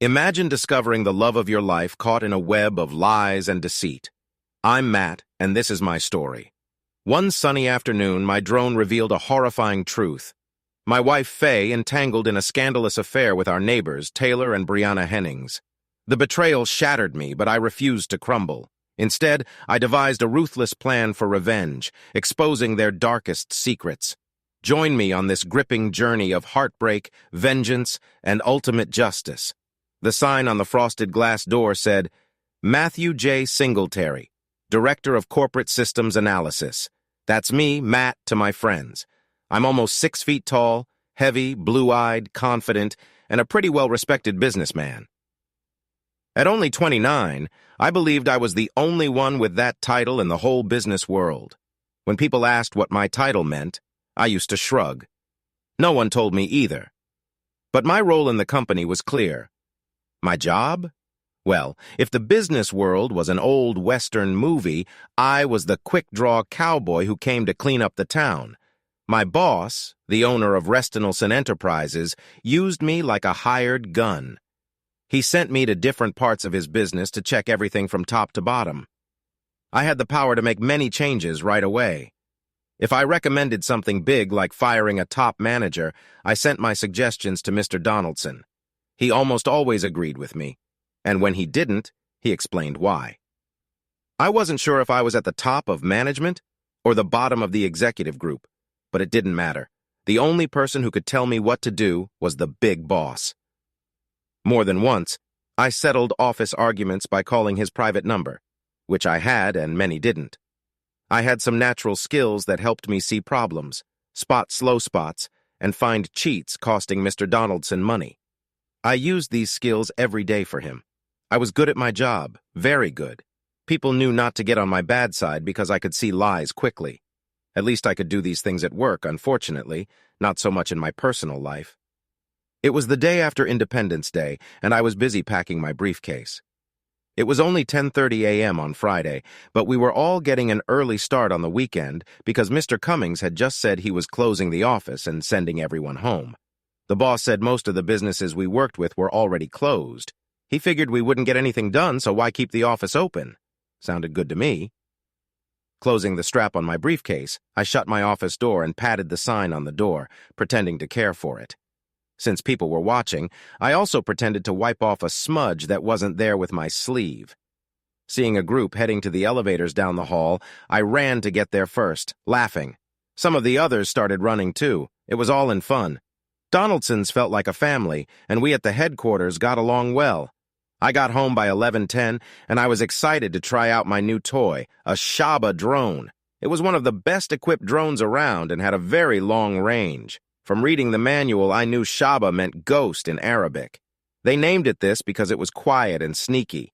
Imagine discovering the love of your life caught in a web of lies and deceit. I'm Matt, and this is my story. One sunny afternoon, my drone revealed a horrifying truth. My wife, Faye, entangled in a scandalous affair with our neighbors, Taylor and Brianna Hennings. The betrayal shattered me, but I refused to crumble. Instead, I devised a ruthless plan for revenge, exposing their darkest secrets. Join me on this gripping journey of heartbreak, vengeance, and ultimate justice. The sign on the frosted glass door said, Matthew J. Singletary, Director of Corporate Systems Analysis. That's me, Matt, to my friends. I'm almost 6 feet tall, heavy, blue-eyed, confident, and a pretty well-respected businessman. At only 29, I believed I was the only one with that title in the whole business world. When people asked what my title meant, I used to shrug. No one told me either. But my role in the company was clear. My job? Well, if the business world was an old Western movie, I was the quick-draw cowboy who came to clean up the town. My boss, the owner of Restonelson Enterprises, used me like a hired gun. He sent me to different parts of his business to check everything from top to bottom. I had the power to make many changes right away. If I recommended something big like firing a top manager, I sent my suggestions to Mr. Donaldson. He almost always agreed with me, and when he didn't, he explained why. I wasn't sure if I was at the top of management or the bottom of the executive group, but it didn't matter. The only person who could tell me what to do was the big boss. More than once, I settled office arguments by calling his private number, which I had and many didn't. I had some natural skills that helped me see problems, spot slow spots, and find cheats costing Mr. Donaldson money. I used these skills every day for him. I was good at my job, very good. People knew not to get on my bad side because I could see lies quickly. At least I could do these things at work, unfortunately, not so much in my personal life. It was the day after Independence Day, and I was busy packing my briefcase. It was only 10:30 a.m. on Friday, but we were all getting an early start on the weekend because Mr. Cummings had just said he was closing the office and sending everyone home. The boss said most of the businesses we worked with were already closed. He figured we wouldn't get anything done, so why keep the office open? Sounded good to me. Closing the strap on my briefcase, I shut my office door and patted the sign on the door, pretending to care for it. Since people were watching, I also pretended to wipe off a smudge that wasn't there with my sleeve. Seeing a group heading to the elevators down the hall, I ran to get there first, laughing. Some of the others started running too. It was all in fun. Donaldson's felt like a family, and we at the headquarters got along well. I got home by 11:10, and I was excited to try out my new toy, a Shaba drone. It was one of the best-equipped drones around and had a very long range. From reading the manual, I knew Shaba meant ghost in Arabic. They named it this because it was quiet and sneaky.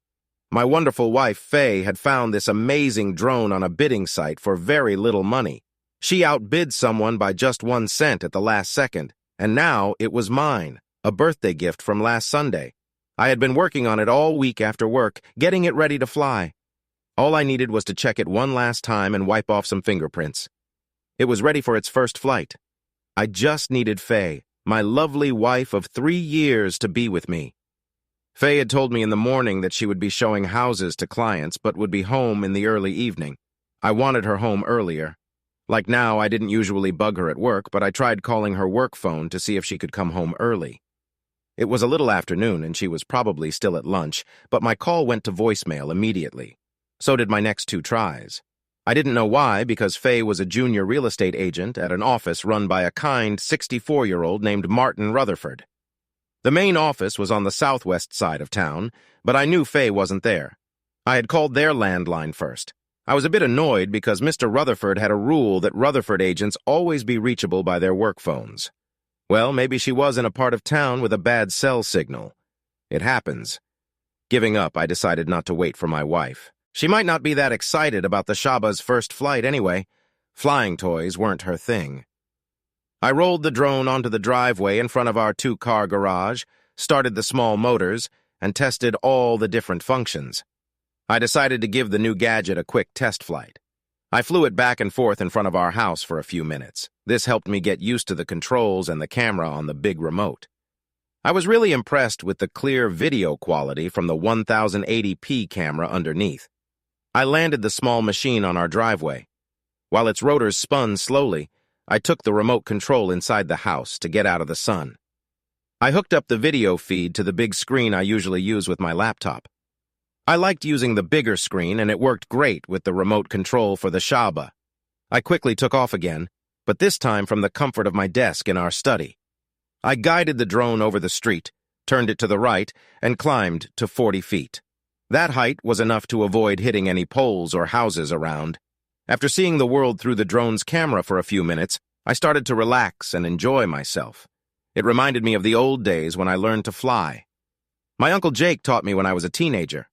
My wonderful wife, Faye, had found this amazing drone on a bidding site for very little money. She outbid someone by just 1 cent at the last second. And now it was mine, a birthday gift from last Sunday. I had been working on it all week after work, getting it ready to fly. All I needed was to check it one last time and wipe off some fingerprints. It was ready for its first flight. I just needed Faye, my lovely wife of 3 years, to be with me. Faye had told me in the morning that she would be showing houses to clients but would be home in the early evening. I wanted her home earlier. Like now, I didn't usually bug her at work, but I tried calling her work phone to see if she could come home early. It was a little afternoon, and she was probably still at lunch, but my call went to voicemail immediately. So did my next 2 tries. I didn't know why, because Faye was a junior real estate agent at an office run by a kind 64-year-old named Martin Rutherford. The main office was on the southwest side of town, but I knew Faye wasn't there. I had called their landline first. I was a bit annoyed because Mr. Rutherford had a rule that Rutherford agents always be reachable by their work phones. Well, maybe she was in a part of town with a bad cell signal. It happens. Giving up, I decided not to wait for my wife. She might not be that excited about the Shaba's first flight anyway. Flying toys weren't her thing. I rolled the drone onto the driveway in front of our 2-car garage, started the small motors, and tested all the different functions. I decided to give the new gadget a quick test flight. I flew it back and forth in front of our house for a few minutes. This helped me get used to the controls and the camera on the big remote. I was really impressed with the clear video quality from the 1080p camera underneath. I landed the small machine on our driveway. While its rotors spun slowly, I took the remote control inside the house to get out of the sun. I hooked up the video feed to the big screen I usually use with my laptop. I liked using the bigger screen, and it worked great with the remote control for the Shaba. I quickly took off again, but this time from the comfort of my desk in our study. I guided the drone over the street, turned it to the right, and climbed to 40 feet. That height was enough to avoid hitting any poles or houses around. After seeing the world through the drone's camera for a few minutes, I started to relax and enjoy myself. It reminded me of the old days when I learned to fly. My Uncle Jake taught me when I was a teenager.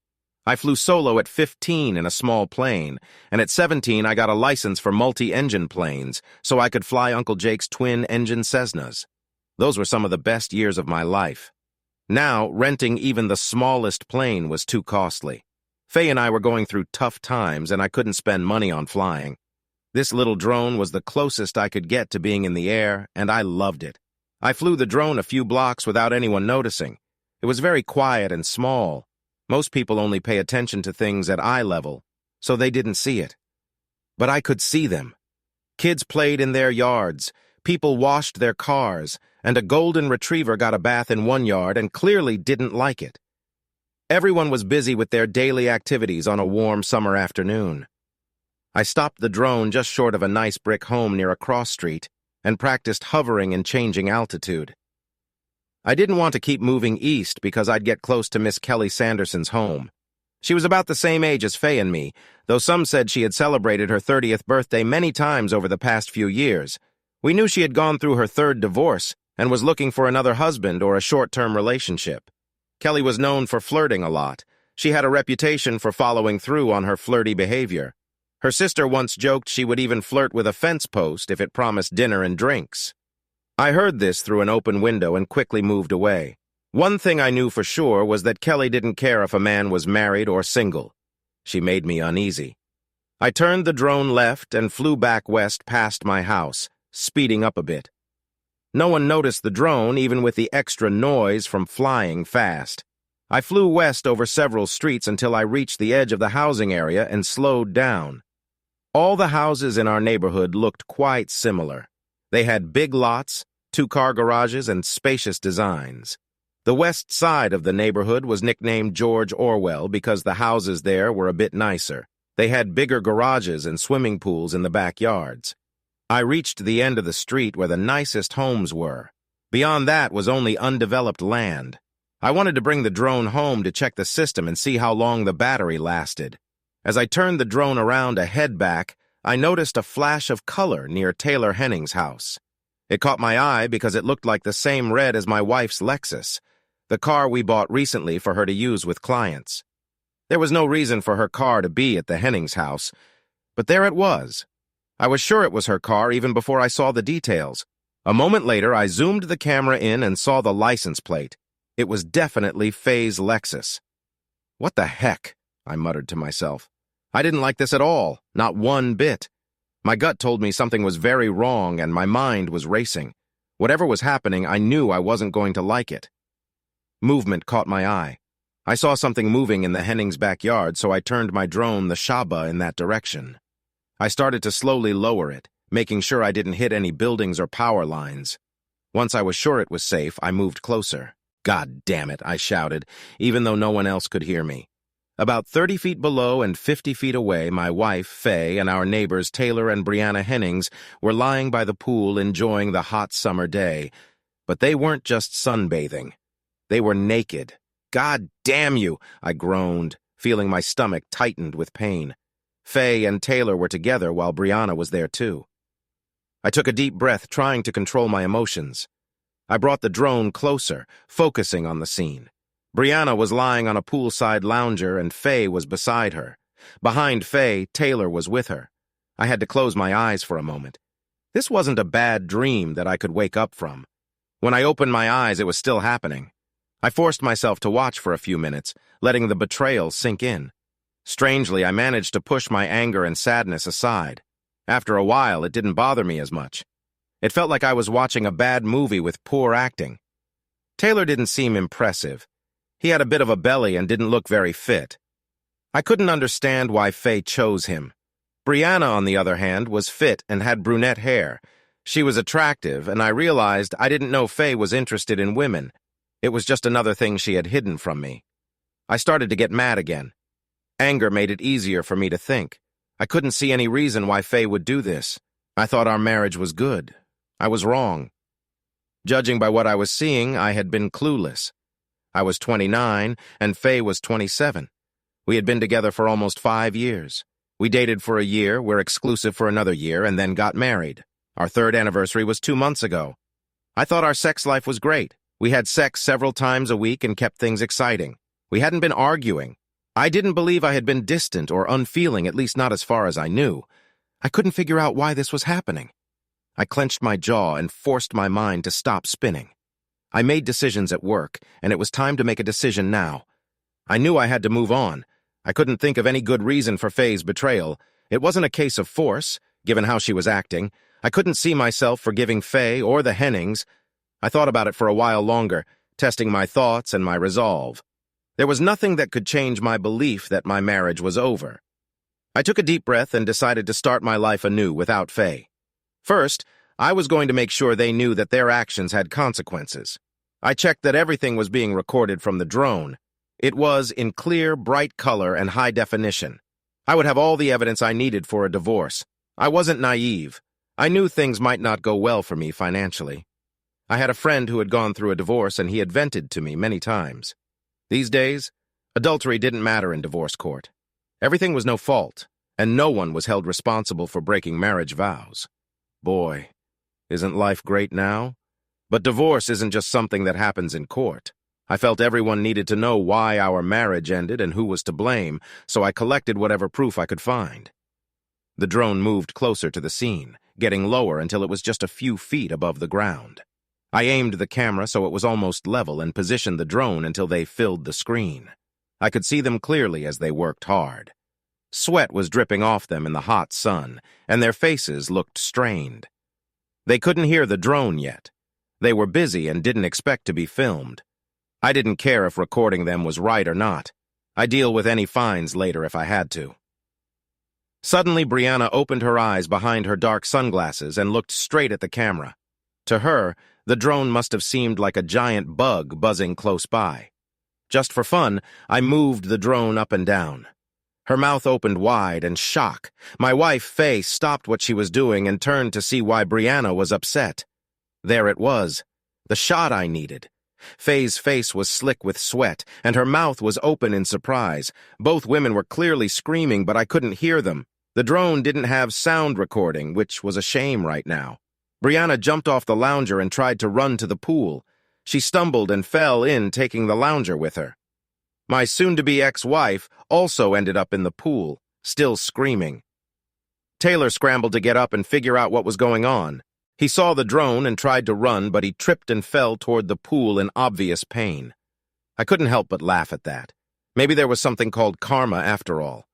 I flew solo at 15 in a small plane, and at 17 I got a license for multi-engine planes so I could fly Uncle Jake's twin-engine Cessnas. Those were some of the best years of my life. Now, renting even the smallest plane was too costly. Faye and I were going through tough times, and I couldn't spend money on flying. This little drone was the closest I could get to being in the air, and I loved it. I flew the drone a few blocks without anyone noticing. It was very quiet and small. Most people only pay attention to things at eye level, so they didn't see it. But I could see them. Kids played in their yards, people washed their cars, and a golden retriever got a bath in one yard and clearly didn't like it. Everyone was busy with their daily activities on a warm summer afternoon. I stopped the drone just short of a nice brick home near a cross street and practiced hovering and changing altitude. I didn't want to keep moving east because I'd get close to Miss Kelly Sanderson's home. She was about the same age as Faye and me, though some said she had celebrated her 30th birthday many times over the past few years. We knew she had gone through her third divorce and was looking for another husband or a short-term relationship. Kelly was known for flirting a lot. She had a reputation for following through on her flirty behavior. Her sister once joked she would even flirt with a fence post if it promised dinner and drinks. I heard this through an open window and quickly moved away. One thing I knew for sure was that Kelly didn't care if a man was married or single. She made me uneasy. I turned the drone left and flew back west past my house, speeding up a bit. No one noticed the drone, even with the extra noise from flying fast. I flew west over several streets until I reached the edge of the housing area and slowed down. All the houses in our neighborhood looked quite similar. They had big lots, two-car garages, and spacious designs. The west side of the neighborhood was nicknamed George Orwell because the houses there were a bit nicer. They had bigger garages and swimming pools in the backyards. I reached the end of the street where the nicest homes were. Beyond that was only undeveloped land. I wanted to bring the drone home to check the system and see how long the battery lasted. As I turned the drone around to head back, I noticed a flash of color near Taylor Henning's house. It caught my eye because it looked like the same red as my wife's Lexus, the car we bought recently for her to use with clients. There was no reason for her car to be at the Henning's house, but there it was. I was sure it was her car even before I saw the details. A moment later, I zoomed the camera in and saw the license plate. It was definitely Faye's Lexus. What the heck? I muttered to myself. I didn't like this at all, not one bit. My gut told me something was very wrong and my mind was racing. Whatever was happening, I knew I wasn't going to like it. Movement caught my eye. I saw something moving in the Hennings' backyard, so I turned my drone, the Shaba, in that direction. I started to slowly lower it, making sure I didn't hit any buildings or power lines. Once I was sure it was safe, I moved closer. God damn it, I shouted, even though no one else could hear me. About 30 feet below and 50 feet away, my wife, Faye, and our neighbors Taylor and Brianna Hennings were lying by the pool enjoying the hot summer day. But they weren't just sunbathing. They were naked. God damn you, I groaned, feeling my stomach tightened with pain. Faye and Taylor were together while Brianna was there too. I took a deep breath, trying to control my emotions. I brought the drone closer, focusing on the scene. Brianna was lying on a poolside lounger and Faye was beside her. Behind Faye, Taylor was with her. I had to close my eyes for a moment. This wasn't a bad dream that I could wake up from. When I opened my eyes, it was still happening. I forced myself to watch for a few minutes, letting the betrayal sink in. Strangely, I managed to push my anger and sadness aside. After a while, it didn't bother me as much. It felt like I was watching a bad movie with poor acting. Taylor didn't seem impressive. He had a bit of a belly and didn't look very fit. I couldn't understand why Faye chose him. Brianna, on the other hand, was fit and had brunette hair. She was attractive, and I realized I didn't know Faye was interested in women. It was just another thing she had hidden from me. I started to get mad again. Anger made it easier for me to think. I couldn't see any reason why Faye would do this. I thought our marriage was good. I was wrong. Judging by what I was seeing, I had been clueless. I was 29, and Faye was 27. We had been together for almost 5 years. We dated for a year, were exclusive for another year, and then got married. Our third anniversary was 2 months ago. I thought our sex life was great. We had sex several times a week and kept things exciting. We hadn't been arguing. I didn't believe I had been distant or unfeeling, at least not as far as I knew. I couldn't figure out why this was happening. I clenched my jaw and forced my mind to stop spinning. I made decisions at work, and it was time to make a decision now. I knew I had to move on. I couldn't think of any good reason for Faye's betrayal. It wasn't a case of force, given how she was acting. I couldn't see myself forgiving Faye or the Hennings. I thought about it for a while longer, testing my thoughts and my resolve. There was nothing that could change my belief that my marriage was over. I took a deep breath and decided to start my life anew without Faye. First, I was going to make sure they knew that their actions had consequences. I checked that everything was being recorded from the drone. It was in clear, bright color and high definition. I would have all the evidence I needed for a divorce. I wasn't naive. I knew things might not go well for me financially. I had a friend who had gone through a divorce, and he had vented to me many times. These days, adultery didn't matter in divorce court. Everything was no fault, and no one was held responsible for breaking marriage vows. Boy, isn't life great now? But divorce isn't just something that happens in court. I felt everyone needed to know why our marriage ended and who was to blame, so I collected whatever proof I could find. The drone moved closer to the scene, getting lower until it was just a few feet above the ground. I aimed the camera so it was almost level and positioned the drone until they filled the screen. I could see them clearly as they worked hard. Sweat was dripping off them in the hot sun, and their faces looked strained. They couldn't hear the drone yet. They were busy and didn't expect to be filmed. I didn't care if recording them was right or not. I'd deal with any fines later if I had to. Suddenly, Brianna opened her eyes behind her dark sunglasses and looked straight at the camera. To her, the drone must have seemed like a giant bug buzzing close by. Just for fun, I moved the drone up and down. Her mouth opened wide in shock. My wife, Faye, stopped what she was doing and turned to see why Brianna was upset. There it was, the shot I needed. Faye's face was slick with sweat, and her mouth was open in surprise. Both women were clearly screaming, but I couldn't hear them. The drone didn't have sound recording, which was a shame right now. Brianna jumped off the lounger and tried to run to the pool. She stumbled and fell in, taking the lounger with her. My soon-to-be ex-wife also ended up in the pool, still screaming. Taylor scrambled to get up and figure out what was going on. He saw the drone and tried to run, but he tripped and fell toward the pool in obvious pain. I couldn't help but laugh at that. Maybe there was something called karma after all.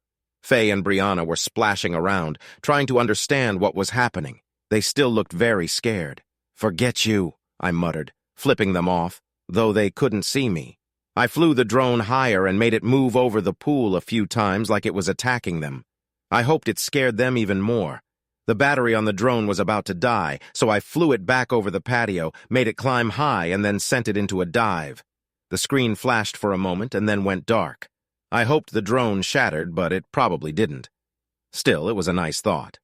Faye and Brianna were splashing around, trying to understand what was happening. They still looked very scared. "Forget you," I muttered, flipping them off, though they couldn't see me. I flew the drone higher and made it move over the pool a few times like it was attacking them. I hoped it scared them even more. The battery on the drone was about to die, so I flew it back over the patio, made it climb high, and then sent it into a dive. The screen flashed for a moment and then went dark. I hoped the drone shattered, but it probably didn't. Still, it was a nice thought.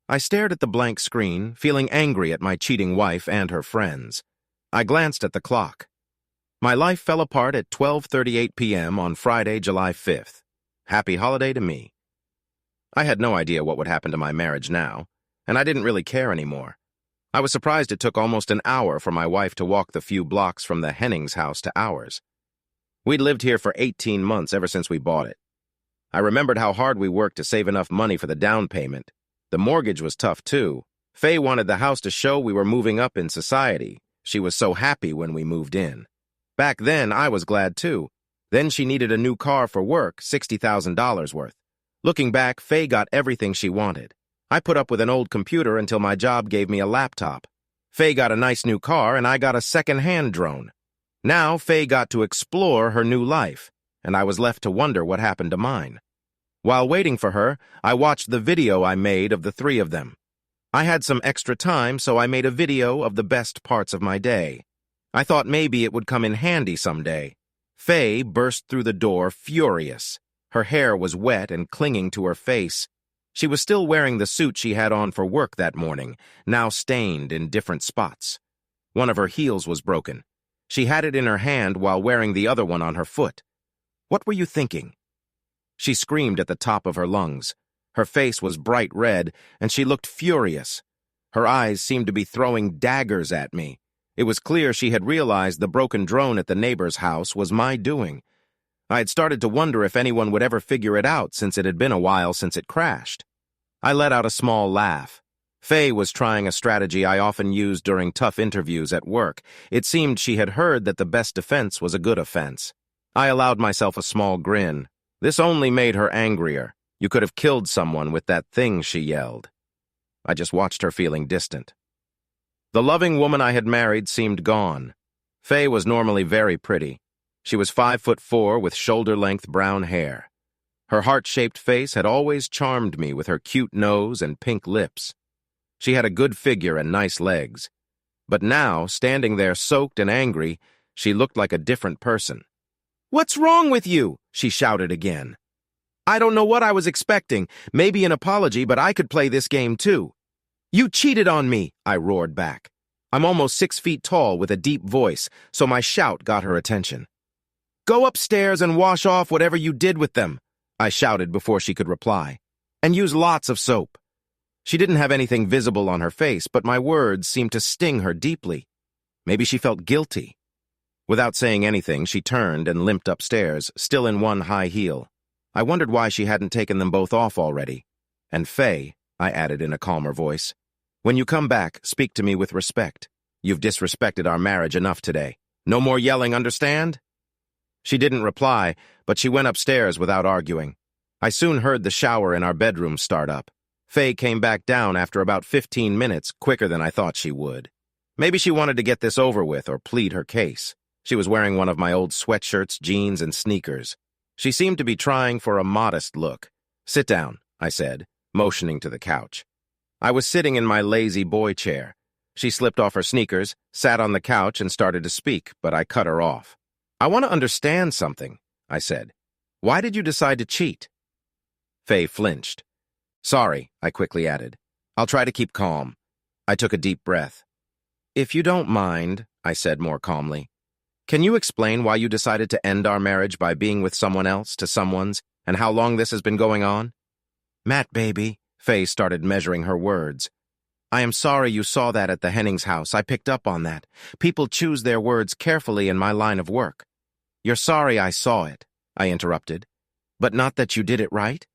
I stared at the blank screen, feeling angry at my cheating wife and her friends. I glanced at the clock. My life fell apart at 12:38 p.m. on Friday, July 5th. Happy holiday to me. I had no idea what would happen to my marriage now, and I didn't really care anymore. I was surprised it took almost an hour for my wife to walk the few blocks from the Hennings' house to ours. We'd lived here for 18 months ever since we bought it. I remembered how hard we worked to save enough money for the down payment. The mortgage was tough, too. Faye wanted the house to show we were moving up in society. She was so happy when we moved in. Back then, I was glad, too. Then she needed a new car for work, $60,000 worth. Looking back, Faye got everything she wanted. I put up with an old computer until my job gave me a laptop. Faye got a nice new car, and I got a second-hand drone. Now Faye got to explore her new life, and I was left to wonder what happened to mine. While waiting for her, I watched the video I made of the three of them. I had some extra time, so I made a video of the best parts of my day. I thought maybe it would come in handy someday. Faye burst through the door furious. Her hair was wet and clinging to her face. She was still wearing the suit she had on for work that morning, now stained in different spots. One of her heels was broken. She had it in her hand while wearing the other one on her foot. "What were you thinking?" She screamed at the top of her lungs. Her face was bright red, and she looked furious. Her eyes seemed to be throwing daggers at me. It was clear she had realized the broken drone at the neighbor's house was my doing. I had started to wonder if anyone would ever figure it out since it had been a while since it crashed. I let out a small laugh. Faye was trying a strategy I often used during tough interviews at work. It seemed she had heard that the best defense was a good offense. I allowed myself a small grin. This only made her angrier. "You could have killed someone with that thing," she yelled. I just watched her, feeling distant. The loving woman I had married seemed gone. Faye was normally very pretty. She was 5'4" with shoulder-length brown hair. Her heart-shaped face had always charmed me with her cute nose and pink lips. She had a good figure and nice legs. But now, standing there soaked and angry, she looked like a different person. "What's wrong with you?" she shouted again. "I don't know what I was expecting. Maybe an apology, but I could play this game too." "You cheated on me," I roared back. I'm almost 6 feet tall with a deep voice, so my shout got her attention. "Go upstairs and wash off whatever you did with them," I shouted before she could reply. "And use lots of soap." She didn't have anything visible on her face, but my words seemed to sting her deeply. Maybe she felt guilty. Without saying anything, she turned and limped upstairs, still in one high heel. I wondered why she hadn't taken them both off already. "And Faye," I added in a calmer voice, "when you come back, speak to me with respect. You've disrespected our marriage enough today. No more yelling, understand?" She didn't reply, but she went upstairs without arguing. I soon heard the shower in our bedroom start up. Faye came back down after about 15 minutes, quicker than I thought she would. Maybe she wanted to get this over with or plead her case. She was wearing one of my old sweatshirts, jeans, and sneakers. She seemed to be trying for a modest look. "Sit down," I said, motioning to the couch. I was sitting in my lazy boy chair. She slipped off her sneakers, sat on the couch, and started to speak, but I cut her off. "I want to understand something," I said. "Why did you decide to cheat?" Faye flinched. "Sorry," I quickly added. "I'll try to keep calm." I took a deep breath. "If you don't mind," I said more calmly, "can you explain why you decided to end our marriage by being with someone else to someone's, and how long this has been going on?" "Matt, baby," Faye started measuring her words. "I am sorry you saw that at the Hennings house. I picked up on that. People choose their words carefully in my line of work." "You're sorry I saw it," I interrupted. "But not that you did it right?"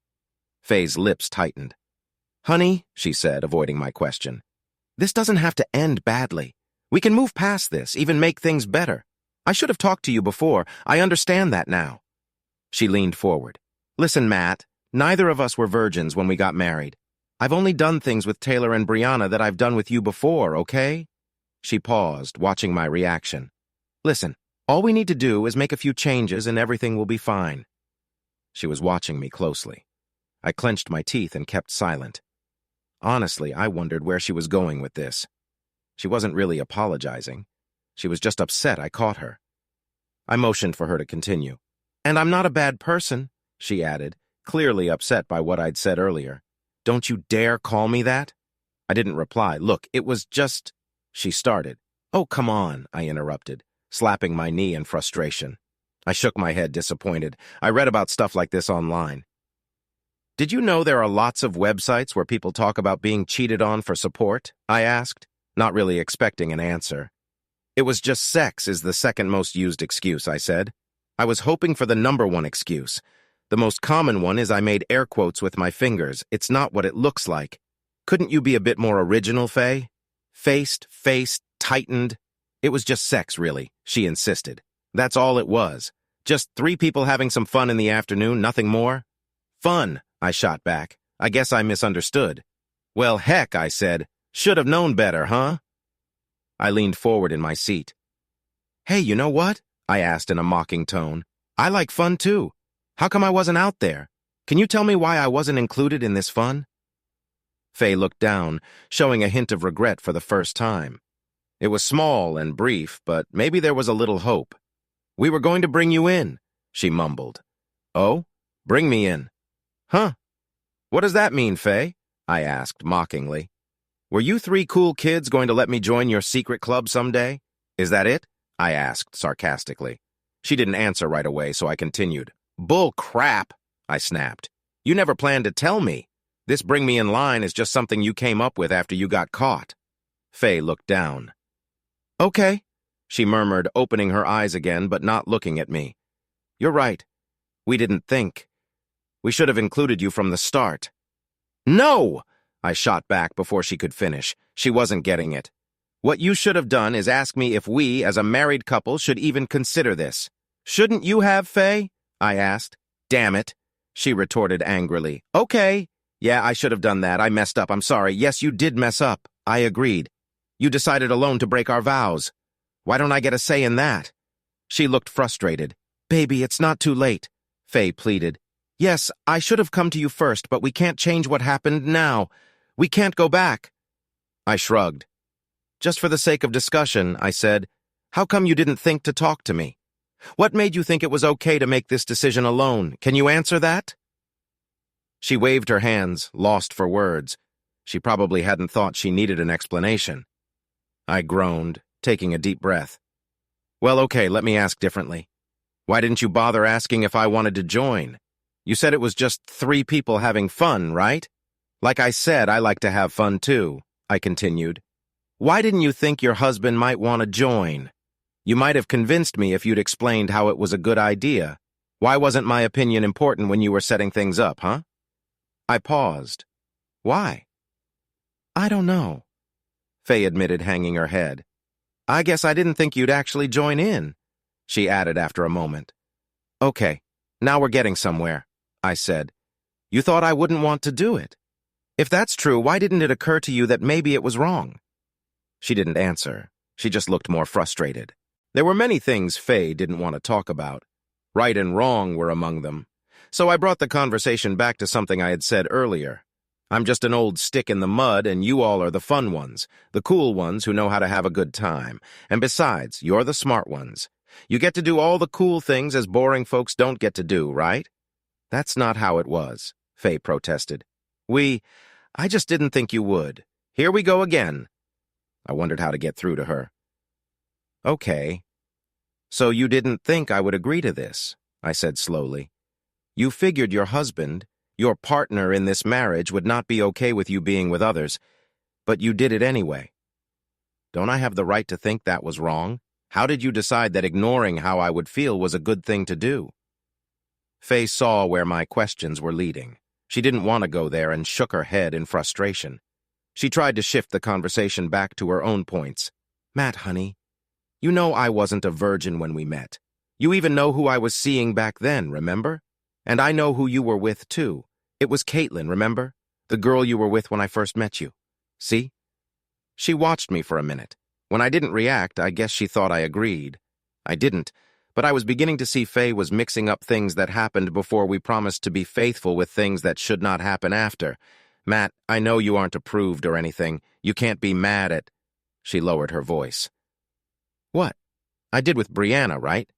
Faye's lips tightened. "Honey," she said, avoiding my question, "this doesn't have to end badly. We can move past this, even make things better. I should have talked to you before. I understand that now." She leaned forward. "Listen, Matt, neither of us were virgins when we got married. I've only done things with Taylor and Brianna that I've done with you before, okay?" She paused, watching my reaction. "Listen, all we need to do is make a few changes and everything will be fine." She was watching me closely. I clenched my teeth and kept silent. Honestly, I wondered where she was going with this. She wasn't really apologizing. She was just upset I caught her. I motioned for her to continue. "And I'm not a bad person," she added, clearly upset by what I'd said earlier. "Don't you dare call me that." I didn't reply. "Look, it was just—" She started. "Oh, come on," I interrupted, slapping my knee in frustration. I shook my head, disappointed. I read about stuff like this online. "Did you know there are lots of websites where people talk about being cheated on for support?" I asked, not really expecting an answer. "It was just sex is the second most used excuse," I said. "I was hoping for the #1 excuse. The most common one is I made air quotes with my fingers. It's not what it looks like. Couldn't you be a bit more original, Faye? Faced, tightened. It was just sex, really," she insisted. "That's all it was. Just 3 people having some fun in the afternoon, nothing more." "Fun," I shot back. "I guess I misunderstood." "Well, heck," I said. "Should have known better, huh?" I leaned forward in my seat. Hey, you know what? I asked in a mocking tone. I like fun too. How come I wasn't out there? Can you tell me why I wasn't included in this fun? Faye looked down, showing a hint of regret for the first time. It was small and brief, but maybe there was a little hope. We were going to bring you in, she mumbled. Oh? Bring me in. Huh? What does that mean, Faye? I asked mockingly. Were you three cool kids going to let me join your secret club someday? Is that it? I asked sarcastically. She didn't answer right away, so I continued. Bull crap, I snapped. You never planned to tell me. This bring me in line is just something you came up with after you got caught. Faye looked down. Okay, she murmured, opening her eyes again but not looking at me. You're right. We didn't think. We should have included you from the start. No! I shot back before she could finish. She wasn't getting it. What you should have done is ask me if we, as a married couple, should even consider this. Shouldn't you have, Faye? I asked. Damn it, she retorted angrily. Okay. Yeah, I should have done that. I messed up. I'm sorry. Yes, you did mess up. I agreed. You decided alone to break our vows. Why don't I get a say in that? She looked frustrated. Baby, it's not too late, Faye pleaded. Yes, I should have come to you first, but we can't change what happened now. We can't go back. I shrugged. Just for the sake of discussion, I said, how come you didn't think to talk to me? What made you think it was okay to make this decision alone? Can you answer that? She waved her hands, lost for words. She probably hadn't thought she needed an explanation. I groaned, taking a deep breath. Well, okay, let me ask differently. Why didn't you bother asking if I wanted to join? You said it was just 3 people having fun, right? Like I said, I like to have fun too, I continued. Why didn't you think your husband might want to join? You might have convinced me if you'd explained how it was a good idea. Why wasn't my opinion important when you were setting things up, huh? I paused. Why? I don't know, Faye admitted, hanging her head. I guess I didn't think you'd actually join in, she added after a moment. Okay, now we're getting somewhere, I said. You thought I wouldn't want to do it. If that's true, why didn't it occur to you that maybe it was wrong? She didn't answer. She just looked more frustrated. There were many things Faye didn't want to talk about. Right and wrong were among them. So I brought the conversation back to something I had said earlier. I'm just an old stick in the mud, and you all are the fun ones, the cool ones who know how to have a good time. And besides, you're the smart ones. You get to do all the cool things as boring folks don't get to do, right? That's not how it was, Faye protested. I just didn't think you would. Here we go again. I wondered how to get through to her. Okay. So you didn't think I would agree to this, I said slowly. You figured your husband, your partner in this marriage, would not be okay with you being with others, but you did it anyway. Don't I have the right to think that was wrong? How did you decide that ignoring how I would feel was a good thing to do? Faye saw where my questions were leading. She didn't want to go there and shook her head in frustration. She tried to shift the conversation back to her own points. Matt, honey, you know I wasn't a virgin when we met. You even know who I was seeing back then, remember? And I know who you were with, too. It was Caitlin, remember? The girl you were with when I first met you. See? She watched me for a minute. When I didn't react, I guess she thought I agreed. I didn't, but I was beginning to see Faye was mixing up things that happened before we promised to be faithful with things that should not happen after. Matt, I know you aren't approved or anything. You can't be mad at... She lowered her voice. What? I did with Brianna, right?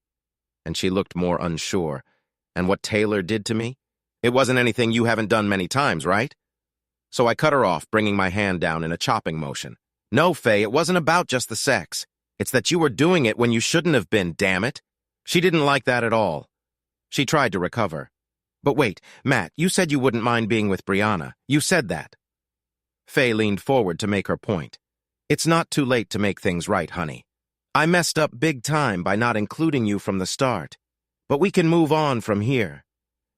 And she looked more unsure. And what Taylor did to me? It wasn't anything you haven't done many times, right? So I cut her off, bringing my hand down in a chopping motion. No, Faye, it wasn't about just the sex. It's that you were doing it when you shouldn't have been, damn it. She didn't like that at all. She tried to recover. But wait, Matt, you said you wouldn't mind being with Brianna. You said that. Faye leaned forward to make her point. It's not too late to make things right, honey. I messed up big time by not including you from the start. But we can move on from here.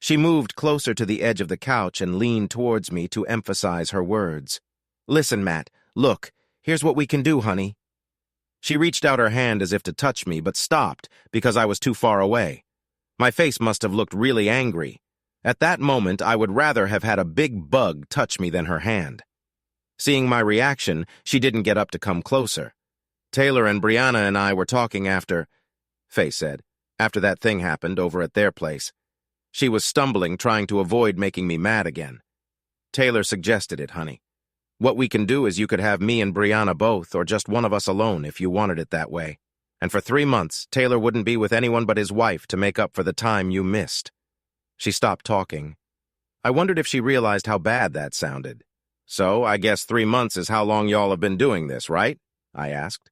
She moved closer to the edge of the couch and leaned towards me to emphasize her words. Listen, Matt, look, here's what we can do, honey. She reached out her hand as if to touch me, but stopped because I was too far away. My face must have looked really angry. At that moment, I would rather have had a big bug touch me than her hand. Seeing my reaction, she didn't get up to come closer. Taylor and Brianna and I were talking after. Faye said, after that thing happened over at their place. She was stumbling, trying to avoid making me mad again. Taylor suggested it, honey. What we can do is you could have me and Brianna both, or just one of us alone if you wanted it that way. And for 3 months, Taylor wouldn't be with anyone but his wife to make up for the time you missed. She stopped talking. I wondered if she realized how bad that sounded. So, I guess 3 months is how long y'all have been doing this, right? I asked.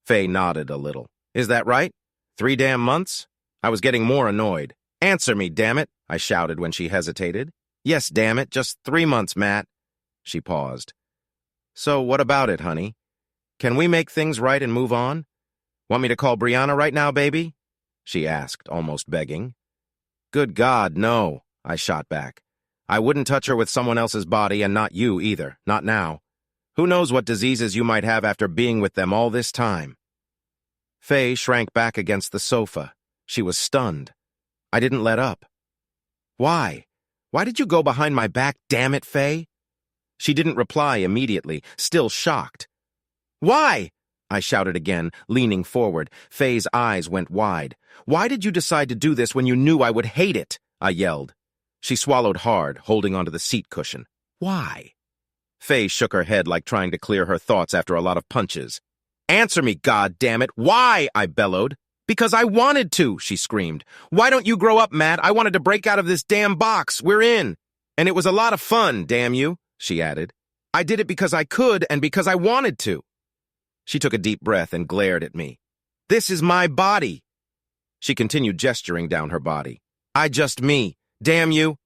Faye nodded a little. Is that right? 3 damn months? I was getting more annoyed. Answer me, damn it, I shouted when she hesitated. Yes, damn it, just 3 months, Matt. She paused. So, what about it, honey? Can we make things right and move on? Want me to call Brianna right now, baby? She asked, almost begging. Good God, no, I shot back. I wouldn't touch her with someone else's body, and not you either, not now. Who knows what diseases you might have after being with them all this time? Faye shrank back against the sofa. She was stunned. I didn't let up. Why? Why did you go behind my back, damn it, Faye? She didn't reply immediately, still shocked. Why? I shouted again, leaning forward. Faye's eyes went wide. Why did you decide to do this when you knew I would hate it? I yelled. She swallowed hard, holding onto the seat cushion. Why? Faye shook her head like trying to clear her thoughts after a lot of punches. Answer me, goddammit! Why? I bellowed. Because I wanted to, she screamed. Why don't you grow up, Matt? I wanted to break out of this damn box. We're in. And it was a lot of fun, damn you, she added. I did it because I could and because I wanted to. She took a deep breath and glared at me. This is my body. She continued gesturing down her body. Me. Damn you.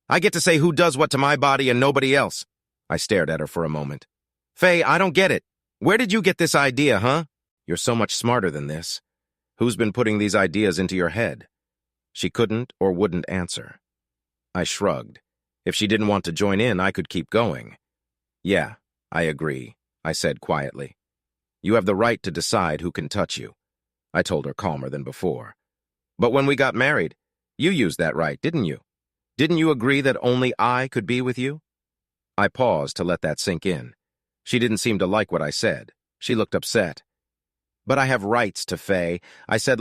I get to say who does what to my body and nobody else. I stared at her for a moment. Faye, I don't get it. Where did you get this idea, huh? You're so much smarter than this. Who's been putting these ideas into your head? She couldn't or wouldn't answer. I shrugged. If she didn't want to join in, I could keep going. Yeah, I agree, I said quietly. You have the right to decide who can touch you, I told her calmer than before. But when we got married, you used that right, didn't you? Didn't you agree that only I could be with you? I paused to let that sink in. She didn't seem to like what I said. She looked upset. But I have rights to Faye. I said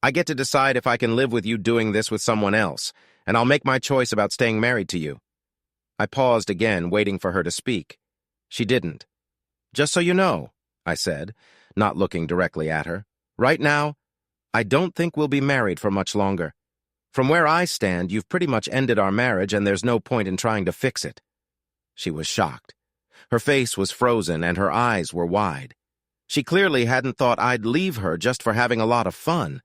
I get to decide if I can live with you doing this with someone else, and I'll make my choice about staying married to you. I paused again, waiting for her to speak. She didn't. Just so you know, I said, not looking directly at her. Right now, I don't think we'll be married for much longer. From where I stand, you've pretty much ended our marriage and there's no point in trying to fix it. She was shocked. Her face was frozen and her eyes were wide. She clearly hadn't thought I'd leave her just for having a lot of fun.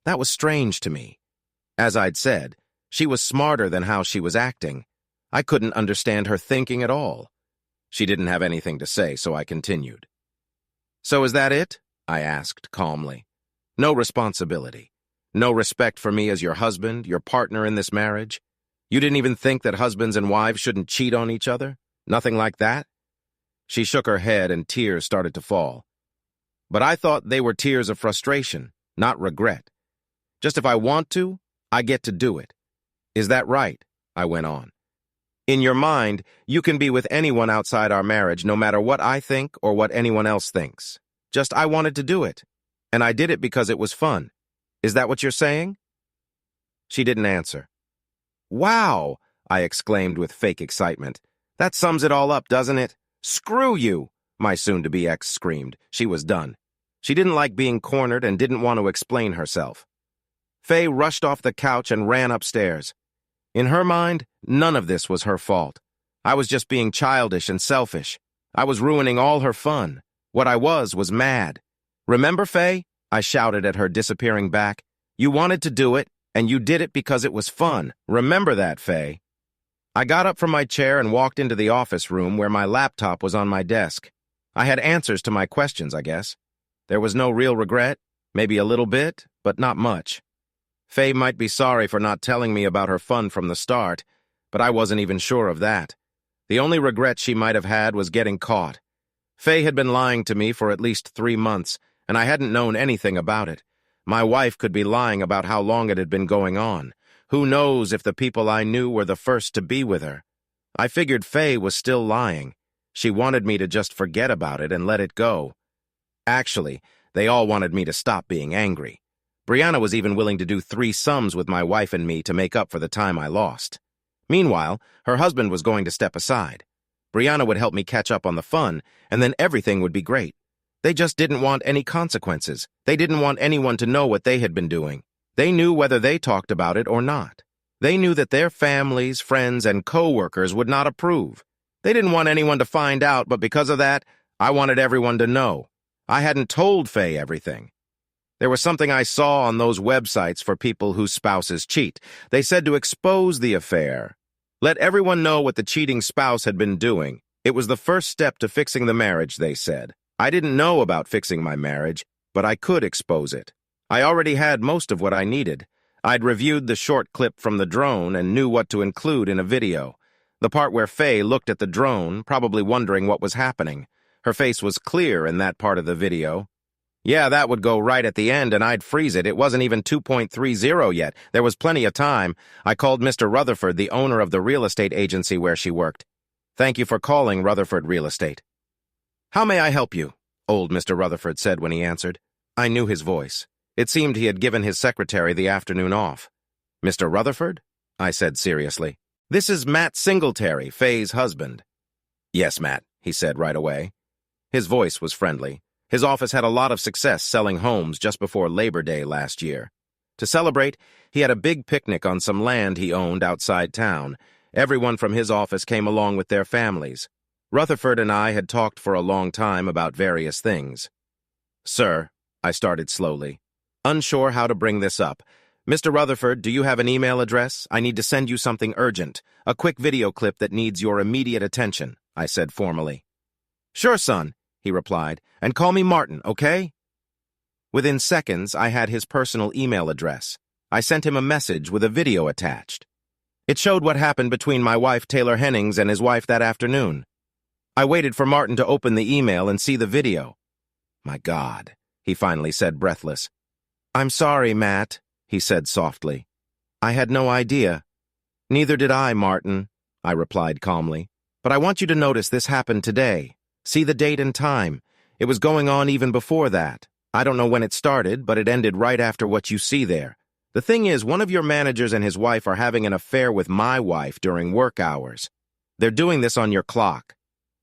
That was strange to me. As I'd said, she was smarter than how she was acting. I couldn't understand her thinking at all. She didn't have anything to say, so I continued. So is that it? I asked calmly. No responsibility. No respect for me as your husband, your partner in this marriage? You didn't even think that husbands and wives shouldn't cheat on each other? Nothing like that? She shook her head and tears started to fall. But I thought they were tears of frustration, not regret. Just if I want to, I get to do it. Is that right? I went on. In your mind, you can be with anyone outside our marriage no matter what I think or what anyone else thinks. Just I wanted to do it. And I did it because it was fun. Is that what you're saying? She didn't answer. Wow, I exclaimed with fake excitement. That sums it all up, doesn't it? Screw you, my soon-to-be ex screamed. She was done. She didn't like being cornered and didn't want to explain herself. Faye rushed off the couch and ran upstairs. In her mind, none of this was her fault. I was just being childish and selfish. I was ruining all her fun. What I was mad. Remember, Faye? I shouted at her, disappearing back. You wanted to do it, and you did it because it was fun. Remember that, Faye. I got up from my chair and walked into the office room where my laptop was on my desk. I had answers to my questions, I guess. There was no real regret, maybe a little bit, but not much. Faye might be sorry for not telling me about her fun from the start, but I wasn't even sure of that. The only regret she might have had was getting caught. Faye had been lying to me for at least 3 months, and I hadn't known anything about it. My wife could be lying about how long it had been going on. Who knows if the people I knew were the first to be with her? I figured Faye was still lying. She wanted me to just forget about it and let it go. Actually, they all wanted me to stop being angry. Brianna was even willing to do 3 sums with my wife and me to make up for the time I lost. Meanwhile, her husband was going to step aside. Brianna would help me catch up on the fun, and then everything would be great. They just didn't want any consequences. They didn't want anyone to know what they had been doing. They knew whether they talked about it or not. They knew that their families, friends, and co-workers would not approve. They didn't want anyone to find out, but because of that, I wanted everyone to know. I hadn't told Faye everything. There was something I saw on those websites for people whose spouses cheat. They said to expose the affair. Let everyone know what the cheating spouse had been doing. It was the first step to fixing the marriage, they said. I didn't know about fixing my marriage, but I could expose it. I already had most of what I needed. I'd reviewed the short clip from the drone and knew what to include in a video. The part where Faye looked at the drone, probably wondering what was happening. Her face was clear in that part of the video. Yeah, that would go right at the end and I'd freeze it. It wasn't even 2.30 yet. There was plenty of time. I called Mr. Rutherford, the owner of the real estate agency where she worked. Thank you for calling Rutherford Real Estate. How may I help you? Old Mr. Rutherford said when he answered. I knew his voice. It seemed he had given his secretary the afternoon off. Mr. Rutherford? I said seriously. This is Matt Singletary, Faye's husband. Yes, Matt, he said right away. His voice was friendly. His office had a lot of success selling homes just before Labor Day last year. To celebrate, he had a big picnic on some land he owned outside town. Everyone from his office came along with their families. Rutherford and I had talked for a long time about various things. Sir, I started slowly, unsure how to bring this up. Mr. Rutherford, do you have an email address? I need to send you something urgent, a quick video clip that needs your immediate attention, I said formally. Sure, son, he replied, and call me Martin, okay? Within seconds, I had his personal email address. I sent him a message with a video attached. It showed what happened between my wife, Taylor Hennings, and his wife that afternoon. I waited for Martin to open the email and see the video. My God, he finally said, breathless. I'm sorry, Matt, he said softly. I had no idea. Neither did I, Martin, I replied calmly. But I want you to notice this happened today. See the date and time. It was going on even before that. I don't know when it started, but it ended right after what you see there. The thing is, one of your managers and his wife are having an affair with my wife during work hours. They're doing this on your clock.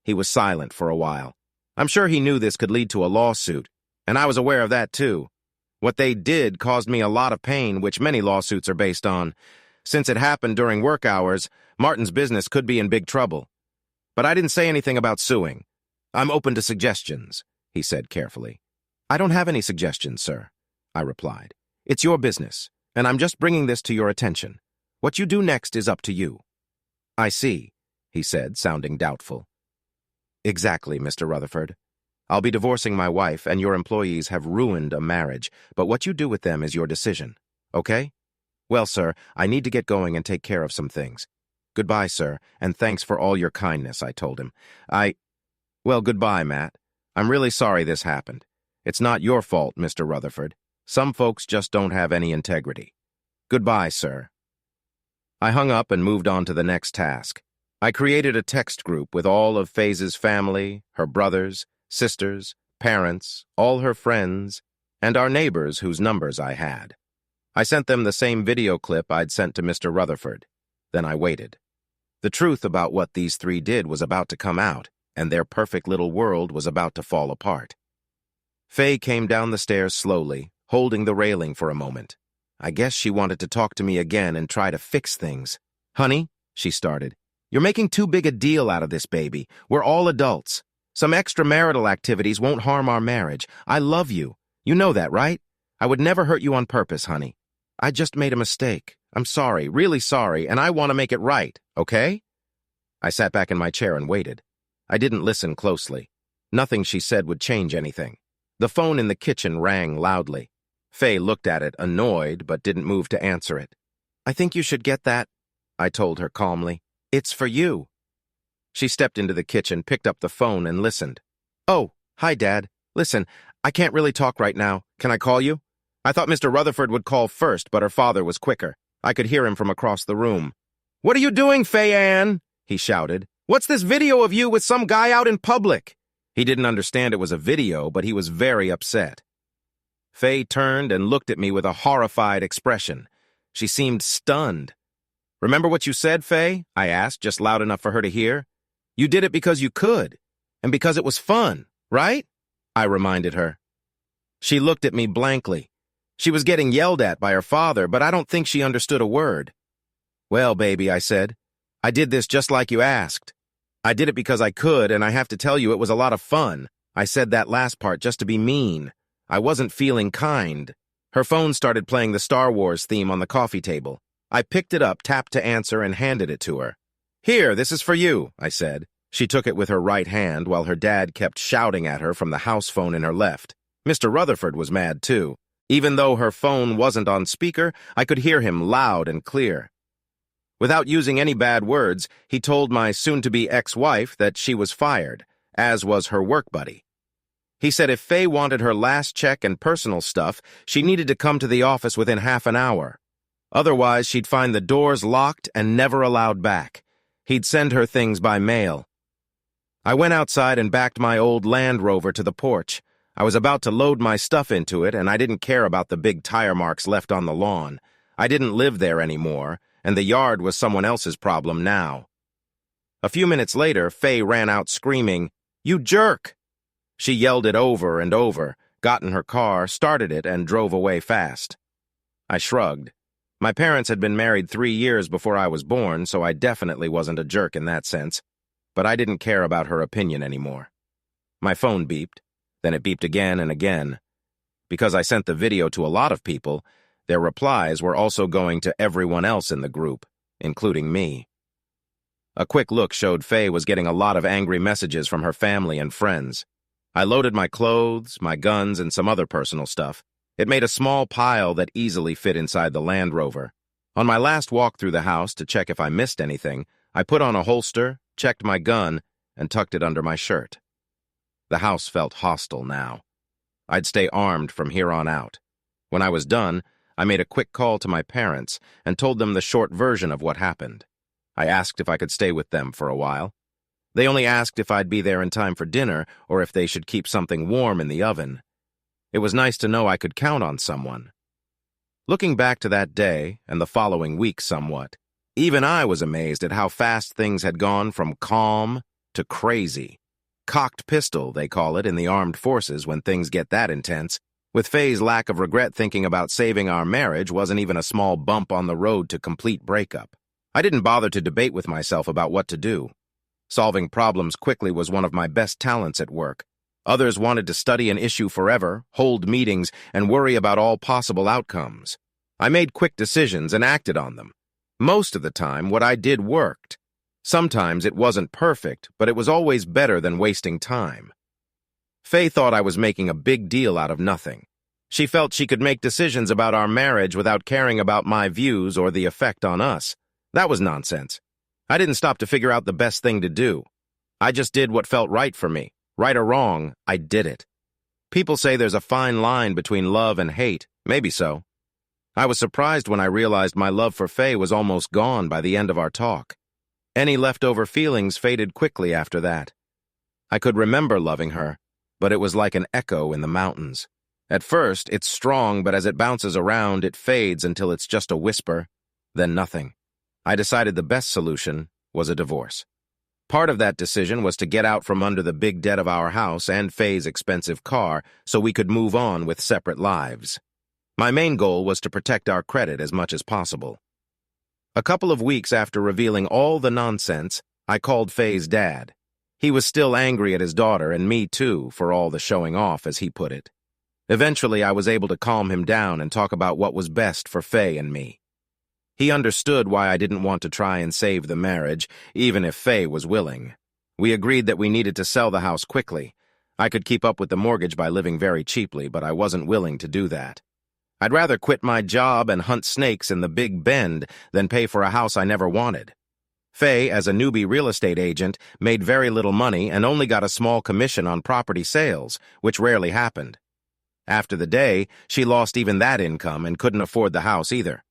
He was silent for a while. I'm sure he knew this could lead to a lawsuit, and I was aware of that too. What they did caused me a lot of pain, which many lawsuits are based on. Since it happened during work hours, Martin's business could be in big trouble. But I didn't say anything about suing. I'm open to suggestions, he said carefully. I don't have any suggestions, sir, I replied. It's your business, and I'm just bringing this to your attention. What you do next is up to you. I see, he said, sounding doubtful. Exactly, Mr. Rutherford. I'll be divorcing my wife, and your employees have ruined a marriage, but what you do with them is your decision, okay? Well, sir, I need to get going and take care of some things. Goodbye, sir, and thanks for all your kindness, I told him. Well, goodbye, Matt. I'm really sorry this happened. It's not your fault, Mr. Rutherford. Some folks just don't have any integrity. Goodbye, sir. I hung up and moved on to the next task. I created a text group with all of Faye's family, her brothers, sisters, parents, all her friends, and our neighbors whose numbers I had. I sent them the same video clip I'd sent to Mr. Rutherford. Then I waited. The truth about what these 3 did was about to come out, and their perfect little world was about to fall apart. Faye came down the stairs slowly, holding the railing for a moment. I guess she wanted to talk to me again and try to fix things. Honey, she started, you're making too big a deal out of this, baby. We're all adults. Some extramarital activities won't harm our marriage. I love you. You know that, right? I would never hurt you on purpose, honey. I just made a mistake. I'm sorry, really sorry, and I want to make it right, okay? I sat back in my chair and waited. I didn't listen closely. Nothing she said would change anything. The phone in the kitchen rang loudly. Faye looked at it, annoyed, but didn't move to answer it. I think you should get that, I told her calmly. It's for you. She stepped into the kitchen, picked up the phone, and listened. Oh, hi, Dad. Listen, I can't really talk right now. Can I call you? I thought Mr. Rutherford would call first, but her father was quicker. I could hear him from across the room. What are you doing, Faye Ann? He shouted. What's this video of you with some guy out in public? He didn't understand it was a video, but he was very upset. Faye turned and looked at me with a horrified expression. She seemed stunned. "Remember what you said, Faye?" I asked, just loud enough for her to hear. "You did it because you could, and because it was fun, right?" I reminded her. She looked at me blankly. She was getting yelled at by her father, but I don't think she understood a word. "Well, baby," I said, "I did this just like you asked. I did it because I could, and I have to tell you it was a lot of fun. I said that last part just to be mean. I wasn't feeling kind." Her phone started playing the Star Wars theme on the coffee table. I picked it up, tapped to answer, and handed it to her. "Here, this is for you," I said. She took it with her right hand while her dad kept shouting at her from the house phone in her left. Mr. Rutherford was mad, too. Even though her phone wasn't on speaker, I could hear him loud and clear. Without using any bad words, he told my soon-to-be ex-wife that she was fired, as was her work buddy. He said if Faye wanted her last check and personal stuff, she needed to come to the office within half an hour. Otherwise, she'd find the doors locked and never allowed back. He'd send her things by mail. I went outside and backed my old Land Rover to the porch. I was about to load my stuff into it, and I didn't care about the big tire marks left on the lawn. I didn't live there anymore, and the yard was someone else's problem now. A few minutes later, Faye ran out screaming, "You jerk!" She yelled it over and over, got in her car, started it, and drove away fast. I shrugged. My parents had been married 3 years before I was born, so I definitely wasn't a jerk in that sense. But I didn't care about her opinion anymore. My phone beeped, then it beeped again and again. Because I sent the video to a lot of people, their replies were also going to everyone else in the group, including me. A quick look showed Faye was getting a lot of angry messages from her family and friends. I loaded my clothes, my guns, and some other personal stuff. It made a small pile that easily fit inside the Land Rover. On my last walk through the house to check if I missed anything, I put on a holster, checked my gun, and tucked it under my shirt. The house felt hostile now. I'd stay armed from here on out. When I was done, I made a quick call to my parents and told them the short version of what happened. I asked if I could stay with them for a while. They only asked if I'd be there in time for dinner or if they should keep something warm in the oven. It was nice to know I could count on someone. Looking back to that day and the following week somewhat, even I was amazed at how fast things had gone from calm to crazy. Cocked pistol, they call it in the armed forces when things get that intense. With Faye's lack of regret thinking about saving our marriage wasn't even a small bump on the road to complete breakup. I didn't bother to debate with myself about what to do. Solving problems quickly was one of my best talents at work. Others wanted to study an issue forever, hold meetings, and worry about all possible outcomes. I made quick decisions and acted on them. Most of the time, what I did worked. Sometimes it wasn't perfect, but it was always better than wasting time. Faye thought I was making a big deal out of nothing. She felt she could make decisions about our marriage without caring about my views or the effect on us. That was nonsense. I didn't stop to figure out the best thing to do. I just did what felt right for me. Right or wrong, I did it. People say there's a fine line between love and hate. Maybe so. I was surprised when I realized my love for Faye was almost gone by the end of our talk. Any leftover feelings faded quickly after that. I could remember loving her, but it was like an echo in the mountains. At first, it's strong, but as it bounces around, it fades until it's just a whisper, then nothing. I decided the best solution was a divorce. Part of that decision was to get out from under the big debt of our house and Faye's expensive car so we could move on with separate lives. My main goal was to protect our credit as much as possible. A couple of weeks after revealing all the nonsense, I called Faye's dad. He was still angry at his daughter and me too for all the showing off, as he put it. Eventually, I was able to calm him down and talk about what was best for Faye and me. He understood why I didn't want to try and save the marriage, even if Faye was willing. We agreed that we needed to sell the house quickly. I could keep up with the mortgage by living very cheaply, but I wasn't willing to do that. I'd rather quit my job and hunt snakes in the Big Bend than pay for a house I never wanted. Faye, as a newbie real estate agent, made very little money and only got a small commission on property sales, which rarely happened. After the day, she lost even that income and couldn't afford the house either.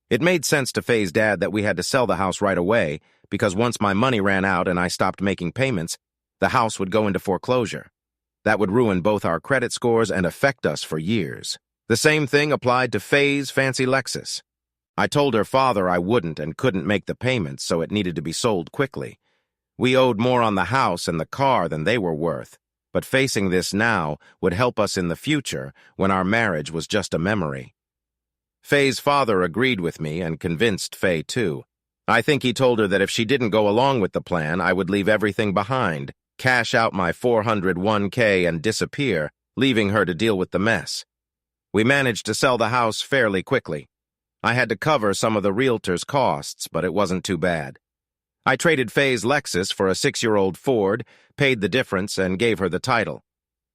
It made sense to Faye's dad that we had to sell the house right away because once my money ran out and I stopped making payments, the house would go into foreclosure. That would ruin both our credit scores and affect us for years. The same thing applied to Faye's fancy Lexus. I told her father I wouldn't and couldn't make the payments, so it needed to be sold quickly. We owed more on the house and the car than they were worth, but facing this now would help us in the future when our marriage was just a memory. Faye's father agreed with me and convinced Faye too. I think he told her that if she didn't go along with the plan, I would leave everything behind, cash out my 401k and disappear, leaving her to deal with the mess. We managed to sell the house fairly quickly. I had to cover some of the realtor's costs, but it wasn't too bad. I traded Faye's Lexus for a 6-year-old Ford, paid the difference, and gave her the title.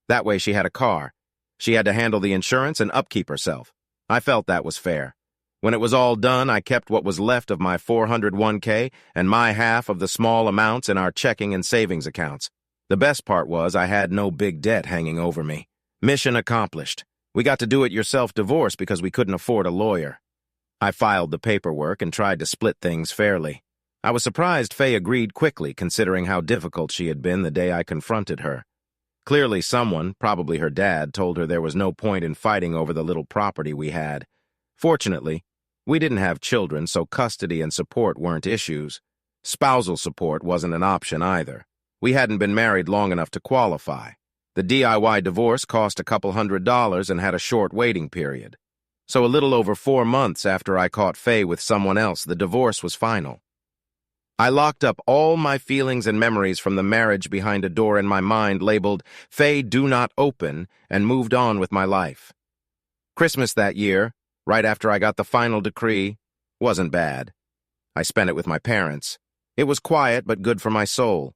That way she had a car. She had to handle the insurance and upkeep herself. I felt that was fair. When it was all done, I kept what was left of my 401k and my half of the small amounts in our checking and savings accounts. The best part was I had no big debt hanging over me. Mission accomplished. We got to do-it-yourself divorce because we couldn't afford a lawyer. I filed the paperwork and tried to split things fairly. I was surprised Faye agreed quickly, considering how difficult she had been the day I confronted her. Clearly someone, probably her dad, told her there was no point in fighting over the little property we had. Fortunately, we didn't have children, so custody and support weren't issues. Spousal support wasn't an option either. We hadn't been married long enough to qualify. The DIY divorce cost a couple $100 and had a short waiting period. So a little over 4 months after I caught Faye with someone else, the divorce was final. I locked up all my feelings and memories from the marriage behind a door in my mind labeled "Faye, do not open," and moved on with my life. Christmas that year, right after I got the final decree, wasn't bad. I spent it with my parents. It was quiet but good for my soul.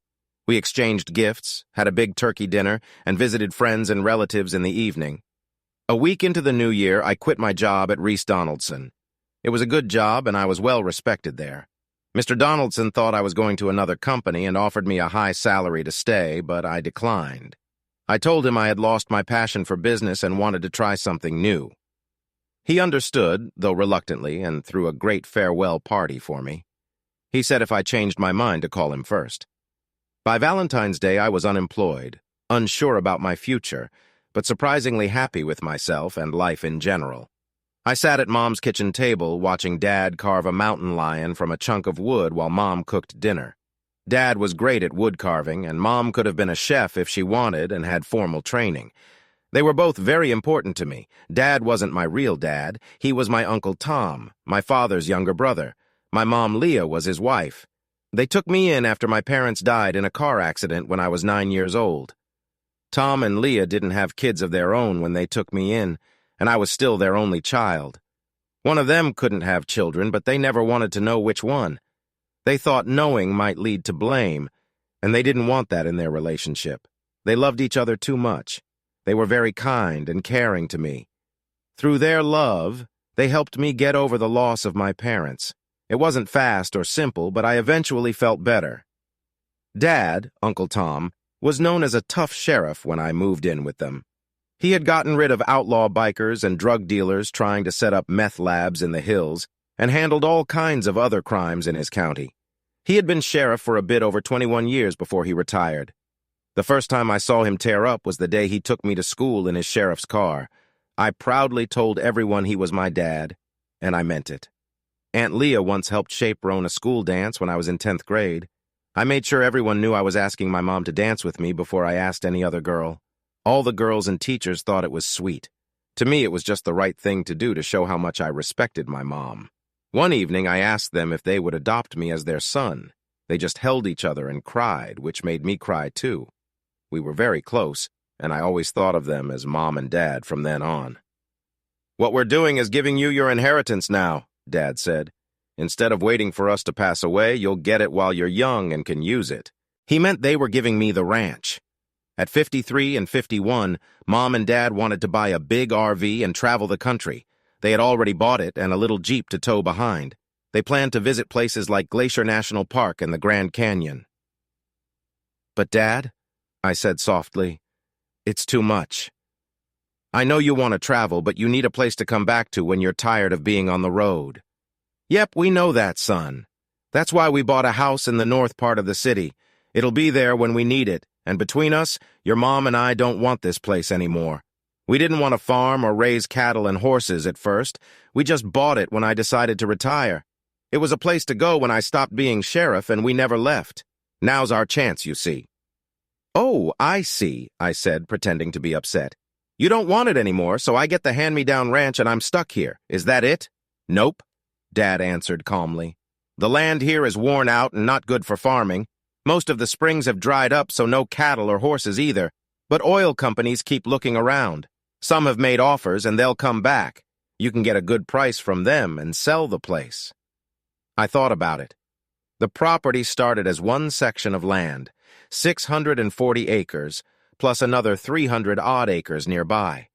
We exchanged gifts, had a big turkey dinner, and visited friends and relatives in the evening. A week into the new year, I quit my job at Reese Donaldson. It was a good job, and I was well respected there. Mr. Donaldson thought I was going to another company and offered me a high salary to stay, but I declined. I told him I had lost my passion for business and wanted to try something new. He understood, though reluctantly, and threw a great farewell party for me. He said if I changed my mind to call him first. By Valentine's Day, I was unemployed, unsure about my future, but surprisingly happy with myself and life in general. I sat at Mom's kitchen table watching Dad carve a mountain lion from a chunk of wood while Mom cooked dinner. Dad was great at wood carving, and Mom could have been a chef if she wanted and had formal training. They were both very important to me. Dad wasn't my real dad. He was my Uncle Tom, my father's younger brother. My mom, Leah, was his wife. They took me in after my parents died in a car accident when I was 9 years old. Tom and Leah didn't have kids of their own when they took me in, and I was still their only child. One of them couldn't have children, but they never wanted to know which one. They thought knowing might lead to blame, and they didn't want that in their relationship. They loved each other too much. They were very kind and caring to me. Through their love, they helped me get over the loss of my parents. It wasn't fast or simple, but I eventually felt better. Dad, Uncle Tom, was known as a tough sheriff when I moved in with them. He had gotten rid of outlaw bikers and drug dealers trying to set up meth labs in the hills and handled all kinds of other crimes in his county. He had been sheriff for a bit over 21 years before he retired. The first time I saw him tear up was the day he took me to school in his sheriff's car. I proudly told everyone he was my dad, and I meant it. Aunt Leah once helped chaperone a school dance when I was in 10th grade. I made sure everyone knew I was asking my mom to dance with me before I asked any other girl. All the girls and teachers thought it was sweet. To me, it was just the right thing to do to show how much I respected my mom. One evening, I asked them if they would adopt me as their son. They just held each other and cried, which made me cry too. We were very close, and I always thought of them as Mom and Dad from then on. "What we're doing is giving you your inheritance now," Dad said. "Instead of waiting for us to pass away, you'll get it while you're young and can use it." He meant they were giving me the ranch. At 53 and 51, Mom and Dad wanted to buy a big RV and travel the country. They had already bought it and a little Jeep to tow behind. They planned to visit places like Glacier National Park and the Grand Canyon. "But Dad," I said softly, "it's too much. I know you want to travel, but you need a place to come back to when you're tired of being on the road." "Yep, we know that, son. That's why we bought a house in the north part of the city. It'll be there when we need it, and between us, your mom and I don't want this place anymore. We didn't want to farm or raise cattle and horses at first. We just bought it when I decided to retire. It was a place to go when I stopped being sheriff, and we never left. Now's our chance, you see." "Oh, I see," I said, pretending to be upset. "You don't want it anymore, so I get the hand-me-down ranch and I'm stuck here. Is that it?" "Nope," Dad answered calmly. "The land here is worn out and not good for farming. Most of the springs have dried up, so no cattle or horses either. But oil companies keep looking around. Some have made offers and they'll come back. You can get a good price from them and sell the place." I thought about it. The property started as one section of land, 640 acres, plus another 300-odd acres nearby.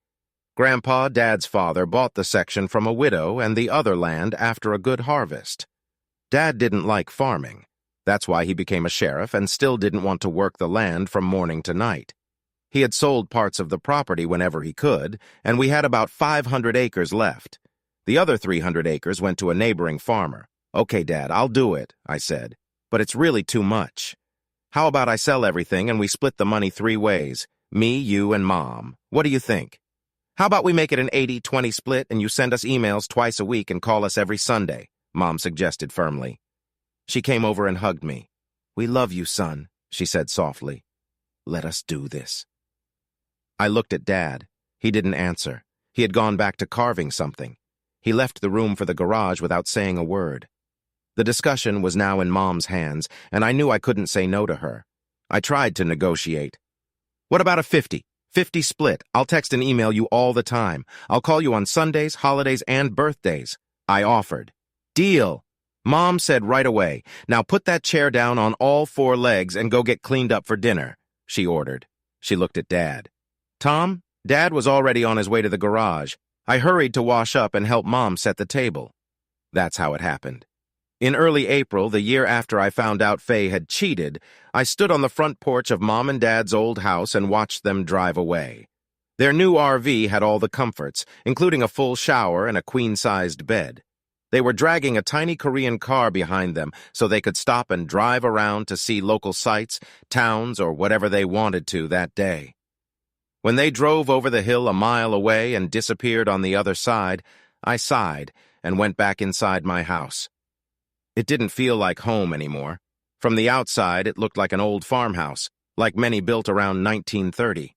Grandpa, Dad's father, bought the section from a widow and the other land after a good harvest. Dad didn't like farming. That's why he became a sheriff and still didn't want to work the land from morning to night. He had sold parts of the property whenever he could, and we had about 500 acres left. The other 300 acres went to a neighboring farmer. "Okay, Dad, I'll do it," I said, "but it's really too much. How about I sell everything and we split the money 3 ways? Me, you, and Mom. What do you think? How about we make it an 80-20 split and you send us emails twice a week and call us every Sunday?" Mom suggested firmly. She came over and hugged me. "We love you, son," she said softly. "Let us do this." I looked at Dad. He didn't answer. He had gone back to carving something. He left the room for the garage without saying a word. The discussion was now in Mom's hands, and I knew I couldn't say no to her. I tried to negotiate. "What about a 50-50 split? I'll text and email you all the time. I'll call you on Sundays, holidays, and birthdays," I offered. "Deal." Mom said right away, "Now put that chair down on all 4 legs and go get cleaned up for dinner," she ordered. She looked at Dad. "Tom?" Dad was already on his way to the garage. I hurried to wash up and help Mom set the table. That's how it happened. In early April, the year after I found out Faye had cheated, I stood on the front porch of Mom and Dad's old house and watched them drive away. Their new RV had all the comforts, including a full shower and a queen-sized bed. They were dragging a tiny Korean car behind them so they could stop and drive around to see local sights, towns, or whatever they wanted to that day. When they drove over the hill a mile away and disappeared on the other side, I sighed and went back inside my house. It didn't feel like home anymore. From the outside, it looked like an old farmhouse, like many built around 1930.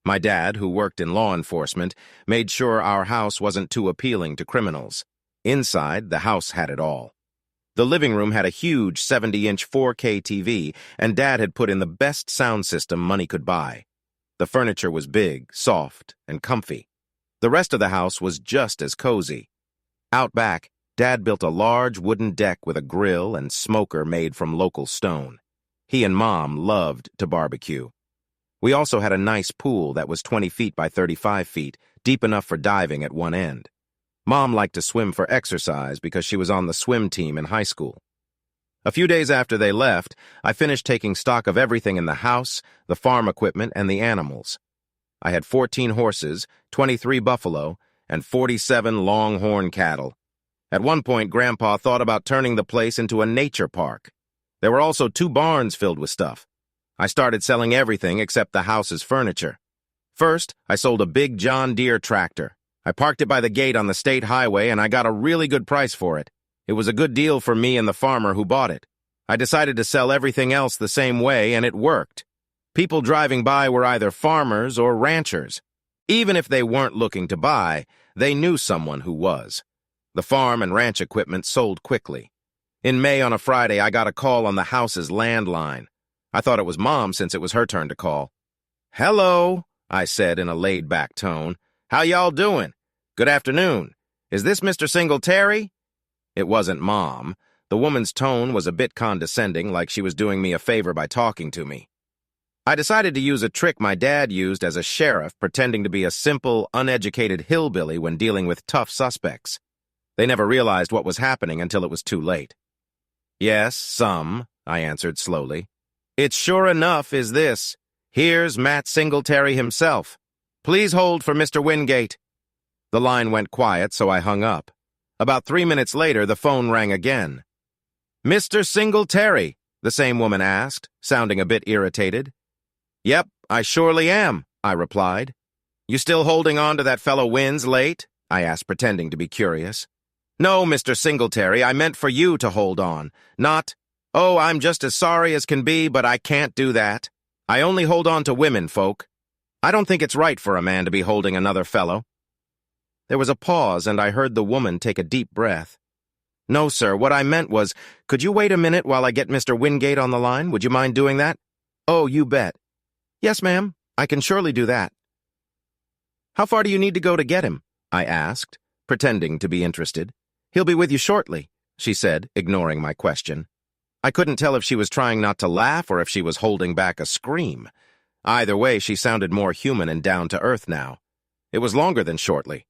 My dad, who worked in law enforcement, made sure our house wasn't too appealing to criminals. Inside, the house had it all. The living room had a huge 70-inch 4K TV, and Dad had put in the best sound system money could buy. The furniture was big, soft, and comfy. The rest of the house was just as cozy. Out back, Dad built a large wooden deck with a grill and smoker made from local stone. He and Mom loved to barbecue. We also had a nice pool that was 20 feet by 35 feet, deep enough for diving at one end. Mom liked to swim for exercise because she was on the swim team in high school. A few days after they left, I finished taking stock of everything in the house, the farm equipment, and the animals. I had 14 horses, 23 buffalo, and 47 longhorn cattle. At one point, Grandpa thought about turning the place into a nature park. There were also 2 barns filled with stuff. I started selling everything except the house's furniture. First, I sold a big John Deere tractor. I parked it by the gate on the state highway, and I got a really good price for it. It was a good deal for me and the farmer who bought it. I decided to sell everything else the same way, and it worked. People driving by were either farmers or ranchers. Even if they weren't looking to buy, they knew someone who was. The farm and ranch equipment sold quickly. In May on a Friday, I got a call on the house's landline. I thought it was Mom since it was her turn to call. "Hello," I said in a laid-back tone. "How y'all doing? Good afternoon. Is this Mr. Singletary?" It wasn't Mom. The woman's tone was a bit condescending, like she was doing me a favor by talking to me. I decided to use a trick my dad used as a sheriff, pretending to be a simple, uneducated hillbilly when dealing with tough suspects. They never realized what was happening until it was too late. "Yes, some," I answered slowly. "It sure enough is this. Here's Matt Singletary himself. Please hold for Mr. Wingate." The line went quiet, so I hung up. About 3 minutes later, the phone rang again. "Mr. Singletary?" the same woman asked, sounding a bit irritated. "Yep, I surely am," I replied. You still holding on to that fellow Wins late? I asked, pretending to be curious. No, Mr. Singletary, I meant for you to hold on, not, oh, I'm just as sorry as can be, but I can't do that. I only hold on to women, folk. I don't think it's right for a man to be holding another fellow. There was a pause, and I heard the woman take a deep breath. No, sir, what I meant was, could you wait a minute while I get Mr. Wingate on the line? Would you mind doing that? Oh, you bet. Yes, ma'am, I can surely do that. How far do you need to go to get him? I asked, pretending to be interested. He'll be with you shortly, she said, ignoring my question. I couldn't tell if she was trying not to laugh or if she was holding back a scream. Either way, she sounded more human and down to earth now. It was longer than shortly.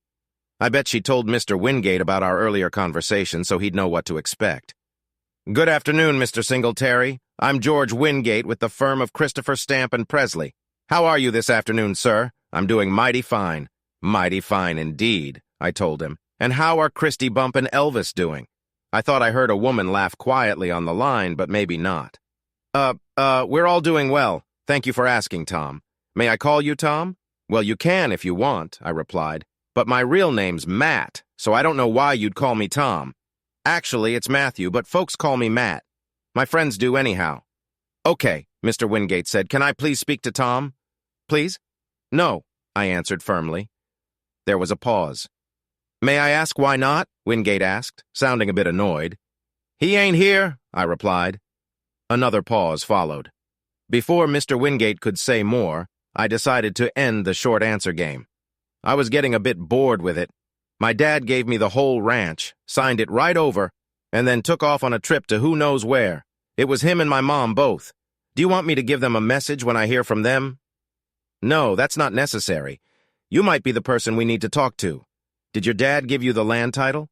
I bet she told Mr. Wingate about our earlier conversation so he'd know what to expect. Good afternoon, Mr. Singletary. I'm George Wingate with the firm of Christopher Stamp and Presley. How are you this afternoon, sir? I'm doing mighty fine. Mighty fine indeed, I told him. And how are Christy Bump and Elvis doing? I thought I heard a woman laugh quietly on the line, but maybe not. We're all doing well. Thank you for asking, Tom. May I call you Tom? Well, you can if you want, I replied. But my real name's Matt, so I don't know why you'd call me Tom. Actually, it's Matthew, but folks call me Matt. My friends do anyhow. Okay, Mr. Wingate said. Can I please speak to Tom? Please? No, I answered firmly. There was a pause. May I ask why not? Wingate asked, sounding a bit annoyed. He ain't here, I replied. Another pause followed. Before Mr. Wingate could say more, I decided to end the short answer game. I was getting a bit bored with it. My dad gave me the whole ranch, signed it right over, and then took off on a trip to who knows where. It was him and my mom both. Do you want me to give them a message when I hear from them? No, that's not necessary. You might be the person we need to talk to. Did your dad give you the land title?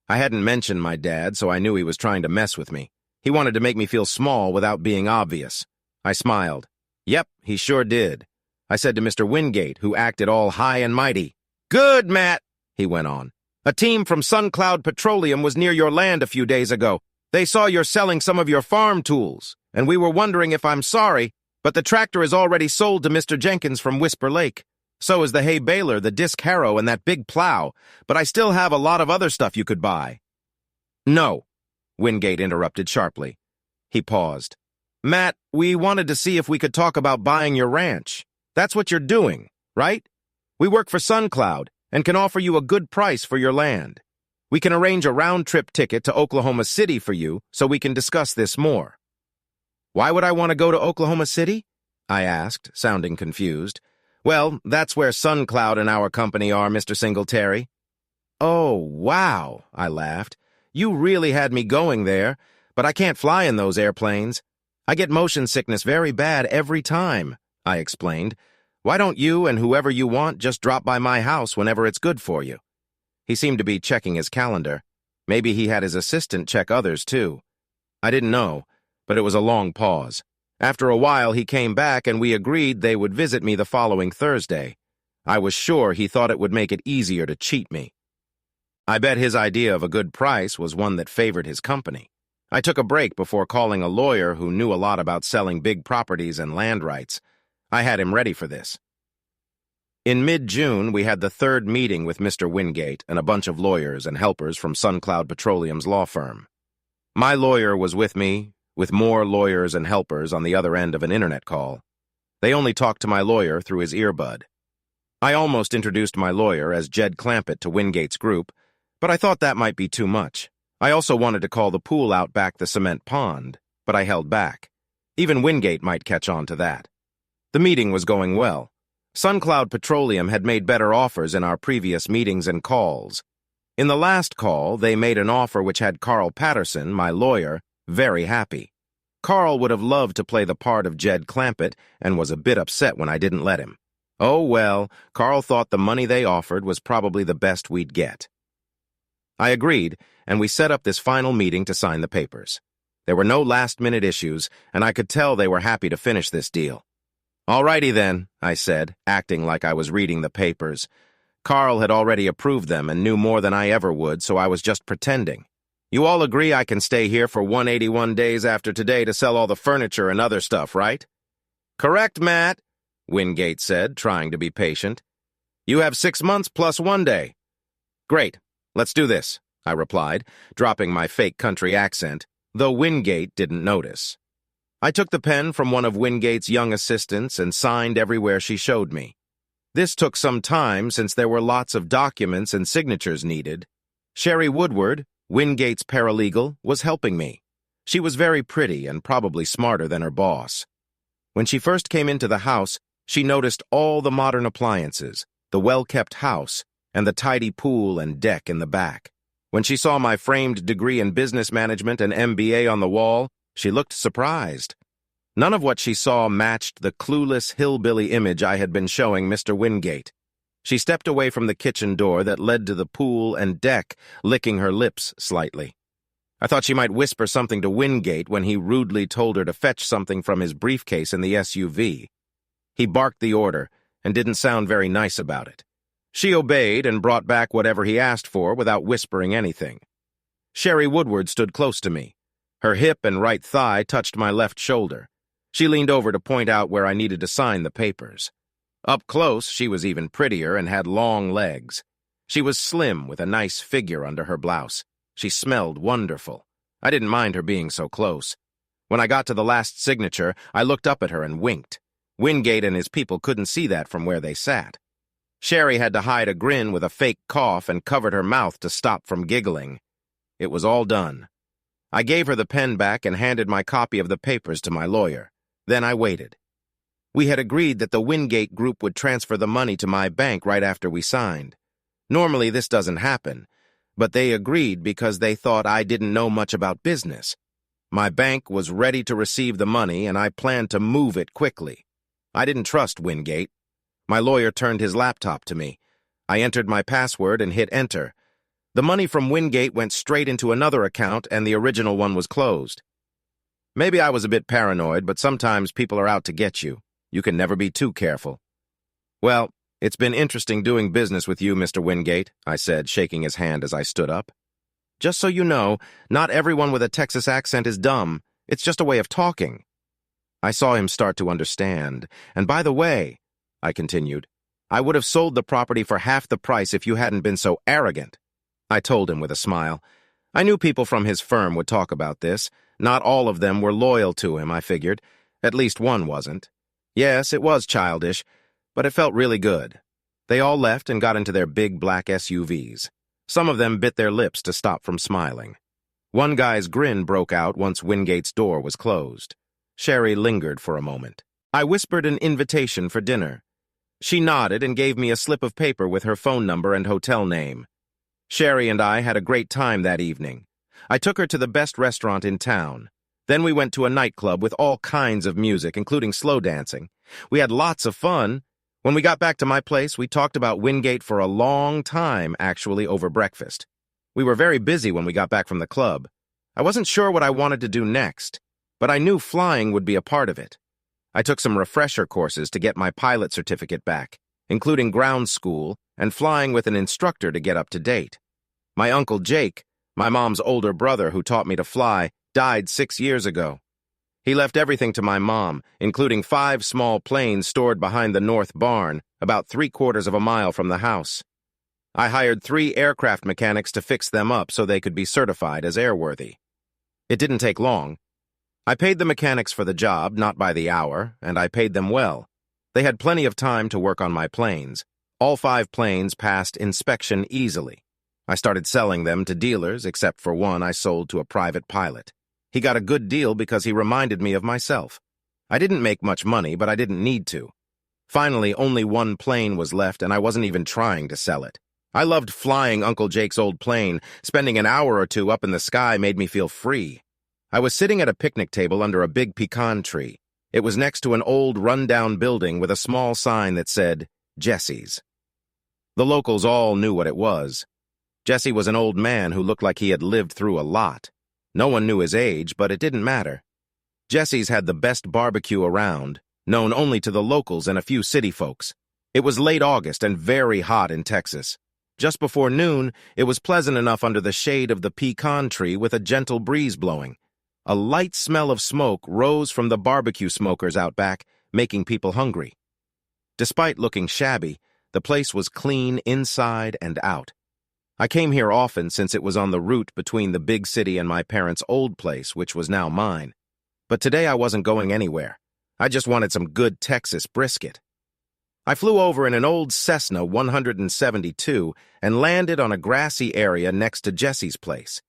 I hadn't mentioned my dad, so I knew he was trying to mess with me. He wanted to make me feel small without being obvious. I smiled. Yep, he sure did. I said to Mr. Wingate, who acted all high and mighty. Good, Matt, he went on. A team from SunCloud Petroleum was near your land a few days ago. They saw you're selling some of your farm tools, and we were wondering if I'm sorry, but the tractor is already sold to Mr. Jenkins from Whisper Lake. So is the hay baler, the disc harrow, and that big plow, but I still have a lot of other stuff you could buy. No, Wingate interrupted sharply. He paused. Matt, we wanted to see if we could talk about buying your ranch. That's what you're doing, right? We work for SunCloud and can offer you a good price for your land. We can arrange a round-trip ticket to Oklahoma City for you so we can discuss this more. Why would I want to go to Oklahoma City? I asked, sounding confused. Well, that's where SunCloud and our company are, Mr. Singletary. Oh, wow, I laughed. You really had me going there, but I can't fly in those airplanes. I get motion sickness very bad every time, I explained. Why don't you and whoever you want just drop by my house whenever it's good for you? He seemed to be checking his calendar. Maybe he had his assistant check others, too. I didn't know, but it was a long pause. After a while, he came back and we agreed they would visit me the following Thursday. I was sure he thought it would make it easier to cheat me. I bet his idea of a good price was one that favored his company. I took a break before calling a lawyer who knew a lot about selling big properties and land rights. I had him ready for this. In mid-June, we had the third meeting with Mr. Wingate and a bunch of lawyers and helpers from SunCloud Petroleum's law firm. My lawyer was with me, with more lawyers and helpers on the other end of an internet call. They only talked to my lawyer through his earbud. I almost introduced my lawyer as Jed Clampett to Wingate's group, but I thought that might be too much. I also wanted to call the pool out back the cement pond, but I held back. Even Wingate might catch on to that. The meeting was going well. SunCloud Petroleum had made better offers in our previous meetings and calls. In the last call, they made an offer which had Carl Patterson, my lawyer, very happy. Carl would have loved to play the part of Jed Clampett and was a bit upset when I didn't let him. Oh well, Carl thought the money they offered was probably the best we'd get. I agreed, and we set up this final meeting to sign the papers. There were no last-minute issues, and I could tell they were happy to finish this deal. All righty then, I said, acting like I was reading the papers. Carl had already approved them and knew more than I ever would, so I was just pretending. You all agree I can stay here for 181 days after today to sell all the furniture and other stuff, right? Correct, Matt, Wingate said, trying to be patient. You have 6 months plus 1 day. Great, let's do this, I replied, dropping my fake country accent, though Wingate didn't notice. I took the pen from one of Wingate's young assistants and signed everywhere she showed me. This took some time since there were lots of documents and signatures needed. Sherry Woodward, Wingate's paralegal, was helping me. She was very pretty and probably smarter than her boss. When she first came into the house, she noticed all the modern appliances, the well-kept house, and the tidy pool and deck in the back. When she saw my framed degree in business management and MBA on the wall, she looked surprised. None of what she saw matched the clueless hillbilly image I had been showing Mr. Wingate. She stepped away from the kitchen door that led to the pool and deck, licking her lips slightly. I thought she might whisper something to Wingate when he rudely told her to fetch something from his briefcase in the SUV. He barked the order and didn't sound very nice about it. She obeyed and brought back whatever he asked for without whispering anything. Sherry Woodward stood close to me. Her hip and right thigh touched my left shoulder. She leaned over to point out where I needed to sign the papers. Up close, she was even prettier and had long legs. She was slim with a nice figure under her blouse. She smelled wonderful. I didn't mind her being so close. When I got to the last signature, I looked up at her and winked. Wingate and his people couldn't see that from where they sat. Sherry had to hide a grin with a fake cough and covered her mouth to stop from giggling. It was all done. I gave her the pen back and handed my copy of the papers to my lawyer. Then I waited. We had agreed that the Wingate Group would transfer the money to my bank right after we signed. Normally this doesn't happen, but they agreed because they thought I didn't know much about business. My bank was ready to receive the money, and I planned to move it quickly. I didn't trust Wingate. My lawyer turned his laptop to me. I entered my password and hit enter. The money from Wingate went straight into another account, and the original one was closed. Maybe I was a bit paranoid, but sometimes people are out to get you. You can never be too careful. Well, it's been interesting doing business with you, Mr. Wingate, I said, shaking his hand as I stood up. Just so you know, not everyone with a Texas accent is dumb. It's just a way of talking. I saw him start to understand. And by the way, I continued, I would have sold the property for half the price if you hadn't been so arrogant. I told him with a smile. I knew people from his firm would talk about this. Not all of them were loyal to him, I figured. At least one wasn't. Yes, it was childish, but it felt really good. They all left and got into their big black SUVs. Some of them bit their lips to stop from smiling. One guy's grin broke out once Wingate's door was closed. Sherry lingered for a moment. I whispered an invitation for dinner. She nodded and gave me a slip of paper with her phone number and hotel name. Sherry and I had a great time that evening. I took her to the best restaurant in town. Then we went to a nightclub with all kinds of music, including slow dancing. We had lots of fun. When we got back to my place, we talked about Wingate for a long time, actually, over breakfast. We were very busy when we got back from the club. I wasn't sure what I wanted to do next, but I knew flying would be a part of it. I took some refresher courses to get my pilot certificate back, including ground school and flying with an instructor to get up to date. My Uncle Jake, my mom's older brother who taught me to fly, died 6 years ago. He left everything to my mom, including 5 small planes stored behind the north barn, about 3/4 of a mile from the house. I hired 3 aircraft mechanics to fix them up so they could be certified as airworthy. It didn't take long. I paid the mechanics for the job, not by the hour, and I paid them well. They had plenty of time to work on my planes. All 5 planes passed inspection easily. I started selling them to dealers, except for one I sold to a private pilot. He got a good deal because he reminded me of myself. I didn't make much money, but I didn't need to. Finally, only 1 plane was left, and I wasn't even trying to sell it. I loved flying Uncle Jake's old plane. Spending an hour or 2 up in the sky made me feel free. I was sitting at a picnic table under a big pecan tree. It was next to an old, run-down building with a small sign that said, Jesse's. The locals all knew what it was. Jesse was an old man who looked like he had lived through a lot. No one knew his age, but it didn't matter. Jesse's had the best barbecue around, known only to the locals and a few city folks. It was late August and very hot in Texas. Just before noon, it was pleasant enough under the shade of the pecan tree with a gentle breeze blowing. A light smell of smoke rose from the barbecue smokers out back, making people hungry. Despite looking shabby, The place was clean inside and out. I came here often since it was on the route between the big city and my parents' old place, which was now mine. But today I wasn't going anywhere. I just wanted some good Texas brisket. I flew over in an old Cessna 172 and landed on a grassy area next to Jesse's place.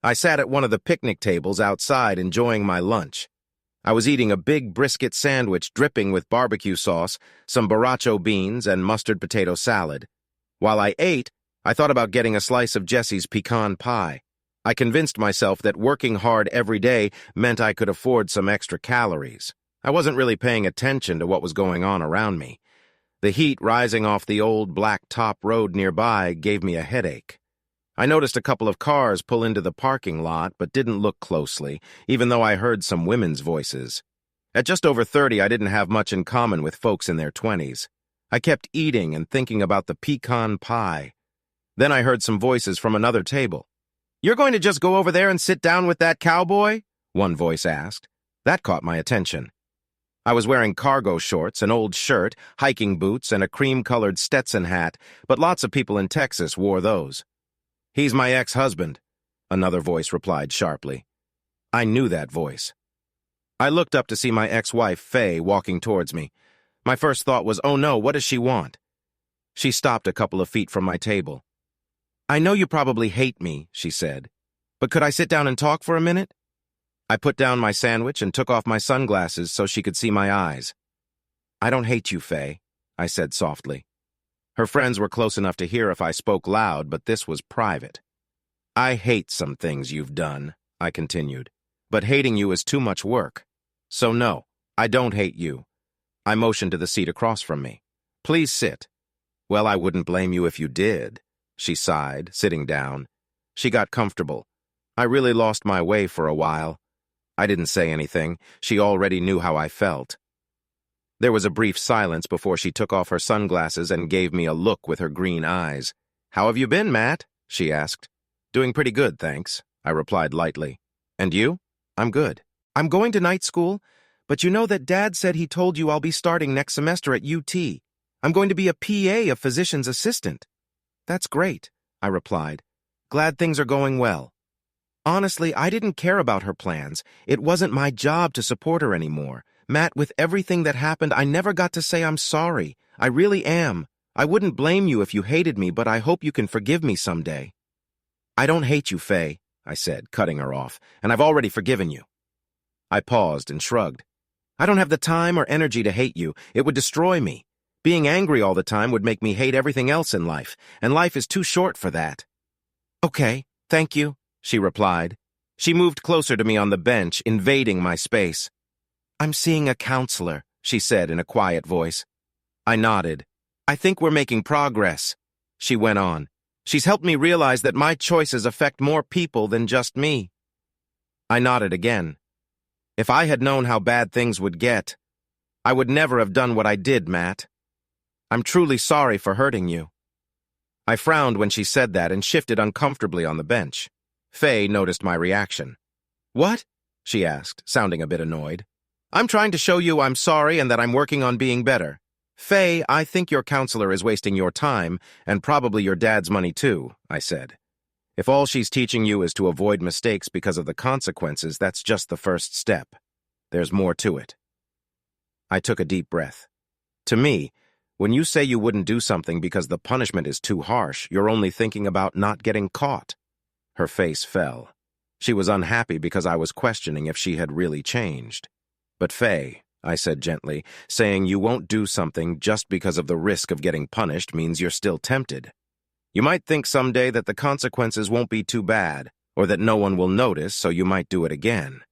I sat at one of the picnic tables outside enjoying my lunch. I was eating a big brisket sandwich dripping with barbecue sauce, some borracho beans, and mustard potato salad. While I ate, I thought about getting a slice of Jesse's pecan pie. I convinced myself that working hard every day meant I could afford some extra calories. I wasn't really paying attention to what was going on around me. The heat rising off the old black top road nearby gave me a headache. I noticed a couple of cars pull into the parking lot but didn't look closely, even though I heard some women's voices. At just over 30, I didn't have much in common with folks in their 20s. I kept eating and thinking about the pecan pie. Then I heard some voices from another table. "You're going to just go over there and sit down with that cowboy?" one voice asked. That caught my attention. I was wearing cargo shorts, an old shirt, hiking boots, and a cream-colored Stetson hat, but lots of people in Texas wore those. "He's my ex-husband," another voice replied sharply. I knew that voice. I looked up to see my ex-wife, Faye, walking towards me. My first thought was, oh no, what does she want? She stopped a couple of feet from my table. "I know you probably hate me," she said, "but could I sit down and talk for a minute?" I put down my sandwich and took off my sunglasses so she could see my eyes. "I don't hate you, Faye," I said softly. Her friends were close enough to hear if I spoke loud, but this was private. "I hate some things you've done," I continued, "but hating you is too much work. So no, I don't hate you." I motioned to the seat across from me. "Please sit." "Well, I wouldn't blame you if you did," she sighed, sitting down. She got comfortable. I really lost my way for a while. I didn't say anything. She already knew how I felt. There was a brief silence before she took off her sunglasses and gave me a look with her green eyes. "How have you been, Matt?" she asked. "Doing pretty good, thanks," I replied lightly. "And you?" "I'm good. I'm going to night school, but you know that Dad said he told you I'll be starting next semester at UT. I'm going to be a PA, a physician's assistant." "That's great," I replied. "Glad things are going well." Honestly, I didn't care about her plans. It wasn't my job to support her anymore. Matt, with everything that happened, I never got to say I'm sorry. I really am. I wouldn't blame you if you hated me, but I hope you can forgive me someday. "I don't hate you, Faye," I said, cutting her off, "and I've already forgiven you." I paused and shrugged. "I don't have the time or energy to hate you. It would destroy me. Being angry all the time would make me hate everything else in life, and life is too short for that." "Okay, thank you," she replied. She moved closer to me on the bench, invading my space. "I'm seeing a counselor," she said in a quiet voice. I nodded. "I think we're making progress," she went on. "She's helped me realize that my choices affect more people than just me." I nodded again. If I had known how bad things would get, I would never have done what I did, Matt. I'm truly sorry for hurting you. I frowned when she said that and shifted uncomfortably on the bench. Faye noticed my reaction. "What?" she asked, sounding a bit annoyed. "I'm trying to show you I'm sorry and that I'm working on being better. Faye, I think your counselor is wasting your time, and probably your dad's money too," I said. "If all she's teaching you is to avoid mistakes because of the consequences, that's just the first step. There's more to it." I took a deep breath. To me, when you say you wouldn't do something because the punishment is too harsh, you're only thinking about not getting caught. Her face fell. She was unhappy because I was questioning if she had really changed. "But Faye," I said gently, "saying you won't do something just because of the risk of getting punished means you're still tempted. You might think someday that the consequences won't be too bad, or that no one will notice, so you might do it again."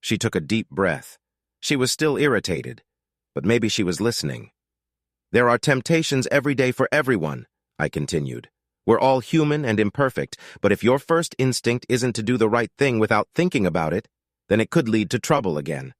She took a deep breath. She was still irritated, but maybe she was listening. "There are temptations every day for everyone," I continued. "We're all human and imperfect, but if your first instinct isn't to do the right thing without thinking about it, then it could lead to trouble again."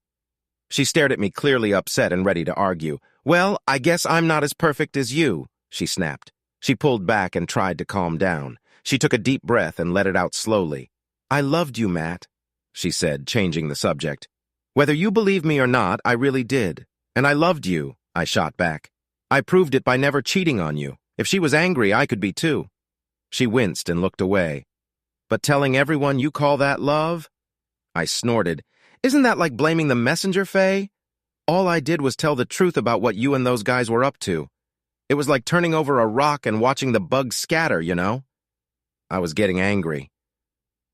She stared at me, clearly upset and ready to argue. "Well, I guess I'm not as perfect as you," she snapped. She pulled back and tried to calm down. She took a deep breath and let it out slowly. "I loved you, Matt," she said, changing the subject. "Whether you believe me or not, I really did. And I loved you," I shot back. I proved it by never cheating on you. If she was angry, I could be too. She winced and looked away. But telling everyone you call that love? I snorted. Isn't that like blaming the messenger, Faye? All I did was tell the truth about what you and those guys were up to. It was like turning over a rock and watching the bugs scatter, you know? I was getting angry.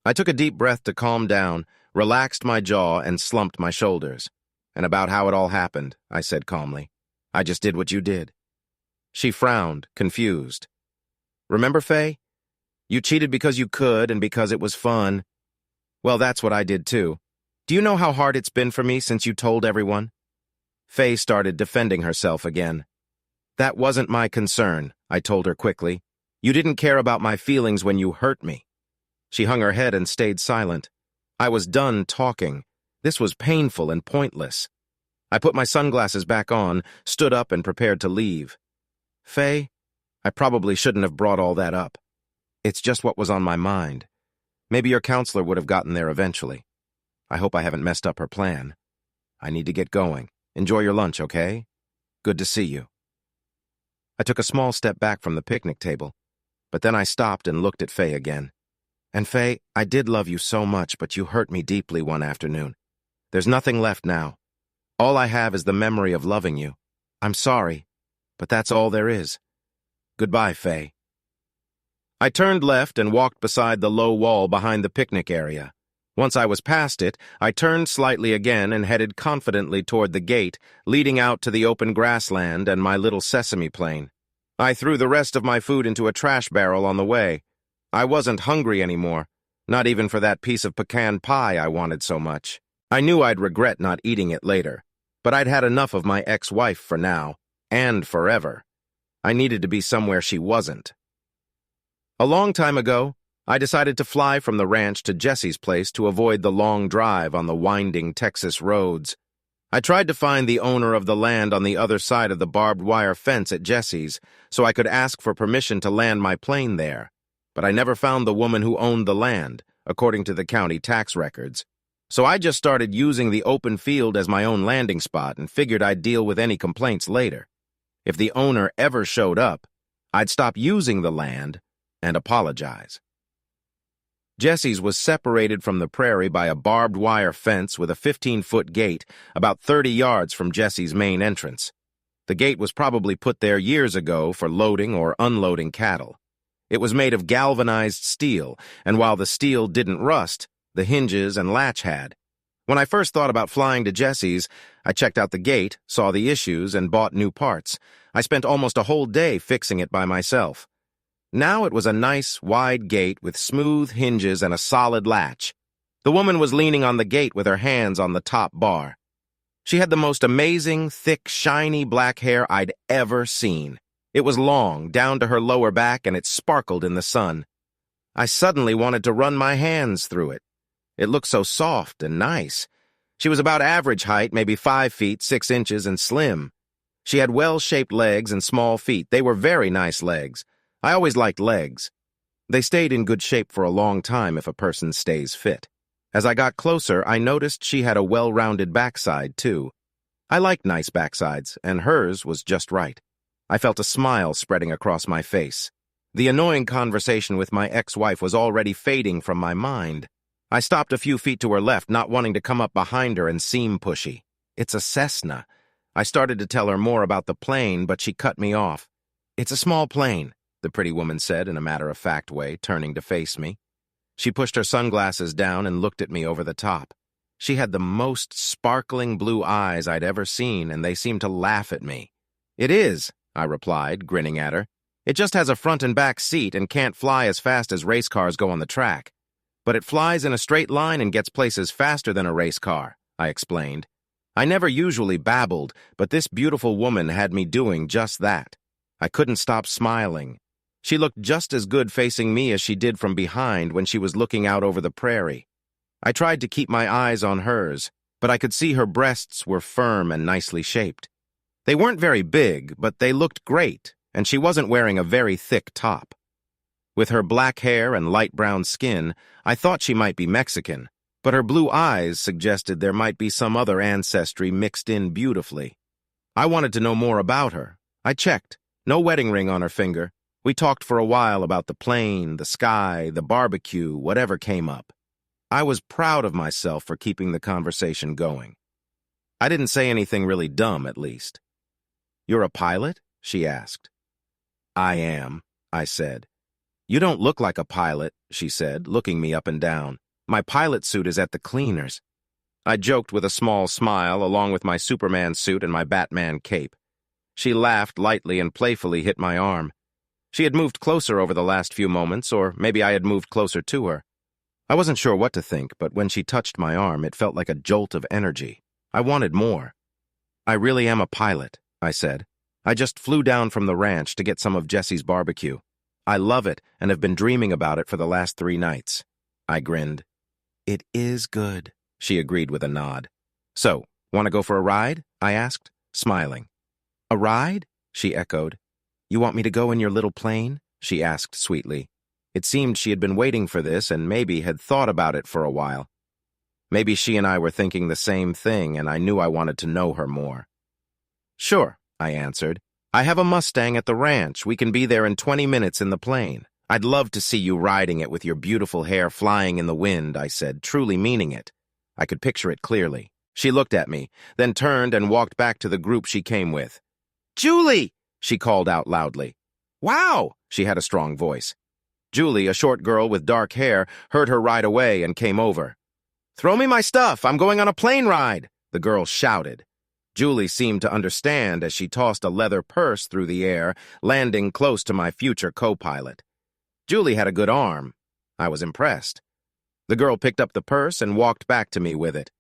I took a deep breath to calm down, relaxed my jaw, and slumped my shoulders. And about how it all happened, I said calmly. I just did what you did. She frowned, confused. Remember, Faye? You cheated because you could and because it was fun. Well, that's what I did too. Do you know how hard it's been for me since you told everyone? Faye started defending herself again. That wasn't my concern, I told her quickly. You didn't care about my feelings when you hurt me. She hung her head and stayed silent. I was done talking. This was painful and pointless. I put my sunglasses back on, stood up, and prepared to leave. Faye, I probably shouldn't have brought all that up. It's just what was on my mind. Maybe your counselor would have gotten there eventually. I hope I haven't messed up her plan. I need to get going. Enjoy your lunch, okay? Good to see you. I took a small step back from the picnic table, but then I stopped and looked at Faye again. And Faye, I did love you so much, but you hurt me deeply one afternoon. There's nothing left now. All I have is the memory of loving you. I'm sorry, but that's all there is. Goodbye, Faye. I turned left and walked beside the low wall behind the picnic area. Once I was past it, I turned slightly again and headed confidently toward the gate, leading out to the open grassland and my little sesame plain. I threw the rest of my food into a trash barrel on the way. I wasn't hungry anymore, not even for that piece of pecan pie I wanted so much. I knew I'd regret not eating it later, but I'd had enough of my ex-wife for now, and forever. I needed to be somewhere she wasn't. A long time ago, I decided to fly from the ranch to Jesse's place to avoid the long drive on the winding Texas roads. I tried to find the owner of the land on the other side of the barbed wire fence at Jesse's so I could ask for permission to land my plane there, but I never found the woman who owned the land, according to the county tax records. So I just started using the open field as my own landing spot and figured I'd deal with any complaints later. If the owner ever showed up, I'd stop using the land and apologize. Jesse's was separated from the prairie by a barbed wire fence with a 15-foot gate about 30 yards from Jesse's main entrance. The gate was probably put there years ago for loading or unloading cattle. It was made of galvanized steel, and while the steel didn't rust, the hinges and latch had. When I first thought about flying to Jesse's, I checked out the gate, saw the issues, and bought new parts. I spent almost a whole day fixing it by myself. Now it was a nice, wide gate with smooth hinges and a solid latch. The woman was leaning on the gate with her hands on the top bar. She had the most amazing, thick, shiny black hair I'd ever seen. It was long, down to her lower back, and it sparkled in the sun. I suddenly wanted to run my hands through it. It looked so soft and nice. She was about average height, maybe 5 feet, 6 inches, and slim. She had well-shaped legs and small feet. They were very nice legs. I always liked legs. They stayed in good shape for a long time if a person stays fit. As I got closer, I noticed she had a well-rounded backside, too. I liked nice backsides, and hers was just right. I felt a smile spreading across my face. The annoying conversation with my ex-wife was already fading from my mind. I stopped a few feet to her left, not wanting to come up behind her and seem pushy. It's a Cessna. I started to tell her more about the plane, but she cut me off. It's a small plane, the pretty woman said in a matter-of-fact way, turning to face me. She pushed her sunglasses down and looked at me over the top. She had the most sparkling blue eyes I'd ever seen, and they seemed to laugh at me. It is, I replied, grinning at her. It just has a front and back seat and can't fly as fast as race cars go on the track. But it flies in a straight line and gets places faster than a race car, I explained. I never usually babbled, but this beautiful woman had me doing just that. I couldn't stop smiling. She looked just as good facing me as she did from behind when she was looking out over the prairie. I tried to keep my eyes on hers, but I could see her breasts were firm and nicely shaped. They weren't very big, but they looked great, and she wasn't wearing a very thick top. With her black hair and light brown skin, I thought she might be Mexican, but her blue eyes suggested there might be some other ancestry mixed in beautifully. I wanted to know more about her, I checked. No wedding ring on her finger. We talked for a while about the plane, the sky, the barbecue, whatever came up. I was proud of myself for keeping the conversation going. I didn't say anything really dumb, at least. "You're a pilot?" she asked. "I am," I said. "You don't look like a pilot," she said, looking me up and down. "My pilot suit is at the cleaners." I joked with a small smile, along with my Superman suit and my Batman cape. She laughed lightly and playfully hit my arm. She had moved closer over the last few moments, or maybe I had moved closer to her. I wasn't sure what to think, but when she touched my arm, it felt like a jolt of energy. I wanted more. "I really am a pilot," I said. "I just flew down from the ranch to get some of Jesse's barbecue. I love it and have been dreaming about it for the last 3 nights. I grinned. "It is good," she agreed with a nod. "So, want to go for a ride?" I asked, smiling. "A ride?" she echoed. "You want me to go in your little plane?" she asked sweetly. It seemed she had been waiting for this and maybe had thought about it for a while. Maybe she and I were thinking the same thing, and I knew I wanted to know her more. "Sure," I answered. "I have a Mustang at the ranch. We can be there in 20 minutes in the plane. I'd love to see you riding it with your beautiful hair flying in the wind," I said, truly meaning it. I could picture it clearly. She looked at me, then turned and walked back to the group she came with. "Julie!" she called out loudly. "Wow!" She had a strong voice. Julie, a short girl with dark hair, heard her right away and came over. "Throw me my stuff! I'm going on a plane ride!" the girl shouted. Julie seemed to understand as she tossed a leather purse through the air, landing close to my future co-pilot. Julie had a good arm. I was impressed. The girl picked up the purse and walked back to me with it.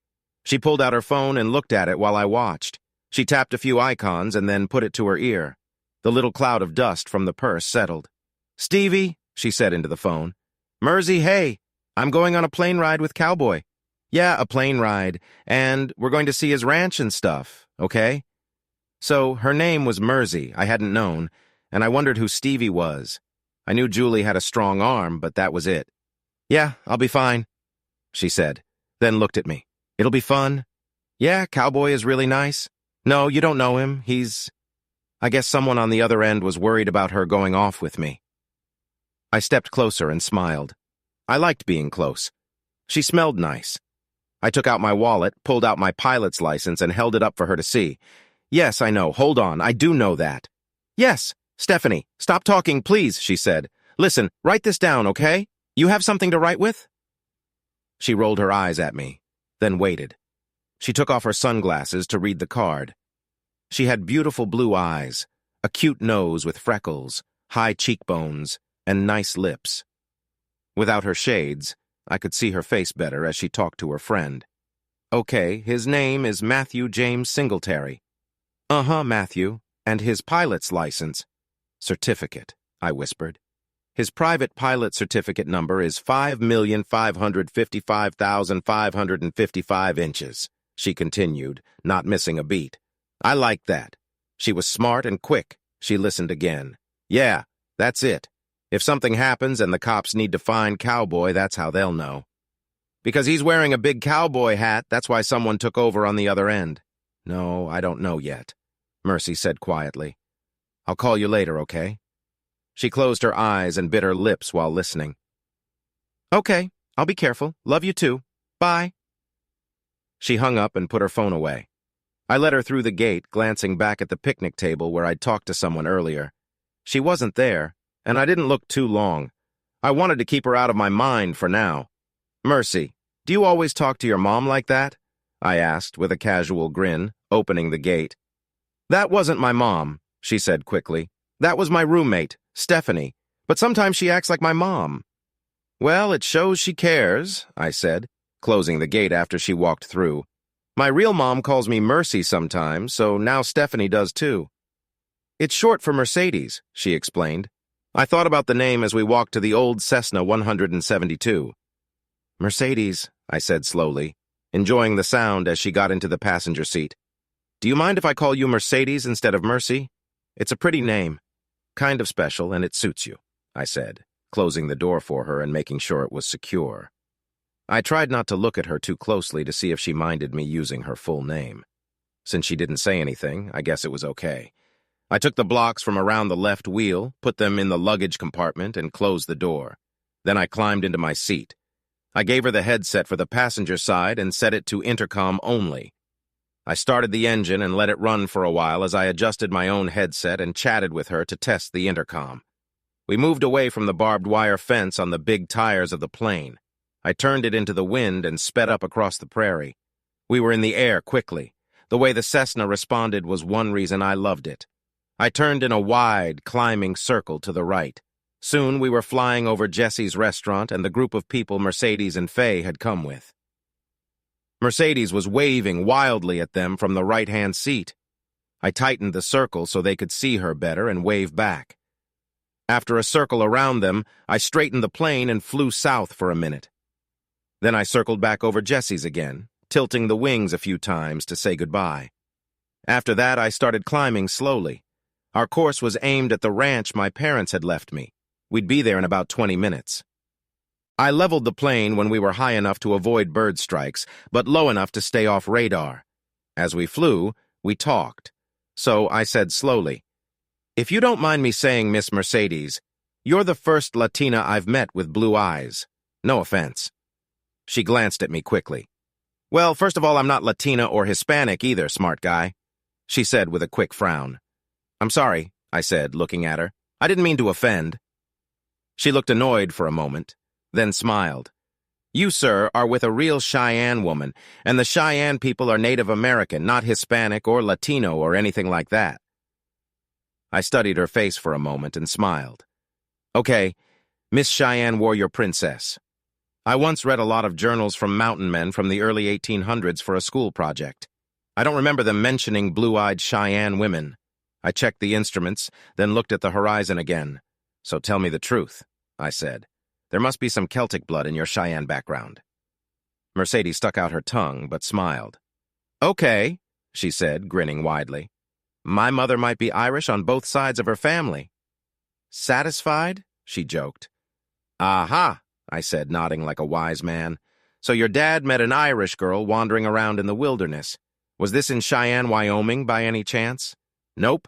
She pulled out her phone and looked at it while I watched. She tapped a few icons and then put it to her ear. The little cloud of dust from the purse settled. "Stevie," she said into the phone. "Mersey, hey, I'm going on a plane ride with Cowboy." "Yeah, a plane ride, and we're going to see his ranch and stuff, okay?" So her name was Mersey, I hadn't known, and I wondered who Stevie was. I knew Julie had a strong arm, but that was it. "Yeah, I'll be fine," she said, then looked at me. "It'll be fun." "Yeah, Cowboy is really nice." "No, you don't know him. I guess someone on the other end was worried about her going off with me. I stepped closer and smiled. I liked being close. She smelled nice. I took out my wallet, pulled out my pilot's license, and held it up for her to see. "Yes, I know. Hold on. I do know that." "Yes, Stephanie, stop talking, please," she said. "Listen, write this down, okay? You have something to write with?" She rolled her eyes at me, then waited. She took off her sunglasses to read the card. She had beautiful blue eyes, a cute nose with freckles, high cheekbones, and nice lips. Without her shades, I could see her face better as she talked to her friend. "Okay, his name is Matthew James Singletary." "Uh-huh, Matthew. And his pilot's license." "Certificate," I whispered. "His private pilot certificate number is 5,555,555 inches," she continued, not missing a beat. I liked that. She was smart and quick. She listened again. "Yeah, that's it. If something happens and the cops need to find Cowboy, that's how they'll know. Because he's wearing a big cowboy hat, that's why someone took over on the other end." "No, I don't know yet," Mercy said quietly. "I'll call you later, okay?" She closed her eyes and bit her lips while listening. "Okay, I'll be careful. Love you too. Bye." She hung up and put her phone away. I let her through the gate, glancing back at the picnic table where I'd talked to someone earlier. She wasn't there, and I didn't look too long. I wanted to keep her out of my mind for now. "Mercy, do you always talk to your mom like that?" I asked with a casual grin, opening the gate. "That wasn't my mom," she said quickly. "That was my roommate, Stephanie, but sometimes she acts like my mom." "Well, it shows she cares," I said, closing the gate after she walked through. "My real mom calls me Mercy sometimes, so now Stephanie does too." "It's short for Mercedes," she explained. "I thought about the name as we walked to the old Cessna 172. "Mercedes," I said slowly, enjoying the sound as she got into the passenger seat. "Do you mind if I call you Mercedes instead of Mercy? It's a pretty name. Kind of special, and it suits you," I said, closing the door for her and making sure it was secure. I tried not to look at her too closely to see if she minded me using her full name. Since she didn't say anything, I guess it was okay. I took the blocks from around the left wheel, put them in the luggage compartment, and closed the door. Then I climbed into my seat. I gave her the headset for the passenger side and set it to intercom only. I started the engine and let it run for a while as I adjusted my own headset and chatted with her to test the intercom. We moved away from the barbed wire fence on the big tires of the plane. I turned it into the wind and sped up across the prairie. We were in the air quickly. The way the Cessna responded was one reason I loved it. I turned in a wide, climbing circle to the right. Soon we were flying over Jesse's restaurant and the group of people Mercedes and Faye had come with. Mercedes was waving wildly at them from the right-hand seat. I tightened the circle so they could see her better and wave back. After a circle around them, I straightened the plane and flew south for a minute. Then I circled back over Jesse's again, tilting the wings a few times to say goodbye. After that, I started climbing slowly. Our course was aimed at the ranch my parents had left me. We'd be there in about 20 minutes. I leveled the plane when we were high enough to avoid bird strikes, but low enough to stay off radar. As we flew, we talked. So I said slowly, "If you don't mind me saying, Miss Mercedes, you're the first Latina I've met with blue eyes. No offense." She glanced at me quickly. "Well, first of all, I'm not Latina or Hispanic either, smart guy," she said with a quick frown. "I'm sorry," I said, looking at her. "I didn't mean to offend." She looked annoyed for a moment, then smiled. "You, sir, are with a real Cheyenne woman, and the Cheyenne people are Native American, not Hispanic or Latino or anything like that." I studied her face for a moment and smiled. "Okay, Miss Cheyenne Warrior Princess. I once read a lot of journals from mountain men from the early 1800s for a school project. I don't remember them mentioning blue-eyed Cheyenne women." I checked the instruments, then looked at the horizon again. "So tell me the truth," I said. "There must be some Celtic blood in your Cheyenne background." Mercedes stuck out her tongue, but smiled. "Okay," she said, grinning widely. "My mother might be Irish on both sides of her family." "Satisfied?" she joked. "Aha," I said, nodding like a wise man. "So your dad met an Irish girl wandering around in the wilderness. Was this in Cheyenne, Wyoming, by any chance?" "Nope."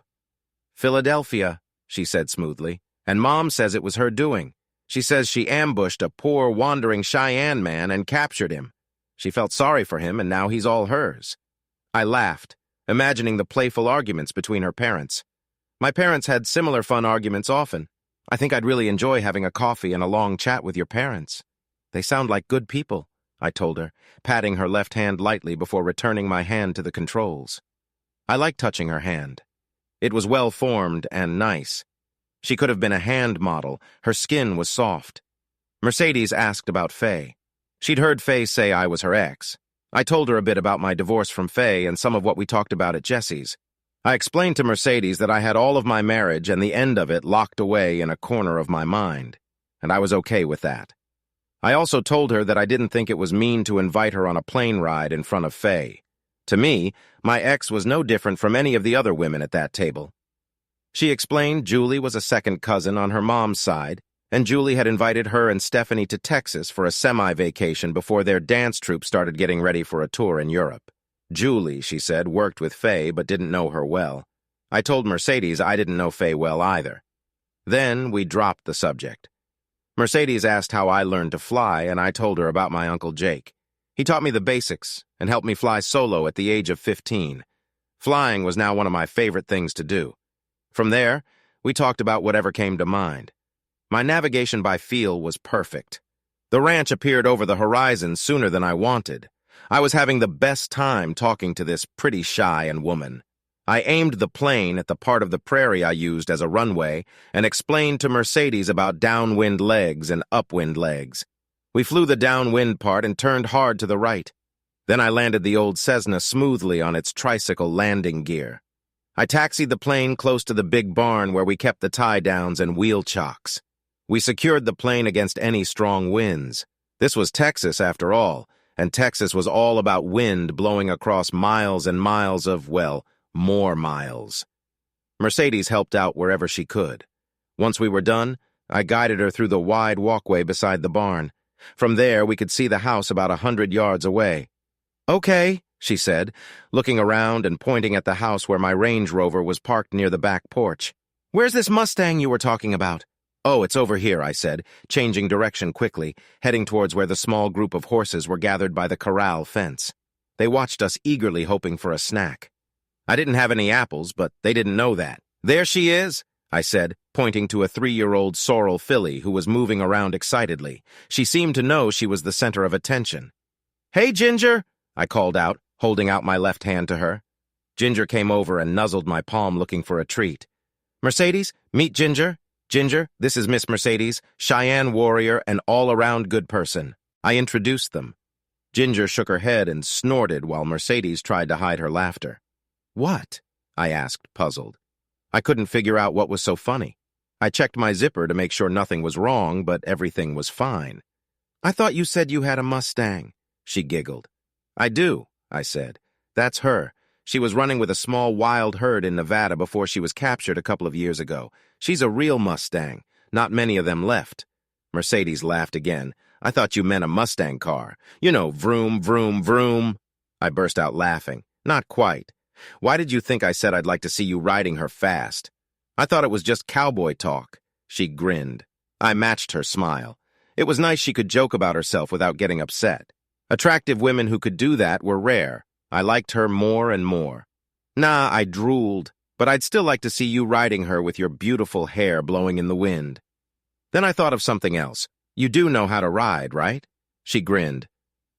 "Philadelphia," she said smoothly. "And Mom says it was her doing. She says she ambushed a poor, wandering Cheyenne man and captured him. She felt sorry for him, and now he's all hers." I laughed, imagining the playful arguments between her parents. My parents had similar fun arguments often. I think I'd really enjoy having a coffee and a long chat with your parents. "They sound like good people," I told her, patting her left hand lightly before returning my hand to the controls. I liked touching her hand. It was well-formed and nice. She could have been a hand model. Her skin was soft. Mercedes asked about Faye. She'd heard Faye say I was her ex. I told her a bit about my divorce from Faye and some of what we talked about at Jesse's. I explained to Mercedes that I had all of my marriage and the end of it locked away in a corner of my mind, and I was okay with that. I also told her that I didn't think it was mean to invite her on a plane ride in front of Faye. To me, my ex was no different from any of the other women at that table. She explained Julie was a second cousin on her mom's side, and Julie had invited her and Stephanie to Texas for a semi-vacation before their dance troupe started getting ready for a tour in Europe. Julie, she said, worked with Faye but didn't know her well. I told Mercedes I didn't know Faye well either. Then we dropped the subject. Mercedes asked how I learned to fly, and I told her about my Uncle Jake. He taught me the basics and helped me fly solo at the age of 15. Flying was now one of my favorite things to do. From there, we talked about whatever came to mind. My navigation by feel was perfect. The ranch appeared over the horizon sooner than I wanted. I was having the best time talking to this pretty Cheyenne woman. I aimed the plane at the part of the prairie I used as a runway and explained to Mercedes about downwind legs and upwind legs. We flew the downwind part and turned hard to the right. Then I landed the old Cessna smoothly on its tricycle landing gear. I taxied the plane close to the big barn where we kept the tie-downs and wheel chocks. We secured the plane against any strong winds. This was Texas, after all, and Texas was all about wind blowing across miles and miles of, well, more miles. Mercedes helped out wherever she could. Once we were done, I guided her through the wide walkway beside the barn. From there, we could see the house about 100 yards away. "Okay," she said, looking around and pointing at the house where my Range Rover was parked near the back porch. "Where's this Mustang you were talking about?" "Oh, it's over here," I said, changing direction quickly, heading towards where the small group of horses were gathered by the corral fence. They watched us eagerly, hoping for a snack. I didn't have any apples, but they didn't know that. "There she is," I said, pointing to a 3-year-old sorrel filly who was moving around excitedly. She seemed to know she was the center of attention. "Hey, Ginger," I called out, holding out my left hand to her. Ginger came over and nuzzled my palm looking for a treat. "Mercedes, meet Ginger. Ginger, this is Miss Mercedes, Cheyenne warrior and all-around good person." I introduced them. Ginger shook her head and snorted while Mercedes tried to hide her laughter. "What?" I asked, puzzled. I couldn't figure out what was so funny. I checked my zipper to make sure nothing was wrong, but everything was fine. "I thought you said you had a Mustang," she giggled. "I do," I said. "That's her. She was running with a small wild herd in Nevada before she was captured a couple of years ago. She's a real Mustang. Not many of them left." Mercedes laughed again. "I thought you meant a Mustang car. You know, vroom, vroom, vroom." I burst out laughing. "Not quite. Why did you think I said I'd like to see you riding her fast?" "I thought it was just cowboy talk." She grinned. I matched her smile. It was nice she could joke about herself without getting upset. Attractive women who could do that were rare. I liked her more and more. "Nah," I drooled, "but I'd still like to see you riding her with your beautiful hair blowing in the wind." Then I thought of something else. "You do know how to ride, right?" She grinned.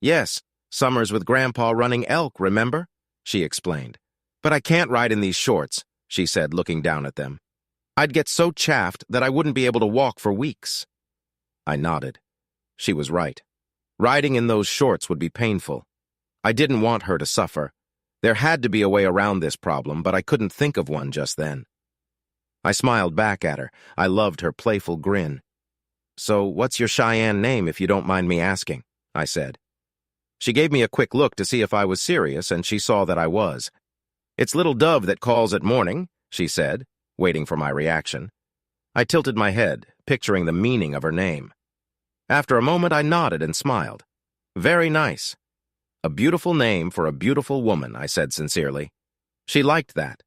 "Yes, summers with Grandpa running elk, remember?" she explained. "But I can't ride in these shorts," she said, looking down at them. "I'd get so chaffed that I wouldn't be able to walk for weeks." I nodded. She was right. Riding in those shorts would be painful. I didn't want her to suffer. There had to be a way around this problem, but I couldn't think of one just then. I smiled back at her. I loved her playful grin. "So what's your Cheyenne name, if you don't mind me asking?" I said. She gave me a quick look to see if I was serious, and she saw that I was. "It's Little Dove that calls at morning," she said, waiting for my reaction. I tilted my head, picturing the meaning of her name. After a moment, I nodded and smiled. "Very nice." "A beautiful name for a beautiful woman," I said sincerely. She liked that.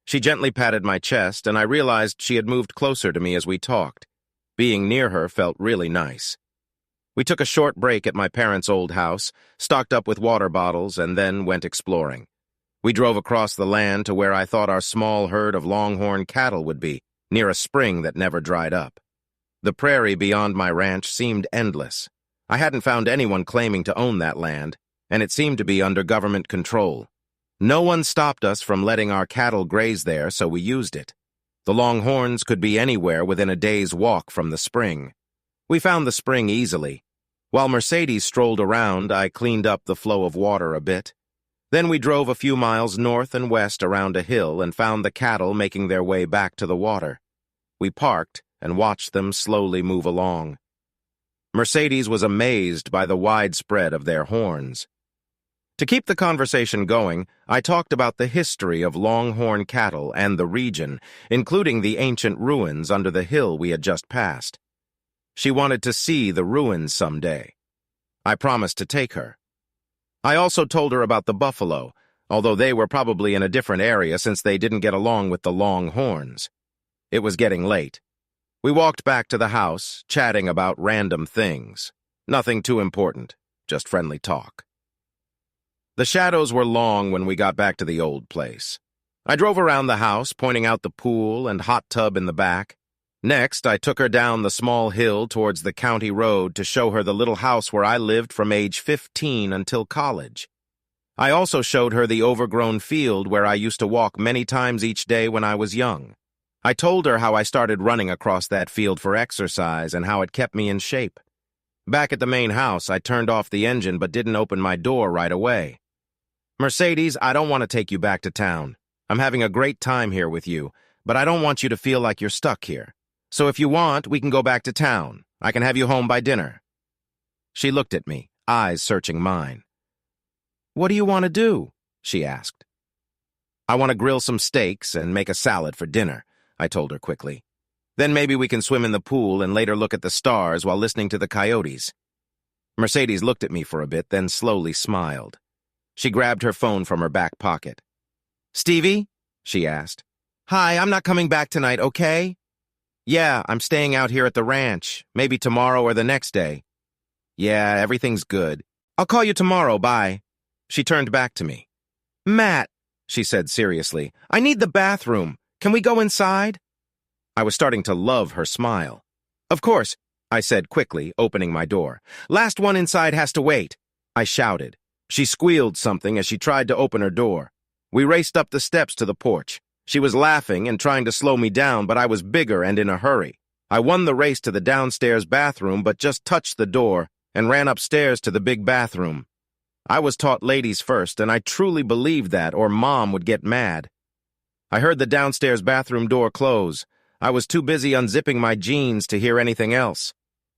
She gently patted my chest, and I realized she had moved closer to me as we talked. Being near her felt really nice. We took a short break at my parents' old house, stocked up with water bottles, and then went exploring. We drove across the land to where I thought our small herd of longhorn cattle would be, near a spring that never dried up. The prairie beyond my ranch seemed endless. I hadn't found anyone claiming to own that land, and it seemed to be under government control. No one stopped us from letting our cattle graze there, so we used it. The longhorns could be anywhere within a day's walk from the spring. We found the spring easily. While Mercedes strolled around, I cleaned up the flow of water a bit. Then we drove a few miles north and west around a hill and found the cattle making their way back to the water. We parked and watched them slowly move along. Mercedes was amazed by the widespread of their horns. To keep the conversation going, I talked about the history of longhorn cattle and the region, including the ancient ruins under the hill we had just passed. She wanted to see the ruins someday. I promised to take her. I also told her about the buffalo, although they were probably in a different area since they didn't get along with the longhorns. It was getting late. We walked back to the house, chatting about random things. Nothing too important, just friendly talk. The shadows were long when we got back to the old place. I drove around the house, pointing out the pool and hot tub in the back. Next, I took her down the small hill towards the county road to show her the little house where I lived from age 15 until college. I also showed her the overgrown field where I used to walk many times each day when I was young. I told her how I started running across that field for exercise and how it kept me in shape. Back at the main house, I turned off the engine but didn't open my door right away. "Mercedes, I don't want to take you back to town. I'm having a great time here with you, but I don't want you to feel like you're stuck here. So if you want, we can go back to town. I can have you home by dinner." She looked at me, eyes searching mine. "What do you want to do?" she asked. "I want to grill some steaks and make a salad for dinner," I told her quickly. "Then maybe we can swim in the pool and later look at the stars while listening to the coyotes." Mercedes looked at me for a bit, then slowly smiled. She grabbed her phone from her back pocket. "Stevie?" she asked. "Hi, I'm not coming back tonight, okay?" "Yeah, I'm staying out here at the ranch, maybe tomorrow or the next day." "Yeah, everything's good. I'll call you tomorrow, bye." She turned back to me. "Matt," she said seriously, "I need the bathroom. Can we go inside?" I was starting to love her smile. "Of course," I said quickly, opening my door. "Last one inside has to wait," I shouted. She squealed something as she tried to open her door. We raced up the steps to the porch. She was laughing and trying to slow me down, but I was bigger and in a hurry. I won the race to the downstairs bathroom, but just touched the door and ran upstairs to the big bathroom. I was taught ladies first, and I truly believed that, or Mom would get mad. I heard the downstairs bathroom door close. I was too busy unzipping my jeans to hear anything else.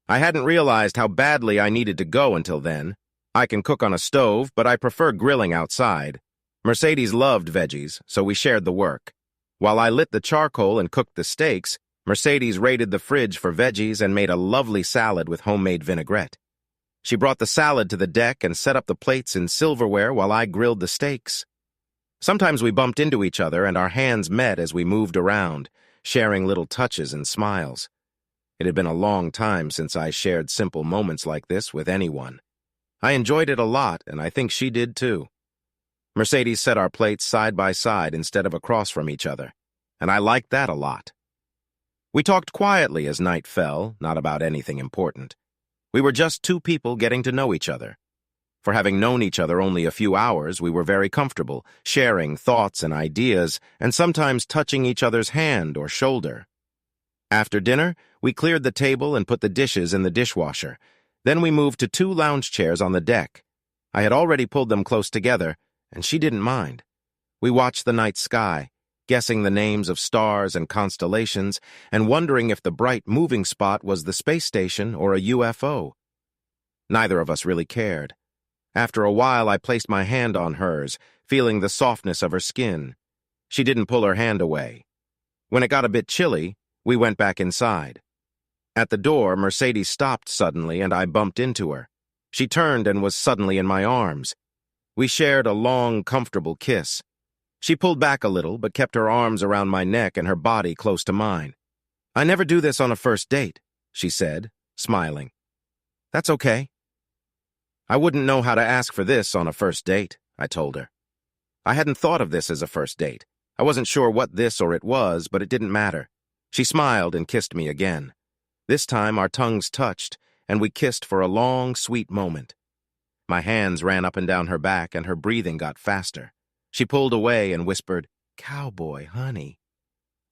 I hadn't realized how badly I needed to go until then. I can cook on a stove, but I prefer grilling outside. Mercedes loved veggies, so we shared the work. While I lit the charcoal and cooked the steaks, Mercedes raided the fridge for veggies and made a lovely salad with homemade vinaigrette. She brought the salad to the deck and set up the plates in silverware while I grilled the steaks. Sometimes we bumped into each other and our hands met as we moved around, sharing little touches and smiles. It had been a long time since I shared simple moments like this with anyone. I enjoyed it a lot, and I think she did too. Mercedes set our plates side by side instead of across from each other, and I liked that a lot. We talked quietly as night fell, not about anything important. We were just two people getting to know each other. For having known each other only a few hours, we were very comfortable, sharing thoughts and ideas, and sometimes touching each other's hand or shoulder. After dinner, we cleared the table and put the dishes in the dishwasher. Then we moved to 2 lounge chairs on the deck. I had already pulled them close together, and she didn't mind. We watched the night sky, guessing the names of stars and constellations, and wondering if the bright moving spot was the space station or a UFO. Neither of us really cared. After a while, I placed my hand on hers, feeling the softness of her skin. She didn't pull her hand away. When it got a bit chilly, we went back inside. At the door, Mercedes stopped suddenly, and I bumped into her. She turned and was suddenly in my arms. We shared a long, comfortable kiss. She pulled back a little, but kept her arms around my neck and her body close to mine. "I never do this on a first date," she said, smiling. "That's okay." "I wouldn't know how to ask for this on a first date," I told her. I hadn't thought of this as a first date. I wasn't sure what this or it was, but it didn't matter. She smiled and kissed me again. This time our tongues touched, and we kissed for a long, sweet moment. My hands ran up and down her back, and her breathing got faster. She pulled away and whispered, "Cowboy, honey."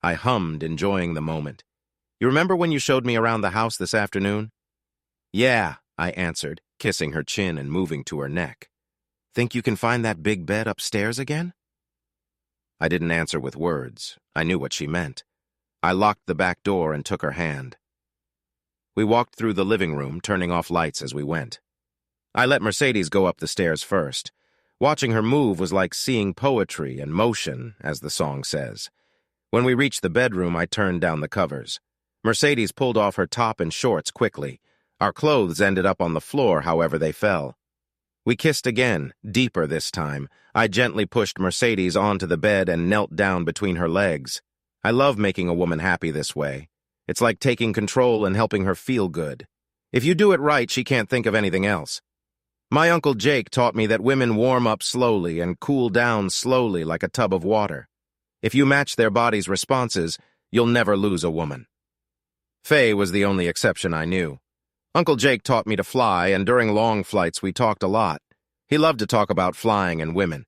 I hummed, enjoying the moment. "You remember when you showed me around the house this afternoon?" "Yeah," I answered, kissing her chin and moving to her neck. "Think you can find that big bed upstairs again?" I didn't answer with words. I knew what she meant. I locked the back door and took her hand. We walked through the living room, turning off lights as we went. I let Mercedes go up the stairs first. Watching her move was like seeing poetry and motion, as the song says. When we reached the bedroom, I turned down the covers. Mercedes pulled off her top and shorts quickly. Our clothes ended up on the floor, however they fell. We kissed again, deeper this time. I gently pushed Mercedes onto the bed and knelt down between her legs. I love making a woman happy this way. It's like taking control and helping her feel good. If you do it right, she can't think of anything else. My Uncle Jake taught me that women warm up slowly and cool down slowly like a tub of water. If you match their body's responses, you'll never lose a woman. Faye was the only exception I knew. Uncle Jake taught me to fly, and during long flights we talked a lot. He loved to talk about flying and women.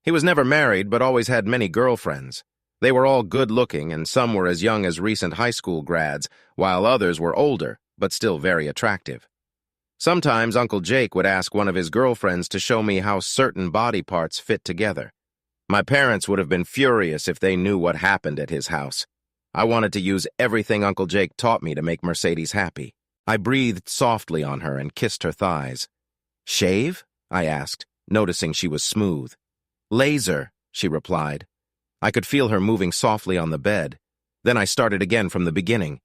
He was never married, but always had many girlfriends. They were all good-looking, and some were as young as recent high school grads, while others were older, but still very attractive. Sometimes Uncle Jake would ask one of his girlfriends to show me how certain body parts fit together. My parents would have been furious if they knew what happened at his house. I wanted to use everything Uncle Jake taught me to make Mercedes happy. I breathed softly on her and kissed her thighs. "Shave?" I asked, noticing she was smooth. "Laser," she replied. I could feel her moving softly on the bed. Then I started again from the beginning.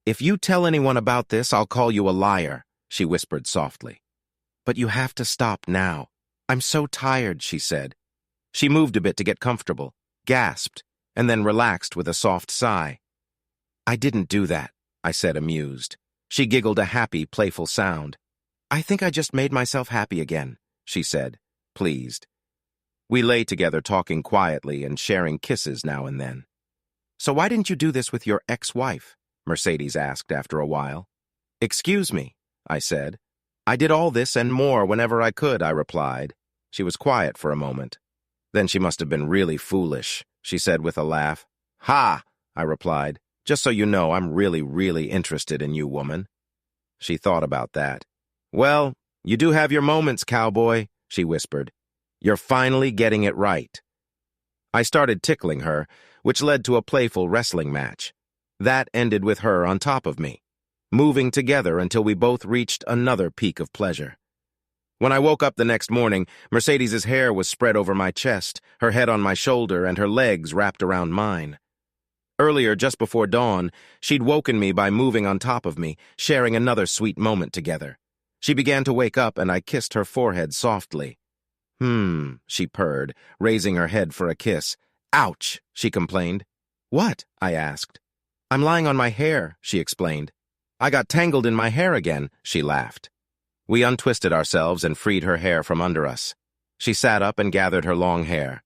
"If you tell anyone about this, I'll call you a liar," she whispered softly. "But you have to stop now. I'm so tired, she said. She moved a bit to get comfortable, gasped, and then relaxed with a soft sigh. I didn't do that, I said, amused. She giggled a happy, playful sound. I think I just made myself happy again, she said, pleased. We lay together talking quietly and sharing kisses now and then. So why didn't you do this with your ex-wife? Mercedes asked after a while. Excuse me, I said. I did all this and more whenever I could, I replied. She was quiet for a moment. Then she must have been really foolish, she said with a laugh. Ha, I replied. Just so you know, I'm really, really interested in you, woman. She thought about that. Well, you do have your moments, cowboy, she whispered. You're finally getting it right. I started tickling her, which led to a playful wrestling match. That ended with her on top of me, moving together until we both reached another peak of pleasure. When I woke up the next morning, Mercedes's hair was spread over my chest, her head on my shoulder, and her legs wrapped around mine. Earlier, just before dawn, she'd woken me by moving on top of me, sharing another sweet moment together. She began to wake up, and I kissed her forehead softly. She purred, raising her head for a kiss. Ouch, she complained. What? I asked. I'm lying on my hair, she explained. I got tangled in my hair again, she laughed. We untwisted ourselves and freed her hair from under us. She sat up and gathered her long hair.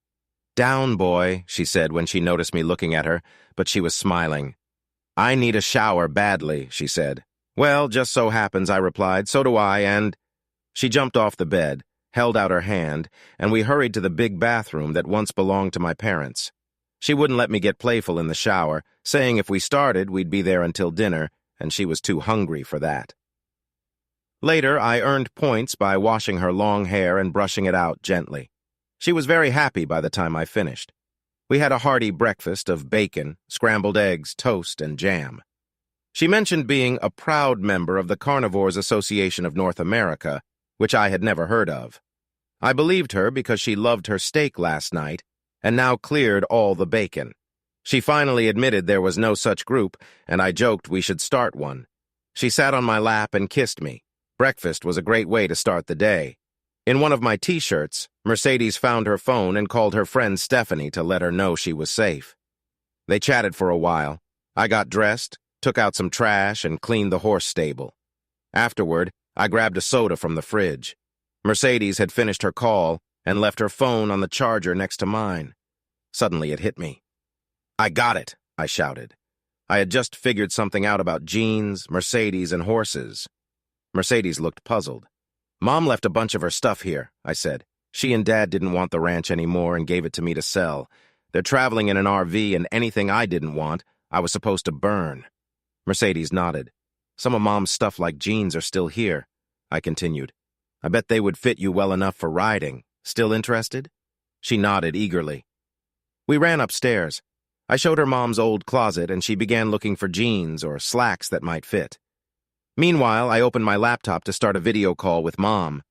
Down, boy, she said when she noticed me looking at her, but she was smiling. I need a shower badly, she said. Well, just so happens, I replied. So do I, and... She jumped off the bed, held out her hand, and we hurried to the big bathroom that once belonged to my parents. She wouldn't let me get playful in the shower, saying if we started, we'd be there until dinner, and she was too hungry for that. Later, I earned points by washing her long hair and brushing it out gently. She was very happy by the time I finished. We had a hearty breakfast of bacon, scrambled eggs, toast, and jam. She mentioned being a proud member of the Carnivores Association of North America, which I had never heard of. I believed her because she loved her steak last night and now cleared all the bacon. She finally admitted there was no such group, and I joked we should start one. She sat on my lap and kissed me. Breakfast was a great way to start the day. In one of my t-shirts, Mercedes found her phone and called her friend Stephanie to let her know she was safe. They chatted for a while. I got dressed, took out some trash, and cleaned the horse stable. Afterward, I grabbed a soda from the fridge. Mercedes had finished her call and left her phone on the charger next to mine. Suddenly it hit me. I got it, I shouted. I had just figured something out about jeans, Mercedes, and horses. Mercedes looked puzzled. Mom left a bunch of her stuff here, I said. She and Dad didn't want the ranch anymore and gave it to me to sell. They're traveling in an RV, and anything I didn't want, I was supposed to burn. Mercedes nodded. Some of Mom's stuff like jeans are still here, I continued. I bet they would fit you well enough for riding. Still interested? She nodded eagerly. We ran upstairs. I showed her Mom's old closet, and she began looking for jeans or slacks that might fit. Meanwhile, I opened my laptop to start a video call with Mom.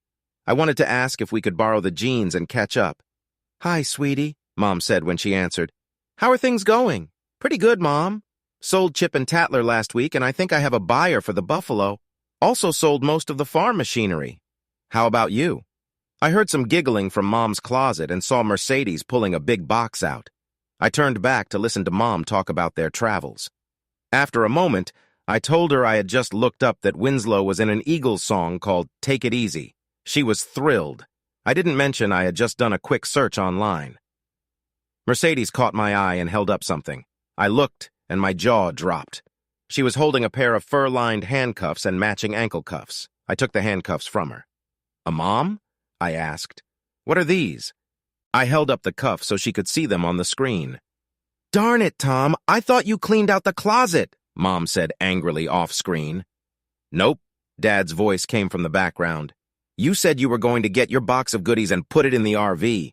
I wanted to ask if we could borrow the jeans and catch up. Hi, sweetie, Mom said when she answered. How are things going? Pretty good, Mom. Sold Chip and Tatler last week, and I think I have a buyer for the buffalo. Also sold most of the farm machinery. How about you? I heard some giggling from Mom's closet and saw Mercedes pulling a big box out. I turned back to listen to Mom talk about their travels. After a moment, I told her I had just looked up that Winslow was in an Eagles song called Take It Easy. She was thrilled. I didn't mention I had just done a quick search online. Mercedes caught my eye and held up something. I looked, and my jaw dropped. She was holding a pair of fur-lined handcuffs and matching ankle cuffs. I took the handcuffs from her. A mom? I asked. What are these? I held up the cuffs so she could see them on the screen. Darn it, Tom, I thought you cleaned out the closet, Mom said angrily off-screen. Nope, Dad's voice came from the background. You said you were going to get your box of goodies and put it in the RV.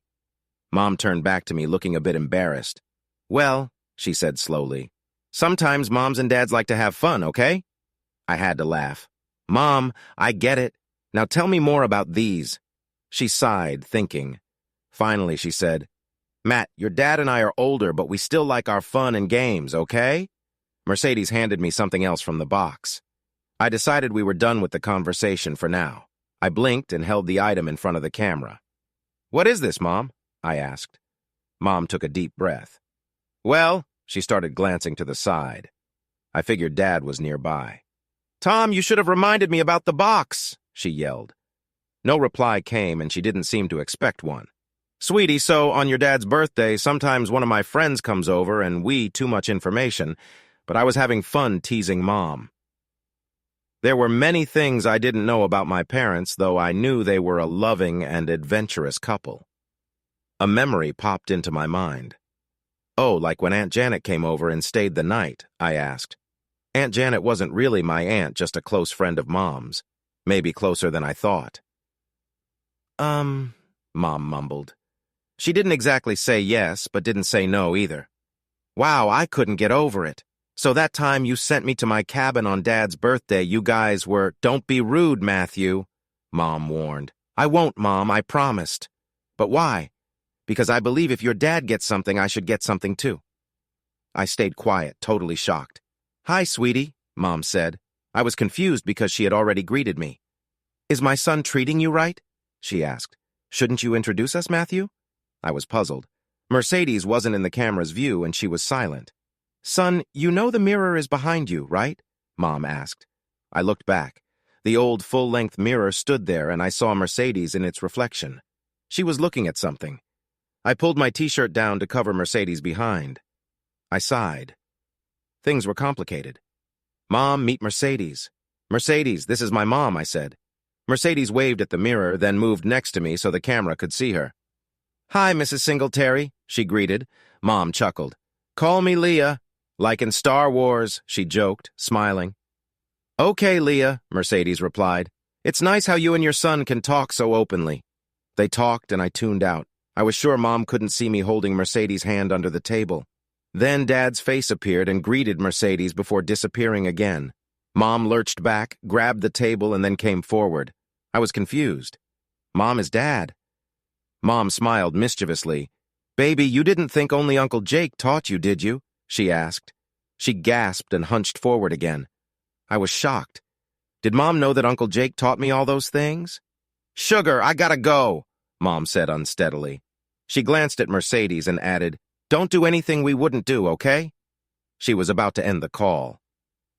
Mom turned back to me looking a bit embarrassed. Well, she said slowly, sometimes moms and dads like to have fun, okay? I had to laugh. Mom, I get it. Now tell me more about these. She sighed, thinking. Finally, she said, Matt, your dad and I are older, but we still like our fun and games, okay? Mercedes handed me something else from the box. I decided we were done with the conversation for now. I blinked and held the item in front of the camera. "What is this, Mom?" I asked. Mom took a deep breath. "Well," she started glancing to the side. I figured Dad was nearby. "Tom, you should have reminded me about the box," she yelled. No reply came, and she didn't seem to expect one. "Sweetie, so on your dad's birthday, sometimes one of my friends comes over and too much information, but I was having fun teasing Mom." There were many things I didn't know about my parents, though I knew they were a loving and adventurous couple. A memory popped into my mind. "Oh, like when Aunt Janet came over and stayed the night," I asked. Aunt Janet wasn't really my aunt, just a close friend of Mom's. Maybe closer than I thought. Mom mumbled. She didn't exactly say yes, but didn't say no either. "Wow, I couldn't get over it. So that time you sent me to my cabin on Dad's birthday, you guys were—" "Don't be rude, Matthew," Mom warned. "I won't, Mom, I promised." "But why?" "Because I believe if your dad gets something, I should get something too." I stayed quiet, totally shocked. "Hi, sweetie," Mom said. I was confused because she had already greeted me. "Is my son treating you right?" she asked. "Shouldn't you introduce us, Matthew?" I was puzzled. Mercedes wasn't in the camera's view, and she was silent. "Son, you know the mirror is behind you, right?" Mom asked. I looked back. The old full-length mirror stood there, and I saw Mercedes in its reflection. She was looking at something. I pulled my t-shirt down to cover Mercedes behind. I sighed. Things were complicated. "Mom, meet Mercedes." "Mercedes, this is my mom," I said. Mercedes waved at the mirror, then moved next to me so the camera could see her. "Hi, Mrs. Singletary," she greeted. Mom chuckled. "Call me Leah." "Like in Star Wars," she joked, smiling. "Okay, Leah," Mercedes replied. "It's nice how you and your son can talk so openly." They talked, and I tuned out. I was sure Mom couldn't see me holding Mercedes' hand under the table. Then Dad's face appeared and greeted Mercedes before disappearing again. Mom lurched back, grabbed the table, and then came forward. I was confused. "Mom is Dad." Mom smiled mischievously. "Baby, you didn't think only Uncle Jake taught you, did you?" she asked. She gasped and hunched forward again. I was shocked. Did Mom know that Uncle Jake taught me all those things? "Sugar, I gotta go," Mom said unsteadily. She glanced at Mercedes and added, "Don't do anything we wouldn't do, okay?" She was about to end the call.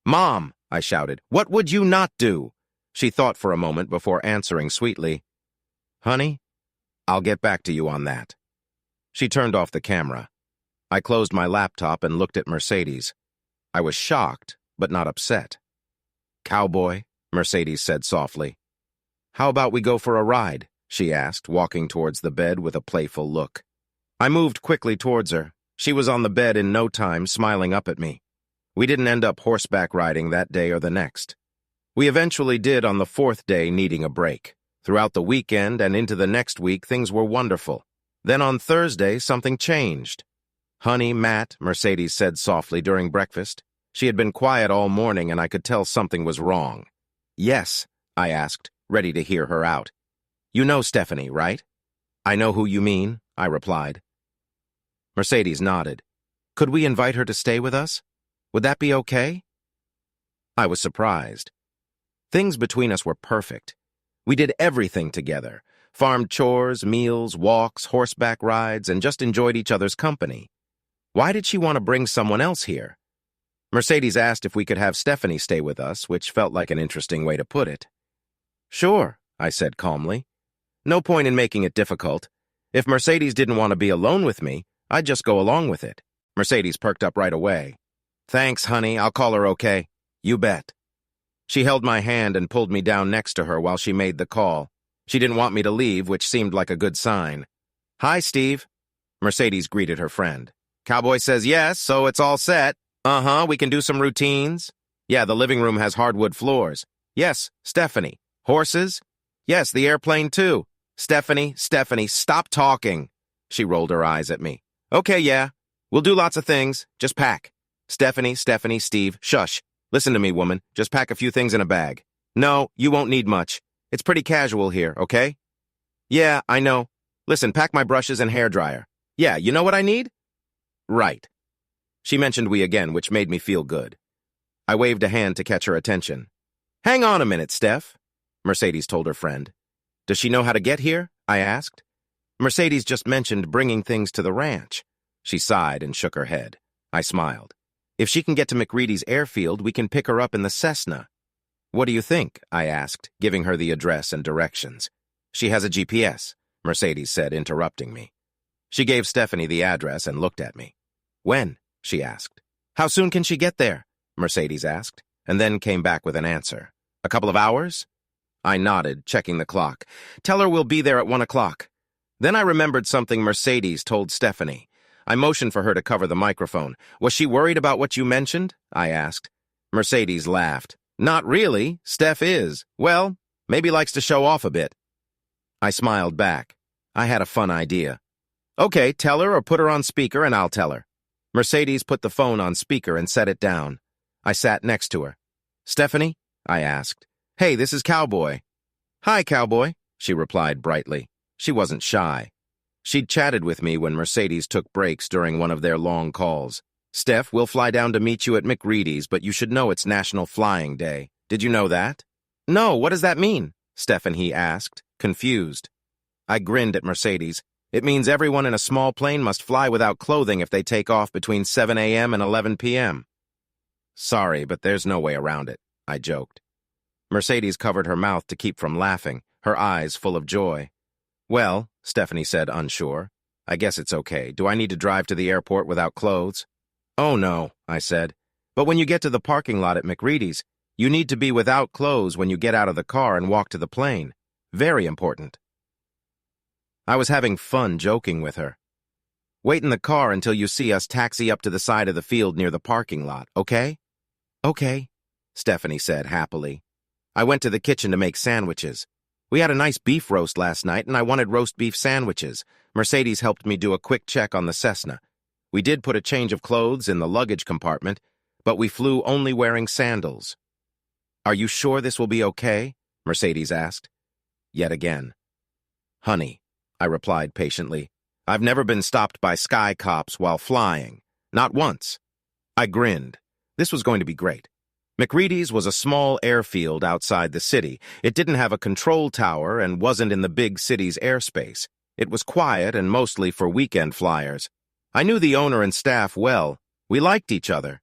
"Mom," I shouted, "what would you not do?" She thought for a moment before answering sweetly, "Honey, I'll get back to you on that." She turned off the camera. I closed my laptop and looked at Mercedes. I was shocked, but not upset. "Cowboy," Mercedes said softly. "How about we go for a ride?" she asked, walking towards the bed with a playful look. I moved quickly towards her. She was on the bed in no time, smiling up at me. We didn't end up horseback riding that day or the next. We eventually did on the fourth day, needing a break. Throughout the weekend and into the next week, things were wonderful. Then on Thursday, something changed. "Honey, Matt," Mercedes said softly during breakfast. She had been quiet all morning, and I could tell something was wrong. "Yes," I asked, ready to hear her out. "You know Stephanie, right?" "I know who you mean," I replied. Mercedes nodded. "Could we invite her to stay with us? Would that be okay?" I was surprised. Things between us were perfect. We did everything together. Farm chores, meals, walks, horseback rides, and just enjoyed each other's company. Why did she want to bring someone else here? Mercedes asked if we could have Stephanie stay with us, which felt like an interesting way to put it. "Sure," I said calmly. No point in making it difficult. If Mercedes didn't want to be alone with me, I'd just go along with it. Mercedes perked up right away. "Thanks, honey. I'll call her okay." "You bet." She held my hand and pulled me down next to her while she made the call. She didn't want me to leave, which seemed like a good sign. "Hi, Steve." Mercedes greeted her friend. "Cowboy says yes, so it's all set." "Uh-huh, we can do some routines." "Yeah, the living room has hardwood floors." "Yes, Stephanie." "Horses?" "Yes, the airplane too." Stephanie, stop talking." She rolled her eyes at me. "Okay, yeah. We'll do lots of things. Just pack." Stephanie, Steve, shush. "Listen to me, woman. Just pack a few things in a bag." "No, you won't need much. It's pretty casual here, okay?" "Yeah, I know. Listen, pack my brushes and hairdryer." "Yeah, you know what I need?" "Right." She mentioned we again, which made me feel good. I waved a hand to catch her attention. "Hang on a minute, Steph," Mercedes told her friend. "Does she know how to get here?" I asked. Mercedes just mentioned bringing things to the ranch. She sighed and shook her head. I smiled. If she can get to McReady's airfield, we can pick her up in the Cessna. What do you think? I asked, giving her the address and directions. She has a GPS, Mercedes said, interrupting me. She gave Stephanie the address and looked at me. When? She asked. How soon can she get there? Mercedes asked, and then came back with an answer. A couple of hours? I nodded, checking the clock. Tell her we'll be there at 1 o'clock. Then I remembered something Mercedes told Stephanie. I motioned for her to cover the microphone. Was she worried about what you mentioned? I asked. Mercedes laughed. Not really. Steph is. Well, maybe likes to show off a bit. I smiled back. I had a fun idea. Okay, tell her or put her on speaker and I'll tell her. Mercedes put the phone on speaker and set it down. I sat next to her. Stephanie? I asked. Hey, this is Cowboy. Hi, Cowboy, she replied brightly. She wasn't shy. She'd chatted with me when Mercedes took breaks during one of their long calls. Steph, we'll fly down to meet you at McReady's, but you should know it's National Flying Day. Did you know that? No, what does that mean? Stephanie asked, confused. I grinned at Mercedes. It means everyone in a small plane must fly without clothing if they take off between 7 a.m. and 11 p.m. Sorry, but there's no way around it, I joked. Mercedes covered her mouth to keep from laughing, her eyes full of joy. Well, Stephanie said, unsure. I guess it's okay. Do I need to drive to the airport without clothes? Oh, no, I said. But when you get to the parking lot at McReady's, you need to be without clothes when you get out of the car and walk to the plane. Very important. I was having fun joking with her. Wait in the car until you see us taxi up to the side of the field near the parking lot, okay? Okay, Stephanie said happily. I went to the kitchen to make sandwiches. We had a nice beef roast last night, and I wanted roast beef sandwiches. Mercedes helped me do a quick check on the Cessna. We did put a change of clothes in the luggage compartment, but we flew only wearing sandals. Are you sure this will be okay? Mercedes asked. Yet again. Honey, I replied patiently, I've never been stopped by sky cops while flying. Not once. I grinned. This was going to be great. McReady's was a small airfield outside the city. It didn't have a control tower and wasn't in the big city's airspace. It was quiet and mostly for weekend flyers. I knew the owner and staff well. We liked each other.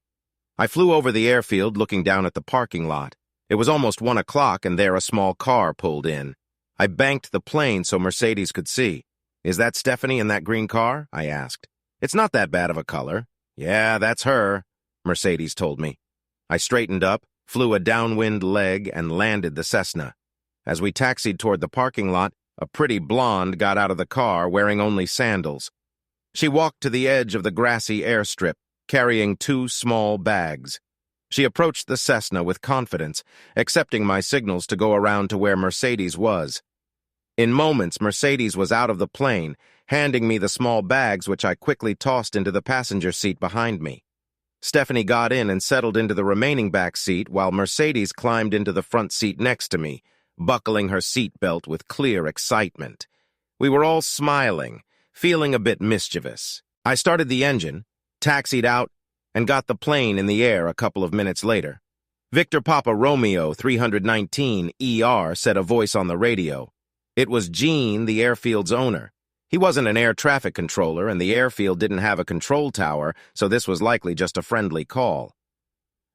I flew over the airfield looking down at the parking lot. It was almost 1 o'clock and there a small car pulled in. I banked the plane so Mercedes could see. Is that Stephanie in that green car? I asked. It's not that bad of a color. Yeah, that's her, Mercedes told me. I straightened up, flew a downwind leg, and landed the Cessna. As we taxied toward the parking lot, a pretty blonde got out of the car wearing only sandals. She walked to the edge of the grassy airstrip, carrying 2 small bags. She approached the Cessna with confidence, accepting my signals to go around to where Mercedes was. In moments, Mercedes was out of the plane, handing me the small bags which I quickly tossed into the passenger seat behind me. Stephanie got in and settled into the remaining back seat while Mercedes climbed into the front seat next to me, buckling her seatbelt with clear excitement. We were all smiling, feeling a bit mischievous. I started the engine, taxied out, and got the plane in the air a couple of minutes later. Victor Papa Romeo 319 ER, said a voice on the radio. It was Gene, the airfield's owner. He wasn't an air traffic controller, and the airfield didn't have a control tower, so this was likely just a friendly call.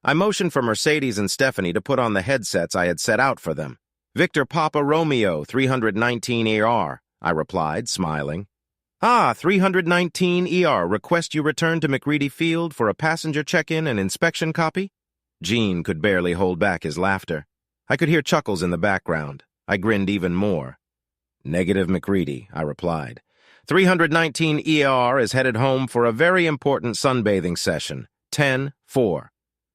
I motioned for Mercedes and Stephanie to put on the headsets I had set out for them. Victor Papa Romeo 319 ER, I replied, smiling. Ah, 319 ER, request you return to McReady Field for a passenger check-in and inspection copy? Gene could barely hold back his laughter. I could hear chuckles in the background. I grinned even more. Negative, McReady, I replied. 319 ER is headed home for a very important sunbathing session, 10-4.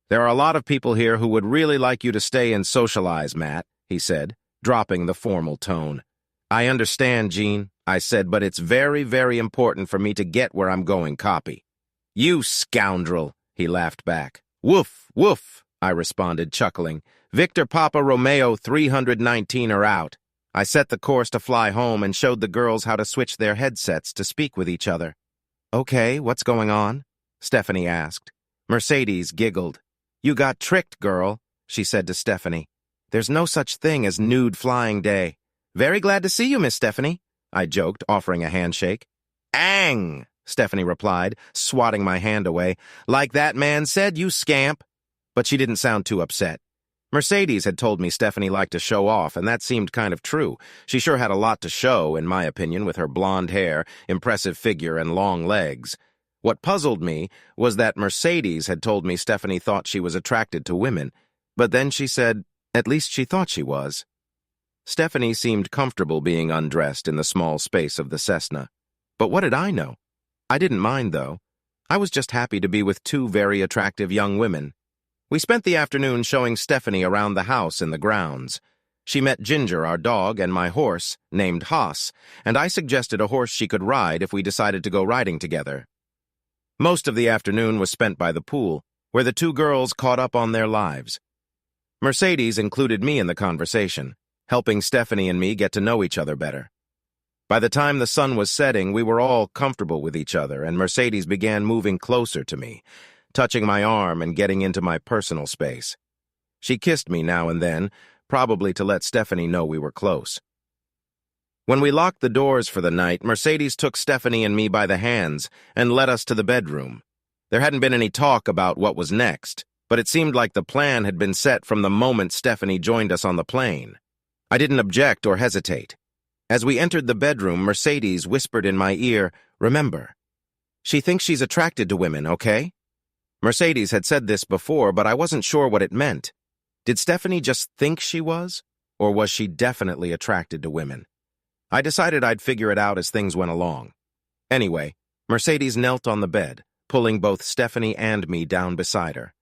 There are a lot of people here who would really like you to stay and socialize, Matt, he said, dropping the formal tone. I understand, Gene, I said, but it's very, very important for me to get where I'm going, copy. You scoundrel, he laughed back. Woof, woof, I responded, chuckling. Victor Papa Romeo 319 are out. I set the course to fly home and showed the girls how to switch their headsets to speak with each other. Okay, what's going on? Stephanie asked. Mercedes giggled. You got tricked, girl, she said to Stephanie. There's no such thing as nude flying day. Very glad to see you, Miss Stephanie. I joked, offering a handshake. Ang, Stephanie replied, swatting my hand away. Like that man said, you scamp. But she didn't sound too upset. Mercedes had told me Stephanie liked to show off, and that seemed kind of true. She sure had a lot to show, in my opinion, with her blonde hair, impressive figure, and long legs. What puzzled me was that Mercedes had told me Stephanie thought she was attracted to women, but then she said, at least she thought she was. Stephanie seemed comfortable being undressed in the small space of the Cessna. But what did I know? I didn't mind, though. I was just happy to be with two very attractive young women. We spent the afternoon showing Stephanie around the house and the grounds. She met Ginger, our dog, and my horse, named Haas, and I suggested a horse she could ride if we decided to go riding together. Most of the afternoon was spent by the pool, where the two girls caught up on their lives. Mercedes included me in the conversation, helping Stephanie and me get to know each other better. By the time the sun was setting, we were all comfortable with each other, and Mercedes began moving closer to me, touching my arm and getting into my personal space. She kissed me now and then, probably to let Stephanie know we were close. When we locked the doors for the night, Mercedes took Stephanie and me by the hands and led us to the bedroom. There hadn't been any talk about what was next, but it seemed like the plan had been set from the moment Stephanie joined us on the plane. I didn't object or hesitate. As we entered the bedroom, Mercedes whispered in my ear, "Remember, she thinks she's attracted to women, okay?" Mercedes had said this before, but I wasn't sure what it meant. Did Stephanie just think she was, or was she definitely attracted to women? I decided I'd figure it out as things went along. Anyway, Mercedes knelt on the bed, pulling both Stephanie and me down beside her.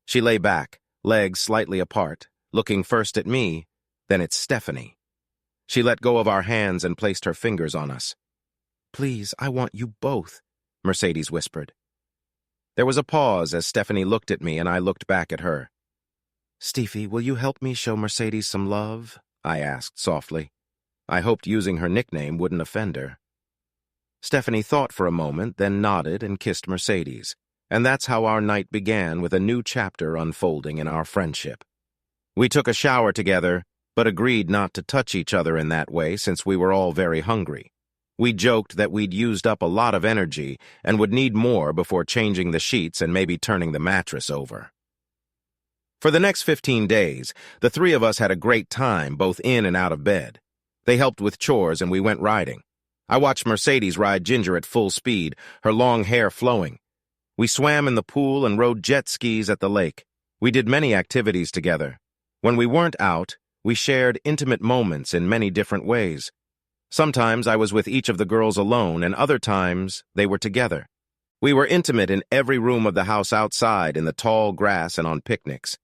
She lay back, legs slightly apart, looking first at me, then at Stephanie. She let go of our hands and placed her fingers on us. "Please, I want you both," Mercedes whispered. There was a pause as Stephanie looked at me and I looked back at her. "Stevie, will you help me show Mercedes some love?" I asked softly. I hoped using her nickname wouldn't offend her. Stephanie thought for a moment, then nodded and kissed Mercedes, and that's how our night began, with a new chapter unfolding in our friendship. We took a shower together, but agreed not to touch each other in that way since we were all very hungry. We joked that we'd used up a lot of energy and would need more before changing the sheets and maybe turning the mattress over. For the next 15 days, the three of us had a great time both in and out of bed. They helped with chores and we went riding. I watched Mercedes ride Ginger at full speed, her long hair flowing. We swam in the pool and rode jet skis at the lake. We did many activities together. When we weren't out, we shared intimate moments in many different ways. Sometimes I was with each of the girls alone, and other times they were together. We were intimate in every room of the house outside, in the tall grass, and on picnics.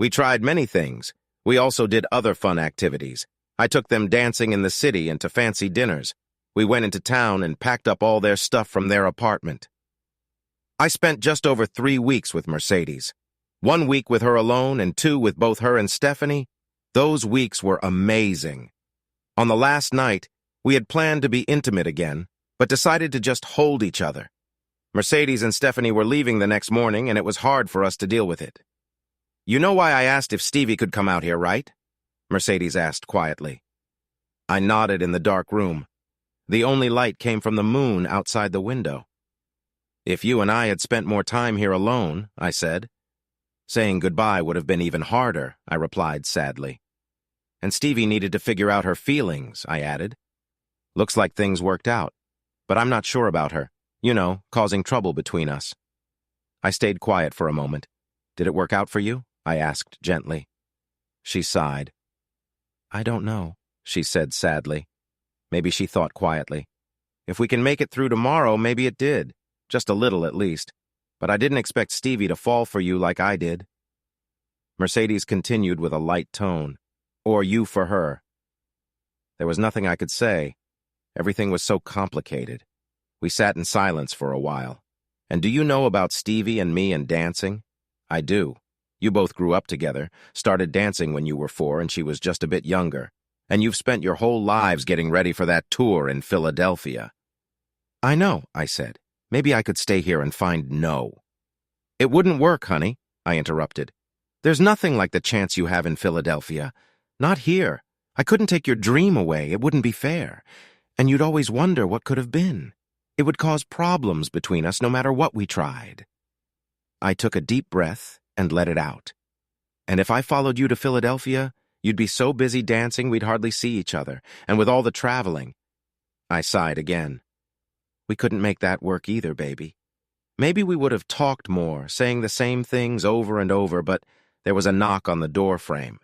We tried many things. We also did other fun activities. I took them dancing in the city and to fancy dinners. We went into town and packed up all their stuff from their apartment. I spent just over 3 weeks with Mercedes. 1 week with her alone and 2 with both her and Stephanie. Those weeks were amazing. On the last night, we had planned to be intimate again, but decided to just hold each other. Mercedes and Stephanie were leaving the next morning, and it was hard for us to deal with it. "You know why I asked if Stevie could come out here, right?" Mercedes asked quietly. I nodded in the dark room. The only light came from the moon outside the window. "If you and I had spent more time here alone," I said. "Saying goodbye would have been even harder," I replied sadly. "And Stevie needed to figure out her feelings," I added. "Looks like things worked out, but I'm not sure about her. You know, causing trouble between us." I stayed quiet for a moment. "Did it work out for you?" I asked gently. She sighed. "I don't know," she said sadly. Maybe she thought quietly. "If we can make it through tomorrow, maybe it did. Just a little at least. But I didn't expect Stevie to fall for you like I did." Mercedes continued with a light tone. "Or you for her." There was nothing I could say. Everything was so complicated. We sat in silence for a while. "And do you know about Stevie and me and dancing?" "I do. You both grew up together, started dancing when you were 4 and she was just a bit younger. And you've spent your whole lives getting ready for that tour in Philadelphia." "I know," I said. "Maybe I could stay here and find no." "It wouldn't work, honey," I interrupted. "There's nothing like the chance you have in Philadelphia. Not here. I couldn't take your dream away. It wouldn't be fair. and you'd always wonder what could have been. It would cause problems between us no matter what we tried. I took a deep breath and let it out. And if I followed you to Philadelphia, you'd be so busy dancing we'd hardly see each other, and with all the traveling. I sighed again. We couldn't make that work either, baby. Maybe we would have talked more, saying the same things over and over, but there was a knock on the door frame.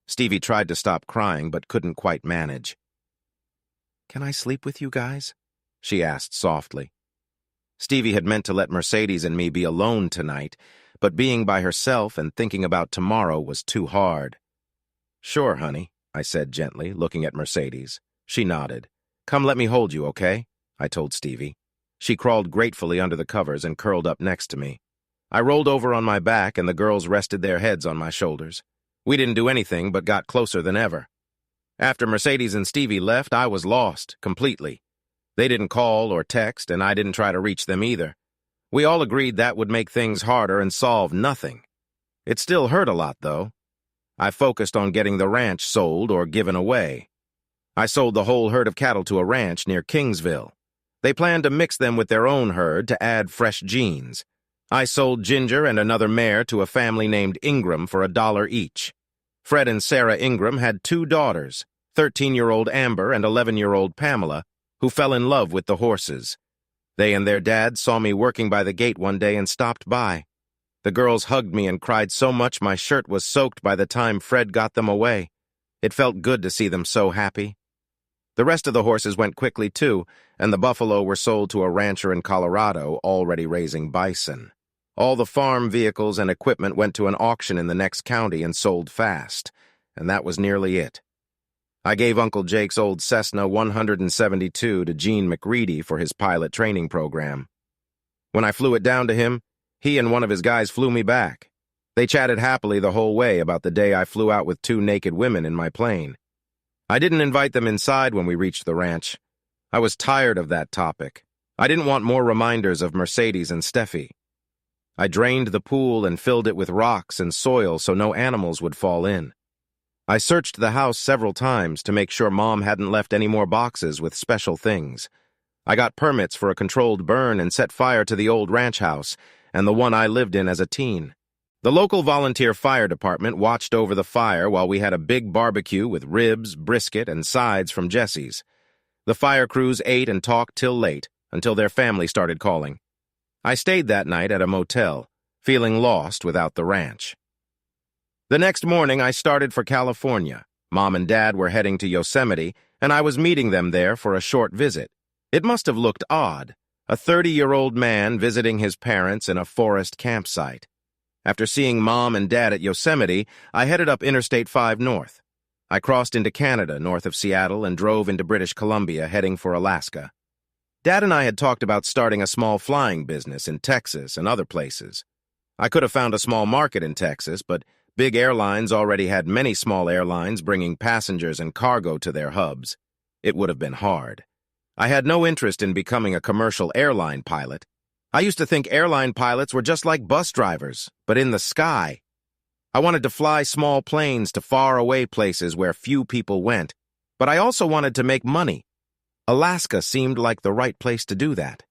Stevie tried to stop crying, but couldn't quite manage. "Can I sleep with you guys?" she asked softly. Stevie had meant to let Mercedes and me be alone tonight, but being by herself and thinking about tomorrow was too hard. "Sure, honey," I said gently, looking at Mercedes. She nodded. "Come let me hold you, okay?" I told Stevie. She crawled gratefully under the covers and curled up next to me. I rolled over on my back and the girls rested their heads on my shoulders. We didn't do anything but got closer than ever. After Mercedes and Stevie left, I was lost, completely. They didn't call or text, and I didn't try to reach them either. We all agreed that would make things harder and solve nothing. It still hurt a lot, though. I focused on getting the ranch sold or given away. I sold the whole herd of cattle to a ranch near Kingsville. They planned to mix them with their own herd to add fresh genes. I sold Ginger and another mare to a family named Ingram for $1 each. Fred and Sarah Ingram had 2 daughters, 13-year-old Amber and 11-year-old Pamela, who fell in love with the horses. They and their dad saw me working by the gate one day and stopped by. The girls hugged me and cried so much my shirt was soaked by the time Fred got them away. It felt good to see them so happy. The rest of the horses went quickly, too, and the buffalo were sold to a rancher in Colorado already raising bison. All the farm vehicles and equipment went to an auction in the next county and sold fast, and that was nearly it. I gave Uncle Jake's old Cessna 172 to Gene McReady for his pilot training program. When I flew it down to him, he and one of his guys flew me back. They chatted happily the whole way about the day I flew out with 2 naked women in my plane. I didn't invite them inside when we reached the ranch. I was tired of that topic. I didn't want more reminders of Mercedes and Steffi. I drained the pool and filled it with rocks and soil so no animals would fall in. I searched the house several times to make sure Mom hadn't left any more boxes with special things. I got permits for a controlled burn and set fire to the old ranch house and the one I lived in as a teen. The local volunteer fire department watched over the fire while we had a big barbecue with ribs, brisket, and sides from Jesse's. The fire crews ate and talked till late, until their family started calling. I stayed that night at a motel, feeling lost without the ranch. The next morning, I started for California. Mom and Dad were heading to Yosemite, and I was meeting them there for a short visit. It must have looked odd, a 30-year-old man visiting his parents in a forest campsite. After seeing Mom and Dad at Yosemite, I headed up Interstate 5 North. I crossed into Canada north of Seattle and drove into British Columbia heading for Alaska. Dad and I had talked about starting a small flying business in Texas and other places. I could have found a small market in Texas, but big airlines already had many small airlines bringing passengers and cargo to their hubs. It would have been hard. I had no interest in becoming a commercial airline pilot. I used to think airline pilots were just like bus drivers, but in the sky. I wanted to fly small planes to faraway places where few people went, but I also wanted to make money. Alaska seemed like the right place to do that.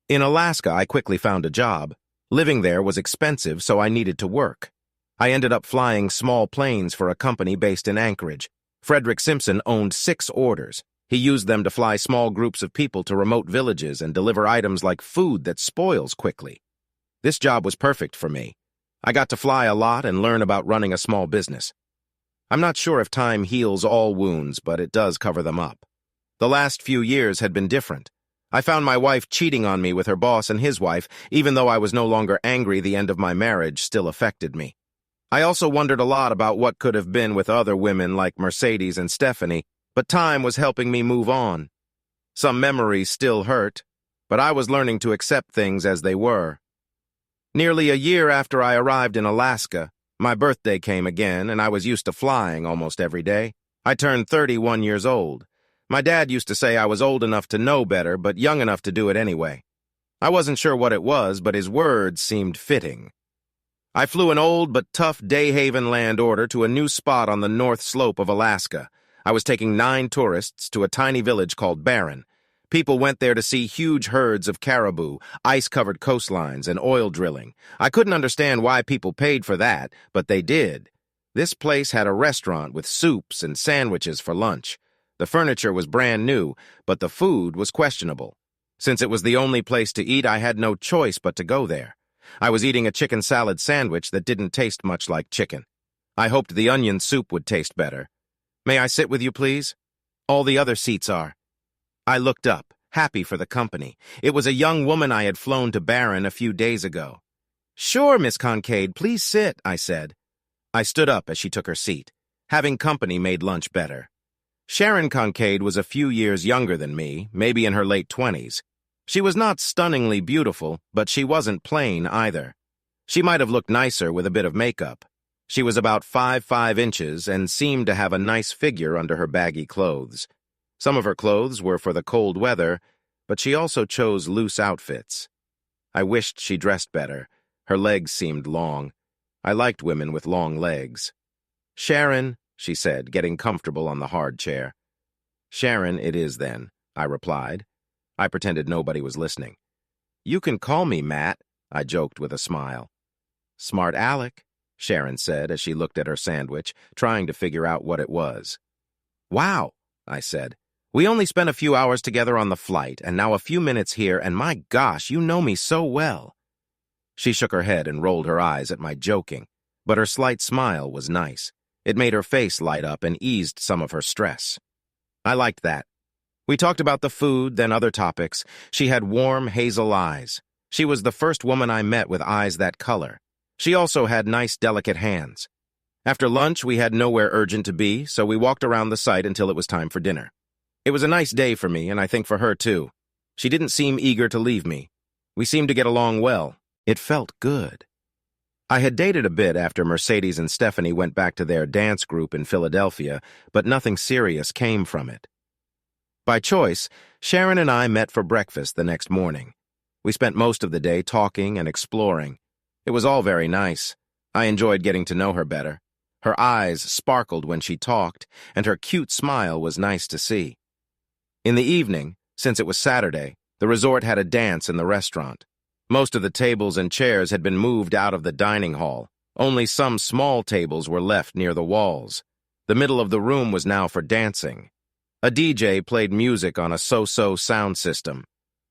In Alaska, I quickly found a job. Living there was expensive, so I needed to work. I ended up flying small planes for a company based in Anchorage. Frederick Simpson owned 6 orders. He used them to fly small groups of people to remote villages and deliver items like food that spoils quickly. This job was perfect for me. I got to fly a lot and learn about running a small business. I'm not sure if time heals all wounds, but it does cover them up. The last few years had been different. I found my wife cheating on me with her boss and his wife, even though I was no longer angry. The end of my marriage still affected me. I also wondered a lot about what could have been with other women like Mercedes and Stephanie, but time was helping me move on. Some memories still hurt, but I was learning to accept things as they were. Nearly a year after I arrived in Alaska, my birthday came again, and I was used to flying almost every day. I turned 31 years old. My dad used to say I was old enough to know better, but young enough to do it anyway. I wasn't sure what it was, but his words seemed fitting. I flew an old but tough Day Haven land order to a new spot on the north slope of Alaska. I was taking 9 tourists to a tiny village called Barren. People went there to see huge herds of caribou, ice-covered coastlines, and oil drilling. I couldn't understand why people paid for that, but they did. This place had a restaurant with soups and sandwiches for lunch. The furniture was brand new, but the food was questionable. Since it was the only place to eat, I had no choice but to go there. I was eating a chicken salad sandwich that didn't taste much like chicken. I hoped the onion soup would taste better. "May I sit with you, please?" "All the other seats are." I looked up, happy for the company. It was a young woman I had flown to Barren a few days ago. "Sure, Miss Kincaid, please sit," I said. I stood up as she took her seat. Having company made lunch better. Sharon Kincaid was a few years younger than me, maybe in her late 20s. She was not stunningly beautiful, but she wasn't plain either. She might have looked nicer with a bit of makeup. She was about 5'5" and seemed to have a nice figure under her baggy clothes. Some of her clothes were for the cold weather, but she also chose loose outfits. I wished she dressed better. Her legs seemed long. I liked women with long legs. "Sharon," she said, getting comfortable on the hard chair. "Sharon it is then," I replied. I pretended nobody was listening. "You can call me Matt," I joked with a smile. "Smart Alec," Sharon said as she looked at her sandwich, trying to figure out what it was. "Wow," I said. "We only spent a few hours together on the flight, and now a few minutes here, and my gosh, you know me so well." She shook her head and rolled her eyes at my joking, but her slight smile was nice. It made her face light up and eased some of her stress. I liked that. We talked about the food, then other topics. She had warm hazel eyes. She was the first woman I met with eyes that color. She also had nice, delicate hands. After lunch, we had nowhere urgent to be, so we walked around the site until it was time for dinner. It was a nice day for me, and I think for her too. She didn't seem eager to leave me. We seemed to get along well. It felt good. I had dated a bit after Mercedes and Stephanie went back to their dance group in Philadelphia, but nothing serious came from it. By choice, Sharon and I met for breakfast the next morning. We spent most of the day talking and exploring. It was all very nice. I enjoyed getting to know her better. Her eyes sparkled when she talked, and her cute smile was nice to see. In the evening, since it was Saturday, the resort had a dance in the restaurant. Most of the tables and chairs had been moved out of the dining hall. Only some small tables were left near the walls. The middle of the room was now for dancing. A DJ played music on a so-so sound system.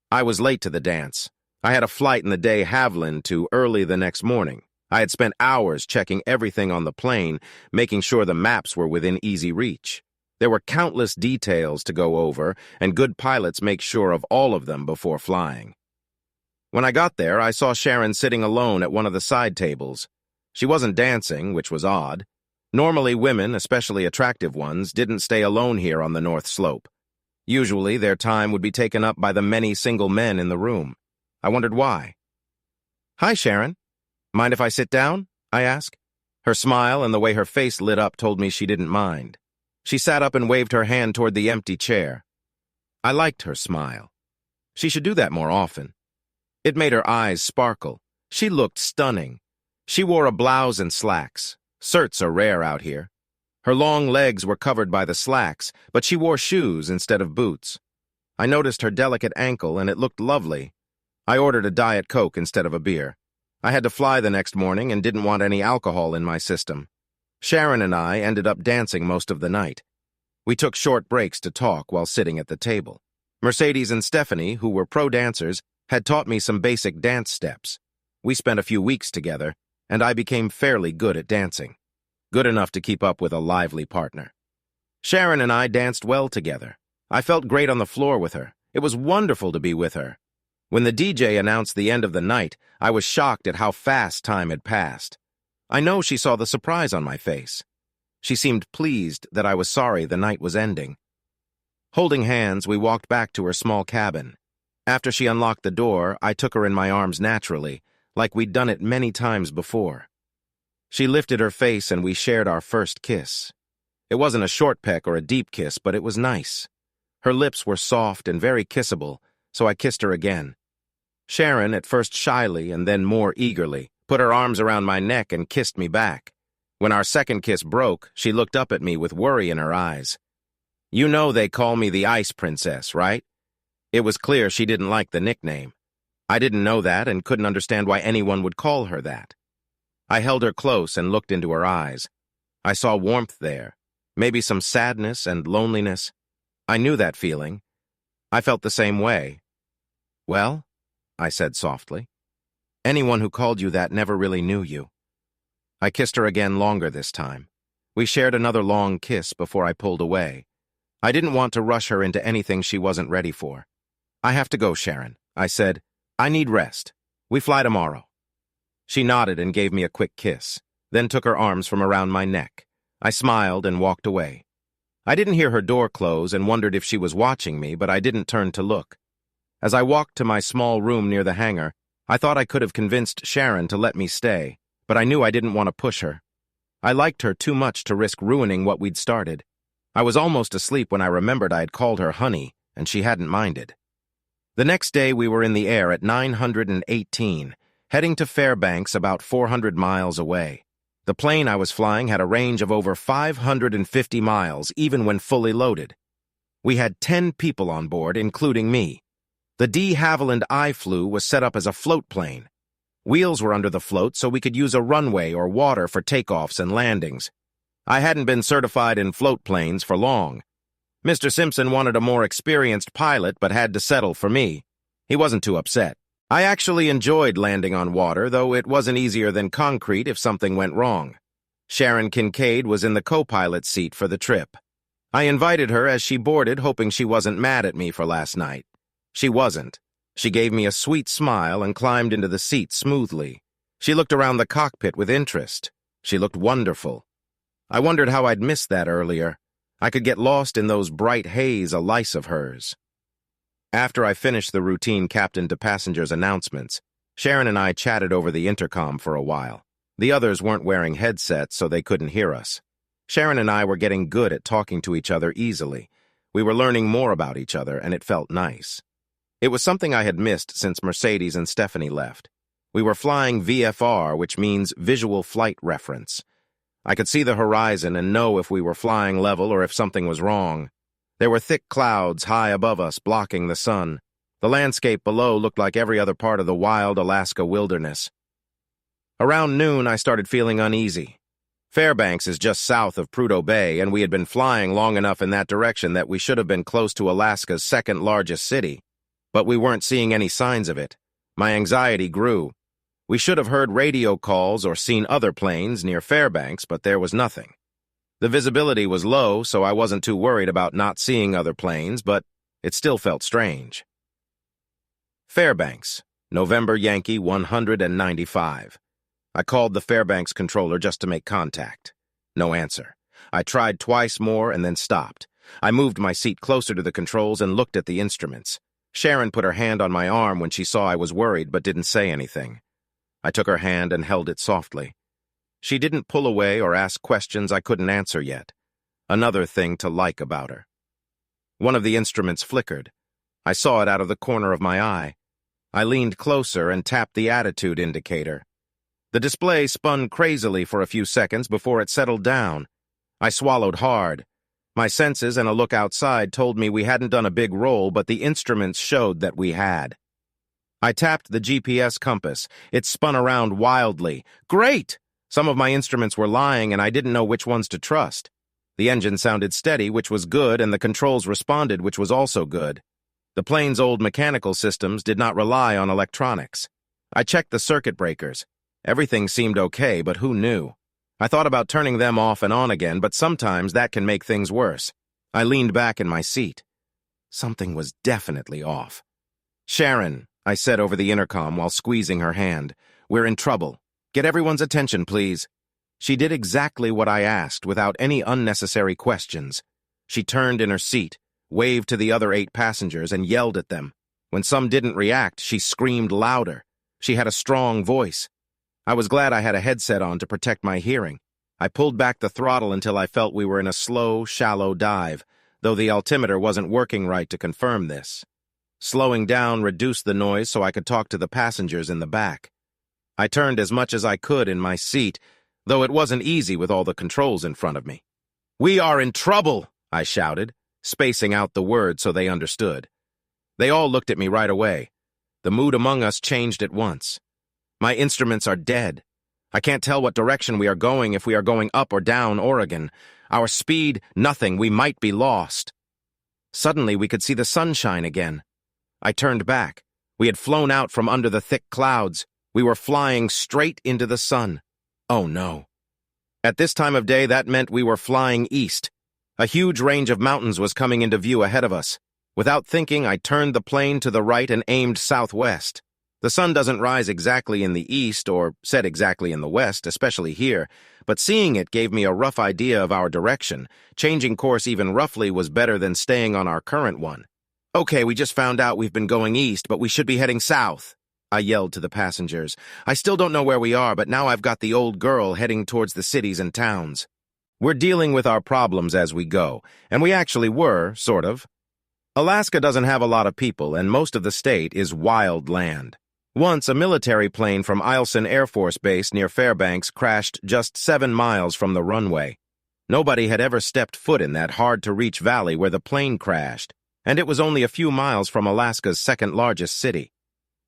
I was late to the dance. I had a flight in the day Haviland to early the next morning. I had spent hours checking everything on the plane, making sure the maps were within easy reach. There were countless details to go over, and good pilots make sure of all of them before flying. When I got there, I saw Sharon sitting alone at one of the side tables. She wasn't dancing, which was odd. Normally, women, especially attractive ones, didn't stay alone here on the North Slope. Usually, their time would be taken up by the many single men in the room. I wondered why. "Hi, Sharon. Mind if I sit down?" I asked. Her smile and the way her face lit up told me she didn't mind. She sat up and waved her hand toward the empty chair. I liked her smile. She should do that more often. It made her eyes sparkle. She looked stunning. She wore a blouse and slacks. Certs are rare out here. Her long legs were covered by the slacks, but she wore shoes instead of boots. I noticed her delicate ankle, and it looked lovely. I ordered a Diet Coke instead of a beer. I had to fly the next morning and didn't want any alcohol in my system. Sharon and I ended up dancing most of the night. We took short breaks to talk while sitting at the table. Mercedes and Stephanie, who were pro dancers, had taught me some basic dance steps. We spent a few weeks together, and I became fairly good at dancing. Good enough to keep up with a lively partner. Sharon and I danced well together. I felt great on the floor with her. It was wonderful to be with her. When the DJ announced the end of the night, I was shocked at how fast time had passed. I know she saw the surprise on my face. She seemed pleased that I was sorry the night was ending. Holding hands, we walked back to her small cabin. After she unlocked the door, I took her in my arms naturally, like we'd done it many times before. She lifted her face and we shared our first kiss. It wasn't a short peck or a deep kiss, but it was nice. Her lips were soft and very kissable, so I kissed her again. Sharon, at first shyly and then more eagerly, put her arms around my neck and kissed me back. When our second kiss broke, she looked up at me with worry in her eyes. You know they call me the Ice Princess, right? It was clear she didn't like the nickname. I didn't know that and couldn't understand why anyone would call her that. I held her close and looked into her eyes. I saw warmth there, maybe some sadness and loneliness. I knew that feeling. I felt the same way. "Well," I said softly, "anyone who called you that never really knew you." I kissed her again, longer this time. We shared another long kiss before I pulled away. I didn't want to rush her into anything she wasn't ready for. "I have to go, Sharon," I said. "I need rest. We fly tomorrow." She nodded and gave me a quick kiss, then took her arms from around my neck. I smiled and walked away. I didn't hear her door close and wondered if she was watching me, but I didn't turn to look. As I walked to my small room near the hangar, I thought I could have convinced Sharon to let me stay, but I knew I didn't want to push her. I liked her too much to risk ruining what we'd started. I was almost asleep when I remembered I had called her honey, and she hadn't minded. The next day we were in the air at 918, heading to Fairbanks about 400 miles away. The plane I was flying had a range of over 550 miles, even when fully loaded. We had 10 people on board, including me. The de Havilland I flew was set up as a float plane. Wheels were under the float so we could use a runway or water for takeoffs and landings. I hadn't been certified in float planes for long. Mr. Simpson wanted a more experienced pilot but had to settle for me. He wasn't too upset. I actually enjoyed landing on water, though it wasn't easier than concrete if something went wrong. Sharon Kincaid was in the co-pilot seat for the trip. I invited her as she boarded, hoping she wasn't mad at me for last night. She wasn't. She gave me a sweet smile and climbed into the seat smoothly. She looked around the cockpit with interest. She looked wonderful. I wondered how I'd missed that earlier. I could get lost in those bright haze lice of hers. After I finished the routine captain-to-passengers announcements, Sharon and I chatted over the intercom for a while. The others weren't wearing headsets, so they couldn't hear us. Sharon and I were getting good at talking to each other easily. We were learning more about each other, and it felt nice. It was something I had missed since Mercedes and Stephanie left. We were flying VFR, which means Visual Flight Reference. I could see the horizon and know if we were flying level or if something was wrong. There were thick clouds high above us, blocking the sun. The landscape below looked like every other part of the wild Alaska wilderness. Around noon, I started feeling uneasy. Fairbanks is just south of Prudhoe Bay, and we had been flying long enough in that direction that we should have been close to Alaska's second-largest city. But we weren't seeing any signs of it. My anxiety grew. We should have heard radio calls or seen other planes near Fairbanks, but there was nothing. The visibility was low, so I wasn't too worried about not seeing other planes, but it still felt strange. Fairbanks, November Yankee 195. I called the Fairbanks controller just to make contact. No answer. I tried twice more and then stopped. I moved my seat closer to the controls and looked at the instruments. Sharon put her hand on my arm when she saw I was worried but didn't say anything. I took her hand and held it softly. She didn't pull away or ask questions I couldn't answer yet. Another thing to like about her. One of the instruments flickered. I saw it out of the corner of my eye. I leaned closer and tapped the attitude indicator. The display spun crazily for a few seconds before it settled down. I swallowed hard. My senses and a look outside told me we hadn't done a big roll, but the instruments showed that we had. I tapped the GPS compass. It spun around wildly. Great! Some of my instruments were lying, and I didn't know which ones to trust. The engine sounded steady, which was good, and the controls responded, which was also good. The plane's old mechanical systems did not rely on electronics. I checked the circuit breakers. Everything seemed okay, but who knew? I thought about turning them off and on again, but sometimes that can make things worse. I leaned back in my seat. Something was definitely off. "Sharon," I said over the intercom while squeezing her hand, "we're in trouble. Get everyone's attention, please." She did exactly what I asked without any unnecessary questions. She turned in her seat, waved to the other 8 passengers, and yelled at them. When some didn't react, she screamed louder. She had a strong voice. I was glad I had a headset on to protect my hearing. I pulled back the throttle until I felt we were in a slow, shallow dive, though the altimeter wasn't working right to confirm this. Slowing down reduced the noise so I could talk to the passengers in the back. I turned as much as I could in my seat, though it wasn't easy with all the controls in front of me. "We are in trouble," I shouted. spacing out the words so they understood. They all looked at me right away. The mood among us changed at once. My instruments are dead. I can't tell what direction we are going, if we are going up or down Oregon. Our speed, nothing, we might be lost. Suddenly we could see the sunshine again. I turned back. We had flown out from under the thick clouds. We were flying straight into the sun. Oh no. At this time of day, that meant we were flying east. A huge range of mountains was coming into view ahead of us. Without thinking, I turned the plane to the right and aimed southwest. The sun doesn't rise exactly in the east or set exactly in the west, especially here, but seeing it gave me a rough idea of our direction. Changing course even roughly was better than staying on our current one. Okay, we just found out we've been going east, but we should be heading south, I yelled to the passengers. I still don't know where we are, but now I've got the old girl heading towards the cities and towns. We're dealing with our problems as we go, and we actually were, sort of. Alaska doesn't have a lot of people, and most of the state is wild land. Once, a military plane from Eielson Air Force Base near Fairbanks crashed just 7 miles from the runway. Nobody had ever stepped foot in that hard-to-reach valley where the plane crashed, and it was only a few miles from Alaska's second-largest city.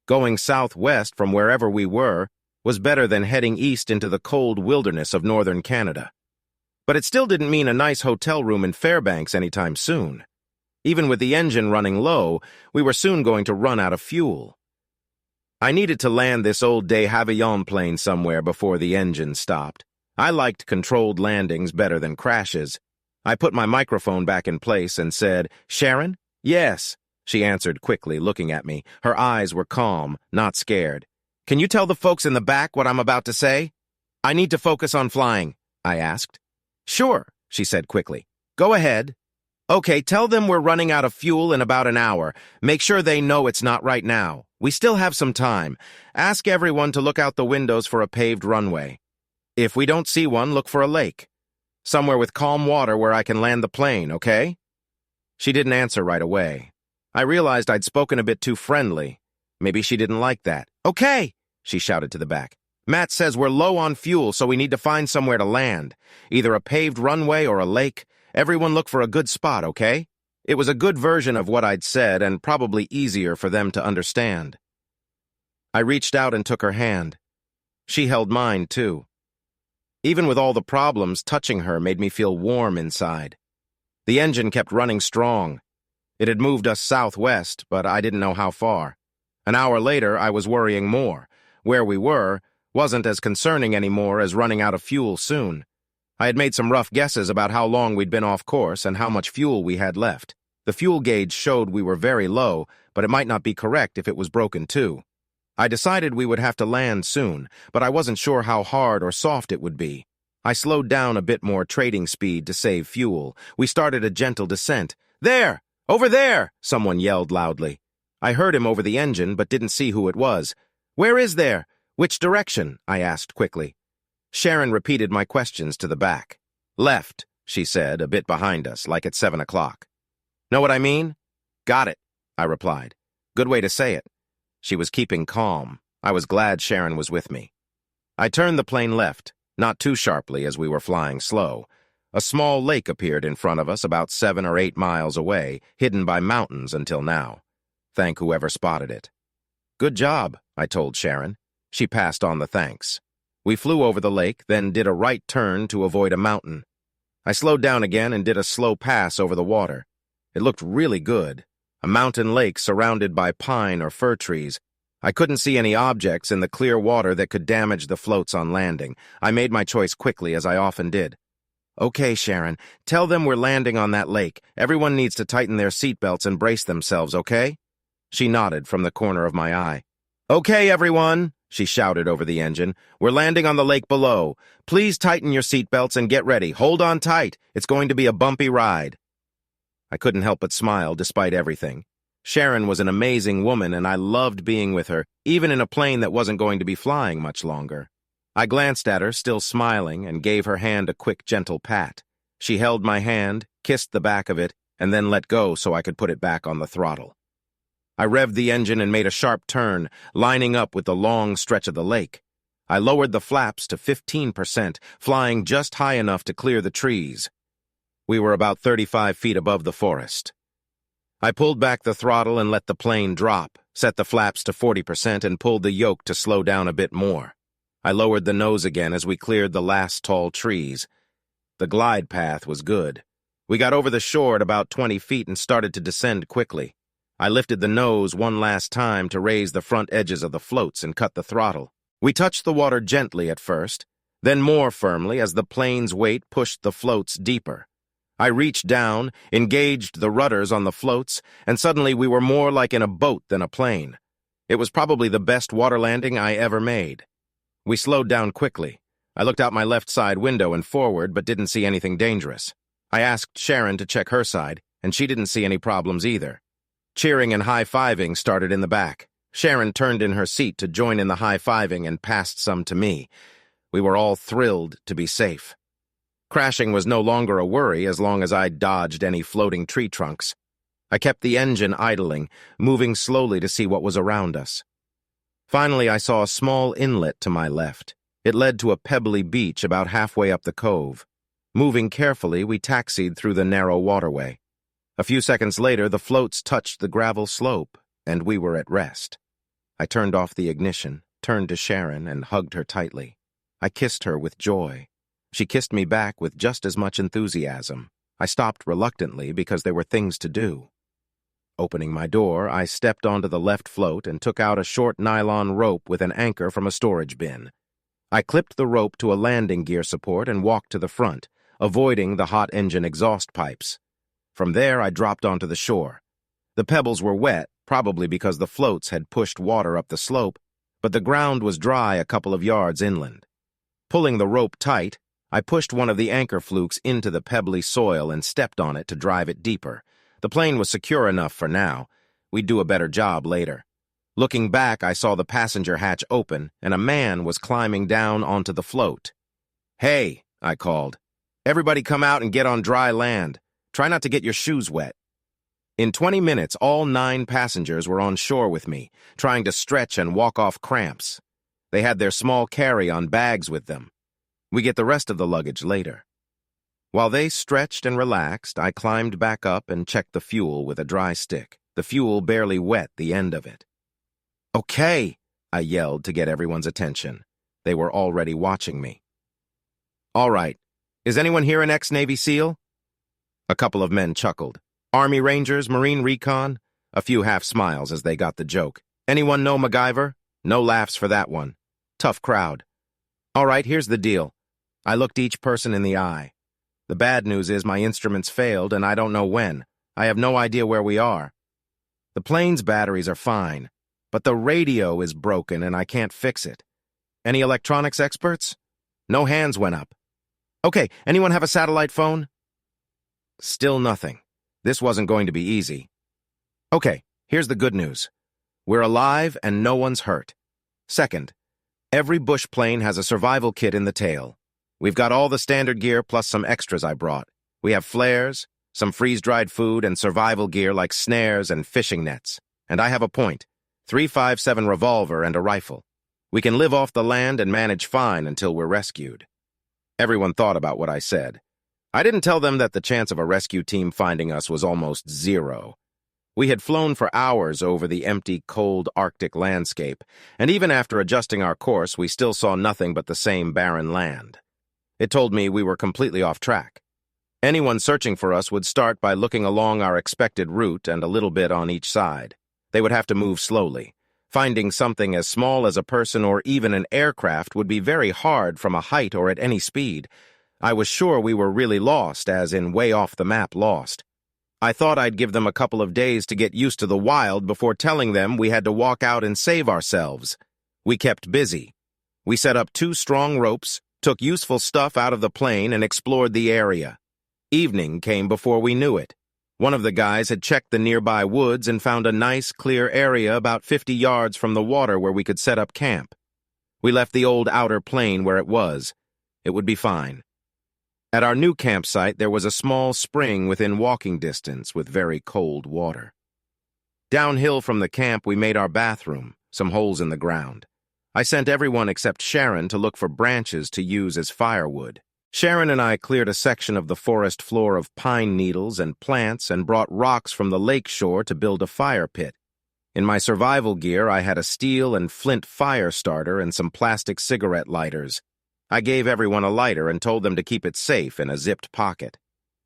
Going southwest from wherever we were was better than heading east into the cold wilderness of northern Canada. But it still didn't mean a nice hotel room in Fairbanks anytime soon. Even with the engine running low, we were soon going to run out of fuel. I needed to land this old de Havilland plane somewhere before the engine stopped. I liked controlled landings better than crashes. I put my microphone back in place and said, "Sharon?" "Yes," she answered quickly, looking at me. Her eyes were calm, not scared. "Can you tell the folks in the back what I'm about to say?" "I need to focus on flying," I asked. "Sure," she said quickly. "Go ahead." "Okay, tell them we're running out of fuel in about an hour. Make sure they know it's not right now. We still have some time. Ask everyone to look out the windows for a paved runway. If we don't see one, look for a lake. Somewhere with calm water where I can land the plane, okay?" She didn't answer right away. I realized I'd spoken a bit too friendly. Maybe she didn't like that. "Okay," she shouted to the back. "Matt says we're low on fuel, so we need to find somewhere to land. Either a paved runway or a lake. Everyone look for a good spot, okay?" It was a good version of what I'd said and probably easier for them to understand. I reached out and took her hand. She held mine, too. Even with all the problems, touching her made me feel warm inside. The engine kept running strong. It had moved us southwest, but I didn't know how far. An hour later, I was worrying more. Where we were wasn't as concerning anymore as running out of fuel soon. I had made some rough guesses about how long we'd been off course and how much fuel we had left. The fuel gauge showed we were very low, but it might not be correct if it was broken too. I decided we would have to land soon, but I wasn't sure how hard or soft it would be. I slowed down a bit more trading speed to save fuel. We started a gentle descent. "There! Over there!" someone yelled loudly. I heard him over the engine, but didn't see who it was. "Where is there? Which direction?" I asked quickly. Sharon repeated my questions to the back. "Left," she said, a bit behind us, like at 7 o'clock. "Know what I mean?" "Got it," I replied. Good way to say it. She was keeping calm. I was glad Sharon was with me. I turned the plane left, not too sharply as we were flying slow. A small lake appeared in front of us about 7 or 8 miles away, hidden by mountains until now. Thank whoever spotted it. "Good job," I told Sharon. She passed on the thanks. We flew over the lake, then did a right turn to avoid a mountain. I slowed down again and did a slow pass over the water. It looked really good. A mountain lake surrounded by pine or fir trees. I couldn't see any objects in the clear water that could damage the floats on landing. I made my choice quickly, as I often did. "Okay, Sharon, tell them we're landing on that lake. Everyone needs to tighten their seatbelts and brace themselves, okay?" She nodded from the corner of my eye. "Okay, everyone," she shouted over the engine. "We're landing on the lake below. Please tighten your seatbelts and get ready. Hold on tight. It's going to be a bumpy ride." I couldn't help but smile despite everything. Sharon was an amazing woman, and I loved being with her, even in a plane that wasn't going to be flying much longer. I glanced at her, still smiling, and gave her hand a quick, gentle pat. She held my hand, kissed the back of it, and then let go so I could put it back on the throttle. I revved the engine and made a sharp turn, lining up with the long stretch of the lake. I lowered the flaps to 15%, flying just high enough to clear the trees. We were about 35 feet above the forest. I pulled back the throttle and let the plane drop, set the flaps to 40% and pulled the yoke to slow down a bit more. I lowered the nose again as we cleared the last tall trees. The glide path was good. We got over the shore at about 20 feet and started to descend quickly. I lifted the nose one last time to raise the front edges of the floats and cut the throttle. We touched the water gently at first, then more firmly as the plane's weight pushed the floats deeper. I reached down, engaged the rudders on the floats, and suddenly we were more like in a boat than a plane. It was probably the best water landing I ever made. We slowed down quickly. I looked out my left side window and forward, but didn't see anything dangerous. I asked Sharon to check her side, and she didn't see any problems either. Cheering and high-fiving started in the back. Sharon turned in her seat to join in the high-fiving and passed some to me. We were all thrilled to be safe. Crashing was no longer a worry as long as I dodged any floating tree trunks. I kept the engine idling, moving slowly to see what was around us. Finally, I saw a small inlet to my left. It led to a pebbly beach about halfway up the cove. Moving carefully, we taxied through the narrow waterway. A few seconds later, the floats touched the gravel slope, and we were at rest. I turned off the ignition, turned to Sharon, and hugged her tightly. I kissed her with joy. She kissed me back with just as much enthusiasm. I stopped reluctantly because there were things to do. Opening my door, I stepped onto the left float and took out a short nylon rope with an anchor from a storage bin. I clipped the rope to a landing gear support and walked to the front, avoiding the hot engine exhaust pipes. From there, I dropped onto the shore. The pebbles were wet, probably because the floats had pushed water up the slope, but the ground was dry a couple of yards inland. Pulling the rope tight, I pushed one of the anchor flukes into the pebbly soil and stepped on it to drive it deeper. The plane was secure enough for now. We'd do a better job later. Looking back, I saw the passenger hatch open, and a man was climbing down onto the float. "Hey," I called. "Everybody come out and get on dry land. Try not to get your shoes wet." In 20 minutes, all 9 passengers were on shore with me, trying to stretch and walk off cramps. They had their small carry-on bags with them. We get the rest of the luggage later. While they stretched and relaxed, I climbed back up and checked the fuel with a dry stick. The fuel barely wet the end of it. "Okay," I yelled to get everyone's attention. They were already watching me. "All right, is anyone here an ex-Navy SEAL?" A couple of men chuckled. "Army Rangers, Marine Recon?" A few half-smiles as they got the joke. "Anyone know MacGyver?" No laughs for that one. Tough crowd. "All right, here's the deal." I looked each person in the eye. "The bad news is my instruments failed, and I don't know when. I have no idea where we are. The plane's batteries are fine, but the radio is broken and I can't fix it. Any electronics experts?" No hands went up. "Okay, anyone have a satellite phone?" Still nothing. This wasn't going to be easy. "Okay, here's the good news. We're alive and no one's hurt. Second, every bush plane has a survival kit in the tail. We've got all the standard gear plus some extras I brought. We have flares, some freeze-dried food, and survival gear like snares and fishing nets. And I have a point, .357 revolver and a rifle. We can live off the land and manage fine until we're rescued." Everyone thought about what I said. I didn't tell them that the chance of a rescue team finding us was almost zero. We had flown for hours over the empty, cold Arctic landscape, and even after adjusting our course, we still saw nothing but the same barren land. It told me we were completely off track. Anyone searching for us would start by looking along our expected route and a little bit on each side. They would have to move slowly. Finding something as small as a person or even an aircraft would be very hard from a height or at any speed. I was sure we were really lost, as in way off the map lost. I thought I'd give them a couple of days to get used to the wild before telling them we had to walk out and save ourselves. We kept busy. We set up 2 strong ropes, took useful stuff out of the plane, and explored the area. Evening came before we knew it. One of the guys had checked the nearby woods and found a nice, clear area about 50 yards from the water where we could set up camp. We left the old outer plane where it was. It would be fine. At our new campsite, there was a small spring within walking distance with very cold water. Downhill from the camp, we made our bathroom, some holes in the ground. I sent everyone except Sharon to look for branches to use as firewood. Sharon and I cleared a section of the forest floor of pine needles and plants and brought rocks from the lake shore to build a fire pit. In my survival gear, I had a steel and flint fire starter and some plastic cigarette lighters. I gave everyone a lighter and told them to keep it safe in a zipped pocket.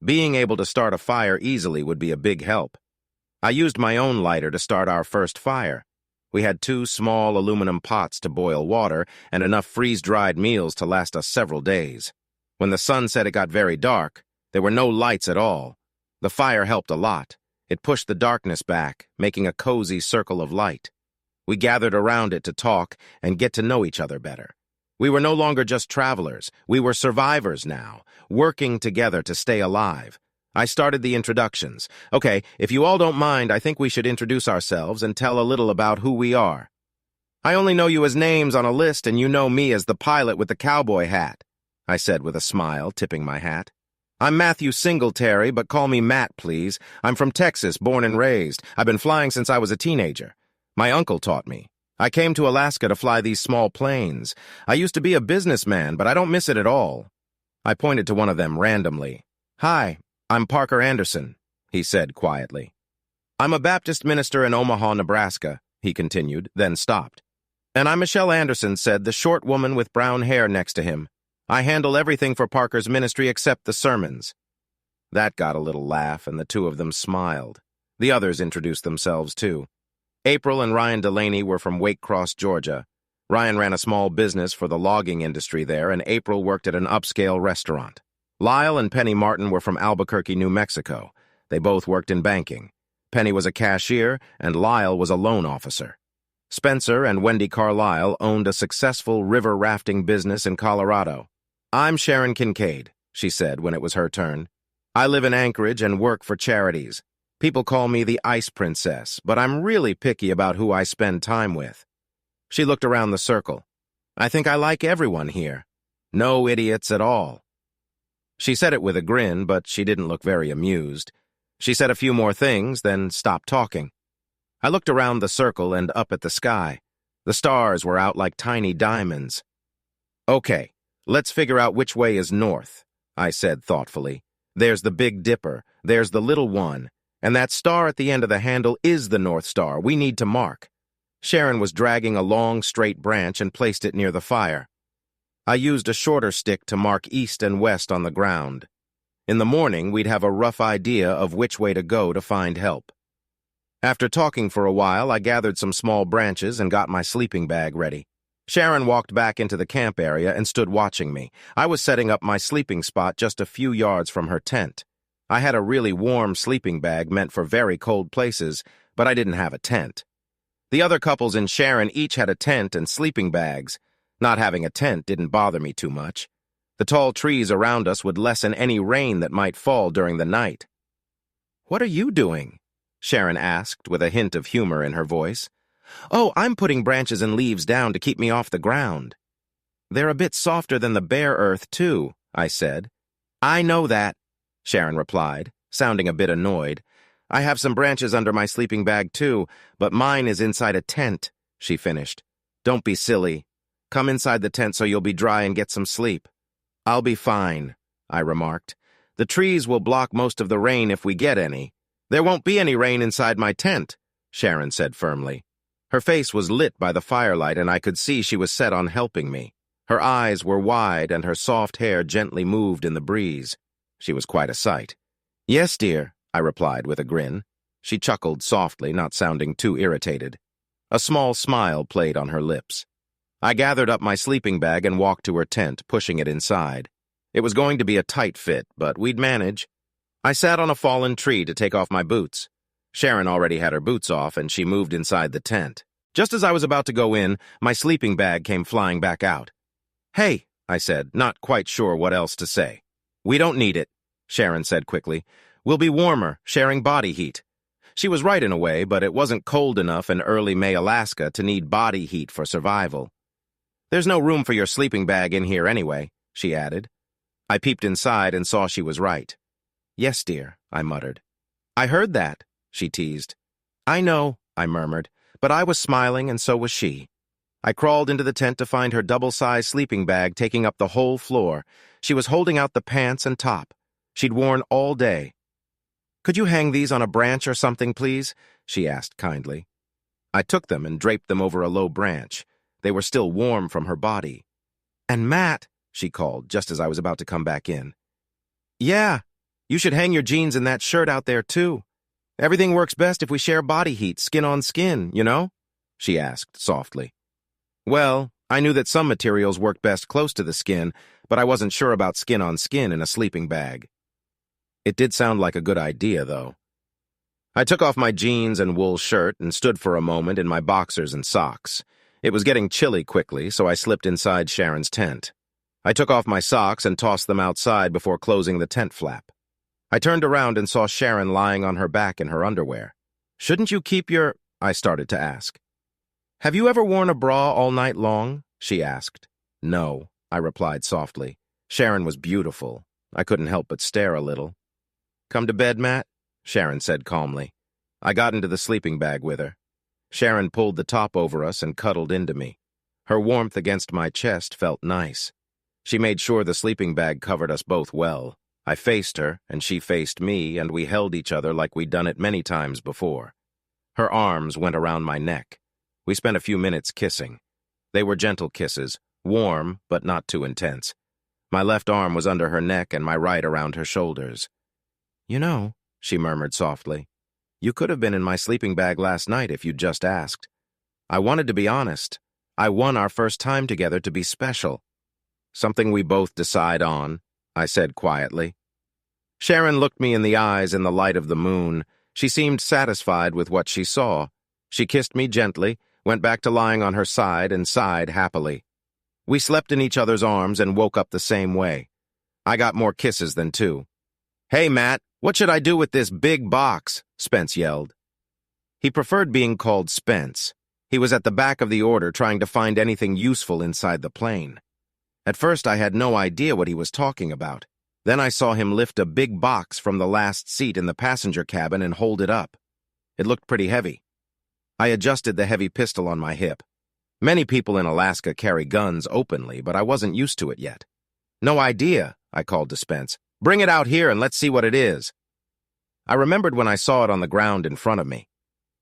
Being able to start a fire easily would be a big help. I used my own lighter to start our first fire. We had 2 small aluminum pots to boil water and enough freeze-dried meals to last us several days. When the sun said it got very dark, there were no lights at all. The fire helped a lot. It pushed the darkness back, making a cozy circle of light. We gathered around it to talk and get to know each other better. We were no longer just travelers. We were survivors now, working together to stay alive. I started the introductions. Okay, if you all don't mind, I think we should introduce ourselves and tell a little about who we are. I only know you as names on a list, and you know me as the pilot with the cowboy hat, I said with a smile, tipping my hat. I'm Matthew Singletary, but call me Matt, please. I'm from Texas, born and raised. I've been flying since I was a teenager. My uncle taught me. I came to Alaska to fly these small planes. I used to be a businessman, but I don't miss it at all. I pointed to one of them randomly. Hi, I'm Parker Anderson, he said quietly. I'm a Baptist minister in Omaha, Nebraska, he continued, then stopped. And I'm Michelle Anderson, said the short woman with brown hair next to him. I handle everything for Parker's ministry except the sermons. That got a little laugh, and the 2 of them smiled. The others introduced themselves, too. April and Ryan Delaney were from Wake Cross, Georgia. Ryan ran a small business for the logging industry there, and April worked at an upscale restaurant. Lyle and Penny Martin were from Albuquerque, New Mexico. They both worked in banking. Penny was a cashier, and Lyle was a loan officer. Spencer and Wendy Carlisle owned a successful river rafting business in Colorado. I'm Sharon Kincaid, she said when it was her turn. I live in Anchorage and work for charities. People call me the Ice Princess, but I'm really picky about who I spend time with. She looked around the circle. I think I like everyone here. No idiots at all. She said it with a grin, but she didn't look very amused. She said a few more things, then stopped talking. I looked around the circle and up at the sky. The stars were out like tiny diamonds. Okay. Let's figure out which way is north, I said thoughtfully. There's the Big Dipper, there's the little one, and that star at the end of the handle is the North Star we need to mark. Sharon was dragging a long, straight branch and placed it near the fire. I used a shorter stick to mark east and west on the ground. In the morning, we'd have a rough idea of which way to go to find help. After talking for a while, I gathered some small branches and got my sleeping bag ready. Sharon walked back into the camp area and stood watching me. I was setting up my sleeping spot just a few yards from her tent. I had a really warm sleeping bag meant for very cold places, but I didn't have a tent. The other couples and Sharon each had a tent and sleeping bags. Not having a tent didn't bother me too much. The tall trees around us would lessen any rain that might fall during the night. "What are you doing?" Sharon asked with a hint of humor in her voice. "Oh, I'm putting branches and leaves down to keep me off the ground." "They're a bit softer than the bare earth, too," I said. "I know that," Sharon replied, sounding a bit annoyed. "I have some branches under my sleeping bag, too, but mine is inside a tent," she finished. "Don't be silly. Come inside the tent so you'll be dry and get some sleep." "I'll be fine," I remarked. "The trees will block most of the rain if we get any." "There won't be any rain inside my tent," Sharon said firmly. Her face was lit by the firelight, and I could see she was set on helping me. Her eyes were wide, and her soft hair gently moved in the breeze. She was quite a sight. "Yes, dear," I replied with a grin. She chuckled softly, not sounding too irritated. A small smile played on her lips. I gathered up my sleeping bag and walked to her tent, pushing it inside. It was going to be a tight fit, but we'd manage. I sat on a fallen tree to take off my boots. Sharon already had her boots off, and she moved inside the tent. Just as I was about to go in, my sleeping bag came flying back out. "Hey," I said, not quite sure what else to say. "We don't need it," Sharon said quickly. "We'll be warmer, sharing body heat." She was right in a way, but it wasn't cold enough in early May Alaska to need body heat for survival. "There's no room for your sleeping bag in here anyway," she added. I peeped inside and saw she was right. "Yes, dear," I muttered. "I heard that," she teased. "I know," I murmured, but I was smiling and so was she. I crawled into the tent to find her double-sized sleeping bag taking up the whole floor. She was holding out the pants and top she'd worn all day. "Could you hang these on a branch or something, please?" she asked kindly. I took them and draped them over a low branch. They were still warm from her body. "And Matt," she called just as I was about to come back in. "Yeah, you should hang your jeans and that shirt out there, too. Everything works best if we share body heat, skin on skin, you know?" she asked softly. Well, I knew that some materials worked best close to the skin, but I wasn't sure about skin on skin in a sleeping bag. It did sound like a good idea, though. I took off my jeans and wool shirt and stood for a moment in my boxers and socks. It was getting chilly quickly, so I slipped inside Sharon's tent. I took off my socks and tossed them outside before closing the tent flap. I turned around and saw Sharon lying on her back in her underwear. "Shouldn't you keep your—" I started to ask. "Have you ever worn a bra all night long?" she asked. "No," I replied softly. Sharon was beautiful. I couldn't help but stare a little. "Come to bed, Matt?" Sharon said calmly. I got into the sleeping bag with her. Sharon pulled the top over us and cuddled into me. Her warmth against my chest felt nice. She made sure the sleeping bag covered us both well. I faced her, and she faced me, and we held each other like we'd done it many times before. Her arms went around my neck. We spent a few minutes kissing. They were gentle kisses, warm but not too intense. My left arm was under her neck and my right around her shoulders. "You know," she murmured softly, "you could have been in my sleeping bag last night if you'd just asked. I wanted to be honest. I want our first time together to be special." "Something we both decide on," I said quietly. Sharon looked me in the eyes in the light of the moon. She seemed satisfied with what she saw. She kissed me gently, went back to lying on her side, and sighed happily. We slept in each other's arms and woke up the same way. I got more kisses than two. "Hey, Matt, what should I do with this big box?" Spence yelled. He preferred being called Spence. He was at the back of the order trying to find anything useful inside the plane. At first, I had no idea what he was talking about. Then I saw him lift a big box from the last seat in the passenger cabin and hold it up. It looked pretty heavy. I adjusted the heavy pistol on my hip. Many people in Alaska carry guns openly, but I wasn't used to it yet. "No idea," I called to Spence. "Bring it out here and let's see what it is." I remembered when I saw it on the ground in front of me.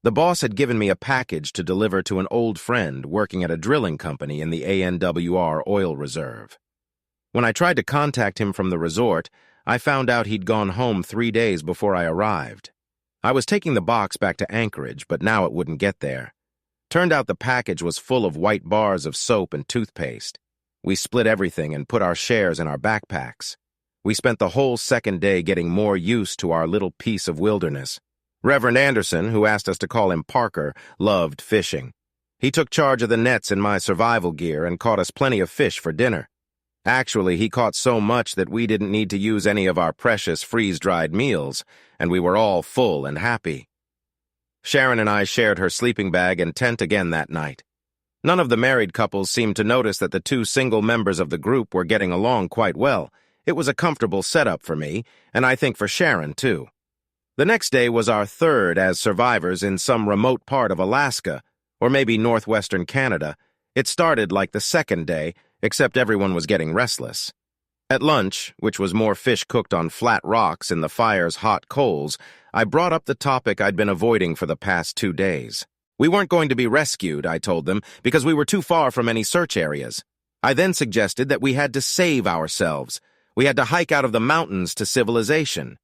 The boss had given me a package to deliver to an old friend working at a drilling company in the ANWR oil reserve. When I tried to contact him from the resort, I found out he'd gone home 3 days before I arrived. I was taking the box back to Anchorage, but now it wouldn't get there. Turned out the package was full of white bars of soap and toothpaste. We split everything and put our shares in our backpacks. We spent the whole second day getting more used to our little piece of wilderness. Reverend Anderson, who asked us to call him Parker, loved fishing. He took charge of the nets in my survival gear and caught us plenty of fish for dinner. Actually, he caught so much that we didn't need to use any of our precious freeze-dried meals, and we were all full and happy. Sharon and I shared her sleeping bag and tent again that night. None of the married couples seemed to notice that the two single members of the group were getting along quite well. It was a comfortable setup for me, and I think for Sharon, too. The next day was our third as survivors in some remote part of Alaska, or maybe northwestern Canada. It started like the second day, except everyone was getting restless. At lunch, which was more fish cooked on flat rocks in the fire's hot coals, I brought up the topic I'd been avoiding for the past 2 days. We weren't going to be rescued, I told them, because we were too far from any search areas. I then suggested that we had to save ourselves. We had to hike out of the mountains to civilization.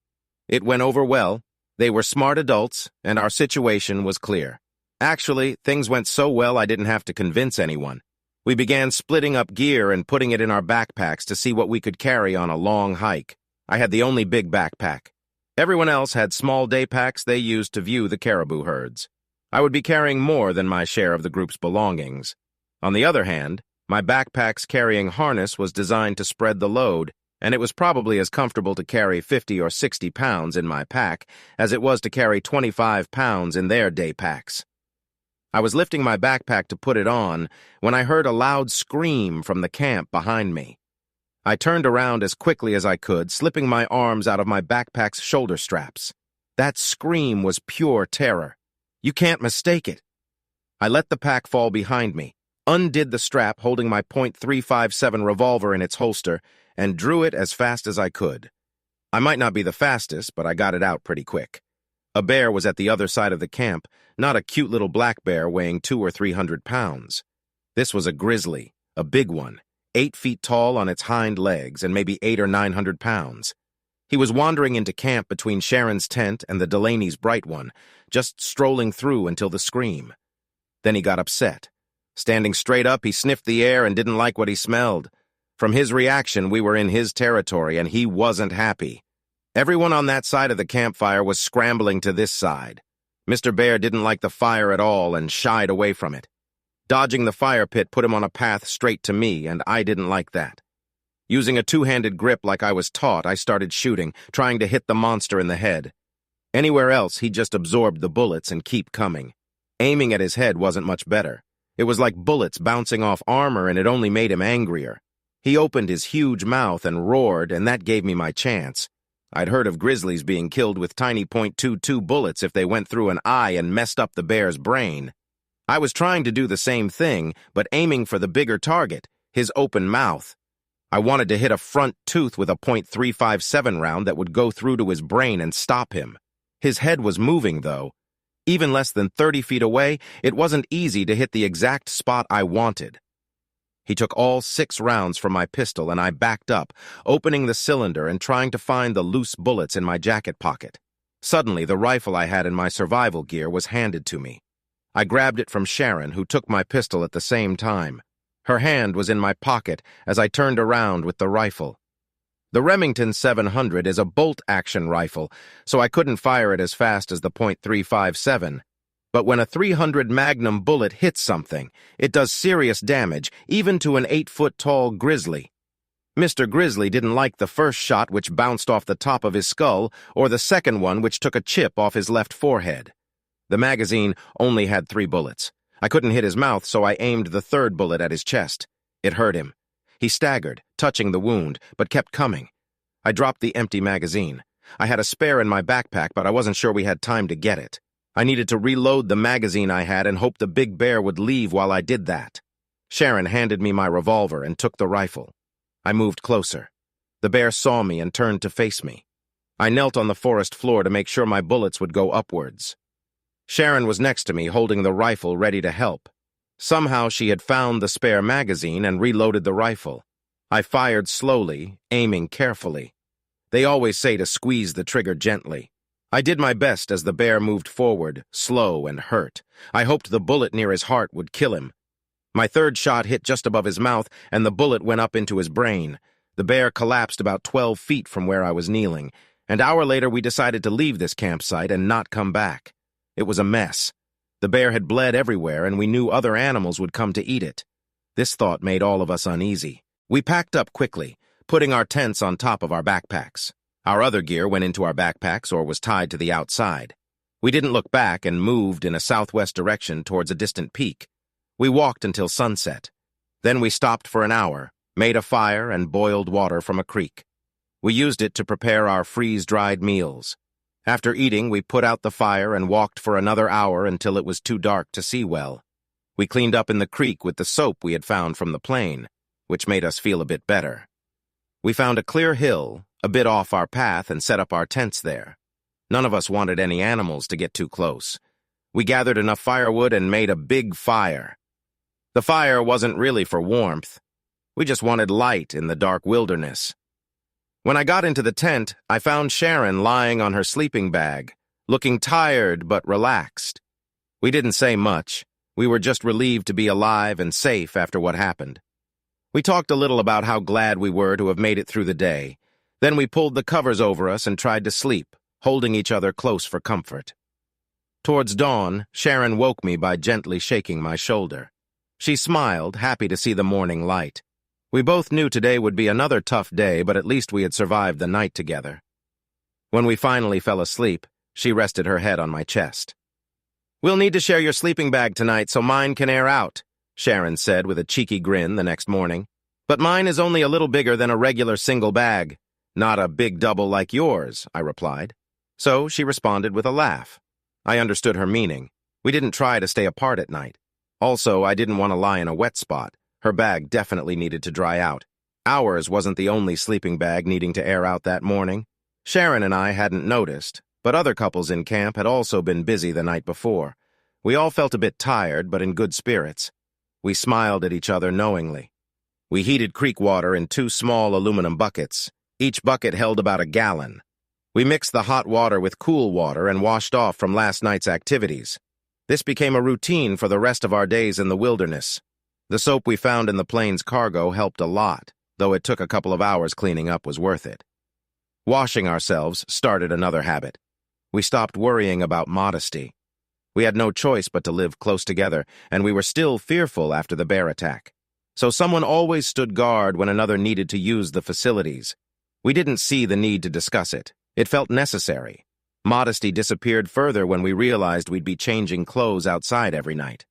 It went over well. They were smart adults, and our situation was clear. Actually, things went so well I didn't have to convince anyone. We began splitting up gear and putting it in our backpacks to see what we could carry on a long hike. I had the only big backpack. Everyone else had small day packs they used to view the caribou herds. I would be carrying more than my share of the group's belongings. On the other hand, my backpack's carrying harness was designed to spread the load, and it was probably as comfortable to carry 50 or 60 pounds in my pack as it was to carry 25 pounds in their day packs. I was lifting my backpack to put it on when I heard a loud scream from the camp behind me. I turned around as quickly as I could, slipping my arms out of my backpack's shoulder straps. That scream was pure terror. You can't mistake it. I let the pack fall behind me. undid the strap holding my .357 revolver in its holster, and drew it as fast as I could. I might not be the fastest, but I got it out pretty quick. A bear was at the other side of the camp, not a cute little black bear weighing 200 or 300 pounds. This was a grizzly, a big one, 8 feet tall on its hind legs and maybe 800 or 900 pounds. He was wandering into camp between Sharon's tent and the Delaney's bright one, just strolling through until the scream. Then he got upset. Standing straight up, he sniffed the air and didn't like what he smelled. From his reaction, we were in his territory, and he wasn't happy. Everyone on that side of the campfire was scrambling to this side. Mr. Bear didn't like the fire at all and shied away from it. Dodging the fire pit put him on a path straight to me, and I didn't like that. Using a two-handed grip like I was taught, I started shooting, trying to hit the monster in the head. Anywhere else, he just absorbed the bullets and keep coming. Aiming at his head wasn't much better. It was like bullets bouncing off armor, and it only made him angrier. He opened his huge mouth and roared, and that gave me my chance. I'd heard of grizzlies being killed with tiny .22 bullets if they went through an eye and messed up the bear's brain. I was trying to do the same thing, but aiming for the bigger target, his open mouth. I wanted to hit a front tooth with a .357 round that would go through to his brain and stop him. His head was moving, though. Even less than 30 feet away, it wasn't easy to hit the exact spot I wanted. He took all 6 rounds from my pistol, and I backed up, opening the cylinder and trying to find the loose bullets in my jacket pocket. Suddenly, the rifle I had in my survival gear was handed to me. I grabbed it from Sharon, who took my pistol at the same time. Her hand was in my pocket as I turned around with the rifle. The Remington 700 is a bolt-action rifle, so I couldn't fire it as fast as the .357. But when a 300 Magnum bullet hits something, it does serious damage, even to an 8-foot-tall grizzly. Mr. Grizzly didn't like the first shot, which bounced off the top of his skull, or the second one, which took a chip off his left forehead. The magazine only had 3 bullets. I couldn't hit his mouth, so I aimed the third bullet at his chest. It hurt him. He staggered, touching the wound, but kept coming. I dropped the empty magazine. I had a spare in my backpack, but I wasn't sure we had time to get it. I needed to reload the magazine I had and hope the big bear would leave while I did that. Sharon handed me my revolver and took the rifle. I moved closer. The bear saw me and turned to face me. I knelt on the forest floor to make sure my bullets would go upwards. Sharon was next to me, holding the rifle ready to help. Somehow she had found the spare magazine and reloaded the rifle. I fired slowly, aiming carefully. They always say to squeeze the trigger gently. I did my best as the bear moved forward, slow and hurt. I hoped the bullet near his heart would kill him. My third shot hit just above his mouth, and the bullet went up into his brain. The bear collapsed about 12 feet from where I was kneeling. An hour later, we decided to leave this campsite and not come back. It was a mess. The bear had bled everywhere, and we knew other animals would come to eat it. This thought made all of us uneasy. We packed up quickly, putting our tents on top of our backpacks. Our other gear went into our backpacks or was tied to the outside. We didn't look back and moved in a southwest direction towards a distant peak. We walked until sunset. Then we stopped for an hour, made a fire, and boiled water from a creek. We used it to prepare our freeze-dried meals. After eating, we put out the fire and walked for another hour until it was too dark to see well. We cleaned up in the creek with the soap we had found from the plane, which made us feel a bit better. We found a clear hill, a bit off our path, and set up our tents there. None of us wanted any animals to get too close. We gathered enough firewood and made a big fire. The fire wasn't really for warmth. We just wanted light in the dark wilderness. When I got into the tent, I found Sharon lying on her sleeping bag, looking tired but relaxed. We didn't say much. We were just relieved to be alive and safe after what happened. We talked a little about how glad we were to have made it through the day. Then we pulled the covers over us and tried to sleep, holding each other close for comfort. Towards dawn, Sharon woke me by gently shaking my shoulder. She smiled, happy to see the morning light. We both knew today would be another tough day, but at least we had survived the night together. When we finally fell asleep, she rested her head on my chest. "We'll need to share your sleeping bag tonight so mine can air out," Sharon said with a cheeky grin the next morning. "But mine is only a little bigger than a regular single bag. Not a big double like yours," I replied. So she responded with a laugh. I understood her meaning. We didn't try to stay apart at night. Also, I didn't want to lie in a wet spot. Her bag definitely needed to dry out. Ours wasn't the only sleeping bag needing to air out that morning. Sharon and I hadn't noticed, but other couples in camp had also been busy the night before. We all felt a bit tired, but in good spirits. We smiled at each other knowingly. We heated creek water in 2 small aluminum buckets. Each bucket held about a gallon. We mixed the hot water with cool water and washed off from last night's activities. This became a routine for the rest of our days in the wilderness. The soap we found in the plane's cargo helped a lot, though it took a couple of hours cleaning up was worth it. Washing ourselves started another habit. We stopped worrying about modesty. We had no choice but to live close together, and we were still fearful after the bear attack. So someone always stood guard when another needed to use the facilities. We didn't see the need to discuss it. It felt necessary. Modesty disappeared further when we realized we'd be changing clothes outside every night.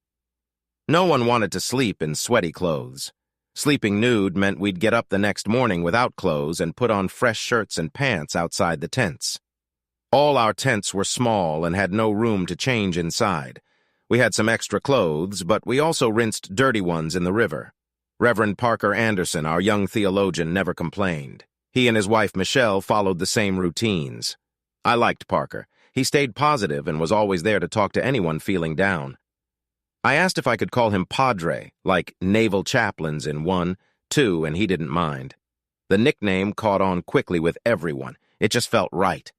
No one wanted to sleep in sweaty clothes. Sleeping nude meant we'd get up the next morning without clothes and put on fresh shirts and pants outside the tents. All our tents were small and had no room to change inside. We had some extra clothes, but we also rinsed dirty ones in the river. Reverend Parker Anderson, our young theologian, never complained. He and his wife Michelle followed the same routines. I liked Parker. He stayed positive and was always there to talk to anyone feeling down. I asked if I could call him Padre, like naval chaplains in 1, 2, and he didn't mind. The nickname caught on quickly with everyone. It just felt right.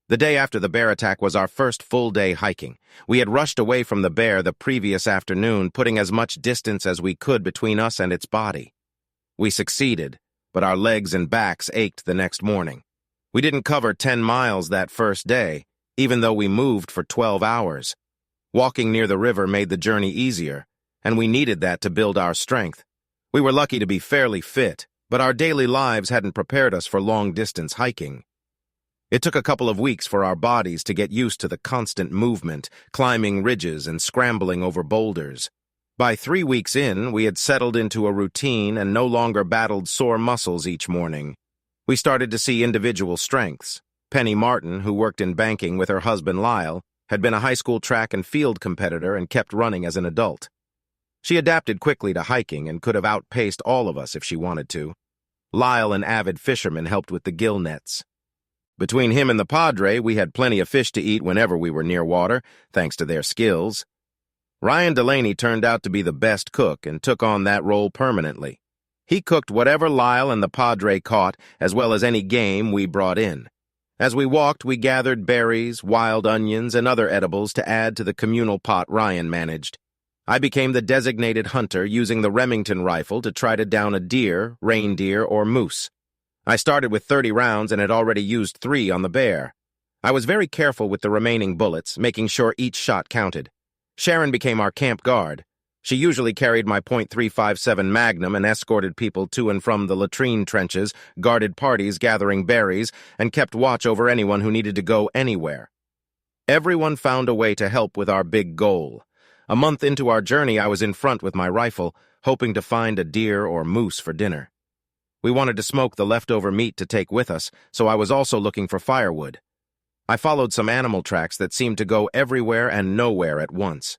The day after the bear attack was our first full day hiking. We had rushed away from the bear the previous afternoon, putting as much distance as we could between us and its body. We succeeded, but our legs and backs ached the next morning. We didn't cover 10 miles that first day, even though we moved for 12 hours. Walking near the river made the journey easier, and we needed that to build our strength. We were lucky to be fairly fit, but our daily lives hadn't prepared us for long-distance hiking. It took a couple of weeks for our bodies to get used to the constant movement, climbing ridges and scrambling over boulders. By 3 weeks in, we had settled into a routine and no longer battled sore muscles each morning. We started to see individual strengths. Penny Martin, who worked in banking with her husband Lyle, had been a high school track and field competitor and kept running as an adult. She adapted quickly to hiking and could have outpaced all of us if she wanted to. Lyle, an avid fisherman, helped with the gill nets. Between him and the Padre, we had plenty of fish to eat whenever we were near water, thanks to their skills. Ryan Delaney turned out to be the best cook and took on that role permanently. He cooked whatever Lyle and the Padre caught, as well as any game we brought in. As we walked, we gathered berries, wild onions, and other edibles to add to the communal pot Ryan managed. I became the designated hunter, using the Remington rifle to try to down a deer, reindeer, or moose. I started with 30 rounds and had already used 3 on the bear. I was very careful with the remaining bullets, making sure each shot counted. Sharon became our camp guard. She usually carried my .357 Magnum and escorted people to and from the latrine trenches, guarded parties gathering berries, and kept watch over anyone who needed to go anywhere. Everyone found a way to help with our big goal. A month into our journey, I was in front with my rifle, hoping to find a deer or moose for dinner. We wanted to smoke the leftover meat to take with us, so I was also looking for firewood. I followed some animal tracks that seemed to go everywhere and nowhere at once.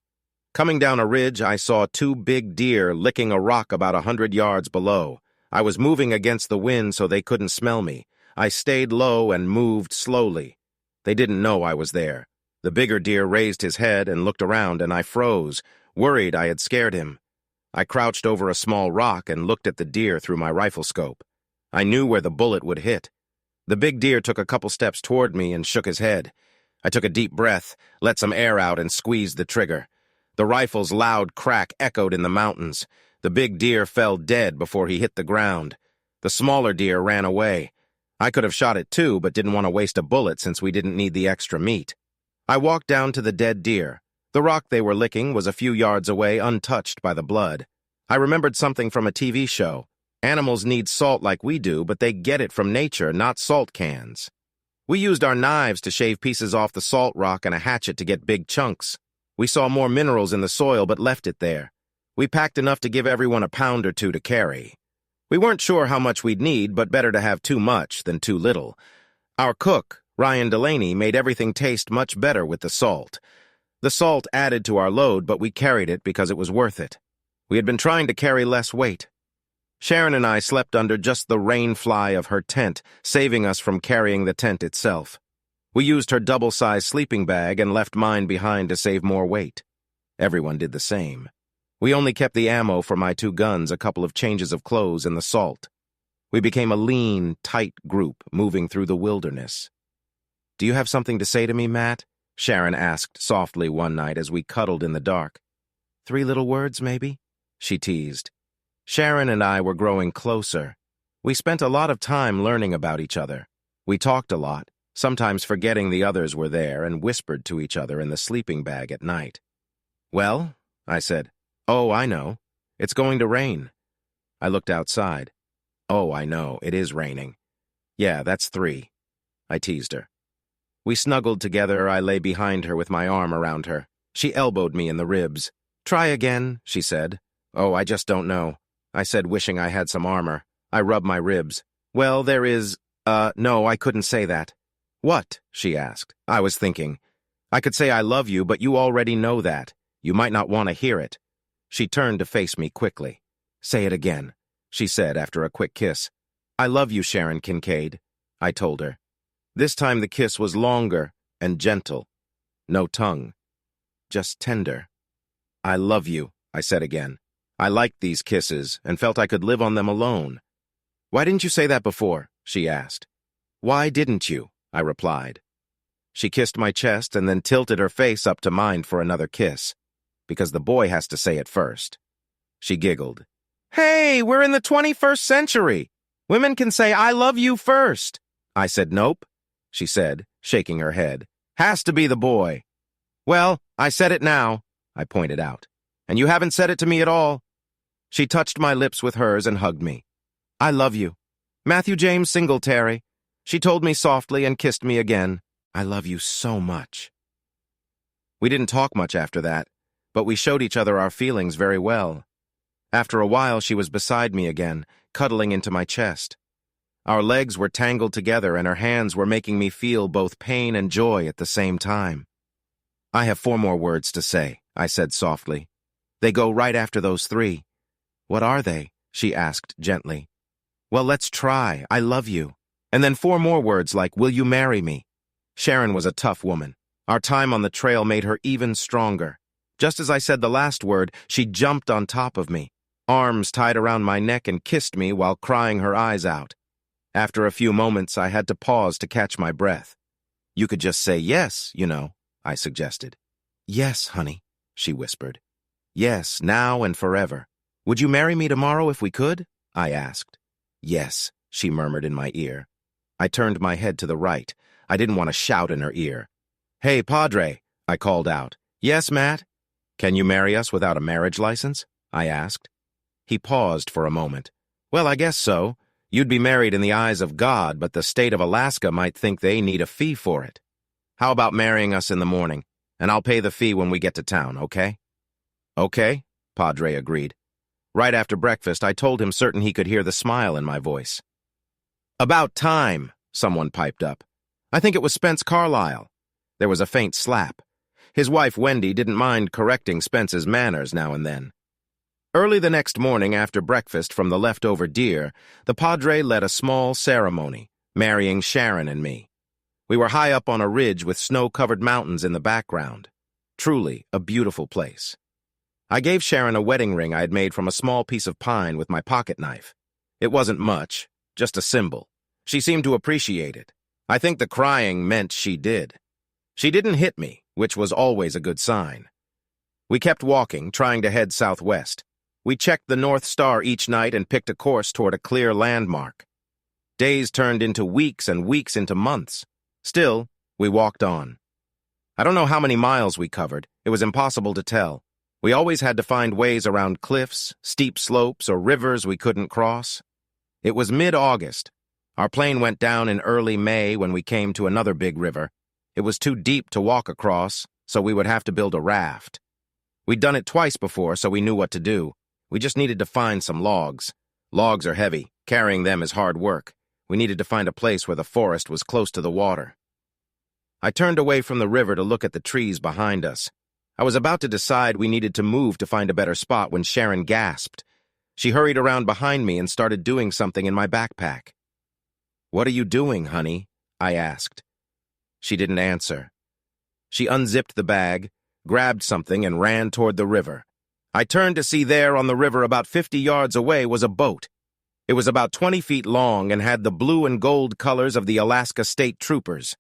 Coming down a ridge, I saw 2 big deer licking a rock about 100 yards below. I was moving against the wind so they couldn't smell me. I stayed low and moved slowly. They didn't know I was there. The bigger deer raised his head and looked around, and I froze, worried I had scared him. I crouched over a small rock and looked at the deer through my rifle scope. I knew where the bullet would hit. The big deer took a couple steps toward me and shook his head. I took a deep breath, let some air out, and squeezed the trigger. The rifle's loud crack echoed in the mountains. The big deer fell dead before he hit the ground. The smaller deer ran away. I could have shot it too, but didn't want to waste a bullet since we didn't need the extra meat. I walked down to the dead deer. The rock they were licking was a few yards away, untouched by the blood. I remembered something from a TV show. Animals need salt like we do, but they get it from nature, not salt cans. We used our knives to shave pieces off the salt rock and a hatchet to get big chunks. We saw more minerals in the soil, but left it there. We packed enough to give everyone a pound or 2 to carry. We weren't sure how much we'd need, but better to have too much than too little. Our cook, Ryan Delaney, made everything taste much better with the salt. The salt added to our load, but we carried it because it was worth it. We had been trying to carry less weight. Sharon and I slept under just the rain fly of her tent, saving us from carrying the tent itself. We used her double-sized sleeping bag and left mine behind to save more weight. Everyone did the same. We only kept the ammo for my 2 guns, a couple of changes of clothes, and the salt. We became a lean, tight group moving through the wilderness. "Do you have something to say to me, Matt?" Sharon asked softly one night as we cuddled in the dark. "3 little words, maybe?" she teased. Sharon and I were growing closer. We spent a lot of time learning about each other. We talked a lot, sometimes forgetting the others were there, and whispered to each other in the sleeping bag at night. "Well," I said. "Oh, I know. It's going to rain." I looked outside. "Oh, I know. It is raining." "Yeah, that's 3. I teased her. We snuggled together. I lay behind her with my arm around her. She elbowed me in the ribs. "Try again," she said. "Oh, I just don't know," I said, wishing I had some armor. I rubbed my ribs. "Well, there is, no, I couldn't say that." "What?" she asked. I was thinking. "I could say I love you, but you already know that. You might not want to hear it." She turned to face me quickly. "Say it again," she said after a quick kiss. "I love you, Sharon Kincaid," I told her. This time the kiss was longer and gentle. No tongue. Just tender. "I love you," I said again. I liked these kisses and felt I could live on them alone. "Why didn't you say that before?" she asked. "Why didn't you?" I replied. She kissed my chest and then tilted her face up to mine for another kiss, because the boy has to say it first. She giggled. "Hey, we're in the 21st century. Women can say I love you first." I said, "Nope," she said, shaking her head. "Has to be the boy." "Well, I said it now," I pointed out. "And you haven't said it to me at all." She touched my lips with hers and hugged me. "I love you. Matthew James Singletary." She told me softly and kissed me again. "I love you so much." We didn't talk much after that, but we showed each other our feelings very well. After a while, she was beside me again, cuddling into my chest. Our legs were tangled together and her hands were making me feel both pain and joy at the same time. "I have 4 more words to say," I said softly. "They go right after those 3. "What are they?" she asked gently. "Well, let's try. I love you." And then 4 more words like, "Will you marry me?" Sharon was a tough woman. Our time on the trail made her even stronger. Just as I said the last word, she jumped on top of me, arms tied around my neck, and kissed me while crying her eyes out. After a few moments, I had to pause to catch my breath. "You could just say yes, you know," I suggested. "Yes, honey," she whispered. "Yes, now and forever. Would you marry me tomorrow if we could?" I asked. "Yes," she murmured in my ear. I turned my head to the right. I didn't want to shout in her ear. "Hey, Padre," I called out. "Yes, Matt?" "Can you marry us without a marriage license?" I asked. He paused for a moment. "Well, I guess so. You'd be married in the eyes of God, but the state of Alaska might think they need a fee for it. How about marrying us in the morning, and I'll pay the fee when we get to town, okay?" "Okay," Padre agreed. Right after breakfast, I told him, certain he could hear the smile in my voice. "About time," someone piped up. I think it was Spence Carlyle. There was a faint slap. His wife, Wendy, didn't mind correcting Spence's manners now and then. Early the next morning, after breakfast from the leftover deer, the Padre led a small ceremony, marrying Sharon and me. We were high up on a ridge with snow-covered mountains in the background. Truly a beautiful place. I gave Sharon a wedding ring I had made from a small piece of pine with my pocket knife. It wasn't much, just a symbol. She seemed to appreciate it. I think the crying meant she did. She didn't hit me, which was always a good sign. We kept walking, trying to head southwest. We checked the North Star each night and picked a course toward a clear landmark. Days turned into weeks and weeks into months. Still, we walked on. I don't know how many miles we covered. It was impossible to tell. We always had to find ways around cliffs, steep slopes, or rivers we couldn't cross. It was mid-August. Our plane went down in early May when we came to another big river. It was too deep to walk across, so we would have to build a raft. We'd done it twice before, so we knew what to do. We just needed to find some logs. Logs are heavy. Carrying them is hard work. We needed to find a place where the forest was close to the water. I turned away from the river to look at the trees behind us. I was about to decide we needed to move to find a better spot when Sharon gasped. She hurried around behind me and started doing something in my backpack. "What are you doing, honey?" I asked. She didn't answer. She unzipped the bag, grabbed something, and ran toward the river. I turned to see there on the river about 50 yards away was a boat. It was about 20 feet long and had the blue and gold colors of the Alaska State Troopers.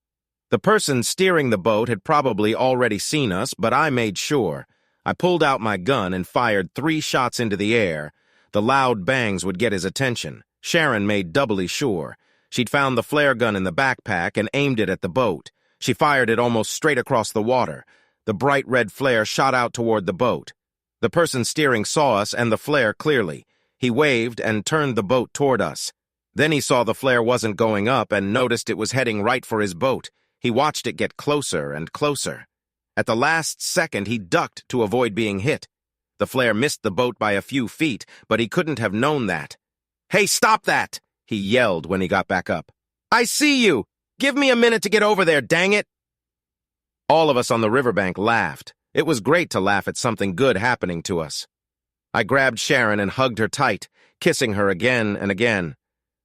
The person steering the boat had probably already seen us, but I made sure. I pulled out my gun and fired 3 shots into the air. The loud bangs would get his attention. Sharon made doubly sure. She'd found the flare gun in the backpack and aimed it at the boat. She fired it almost straight across the water. The bright red flare shot out toward the boat. The person steering saw us and the flare clearly. He waved and turned the boat toward us. Then he saw the flare wasn't going up and noticed it was heading right for his boat. He watched it get closer and closer. At the last second, he ducked to avoid being hit. The flare missed the boat by a few feet, but he couldn't have known that. "Hey, stop that!" he yelled when he got back up. "I see you! Give me a minute to get over there, dang it!" All of us on the riverbank laughed. It was great to laugh at something good happening to us. I grabbed Sharon and hugged her tight, kissing her again and again.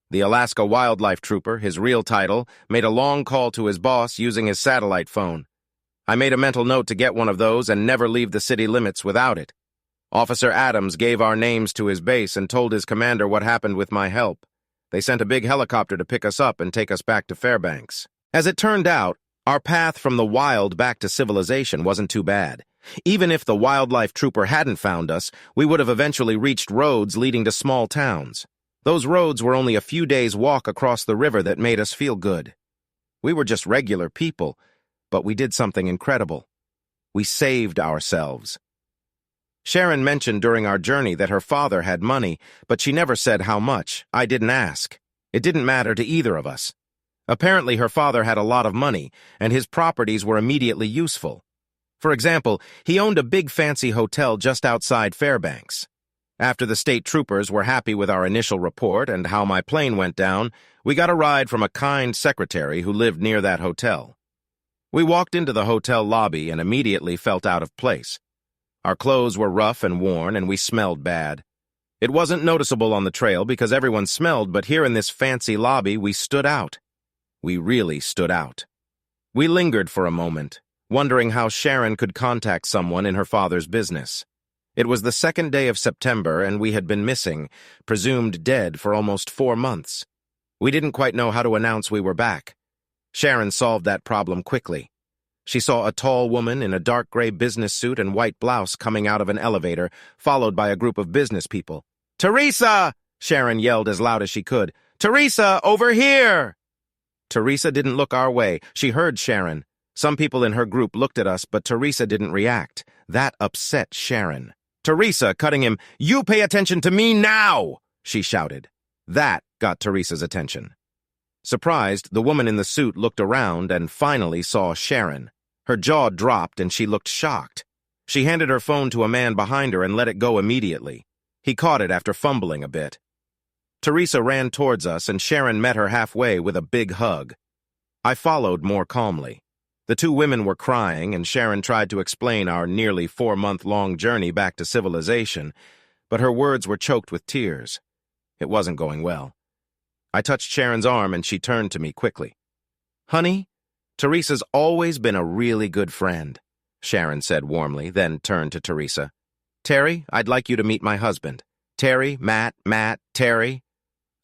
The Alaska Wildlife Trooper, his real title, made a long call to his boss using his satellite phone. I made a mental note to get one of those and never leave the city limits without it. Officer Adams gave our names to his base and told his commander what happened with my help. They sent a big helicopter to pick us up and take us back to Fairbanks. As it turned out, our path from the wild back to civilization wasn't too bad. Even if the wildlife trooper hadn't found us, we would have eventually reached roads leading to small towns. Those roads were only a few days' walk across the river that made us feel good. We were just regular people, but we did something incredible. We saved ourselves. Sharon mentioned during our journey that her father had money, but she never said how much. I didn't ask. It didn't matter to either of us. Apparently, her father had a lot of money, and his properties were immediately useful. For example, he owned a big fancy hotel just outside Fairbanks. After the state troopers were happy with our initial report and how my plane went down, we got a ride from a kind secretary who lived near that hotel. We walked into the hotel lobby and immediately felt out of place. Our clothes were rough and worn, and we smelled bad. It wasn't noticeable on the trail because everyone smelled, but here in this fancy lobby, we stood out. We really stood out. We lingered for a moment, wondering how Sharon could contact someone in her father's business. It was the 2nd day of September, and we had been missing, presumed dead for almost 4 months. We didn't quite know how to announce we were back. Sharon solved that problem quickly. She saw a tall woman in a dark gray business suit and white blouse coming out of an elevator, followed by a group of business people. "Teresa!" Sharon yelled as loud as she could. "Teresa, over here!" Teresa didn't look our way. She heard Sharon. Some people in her group looked at us, but Teresa didn't react. That upset Sharon. Teresa, cutting him, "You pay attention to me now!" she shouted. That got Teresa's attention. Surprised, the woman in the suit looked around and finally saw Sharon. Her jaw dropped and she looked shocked. She handed her phone to a man behind her and let it go immediately. He caught it after fumbling a bit. Teresa ran towards us and Sharon met her halfway with a big hug. I followed more calmly. The 2 women were crying, and Sharon tried to explain our nearly 4-month-long journey back to civilization, but her words were choked with tears. It wasn't going well. I touched Sharon's arm, and she turned to me quickly. "Honey, Teresa's always been a really good friend," Sharon said warmly, then turned to Teresa. "Terry, I'd like you to meet my husband. Terry, Matt, Terry."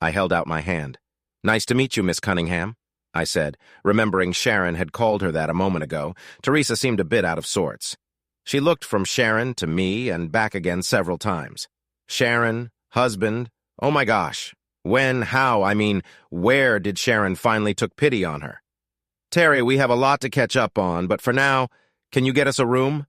I held out my hand. "Nice to meet you, Miss Cunningham," I said, remembering Sharon had called her that a moment ago. Teresa seemed a bit out of sorts. She looked from Sharon to me and back again several times. Sharon, husband, oh my gosh. When, how, I mean, where did Sharon finally took pity on her? "Terry, we have a lot to catch up on, but for now, can you get us a room?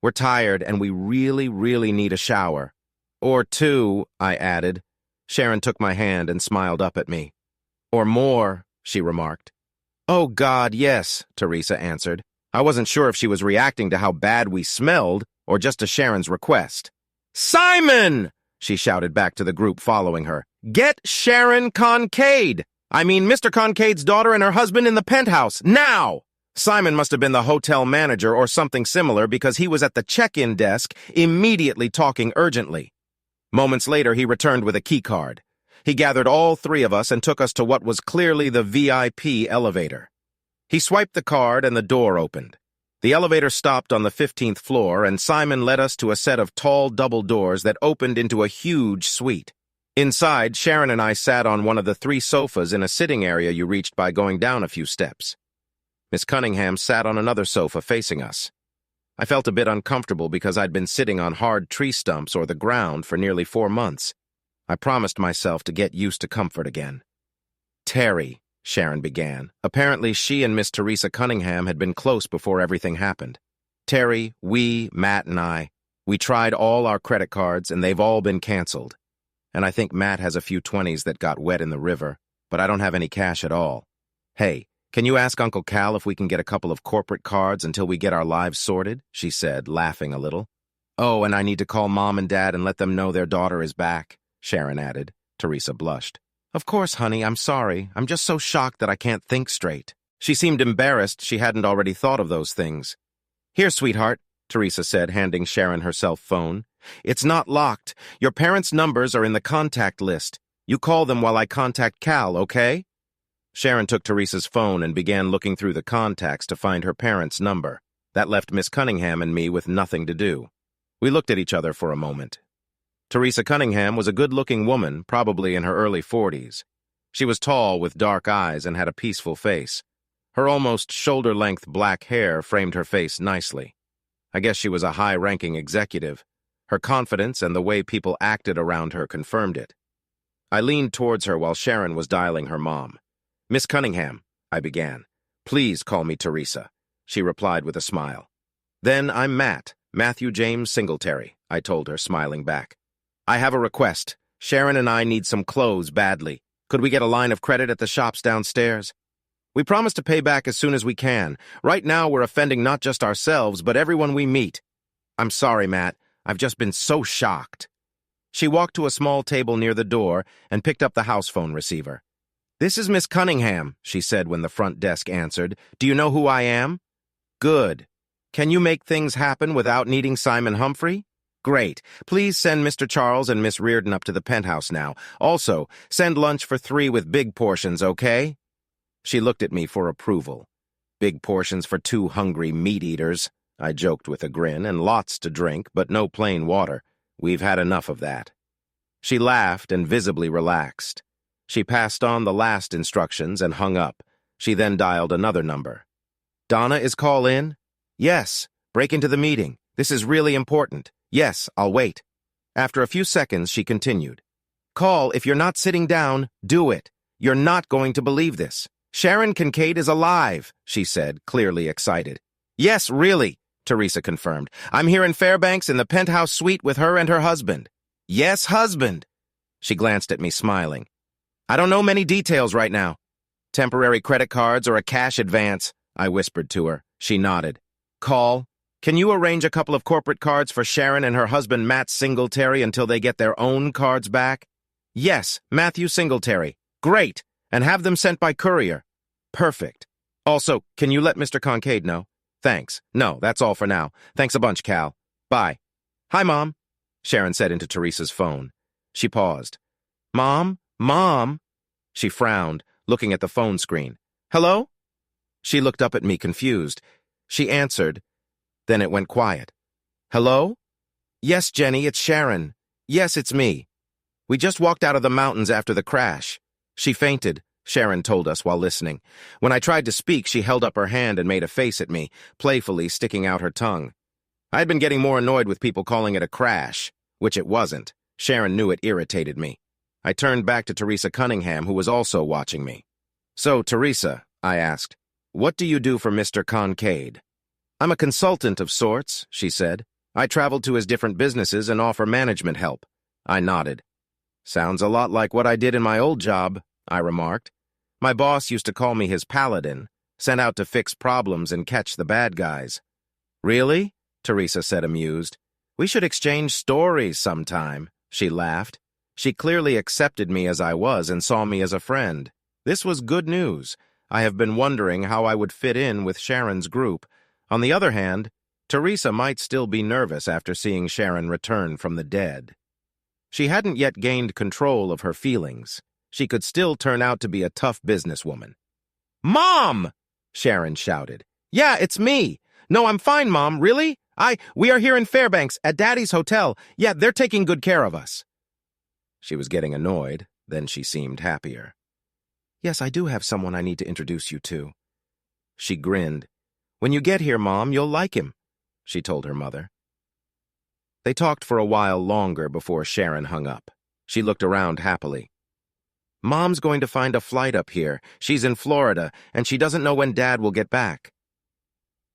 We're tired and we really, really need a shower." "Or 2, I added. Sharon took my hand and smiled up at me. "Or more," she remarked. "Oh, God, yes," Teresa answered. I wasn't sure if she was reacting to how bad we smelled or just to Sharon's request. "Simon!" she shouted back to the group following her. "Get Sharon Kincaid! I mean, Mr. Kincaid's daughter and her husband in the penthouse, now!" Simon must have been the hotel manager or something similar because he was at the check-in desk, immediately talking urgently. Moments later, he returned with a keycard. He gathered all three of us and took us to what was clearly the VIP elevator. He swiped the card and the door opened. The elevator stopped on the 15th floor, and Simon led us to a set of tall double doors that opened into a huge suite. Inside, Sharon and I sat on one of the 3 sofas in a sitting area you reached by going down a few steps. Miss Cunningham sat on another sofa facing us. I felt a bit uncomfortable because I'd been sitting on hard tree stumps or the ground for nearly 4 months. I promised myself to get used to comfort again. "Terry," Sharon began. Apparently she and Miss Teresa Cunningham had been close before everything happened. "Terry, Matt and I, we tried all our credit cards and they've all been canceled. And I think Matt has a few 20s that got wet in the river, but I don't have any cash at all. Hey, can you ask Uncle Cal if we can get a couple of corporate cards until we get our lives sorted?" she said, laughing a little. "Oh, and I need to call Mom and Dad and let them know their daughter is back," Sharon added. Teresa blushed. "Of course, honey, I'm sorry. I'm just so shocked that I can't think straight." She seemed embarrassed she hadn't already thought of those things. "Here, sweetheart," Teresa said, handing Sharon her cell phone. "It's not locked. Your parents' numbers are in the contact list. You call them while I contact Cal, okay?" Sharon took Teresa's phone and began looking through the contacts to find her parents' number. That left Miss Cunningham and me with nothing to do. We looked at each other for a moment. Teresa Cunningham was a good-looking woman, probably in her early 40s. She was tall with dark eyes and had a peaceful face. Her almost shoulder-length black hair framed her face nicely. I guess she was a high-ranking executive. Her confidence and the way people acted around her confirmed it. I leaned towards her while Sharon was dialing her mom. "Miss Cunningham," I began. "Please call me Teresa," she replied with a smile. "Then I'm Matthew James Singletary," I told her, smiling back. "I have a request. Sharon and I need some clothes badly. Could we get a line of credit at the shops downstairs? We promise to pay back as soon as we can. Right now we're offending not just ourselves, but everyone we meet. I'm sorry, Matt. I've just been so shocked." She walked to a small table near the door and picked up the house phone receiver. "This is Miss Cunningham," she said when the front desk answered. "Do you know who I am?" "Good. Can you make things happen without needing Simon Humphrey?" "Great. Please send Mr. Charles and Miss Reardon up to the penthouse now. Also, send lunch for 3 with big portions, okay?" She looked at me for approval. "Big portions for 2 hungry meat-eaters," I joked with a grin, "and lots to drink, but no plain water. We've had enough of that." She laughed and visibly relaxed. She passed on the last instructions and hung up. She then dialed another number. "Donna, is call in?" "Yes. Break into the meeting. This is really important. Yes, I'll wait." After a few seconds, she continued. "Call, if you're not sitting down, do it. You're not going to believe this. Sharon Kincaid is alive," she said, clearly excited. "Yes, really," Teresa confirmed. "I'm here in Fairbanks in the penthouse suite with her and her husband." "Yes, husband." She glanced at me, smiling. "I don't know many details right now." "Temporary credit cards or a cash advance," I whispered to her. She nodded. "Call. Can you arrange a couple of corporate cards for Sharon and her husband Matt Singletary until they get their own cards back?" "Yes, Matthew Singletary." "Great. And have them sent by courier." "Perfect. Also, can you let Mr. Kincaid know?" "Thanks. No, that's all for now. Thanks a bunch, Cal. Bye." "Hi, Mom," Sharon said into Teresa's phone. She paused. "Mom? Mom?" She frowned, looking at the phone screen. "Hello?" She looked up at me, confused. She answered. Then it went quiet. "Hello?" "Yes, Jenny, it's Sharon. Yes, it's me. We just walked out of the mountains after the crash." "She fainted," Sharon told us while listening. When I tried to speak, she held up her hand and made a face at me, playfully sticking out her tongue. I had been getting more annoyed with people calling it a crash, which it wasn't. Sharon knew it irritated me. I turned back to Teresa Cunningham, who was also watching me. "So, Teresa," I asked, "what do you do for Mr. Kincaid?" "I'm a consultant of sorts," she said. "I travel to his different businesses and offer management help." I nodded. "Sounds a lot like what I did in my old job," I remarked. "My boss used to call me his paladin, sent out to fix problems and catch the bad guys." "Really?" Teresa said, amused. "We should exchange stories sometime." She laughed. She clearly accepted me as I was and saw me as a friend. This was good news. I have been wondering how I would fit in with Sharon's group. On the other hand, Teresa might still be nervous after seeing Sharon return from the dead. She hadn't yet gained control of her feelings. She could still turn out to be a tough businesswoman. "Mom!" Sharon shouted. "Yeah, it's me. No, I'm fine, Mom. Really? We are here in Fairbanks, at Daddy's hotel. Yeah, they're taking good care of us." She was getting annoyed, then she seemed happier. "Yes, I do have someone I need to introduce you to." She grinned. "When you get here, Mom, you'll like him," she told her mother. They talked for a while longer before Sharon hung up. She looked around happily. "Mom's going to find a flight up here. She's in Florida, and she doesn't know when Dad will get back."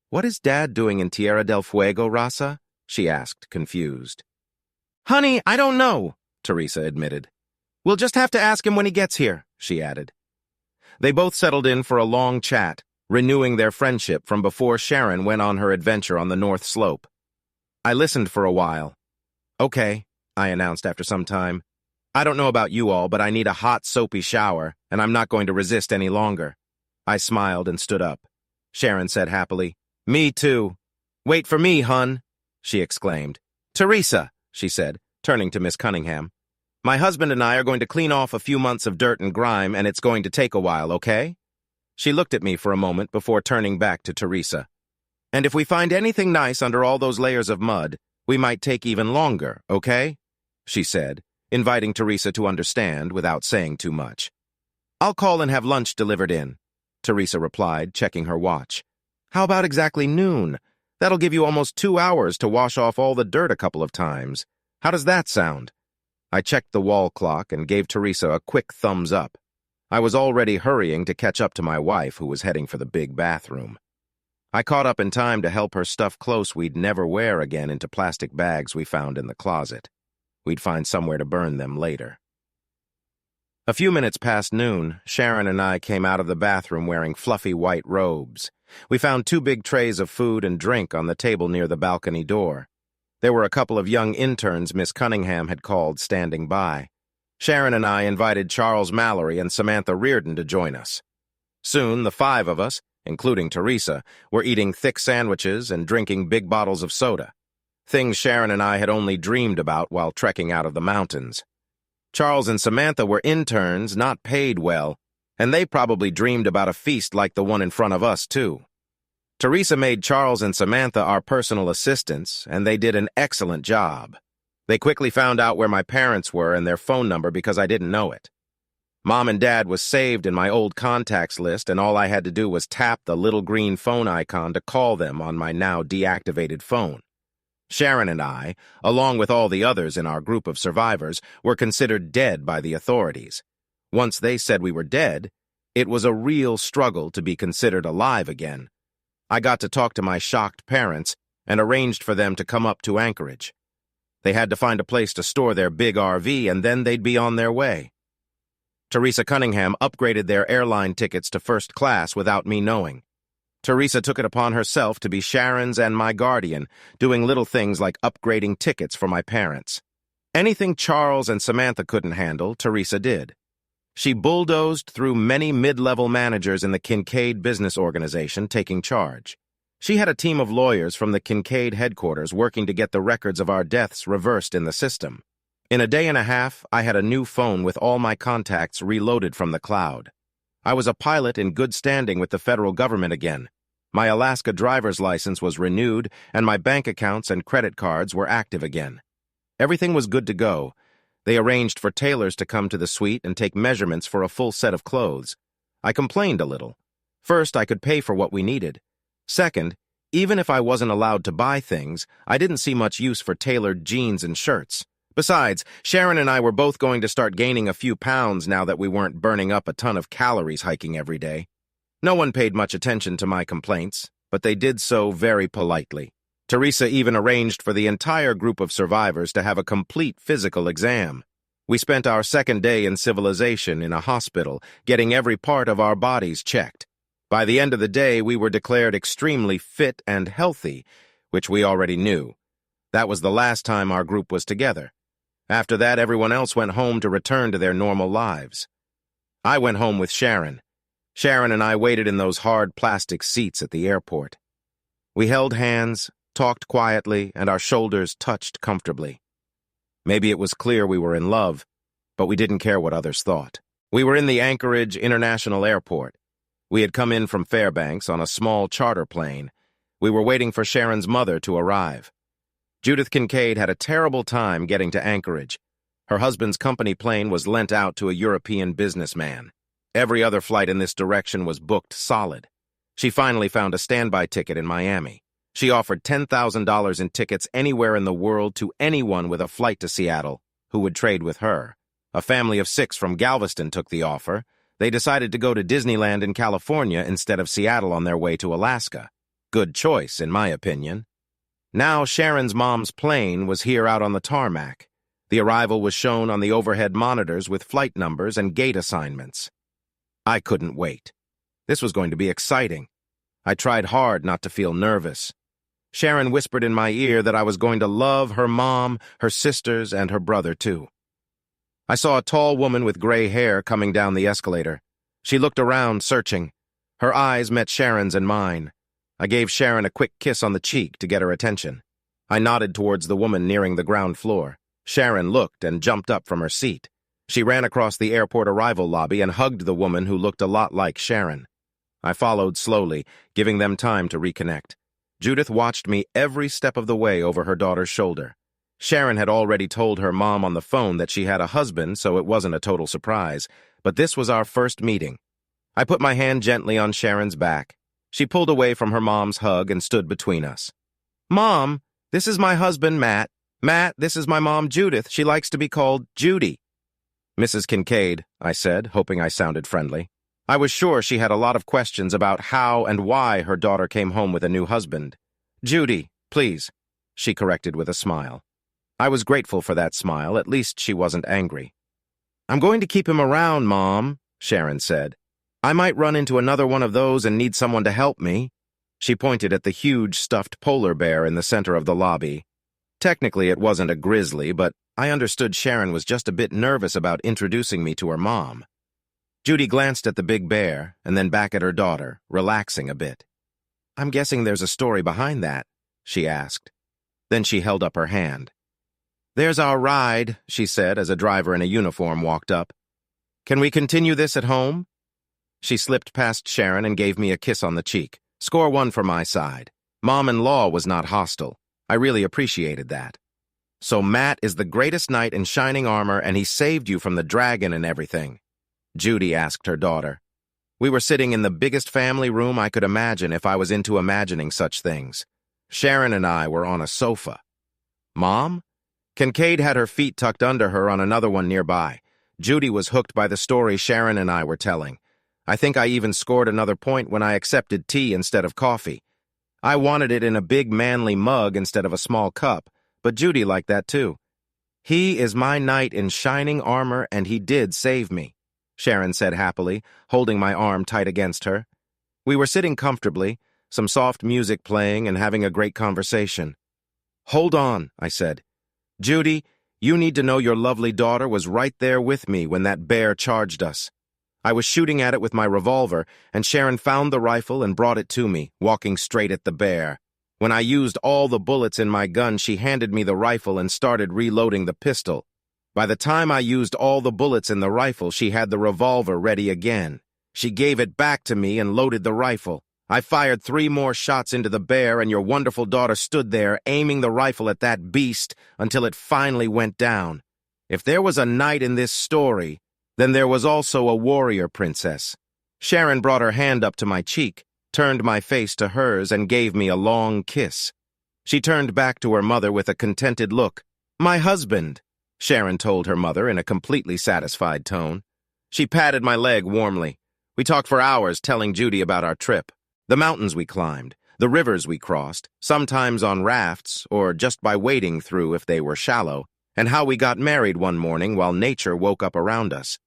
"What is Dad doing in Tierra del Fuego, Rasa?" she asked, confused. "Honey, I don't know," Teresa admitted. "We'll just have to ask him when he gets here," she added. They both settled in for a long chat, renewing their friendship from before Sharon went on her adventure on the North Slope. I listened for a while. "Okay," I announced after some time. "I don't know about you all, but I need a hot, soapy shower, and I'm not going to resist any longer." I smiled and stood up. Sharon said happily, "Me too." "Wait for me, hun," she exclaimed. "Teresa," she said, turning to Miss Cunningham. "My husband and I are going to clean off a few months of dirt and grime, and it's going to take a while, okay?" She looked at me for a moment before turning back to Teresa. "And if we find anything nice under all those layers of mud, we might take even longer, okay?" she said, inviting Teresa to understand without saying too much. "I'll call and have lunch delivered in," Teresa replied, checking her watch. "How about exactly noon? That'll give you almost 2 hours to wash off all the dirt a couple of times. How does that sound?" I checked the wall clock and gave Teresa a quick thumbs up. I was already hurrying to catch up to my wife, who was heading for the big bathroom. I caught up in time to help her stuff clothes we'd never wear again into plastic bags we found in the closet. We'd find somewhere to burn them later. A few minutes past noon, Sharon and I came out of the bathroom wearing fluffy white robes. We found 2 big trays of food and drink on the table near the balcony door. There were a couple of young interns Miss Cunningham had called standing by. Sharon and I invited Charles Mallory and Samantha Reardon to join us. Soon, the 5 of us, including Teresa, were eating thick sandwiches and drinking big bottles of soda. Things Sharon and I had only dreamed about while trekking out of the mountains. Charles and Samantha were interns, not paid well, and they probably dreamed about a feast like the one in front of us, too. Teresa made Charles and Samantha our personal assistants, and they did an excellent job. They quickly found out where my parents were and their phone number because I didn't know it. Mom and Dad was saved in my old contacts list, and all I had to do was tap the little green phone icon to call them on my now deactivated phone. Sharon and I, along with all the others in our group of survivors, were considered dead by the authorities. Once they said we were dead, it was a real struggle to be considered alive again. I got to talk to my shocked parents and arranged for them to come up to Anchorage. They had to find a place to store their big RV, and then they'd be on their way. Teresa Cunningham upgraded their airline tickets to first class without me knowing. Teresa took it upon herself to be Sharon's and my guardian, doing little things like upgrading tickets for my parents. Anything Charles and Samantha couldn't handle, Teresa did. She bulldozed through many mid-level managers in the Kincaid business organization taking charge. She had a team of lawyers from the Kincaid headquarters working to get the records of our deaths reversed in the system. In a day and a half, I had a new phone with all my contacts reloaded from the cloud. I was a pilot in good standing with the federal government again. My Alaska driver's license was renewed, and my bank accounts and credit cards were active again. Everything was good to go. They arranged for tailors to come to the suite and take measurements for a full set of clothes. I complained a little. First, I could pay for what we needed. Second, even if I wasn't allowed to buy things, I didn't see much use for tailored jeans and shirts. Besides, Sharon and I were both going to start gaining a few pounds now that we weren't burning up a ton of calories hiking every day. No one paid much attention to my complaints, but they did so very politely. Teresa even arranged for the entire group of survivors to have a complete physical exam. We spent our second day in civilization in a hospital, getting every part of our bodies checked. By the end of the day, we were declared extremely fit and healthy, which we already knew. That was the last time our group was together. After that, everyone else went home to return to their normal lives. I went home with Sharon. Sharon and I waited in those hard plastic seats at the airport. We held hands, talked quietly, and our shoulders touched comfortably. Maybe it was clear we were in love, but we didn't care what others thought. We were in the Anchorage International Airport. We had come in from Fairbanks on a small charter plane. We were waiting for Sharon's mother to arrive. Judith Kincaid had a terrible time getting to Anchorage. Her husband's company plane was lent out to a European businessman. Every other flight in this direction was booked solid. She finally found a standby ticket in Miami. She offered $10,000 in tickets anywhere in the world to anyone with a flight to Seattle who would trade with her. A family of 6 from Galveston took the offer. They decided to go to Disneyland in California instead of Seattle on their way to Alaska. Good choice, in my opinion. Now Sharon's mom's plane was here out on the tarmac. The arrival was shown on the overhead monitors with flight numbers and gate assignments. I couldn't wait. This was going to be exciting. I tried hard not to feel nervous. Sharon whispered in my ear that I was going to love her mom, her sisters, and her brother, too. I saw a tall woman with gray hair coming down the escalator. She looked around, searching. Her eyes met Sharon's and mine. I gave Sharon a quick kiss on the cheek to get her attention. I nodded towards the woman nearing the ground floor. Sharon looked and jumped up from her seat. She ran across the airport arrival lobby and hugged the woman who looked a lot like Sharon. I followed slowly, giving them time to reconnect. Judith watched me every step of the way over her daughter's shoulder. Sharon had already told her mom on the phone that she had a husband, so it wasn't a total surprise, but this was our first meeting. I put my hand gently on Sharon's back. She pulled away from her mom's hug and stood between us. "Mom, this is my husband, Matt. Matt, this is my mom, Judith. She likes to be called Judy." "Mrs. Kincaid," I said, hoping I sounded friendly. I was sure she had a lot of questions about how and why her daughter came home with a new husband. "Judy, please," she corrected with a smile. I was grateful for that smile. At least she wasn't angry. "I'm going to keep him around, Mom," Sharon said. "I might run into another one of those and need someone to help me." She pointed at the huge stuffed polar bear in the center of the lobby. Technically, it wasn't a grizzly, but I understood Sharon was just a bit nervous about introducing me to her mom. Judy glanced at the big bear and then back at her daughter, relaxing a bit. "I'm guessing there's a story behind that," she asked. Then she held up her hand. "There's our ride," she said as a driver in a uniform walked up. "Can we continue this at home?" She slipped past Sharon and gave me a kiss on the cheek. Score 1 for my side. Mom-in-law was not hostile. I really appreciated that. "So Matt is the greatest knight in shining armor, and he saved you from the dragon and everything?" Judy asked her daughter. We were sitting in the biggest family room I could imagine if I was into imagining such things. Sharon and I were on a sofa. "Mom?" Kincaid had her feet tucked under her on another one nearby. Judy was hooked by the story Sharon and I were telling. I think I even scored another point when I accepted tea instead of coffee. I wanted it in a big manly mug instead of a small cup, but Judy liked that too. "He is my knight in shining armor, and he did save me," Sharon said happily, holding my arm tight against her. We were sitting comfortably, some soft music playing and having a great conversation. "Hold on," I said. "Judy, you need to know your lovely daughter was right there with me when that bear charged us. I was shooting at it with my revolver, and Sharon found the rifle and brought it to me, walking straight at the bear. When I used all the bullets in my gun, she handed me the rifle and started reloading the pistol. By the time I used all the bullets in the rifle, she had the revolver ready again. She gave it back to me and loaded the rifle. I fired 3 more shots into the bear, and your wonderful daughter stood there, aiming the rifle at that beast until it finally went down. If there was a knight in this story, then there was also a warrior princess." Sharon brought her hand up to my cheek, turned my face to hers, and gave me a long kiss. She turned back to her mother with a contented look. "My husband," Sharon told her mother in a completely satisfied tone. She patted my leg warmly. We talked for hours telling Judy about our trip, the mountains we climbed, the rivers we crossed, sometimes on rafts or just by wading through if they were shallow, and how we got married one morning while nature woke up around us.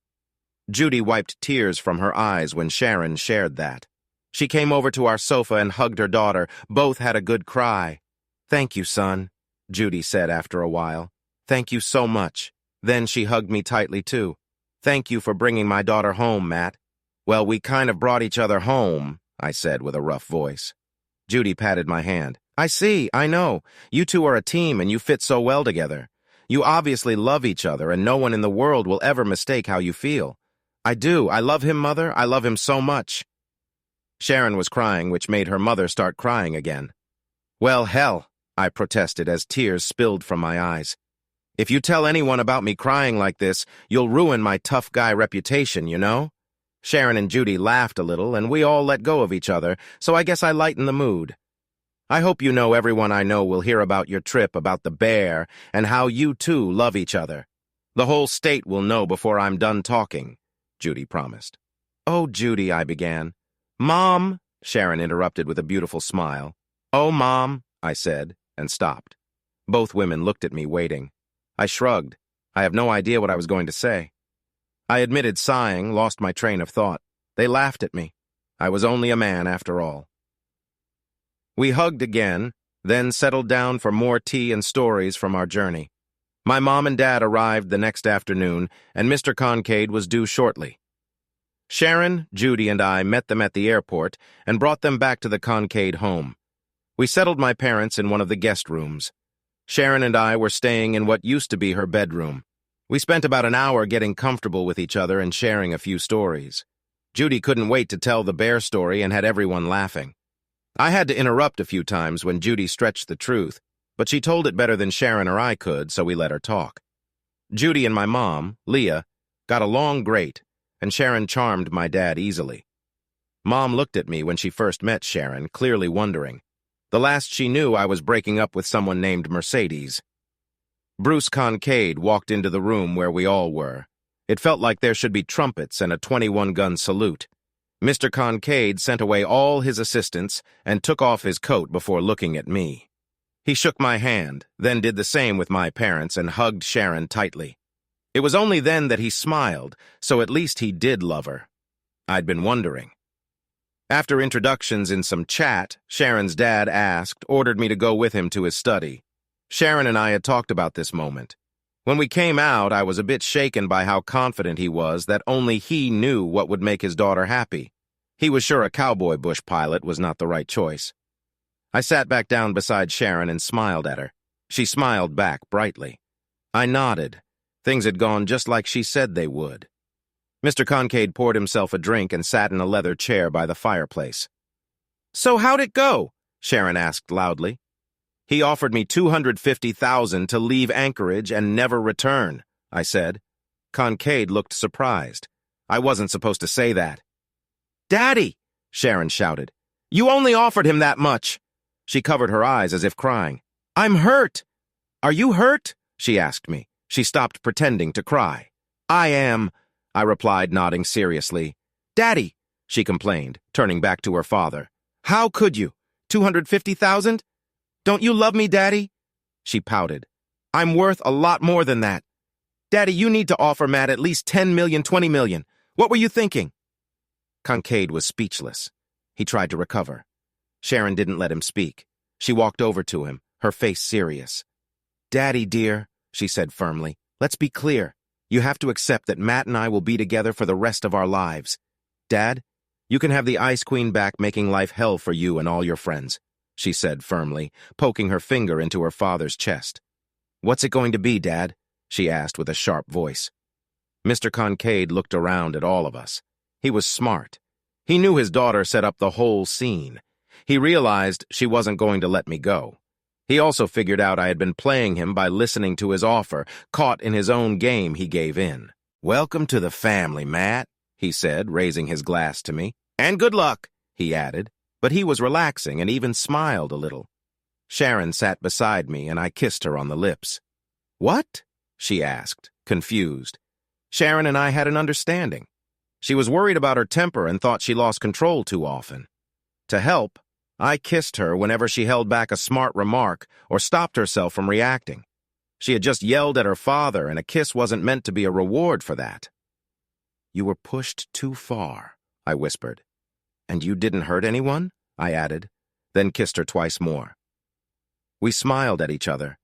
Judy wiped tears from her eyes when Sharon shared that. She came over to our sofa and hugged her daughter. Both had a good cry. "Thank you, son," Judy said after a while. "Thank you so much." Then she hugged me tightly, too. "Thank you for bringing my daughter home, Matt." Well, we kind of brought each other home, I said with a rough voice. Judy patted my hand. I see, I know. You two are a team and you fit so well together. You obviously love each other and no one in the world will ever mistake how you feel. I do. I love him, Mother. I love him so much. Sharon was crying, which made her mother start crying again. Well, hell, I protested as tears spilled from my eyes. If you tell anyone about me crying like this, you'll ruin my tough guy reputation, you know? Sharon and Judy laughed a little, and we all let go of each other, so I guess I lightened the mood. I hope you know everyone I know will hear about your trip, about the bear, and how you two love each other. The whole state will know before I'm done talking, Judy promised. Oh, Judy, I began. Mom, Sharon interrupted with a beautiful smile. Oh, Mom, I said, and stopped. Both women looked at me, waiting. I shrugged. I have no idea what I was going to say. I admitted, sighing, lost my train of thought. They laughed at me. I was only a man after all. We hugged again, then settled down for more tea and stories from our journey. My mom and dad arrived the next afternoon, and Mr. Concade was due shortly. Sharon, Judy, and I met them at the airport and brought them back to the Concade home. We settled my parents in one of the guest rooms. Sharon and I were staying in what used to be her bedroom. We spent about an hour getting comfortable with each other and sharing a few stories. Judy couldn't wait to tell the bear story and had everyone laughing. I had to interrupt a few times when Judy stretched the truth, but she told it better than Sharon or I could, so we let her talk. Judy and my mom, Leah, got along great, and Sharon charmed my dad easily. Mom looked at me when she first met Sharon, clearly wondering. The last she knew, I was breaking up with someone named Mercedes. Bruce Concade walked into the room where we all were. It felt like there should be trumpets and a 21-gun salute. Mr. Concade sent away all his assistants and took off his coat before looking at me. He shook my hand, then did the same with my parents and hugged Sharon tightly. It was only then that he smiled, so at least he did love her. I'd been wondering. After introductions and some chat, Sharon's dad ordered me to go with him to his study. Sharon and I had talked about this moment. When we came out, I was a bit shaken by how confident he was that only he knew what would make his daughter happy. He was sure a cowboy bush pilot was not the right choice. I sat back down beside Sharon and smiled at her. She smiled back brightly. I nodded. Things had gone just like she said they would. Mr. Concade poured himself a drink and sat in a leather chair by the fireplace. So how'd it go? Sharon asked loudly. He offered me $250,000 to leave Anchorage and never return, I said. Concade looked surprised. I wasn't supposed to say that. Daddy, Sharon shouted. You only offered him that much. She covered her eyes as if crying. I'm hurt. Are you hurt? She asked me. She stopped pretending to cry. I am, I replied, nodding seriously. Daddy, she complained, turning back to her father. How could you? $250,000? Don't you love me, Daddy? She pouted. I'm worth a lot more than that. Daddy, you need to offer Matt at least $10 million, $20 million. What were you thinking? Concade was speechless. He tried to recover. Sharon didn't let him speak. She walked over to him, her face serious. Daddy, dear, she said firmly, let's be clear. You have to accept that Matt and I will be together for the rest of our lives. Dad, you can have the Ice Queen back, making life hell for you and all your friends, she said firmly, poking her finger into her father's chest. What's it going to be, Dad? She asked with a sharp voice. Mr. Concade looked around at all of us. He was smart. He knew his daughter set up the whole scene. He realized she wasn't going to let me go. He also figured out I had been playing him by listening to his offer. Caught in his own game, he gave in. Welcome to the family, Matt, he said, raising his glass to me. And good luck, he added. But he was relaxing and even smiled a little. Sharon sat beside me, and I kissed her on the lips. What? She asked, confused. Sharon and I had an understanding. She was worried about her temper and thought she lost control too often. To help, I kissed her whenever she held back a smart remark or stopped herself from reacting. She had just yelled at her father, and a kiss wasn't meant to be a reward for that. You were pushed too far, I whispered. And you didn't hurt anyone? I added, then kissed her twice more. We smiled at each other.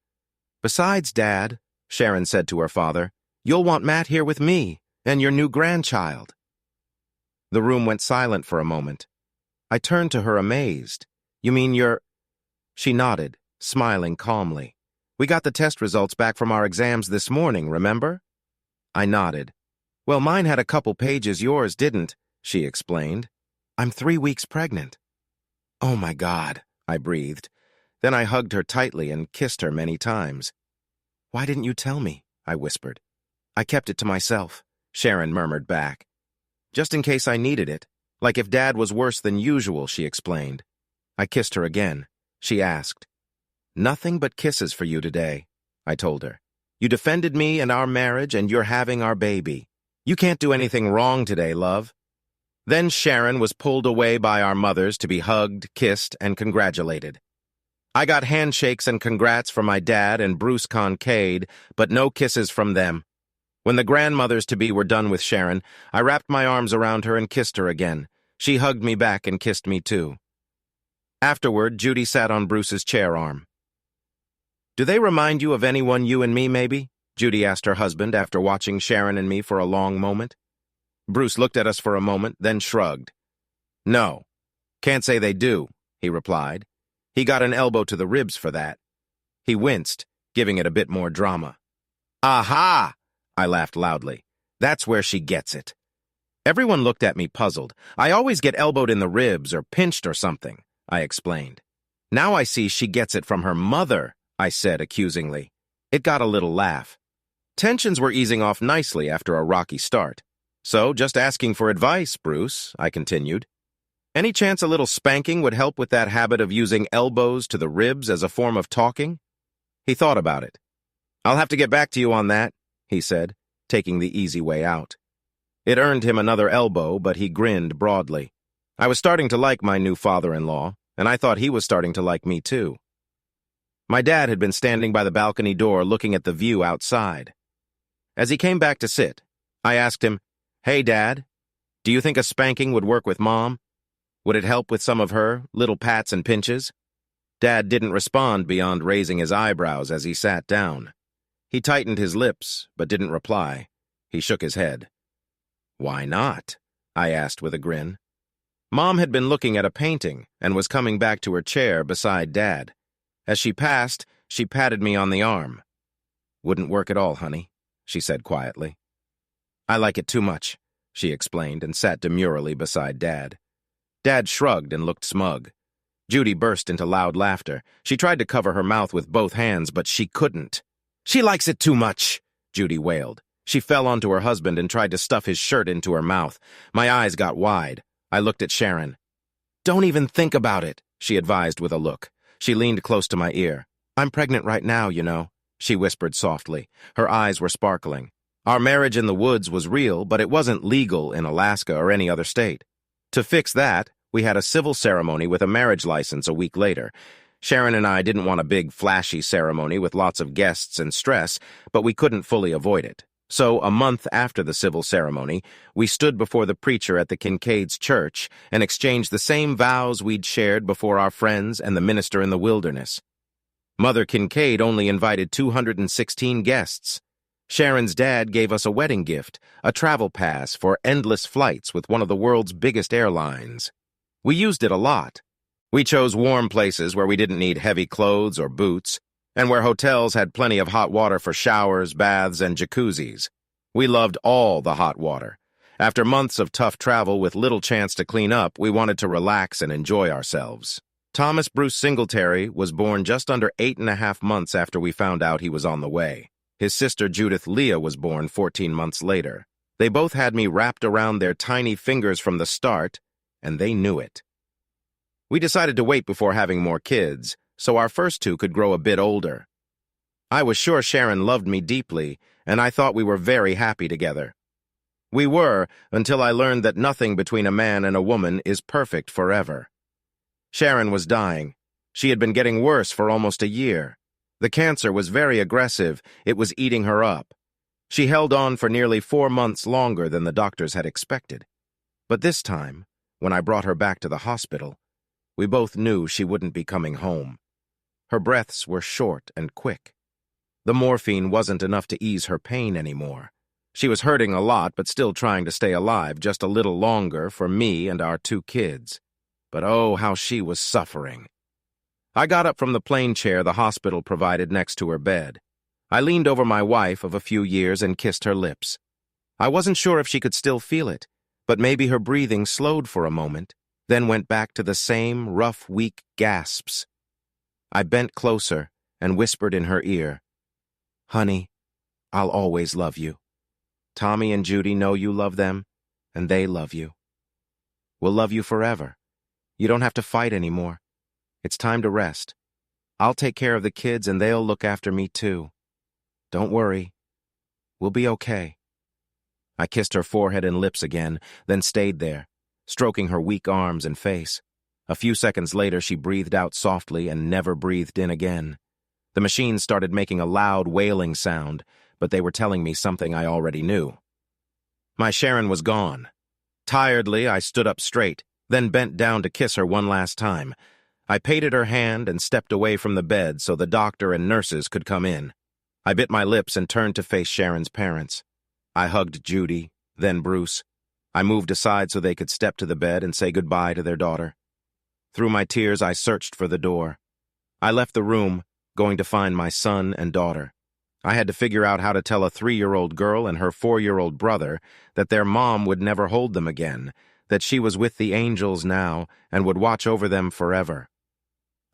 Besides, Dad, Sharon said to her father, you'll want Matt here with me and your new grandchild. The room went silent for a moment. I turned to her amazed. "You mean you're—" She nodded, smiling calmly. "We got the test results back from our exams this morning, remember?" I nodded. "Well, mine had a couple pages, yours didn't," she explained. "I'm 3 weeks pregnant." "Oh my God," I breathed. Then I hugged her tightly and kissed her many times. "Why didn't you tell me?" I whispered. "I kept it to myself," Sharon murmured back. "Just in case I needed it. Like if Dad was worse than usual," she explained. I kissed her again. She asked. "Nothing but kisses for you today," I told her. "You defended me and our marriage, and you're having our baby. You can't do anything wrong today, love." Then Sharon was pulled away by our mothers to be hugged, kissed, and congratulated. I got handshakes and congrats from my dad and Bruce Concade, but no kisses from them. When the grandmothers-to-be were done with Sharon, I wrapped my arms around her and kissed her again. She hugged me back and kissed me too. Afterward, Judy sat on Bruce's chair arm. "Do they remind you of anyone, you and me, maybe?" Judy asked her husband after watching Sharon and me for a long moment. Bruce looked at us for a moment, then shrugged. "No, can't say they do," he replied. He got an elbow to the ribs for that. He winced, giving it a bit more drama. "Aha!" I laughed loudly. "That's where she gets it." Everyone looked at me puzzled. "I always get elbowed in the ribs or pinched or something," I explained. "Now I see she gets it from her mother," I said accusingly. It got a little laugh. Tensions were easing off nicely after a rocky start. "So, just asking for advice, Bruce," I continued. "Any chance a little spanking would help with that habit of using elbows to the ribs as a form of talking?" He thought about it. "I'll have to get back to you on that," he said, taking the easy way out. It earned him another elbow, but he grinned broadly. I was starting to like my new father-in-law, and I thought he was starting to like me too. My dad had been standing by the balcony door looking at the view outside. As he came back to sit, I asked him, "Hey, Dad, do you think a spanking would work with Mom? Would it help with some of her little pats and pinches?" Dad didn't respond beyond raising his eyebrows as he sat down. He tightened his lips, but didn't reply. He shook his head. "Why not?" I asked with a grin. Mom had been looking at a painting and was coming back to her chair beside Dad. As she passed, she patted me on the arm. "Wouldn't work at all, honey," she said quietly. "I like it too much," she explained and sat demurely beside Dad. Dad shrugged and looked smug. Judy burst into loud laughter. She tried to cover her mouth with both hands, but she couldn't. "She likes it too much," Judy wailed. She fell onto her husband and tried to stuff his shirt into her mouth. My eyes got wide. I looked at Sharon. "Don't even think about it," she advised with a look. She leaned close to my ear. "I'm pregnant right now, you know," she whispered softly. Her eyes were sparkling. Our marriage in the woods was real, but it wasn't legal in Alaska or any other state. To fix that, we had a civil ceremony with a marriage license a week later. Sharon and I didn't want a big, flashy ceremony with lots of guests and stress, but we couldn't fully avoid it. So, a month after the civil ceremony, we stood before the preacher at the Kincaid's church and exchanged the same vows we'd shared before our friends and the minister in the wilderness. Mother Kincaid only invited 216 guests. Sharon's dad gave us a wedding gift, a travel pass for endless flights with one of the world's biggest airlines. We used it a lot. We chose warm places where we didn't need heavy clothes or boots, and where hotels had plenty of hot water for showers, baths, and jacuzzis. We loved all the hot water. After months of tough travel with little chance to clean up, we wanted to relax and enjoy ourselves. Thomas Bruce Singletary was born just under 8.5 months after we found out he was on the way. His sister Judith Leah was born 14 months later. They both had me wrapped around their tiny fingers from the start, and they knew it. We decided to wait before having more kids, so our first two could grow a bit older. I was sure Sharon loved me deeply, and I thought we were very happy together. We were, until I learned that nothing between a man and a woman is perfect forever. Sharon was dying. She had been getting worse for almost a year. The cancer was very aggressive. It was eating her up. She held on for nearly 4 months longer than the doctors had expected. But this time, when I brought her back to the hospital, we both knew she wouldn't be coming home. Her breaths were short and quick. The morphine wasn't enough to ease her pain anymore. She was hurting a lot, but still trying to stay alive just a little longer for me and our 2 kids. But oh, how she was suffering. I got up from the plane chair the hospital provided next to her bed. I leaned over my wife of a few years and kissed her lips. I wasn't sure if she could still feel it, but maybe her breathing slowed for a moment, then went back to the same rough, weak gasps. I bent closer and whispered in her ear, "Honey, I'll always love you. Tommy and Judy know you love them, and they love you. We'll love you forever. You don't have to fight anymore. It's time to rest. I'll take care of the kids, and they'll look after me too. Don't worry. We'll be okay." I kissed her forehead and lips again, then stayed there, stroking her weak arms and face. A few seconds later, she breathed out softly and never breathed in again. The machines started making a loud wailing sound, but they were telling me something I already knew. My Sharon was gone. Tiredly, I stood up straight, then bent down to kiss her one last time. I patted her hand and stepped away from the bed so the doctor and nurses could come in. I bit my lips and turned to face Sharon's parents. I hugged Judy, then Bruce. I moved aside so they could step to the bed and say goodbye to their daughter. Through my tears, I searched for the door. I left the room, going to find my son and daughter. I had to figure out how to tell a 3-year-old girl and her 4-year-old brother that their mom would never hold them again, that she was with the angels now and would watch over them forever.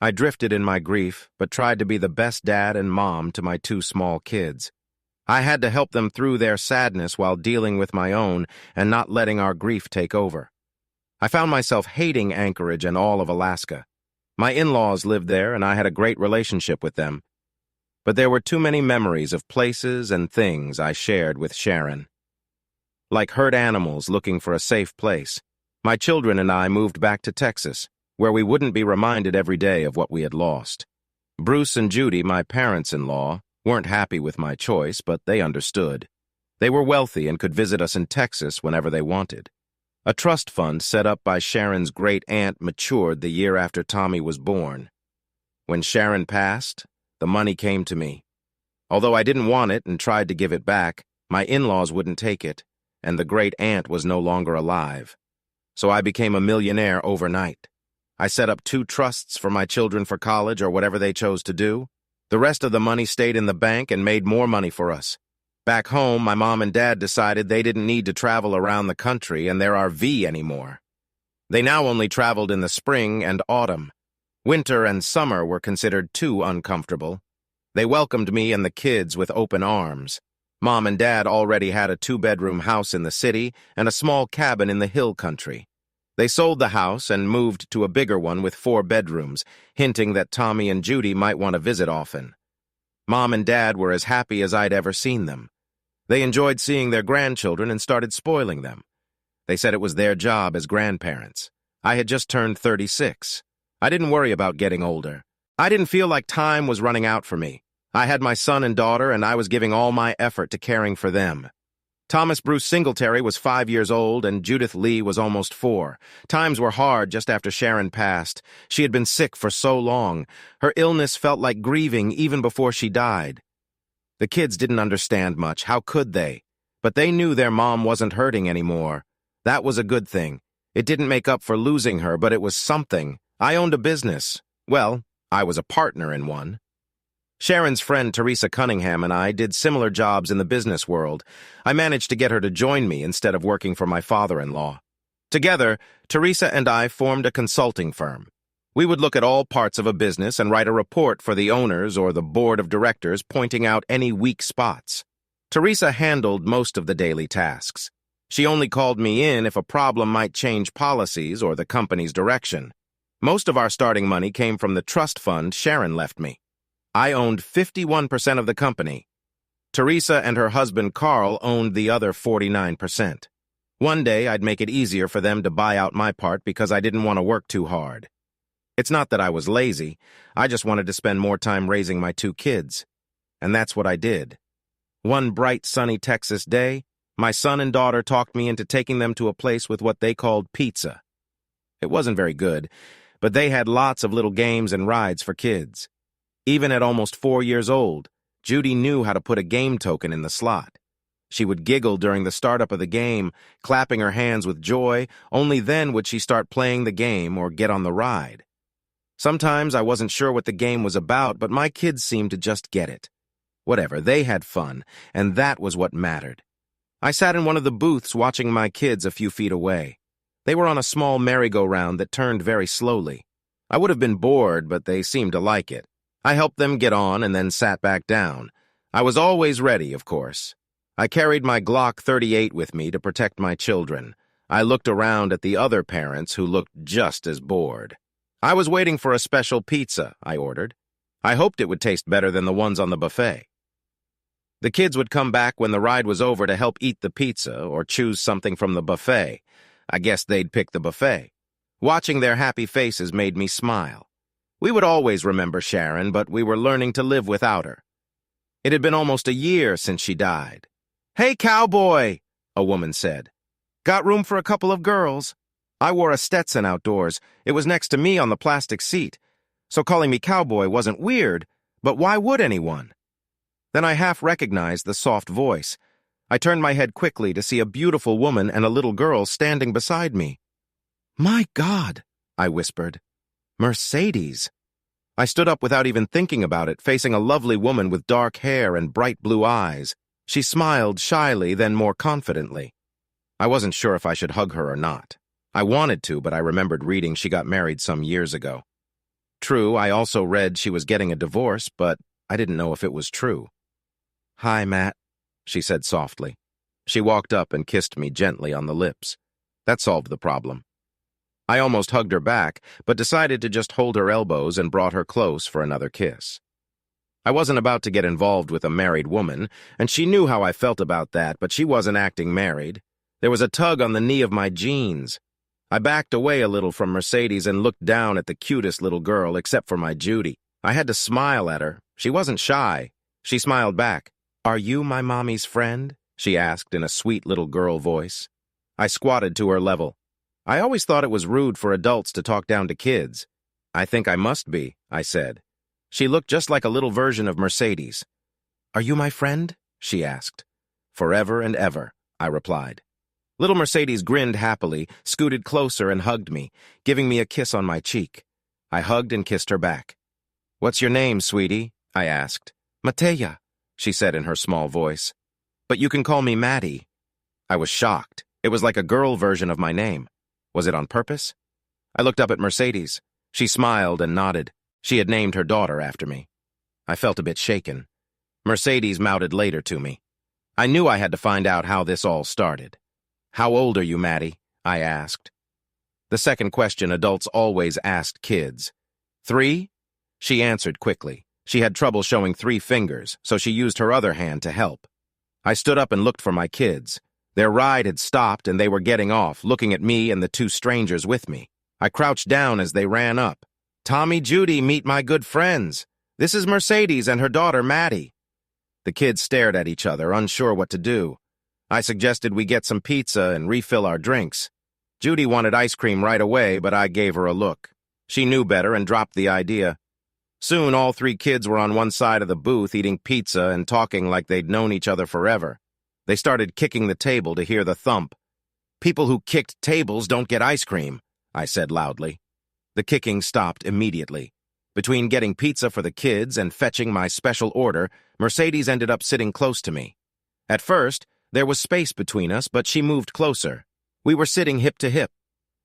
I drifted in my grief, but tried to be the best dad and mom to my 2 small kids. I had to help them through their sadness while dealing with my own and not letting our grief take over. I found myself hating Anchorage and all of Alaska. My in-laws lived there, and I had a great relationship with them. But there were too many memories of places and things I shared with Sharon. Like hurt animals looking for a safe place, my children and I moved back to Texas, where we wouldn't be reminded every day of what we had lost. Bruce and Judy, my parents-in-law, weren't happy with my choice, but they understood. They were wealthy and could visit us in Texas whenever they wanted. A trust fund set up by Sharon's great-aunt matured the year after Tommy was born. When Sharon passed, the money came to me. Although I didn't want it and tried to give it back, my in-laws wouldn't take it, and the great-aunt was no longer alive. So I became a millionaire overnight. I set up 2 trusts for my children for college or whatever they chose to do. The rest of the money stayed in the bank and made more money for us. Back home, my mom and dad decided they didn't need to travel around the country and their RV anymore. They now only traveled in the spring and autumn. Winter and summer were considered too uncomfortable. They welcomed me and the kids with open arms. Mom and Dad already had a 2-bedroom house in the city and a small cabin in the hill country. They sold the house and moved to a bigger one with 4 bedrooms, hinting that Tommy and Judy might want to visit often. Mom and Dad were as happy as I'd ever seen them. They enjoyed seeing their grandchildren and started spoiling them. They said it was their job as grandparents. I had just turned 36. I didn't worry about getting older. I didn't feel like time was running out for me. I had my son and daughter, and I was giving all my effort to caring for them. Thomas Bruce Singletary was 5 years old, and Judith Lee was almost 4. Times were hard just after Sharon passed. She had been sick for so long. Her illness felt like grieving even before she died. The kids didn't understand much. How could they? But they knew their mom wasn't hurting anymore. That was a good thing. It didn't make up for losing her, but it was something. I owned a business. Well, I was a partner in one. Sharon's friend Teresa Cunningham and I did similar jobs in the business world. I managed to get her to join me instead of working for my father-in-law. Together, Teresa and I formed a consulting firm. We would look at all parts of a business and write a report for the owners or the board of directors pointing out any weak spots. Teresa handled most of the daily tasks. She only called me in if a problem might change policies or the company's direction. Most of our starting money came from the trust fund Sharon left me. I owned 51% of the company. Teresa and her husband Carl owned the other 49%. One day I'd make it easier for them to buy out my part because I didn't want to work too hard. It's not that I was lazy, I just wanted to spend more time raising my 2 kids. And that's what I did. One bright, sunny Texas day, my son and daughter talked me into taking them to a place with what they called pizza. It wasn't very good, but they had lots of little games and rides for kids. Even at almost 4 years old, Judy knew how to put a game token in the slot. She would giggle during the startup of the game, clapping her hands with joy. Only then would she start playing the game or get on the ride. Sometimes I wasn't sure what the game was about, but my kids seemed to just get it. Whatever, they had fun, and that was what mattered. I sat in one of the booths watching my kids a few feet away. They were on a small merry-go-round that turned very slowly. I would have been bored, but they seemed to like it. I helped them get on and then sat back down. I was always ready, of course. I carried my Glock 38 with me to protect my children. I looked around at the other parents who looked just as bored. I was waiting for a special pizza, I ordered. I hoped it would taste better than the ones on the buffet. The kids would come back when the ride was over to help eat the pizza or choose something from the buffet. I guess they'd pick the buffet. Watching their happy faces made me smile. We would always remember Sharon, but we were learning to live without her. It had been almost a year since she died. "Hey, cowboy," a woman said. "Got room for a couple of girls?" I wore a Stetson outdoors. It was next to me on the plastic seat. So calling me cowboy wasn't weird, but why would anyone? Then I half recognized the soft voice. I turned my head quickly to see a beautiful woman and a little girl standing beside me. "My God," I whispered. "Mercedes." I stood up without even thinking about it, facing a lovely woman with dark hair and bright blue eyes. She smiled shyly, then more confidently. I wasn't sure if I should hug her or not. I wanted to, but I remembered reading she got married some years ago. True, I also read she was getting a divorce, but I didn't know if it was true. "Hi, Matt," she said softly. She walked up and kissed me gently on the lips. That solved the problem. I almost hugged her back, but decided to just hold her elbows and brought her close for another kiss. I wasn't about to get involved with a married woman, and she knew how I felt about that, but she wasn't acting married. There was a tug on the knee of my jeans. I backed away a little from Mercedes and looked down at the cutest little girl, except for my Judy. I had to smile at her. She wasn't shy. She smiled back. "Are you my mommy's friend?" she asked in a sweet little girl voice. I squatted to her level. I always thought it was rude for adults to talk down to kids. "I think I must be," I said. She looked just like a little version of Mercedes. "Are you my friend?" she asked. "Forever and ever," I replied. Little Mercedes grinned happily, scooted closer and hugged me, giving me a kiss on my cheek. I hugged and kissed her back. "What's your name, sweetie?" I asked. "Matea," she said in her small voice. "But you can call me Maddie." I was shocked. It was like a girl version of my name. Was it on purpose? I looked up at Mercedes. She smiled and nodded. She had named her daughter after me. I felt a bit shaken. Mercedes mouted later to me. I knew I had to find out how this all started. "How old are you, Maddie?" I asked. The second question adults always asked kids. 3? She answered quickly. She had trouble showing 3 fingers, so she used her other hand to help. I stood up and looked for my kids. Their ride had stopped and they were getting off, looking at me and the 2 strangers with me. I crouched down as they ran up. "Tommy, Judy, meet my good friends. This is Mercedes and her daughter, Maddie." The kids stared at each other, unsure what to do. I suggested we get some pizza and refill our drinks. Judy wanted ice cream right away, but I gave her a look. She knew better and dropped the idea. Soon all 3 kids were on one side of the booth eating pizza and talking like they'd known each other forever. They started kicking the table to hear the thump. "People who kicked tables don't get ice cream," I said loudly. The kicking stopped immediately. Between getting pizza for the kids and fetching my special order, Mercedes ended up sitting close to me. At first, there was space between us, but she moved closer. We were sitting hip to hip.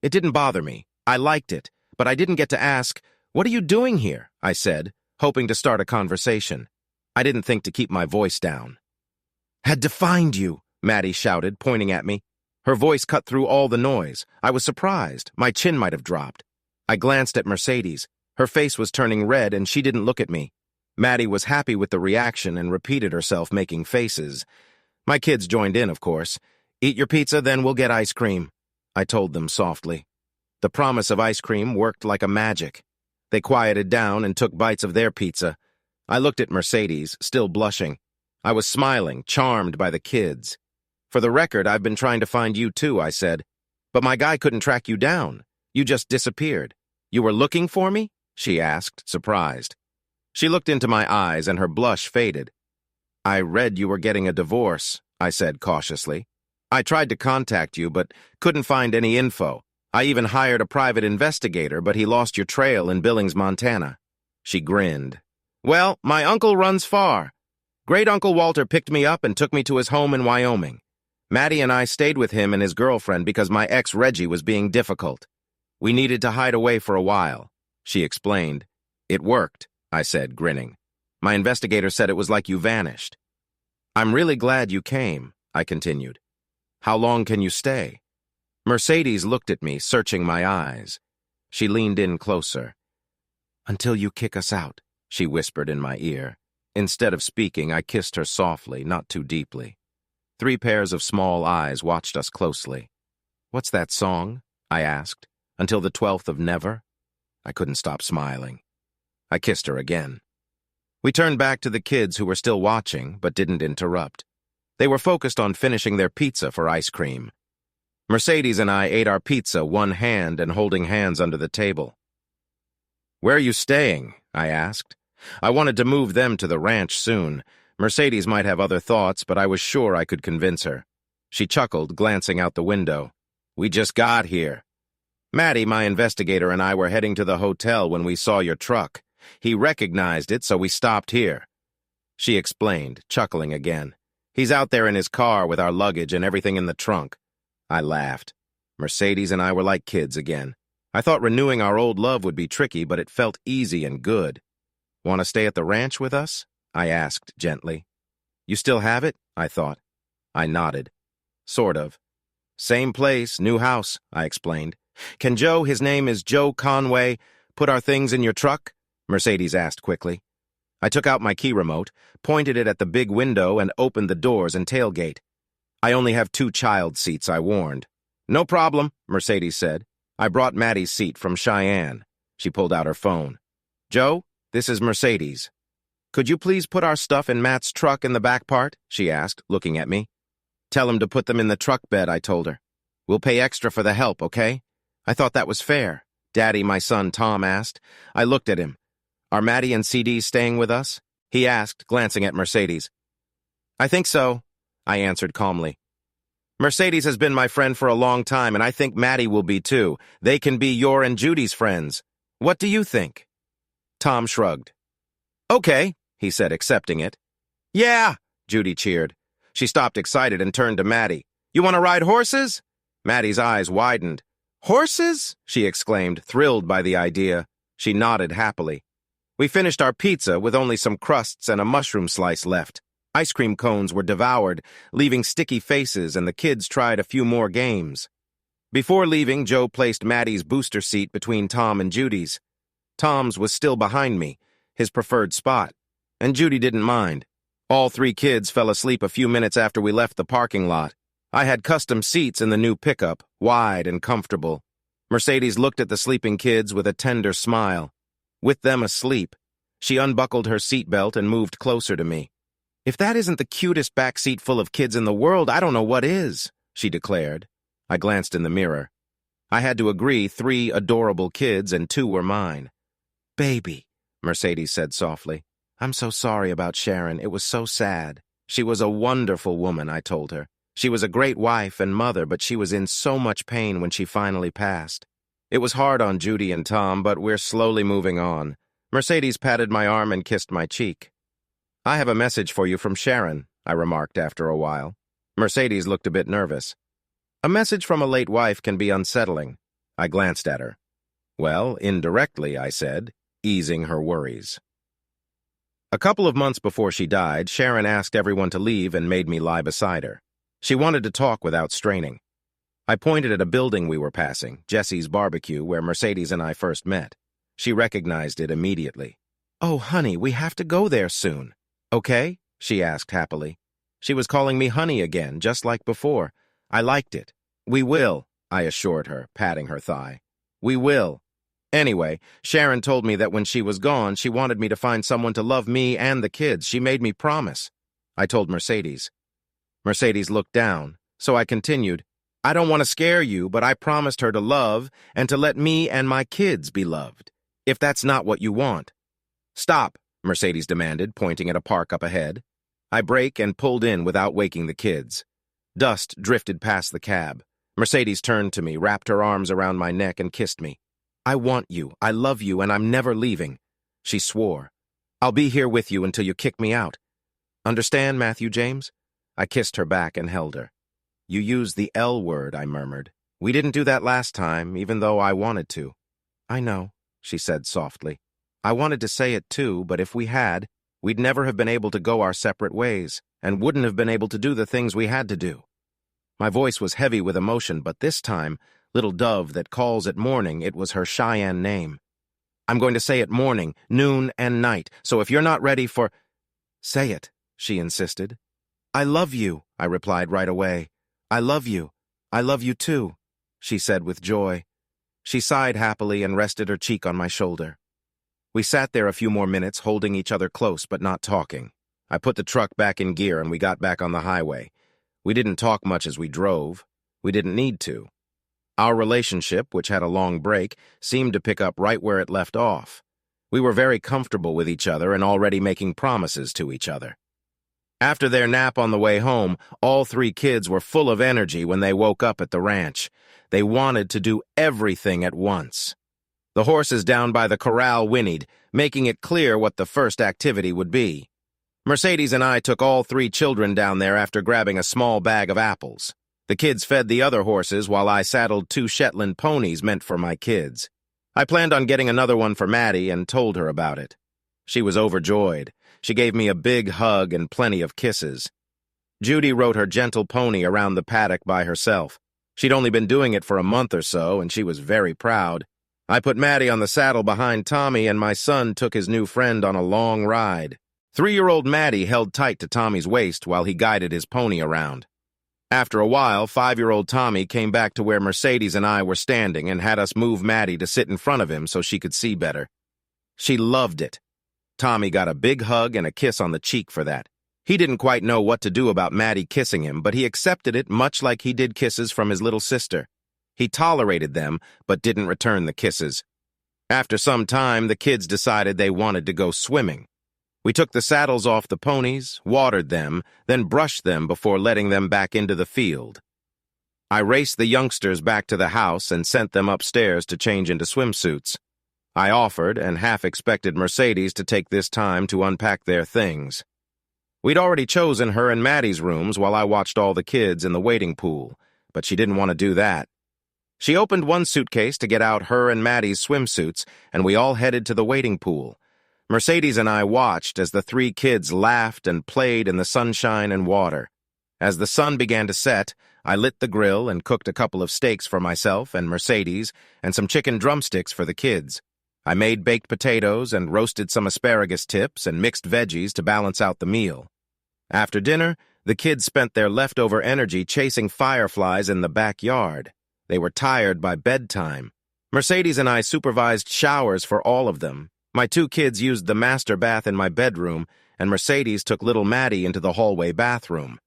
It didn't bother me. I liked it, but I didn't get to ask, "What are you doing here?" I said, hoping to start a conversation. I didn't think to keep my voice down. "Had to find you," Maddie shouted, pointing at me. Her voice cut through all the noise. I was surprised. My chin might have dropped. I glanced at Mercedes. Her face was turning red, and she didn't look at me. Maddie was happy with the reaction and repeated herself, making faces. My kids joined in, of course. "Eat your pizza, then we'll get ice cream," I told them softly. The promise of ice cream worked like a magic. They quieted down and took bites of their pizza. I looked at Mercedes, still blushing. I was smiling, charmed by the kids. "For the record, I've been trying to find you too," I said. "But my guy couldn't track you down. You just disappeared. You were looking for me?" she asked, surprised. She looked into my eyes and her blush faded. "I read you were getting a divorce," I said cautiously. I tried to contact you, but couldn't find any info. I even hired a private investigator, but he lost your trail in Billings, Montana. She grinned. Well, my uncle runs far. Great-Uncle Walter picked me up and took me to his home in Wyoming. Maddie and I stayed with him and his girlfriend because my ex Reggie was being difficult. We needed to hide away for a while, she explained. It worked, I said, grinning. My investigator said it was like you vanished. I'm really glad you came, I continued. How long can you stay? Mercedes looked at me, searching my eyes. She leaned in closer. Until you kick us out, she whispered in my ear. Instead of speaking, I kissed her softly, not too deeply. 3 pairs of small eyes watched us closely. What's that song? I asked. Until the 12th of never? I couldn't stop smiling. I kissed her again. We turned back to the kids who were still watching, but didn't interrupt. They were focused on finishing their pizza for ice cream. Mercedes and I ate our pizza one hand and holding hands under the table. Where are you staying? I asked. I wanted to move them to the ranch soon. Mercedes might have other thoughts, but I was sure I could convince her. She chuckled, glancing out the window. We just got here. Maddie, my investigator, and I were heading to the hotel when we saw your truck. He recognized it, so we stopped here. She explained, chuckling again. He's out there in his car with our luggage and everything in the trunk. I laughed. Mercedes and I were like kids again. I thought renewing our old love would be tricky, but it felt easy and good. Want to stay at the ranch with us? I asked gently. You still have it? I thought. I nodded. Sort of. Same place, new house, I explained. Can Joe, his name is Joe Conway, put our things in your truck? Mercedes asked quickly. I took out my key remote, pointed it at the big window, and opened the doors and tailgate. I only have 2 child seats, I warned. No problem, Mercedes said. I brought Maddie's seat from Cheyenne. She pulled out her phone. Joe, this is Mercedes. Could you please put our stuff in Matt's truck in the back part? She asked, looking at me. Tell him to put them in the truck bed, I told her. We'll pay extra for the help, okay? I thought that was fair. Daddy, my son Tom asked. I looked at him. Are Maddie and CD staying with us? He asked, glancing at Mercedes. I think so, I answered calmly. Mercedes has been my friend for a long time, and I think Maddie will be too. They can be your and Judy's friends. What do you think? Tom shrugged. Okay, he said, accepting it. Yeah, Judy cheered. She stopped excited and turned to Maddie. You want to ride horses? Maddie's eyes widened. Horses? She exclaimed, thrilled by the idea. She nodded happily. We finished our pizza with only some crusts and a mushroom slice left. Ice cream cones were devoured, leaving sticky faces, and the kids tried a few more games. Before leaving, Joe placed Maddie's booster seat between Tom and Judy's. Tom's was still behind me, his preferred spot, and Judy didn't mind. All 3 kids fell asleep a few minutes after we left the parking lot. I had custom seats in the new pickup, wide and comfortable. Mercedes looked at the sleeping kids with a tender smile. With them asleep, she unbuckled her seatbelt and moved closer to me. If that isn't the cutest backseat full of kids in the world, I don't know what is, she declared. I glanced in the mirror. I had to agree 3 adorable kids and 2 were mine. Baby, Mercedes said softly. I'm so sorry about Sharon. It was so sad. She was a wonderful woman, I told her. She was a great wife and mother, but she was in so much pain when she finally passed. It was hard on Judy and Tom, but we're slowly moving on. Mercedes patted my arm and kissed my cheek. I have a message for you from Sharon, I remarked after a while. Mercedes looked a bit nervous. A message from a late wife can be unsettling. I glanced at her. Well, indirectly, I said, easing her worries. A couple of months before she died, Sharon asked everyone to leave and made me lie beside her. She wanted to talk without straining. I pointed at a building we were passing, Jesse's Barbecue, where Mercedes and I first met. She recognized it immediately. Oh, honey, we have to go there soon. Okay? She asked happily. She was calling me honey again, just like before. I liked it. We will, I assured her, patting her thigh. We will. Anyway, Sharon told me that when she was gone, she wanted me to find someone to love me and the kids. She made me promise. I told Mercedes. Mercedes looked down, so I continued. I don't want to scare you, but I promised her to love and to let me and my kids be loved, if that's not what you want. Stop, Mercedes demanded, pointing at a park up ahead. I brake and pulled in without waking the kids. Dust drifted past the cab. Mercedes turned to me, wrapped her arms around my neck, and kissed me. "I want you, I love you, and I'm never leaving." She swore. "I'll be here with you until you kick me out. Understand, Matthew James?" I kissed her back and held her. "You used the L word," I murmured. "We didn't do that last time, even though I wanted to." "I know," she said softly. "I wanted to say it too, but if we had, we'd never have been able to go our separate ways, and wouldn't have been able to do the things we had to do." My voice was heavy with emotion, but this time, little dove that calls at morning, it was her Cheyenne name. "I'm going to say it morning, noon, and night, so if you're not ready for—" "Say it," she insisted. "I love you," I replied right away. "I love you. I love you too," she said with joy. She sighed happily and rested her cheek on my shoulder. We sat there a few more minutes, holding each other close but not talking. I put the truck back in gear and we got back on the highway. We didn't talk much as we drove. We didn't need to. Our relationship, which had a long break, seemed to pick up right where it left off. We were very comfortable with each other and already making promises to each other. After their nap on the way home, all three kids were full of energy when they woke up at the ranch. They wanted to do everything at once. The horses down by the corral whinnied, making it clear what the first activity would be. Mercedes and I took all three children down there after grabbing a small bag of apples. The kids fed the other horses while I saddled 2 Shetland ponies meant for my kids. I planned on getting another one for Maddie and told her about it. She was overjoyed. She gave me a big hug and plenty of kisses. Judy rode her gentle pony around the paddock by herself. She'd only been doing it for a month or so, and she was very proud. I put Maddie on the saddle behind Tommy, and my son took his new friend on a long ride. 3-year-old Maddie held tight to Tommy's waist while he guided his pony around. After a while, 5-year-old Tommy came back to where Mercedes and I were standing and had us move Maddie to sit in front of him so she could see better. She loved it. Tommy got a big hug and a kiss on the cheek for that. He didn't quite know what to do about Maddie kissing him, but he accepted it much like he did kisses from his little sister. He tolerated them, but didn't return the kisses. After some time, the kids decided they wanted to go swimming. We took the saddles off the ponies, watered them, then brushed them before letting them back into the field. I raced the youngsters back to the house and sent them upstairs to change into swimsuits. I offered and half expected Mercedes to take this time to unpack their things. We'd already chosen her and Maddie's rooms while I watched all the kids in the waiting pool, but she didn't want to do that. She opened one suitcase to get out her and Maddie's swimsuits, and we all headed to the waiting pool. Mercedes and I watched as the 3 kids laughed and played in the sunshine and water. As the sun began to set, I lit the grill and cooked a couple of steaks for myself and Mercedes and some chicken drumsticks for the kids. I made baked potatoes and roasted some asparagus tips and mixed veggies to balance out the meal. After dinner, the kids spent their leftover energy chasing fireflies in the backyard. They were tired by bedtime. Mercedes and I supervised showers for all of them. My 2 kids used the master bath in my bedroom, and Mercedes took little Maddie into the hallway bathroom.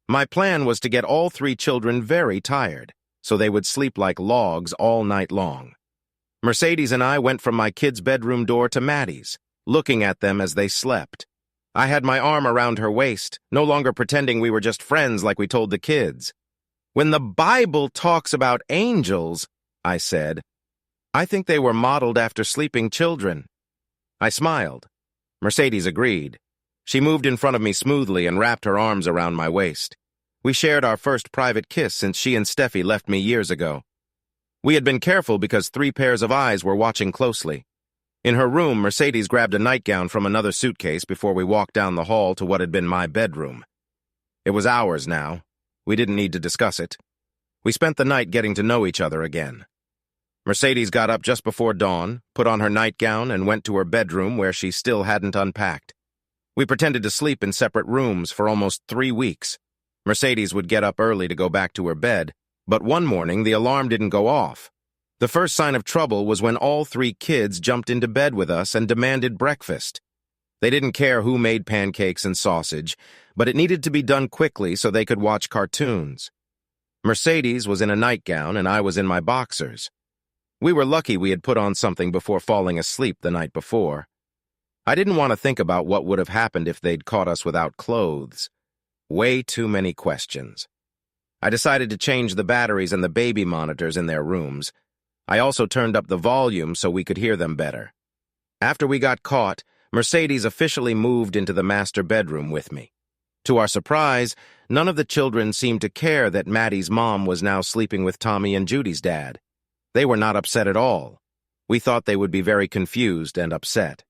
My plan was to get all 3 children very tired, so they would sleep like logs all night long. Mercedes and I went from my kids' bedroom door to Maddie's, looking at them as they slept. I had my arm around her waist, no longer pretending we were just friends like we told the kids. "When the Bible talks about angels," I said, "I think they were modeled after sleeping children." I smiled. Mercedes agreed. She moved in front of me smoothly and wrapped her arms around my waist. We shared our first private kiss since she and Steffi left me years ago. We had been careful because 3 pairs of eyes were watching closely. In her room, Mercedes grabbed a nightgown from another suitcase before we walked down the hall to what had been my bedroom. It was ours now. We didn't need to discuss it. We spent the night getting to know each other again. Mercedes got up just before dawn, put on her nightgown, and went to her bedroom where she still hadn't unpacked. We pretended to sleep in separate rooms for almost 3 weeks. Mercedes would get up early to go back to her bed, but one morning the alarm didn't go off. The first sign of trouble was when all 3 kids jumped into bed with us and demanded breakfast. They didn't care who made pancakes and sausage, but it needed to be done quickly so they could watch cartoons. Mercedes was in a nightgown and I was in my boxers. We were lucky we had put on something before falling asleep the night before. I didn't want to think about what would have happened if they'd caught us without clothes. Way too many questions. I decided to change the batteries and the baby monitors in their rooms. I also turned up the volume so we could hear them better. After we got caught, Mercedes officially moved into the master bedroom with me. To our surprise, none of the children seemed to care that Maddie's mom was now sleeping with Tommy and Judy's dad. They were not upset at all. We thought they would be very confused and upset.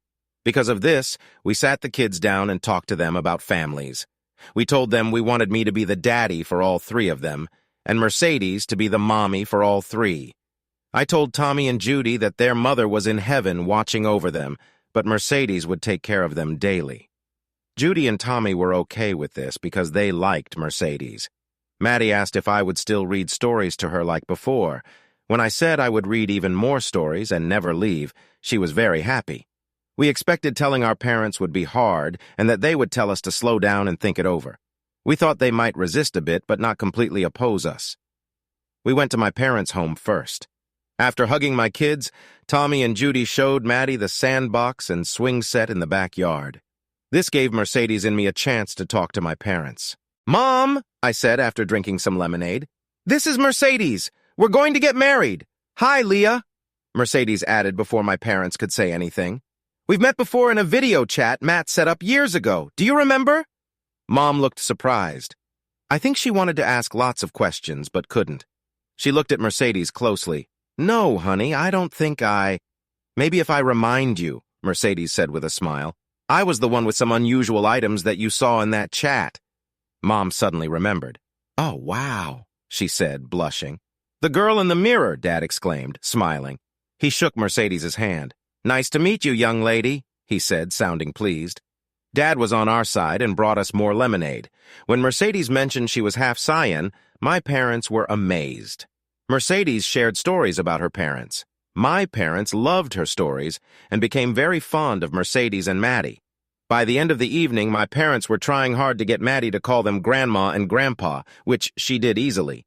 Because of this, we sat the kids down and talked to them about families. We told them we wanted me to be the daddy for all three of them, and Mercedes to be the mommy for all three. I told Tommy and Judy that their mother was in heaven watching over them, but Mercedes would take care of them daily. Judy and Tommy were okay with this because they liked Mercedes. Maddie asked if I would still read stories to her like before. When I said I would read even more stories and never leave, she was very happy. We expected telling our parents would be hard and that they would tell us to slow down and think it over. We thought they might resist a bit but not completely oppose us. We went to my parents' home first. After hugging my kids, Tommy and Judy showed Maddie the sandbox and swing set in the backyard. This gave Mercedes and me a chance to talk to my parents. "Mom," I said after drinking some lemonade, "this is Mercedes. We're going to get married. Hi, Leah," Mercedes added before my parents could say anything. "We've met before in a video chat Matt set up years ago. Do you remember?" Mom looked surprised. I think she wanted to ask lots of questions, but couldn't. She looked at Mercedes closely. "No, honey, I don't think Maybe if I remind you," Mercedes said with a smile. "I was the one with some unusual items that you saw in that chat." Mom suddenly remembered. "Oh, wow," she said, blushing. "The girl in the mirror," Dad exclaimed, smiling. He shook Mercedes' hand. "Nice to meet you, young lady," he said, sounding pleased. Dad was on our side and brought us more lemonade. When Mercedes mentioned she was half Saiyan, my parents were amazed. Mercedes shared stories about her parents. My parents loved her stories and became very fond of Mercedes and Maddie. By the end of the evening, my parents were trying hard to get Maddie to call them Grandma and Grandpa, which she did easily.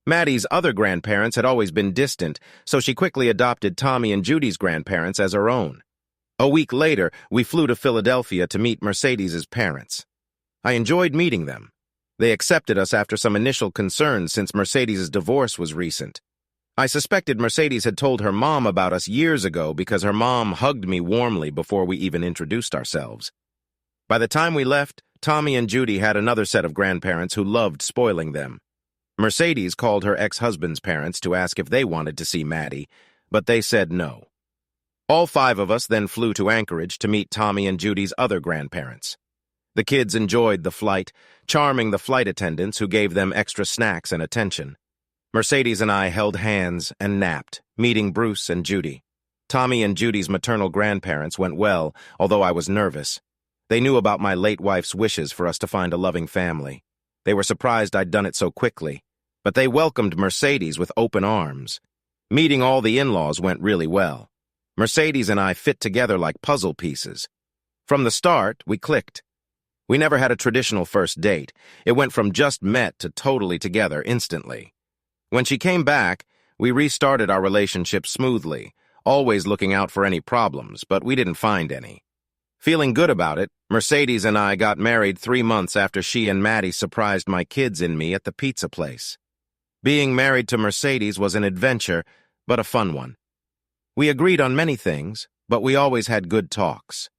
Maddie's other grandparents had always been distant, so she quickly adopted Tommy and Judy's grandparents as her own. A week later, we flew to Philadelphia to meet Mercedes' parents. I enjoyed meeting them. They accepted us after some initial concerns since Mercedes' divorce was recent. I suspected Mercedes had told her mom about us years ago because her mom hugged me warmly before we even introduced ourselves. By the time we left, Tommy and Judy had another set of grandparents who loved spoiling them. Mercedes called her ex-husband's parents to ask if they wanted to see Maddie, but they said no. All five of us then flew to Anchorage to meet Tommy and Judy's other grandparents. The kids enjoyed the flight, charming the flight attendants who gave them extra snacks and attention. Mercedes and I held hands and napped, meeting Bruce and Judy. Tommy and Judy's maternal grandparents went well, although I was nervous. They knew about my late wife's wishes for us to find a loving family. They were surprised I'd done it so quickly, but they welcomed Mercedes with open arms. Meeting all the in-laws went really well. Mercedes and I fit together like puzzle pieces. From the start, we clicked. We never had a traditional first date. It went from just met to totally together instantly. When she came back, we restarted our relationship smoothly, always looking out for any problems, but we didn't find any. Feeling good about it, Mercedes and I got married 3 months after she and Maddie surprised my kids and me at the pizza place. Being married to Mercedes was an adventure, but a fun one. We agreed on many things, but we always had good talks.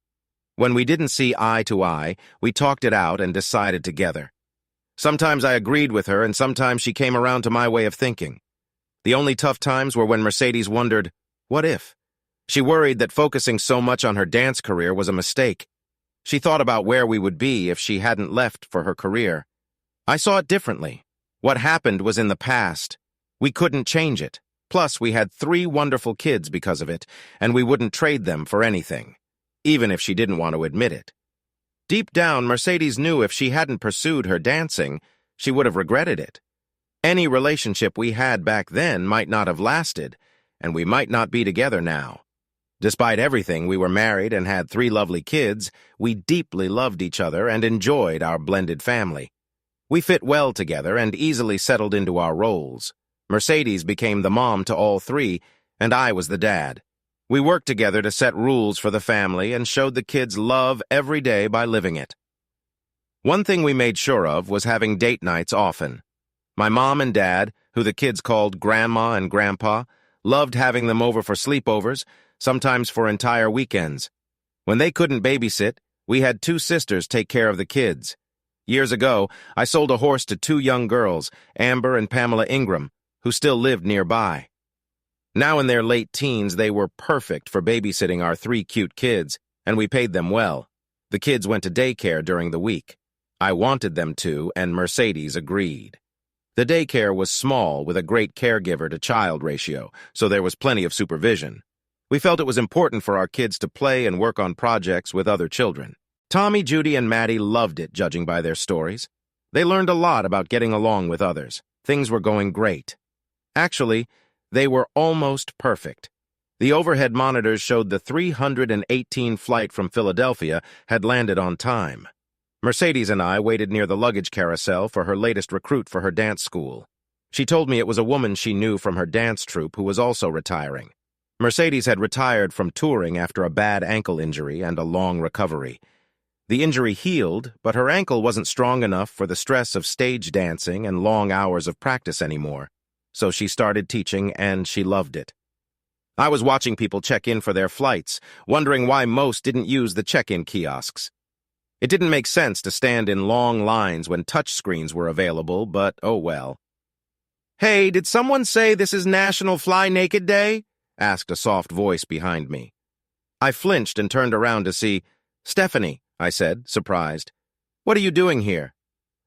When we didn't see eye to eye, we talked it out and decided together. Sometimes I agreed with her, and sometimes she came around to my way of thinking. The only tough times were when Mercedes wondered, what if? She worried that focusing so much on her dance career was a mistake. She thought about where we would be if she hadn't left for her career. I saw it differently. What happened was in the past. We couldn't change it. Plus, we had 3 wonderful kids because of it, and we wouldn't trade them for anything, even if she didn't want to admit it. Deep down, Mercedes knew if she hadn't pursued her dancing, she would have regretted it. Any relationship we had back then might not have lasted, and we might not be together now. Despite everything, we were married and had 3 lovely kids. We deeply loved each other and enjoyed our blended family. We fit well together and easily settled into our roles. Mercedes became the mom to all 3, and I was the dad. We worked together to set rules for the family and showed the kids love every day by living it. One thing we made sure of was having date nights often. My mom and dad, who the kids called Grandma and Grandpa, loved having them over for sleepovers, sometimes for entire weekends. When they couldn't babysit, we had 2 sisters take care of the kids. Years ago, I sold a horse to 2 young girls, Amber and Pamela Ingram, who still lived nearby. Now in their late teens, they were perfect for babysitting our 3 cute kids, and we paid them well. The kids went to daycare during the week. I wanted them to, and Mercedes agreed. The daycare was small with a great caregiver-to-child ratio, so there was plenty of supervision. We felt it was important for our kids to play and work on projects with other children. Tommy, Judy, and Maddie loved it, judging by their stories. They learned a lot about getting along with others. Things were going great. Actually, they were almost perfect. The overhead monitors showed the 318 flight from Philadelphia had landed on time. Mercedes and I waited near the luggage carousel for her latest recruit for her dance school. She told me it was a woman she knew from her dance troupe who was also retiring. Mercedes had retired from touring after a bad ankle injury and a long recovery. The injury healed, but her ankle wasn't strong enough for the stress of stage dancing and long hours of practice anymore. So she started teaching, and she loved it. I was watching people check in for their flights, wondering why most didn't use the check-in kiosks. It didn't make sense to stand in long lines when touchscreens were available, but oh well. "Hey, did someone say this is National Fly Naked Day?" asked a soft voice behind me. I flinched and turned around to see Stephanie, I said, surprised. "What are you doing here?"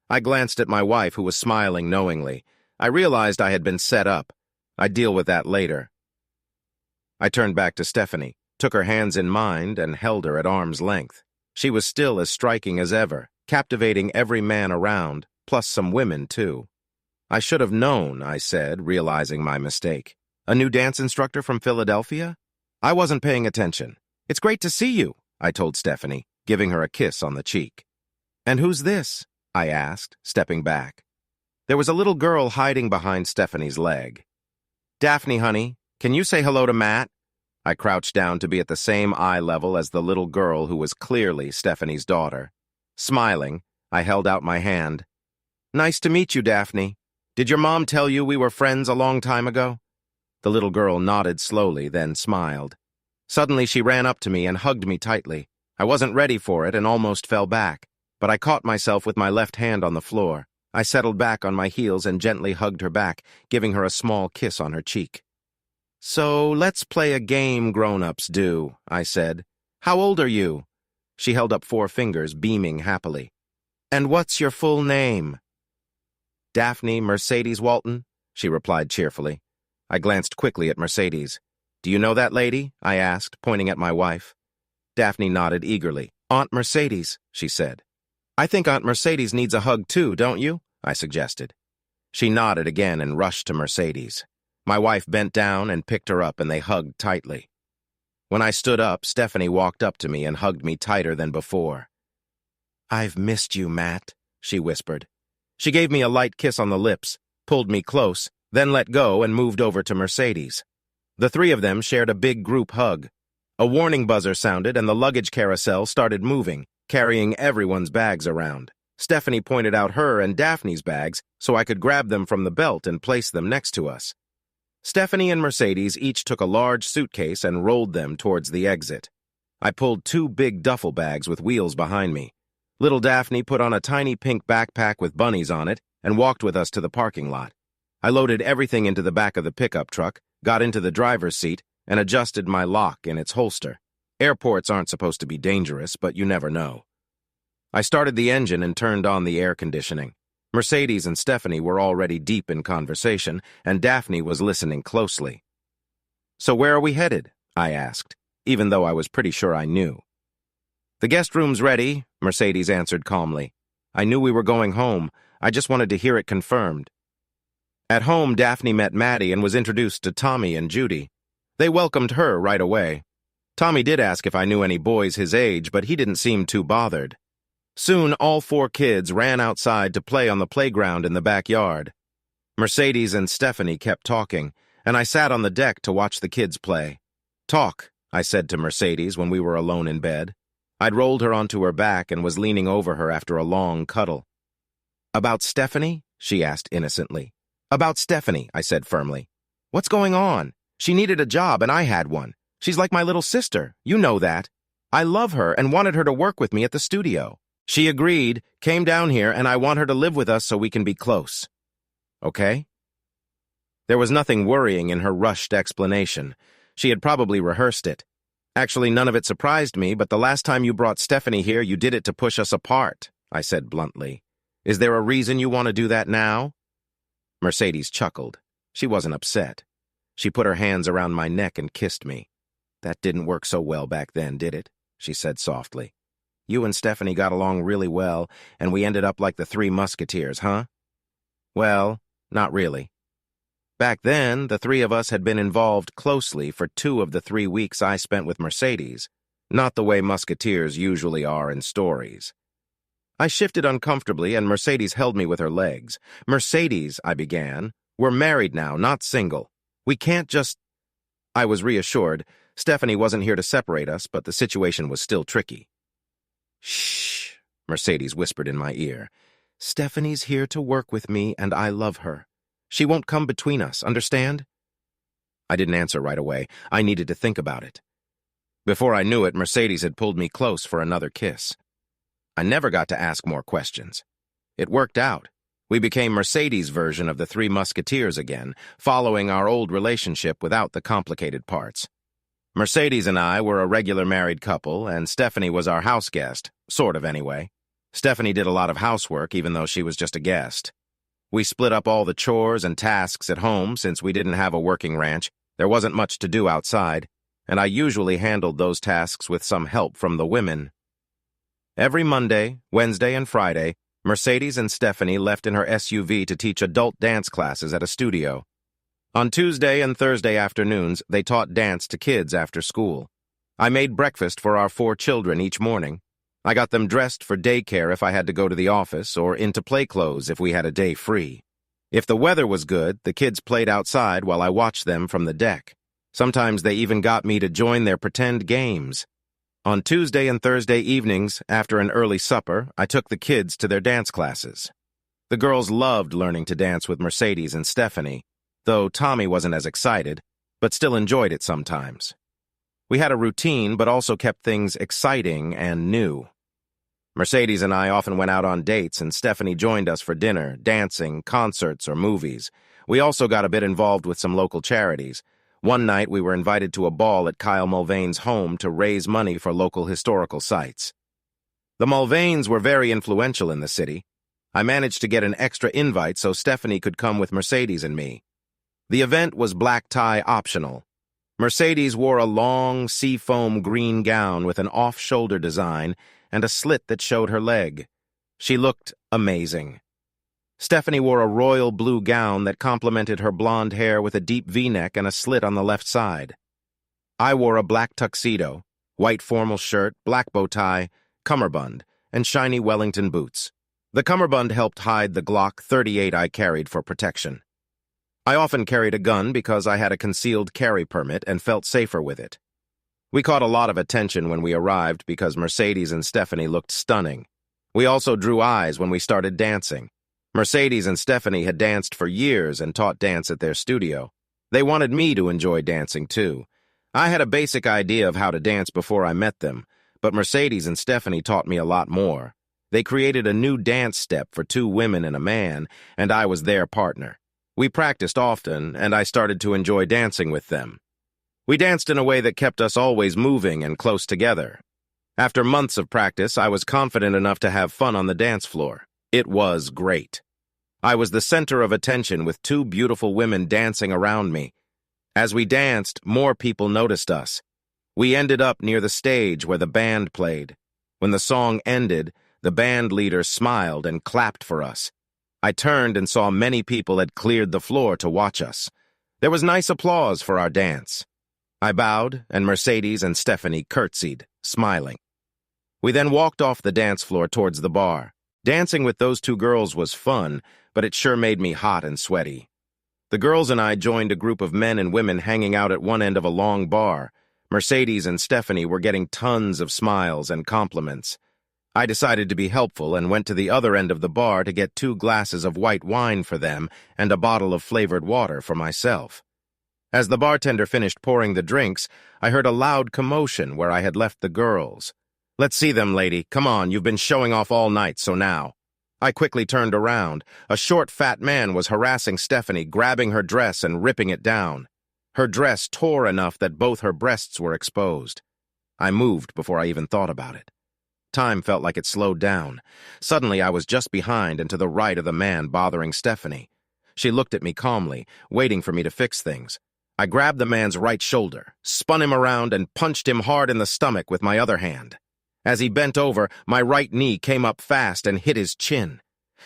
I glanced at my wife, who was smiling knowingly. I realized I had been set up. I'd deal with that later. I turned back to Stephanie, took her hands in mine, and held her at arm's length. She was still as striking as ever, captivating every man around, plus some women, too. "I should have known," I said, realizing my mistake. "A new dance instructor from Philadelphia?" I wasn't paying attention. "It's great to see you," I told Stephanie, giving her a kiss on the cheek. "And who's this?" I asked, stepping back. There was a little girl hiding behind Stephanie's leg. "Daphne, honey, can you say hello to Matt?" I crouched down to be at the same eye level as the little girl who was clearly Stephanie's daughter. Smiling, I held out my hand. "Nice to meet you, Daphne. Did your mom tell you we were friends a long time ago?" The little girl nodded slowly, then smiled. Suddenly she ran up to me and hugged me tightly. I wasn't ready for it and almost fell back, but I caught myself with my left hand on the floor. I settled back on my heels and gently hugged her back, giving her a small kiss on her cheek. "So let's play a game grown-ups do," I said. "How old are you?" She held up 4 fingers, beaming happily. "And what's your full name?" "Daphne Mercedes Walton," she replied cheerfully. I glanced quickly at Mercedes. "Do you know that lady?" I asked, pointing at my wife. Daphne nodded eagerly. "Aunt Mercedes," she said. "I think Aunt Mercedes needs a hug too, don't you?" I suggested. She nodded again and rushed to Mercedes. My wife bent down and picked her up, and they hugged tightly. When I stood up, Stephanie walked up to me and hugged me tighter than before. "I've missed you, Matt," she whispered. She gave me a light kiss on the lips, pulled me close, then let go and moved over to Mercedes. The 3 of them shared a big group hug. A warning buzzer sounded, and the luggage carousel started moving, carrying everyone's bags around. Stephanie pointed out her and Daphne's bags so I could grab them from the belt and place them next to us. Stephanie and Mercedes each took a large suitcase and rolled them towards the exit. I pulled 2 big duffel bags with wheels behind me. Little Daphne put on a tiny pink backpack with bunnies on it and walked with us to the parking lot. I loaded everything into the back of the pickup truck, got into the driver's seat, and adjusted my lock in its holster. Airports aren't supposed to be dangerous, but you never know. I started the engine and turned on the air conditioning. Mercedes and Stephanie were already deep in conversation, and Daphne was listening closely. "So where are we headed?" I asked, even though I was pretty sure I knew. "The guest room's ready," Mercedes answered calmly. "I knew we were going home. I just wanted to hear it confirmed." At home, Daphne met Maddie and was introduced to Tommy and Judy. They welcomed her right away. Tommy did ask if I knew any boys his age, but he didn't seem too bothered. Soon, all 4 kids ran outside to play on the playground in the backyard. Mercedes and Stephanie kept talking, and I sat on the deck to watch the kids play. Talk, I said to Mercedes when we were alone in bed. I'd rolled her onto her back and was leaning over her after a long cuddle. "About Stephanie?" she asked innocently. "About Stephanie," I said firmly. "What's going on? She needed a job and I had one. She's like my little sister. You know that. I love her and wanted her to work with me at the studio. She agreed, came down here, and I want her to live with us so we can be close. Okay?" There was nothing worrying in her rushed explanation. She had probably rehearsed it. "Actually, none of it surprised me, but the last time you brought Stephanie here, you did it to push us apart," I said bluntly. "Is there a reason you want to do that now?" Mercedes chuckled. She wasn't upset. She put her hands around my neck and kissed me. "That didn't work so well back then, did it?" she said softly. "You and Stephanie got along really well, and we ended up like the Three Musketeers, huh?" "Well, not really. Back then, the three of us had been involved closely for 2 of the 3 weeks I spent with Mercedes, not the way musketeers usually are in stories." I shifted uncomfortably, and Mercedes held me with her legs. "Mercedes," I began, "we're married now, not single. We can't just—" I was reassured. Stephanie wasn't here to separate us, but the situation was still tricky. "Shh," Mercedes whispered in my ear. "Stephanie's here to work with me, and I love her. She won't come between us, understand?" I didn't answer right away. I needed to think about it. Before I knew it, Mercedes had pulled me close for another kiss. I never got to ask more questions. It worked out. We became Mercedes' version of the Three Musketeers again, following our old relationship without the complicated parts. Mercedes and I were a regular married couple, and Stephanie was our house guest, sort of anyway. Stephanie did a lot of housework, even though she was just a guest. We split up all the chores and tasks at home since we didn't have a working ranch. There wasn't much to do outside, and I usually handled those tasks with some help from the women. Every Monday, Wednesday, and Friday, Mercedes and Stephanie left in her SUV to teach adult dance classes at a studio. On Tuesday and Thursday afternoons, they taught dance to kids after school. I made breakfast for our 4 children each morning. I got them dressed for daycare if I had to go to the office, or into play clothes if we had a day free. If the weather was good, the kids played outside while I watched them from the deck. Sometimes they even got me to join their pretend games. On Tuesday and Thursday evenings, after an early supper, I took the kids to their dance classes. The girls loved learning to dance with Mercedes and Stephanie, though Tommy wasn't as excited, but still enjoyed it sometimes. We had a routine, but also kept things exciting and new. Mercedes and I often went out on dates, and Stephanie joined us for dinner, dancing, concerts, or movies. We also got a bit involved with some local charities. One night, we were invited to a ball at Kyle Mulvane's home to raise money for local historical sites. The Mulvanes were very influential in the city. I managed to get an extra invite so Stephanie could come with Mercedes and me. The event was black tie optional. Mercedes wore a long, seafoam green gown with an off-shoulder design and a slit that showed her leg. She looked amazing. Stephanie wore a royal blue gown that complemented her blonde hair with a deep V-neck and a slit on the left side. I wore a black tuxedo, white formal shirt, black bow tie, cummerbund, and shiny Wellington boots. The cummerbund helped hide the Glock 38 I carried for protection. I often carried a gun because I had a concealed carry permit and felt safer with it. We caught a lot of attention when we arrived because Mercedes and Stephanie looked stunning. We also drew eyes when we started dancing. Mercedes and Stephanie had danced for years and taught dance at their studio. They wanted me to enjoy dancing, too. I had a basic idea of how to dance before I met them, but Mercedes and Stephanie taught me a lot more. They created a new dance step for 2 women and a man, and I was their partner. We practiced often, and I started to enjoy dancing with them. We danced in a way that kept us always moving and close together. After months of practice, I was confident enough to have fun on the dance floor. It was great. I was the center of attention with 2 beautiful women dancing around me. As we danced, more people noticed us. We ended up near the stage where the band played. When the song ended, the band leader smiled and clapped for us. I turned and saw many people had cleared the floor to watch us. There was nice applause for our dance. I bowed, and Mercedes and Stephanie curtsied, smiling. We then walked off the dance floor towards the bar. Dancing with those 2 girls was fun, but it sure made me hot and sweaty. The girls and I joined a group of men and women hanging out at one end of a long bar. Mercedes and Stephanie were getting tons of smiles and compliments. I decided to be helpful and went to the other end of the bar to get 2 glasses of white wine for them and a bottle of flavored water for myself. As the bartender finished pouring the drinks, I heard a loud commotion where I had left the girls. "Let's see them, lady. Come on, you've been showing off all night, so now." I quickly turned around. A short, fat man was harassing Stephanie, grabbing her dress and ripping it down. Her dress tore enough that both her breasts were exposed. I moved before I even thought about it. Time felt like it slowed down. Suddenly, I was just behind and to the right of the man bothering Stephanie. She looked at me calmly, waiting for me to fix things. I grabbed the man's right shoulder, spun him around, and punched him hard in the stomach with my other hand. As he bent over, my right knee came up fast and hit his chin.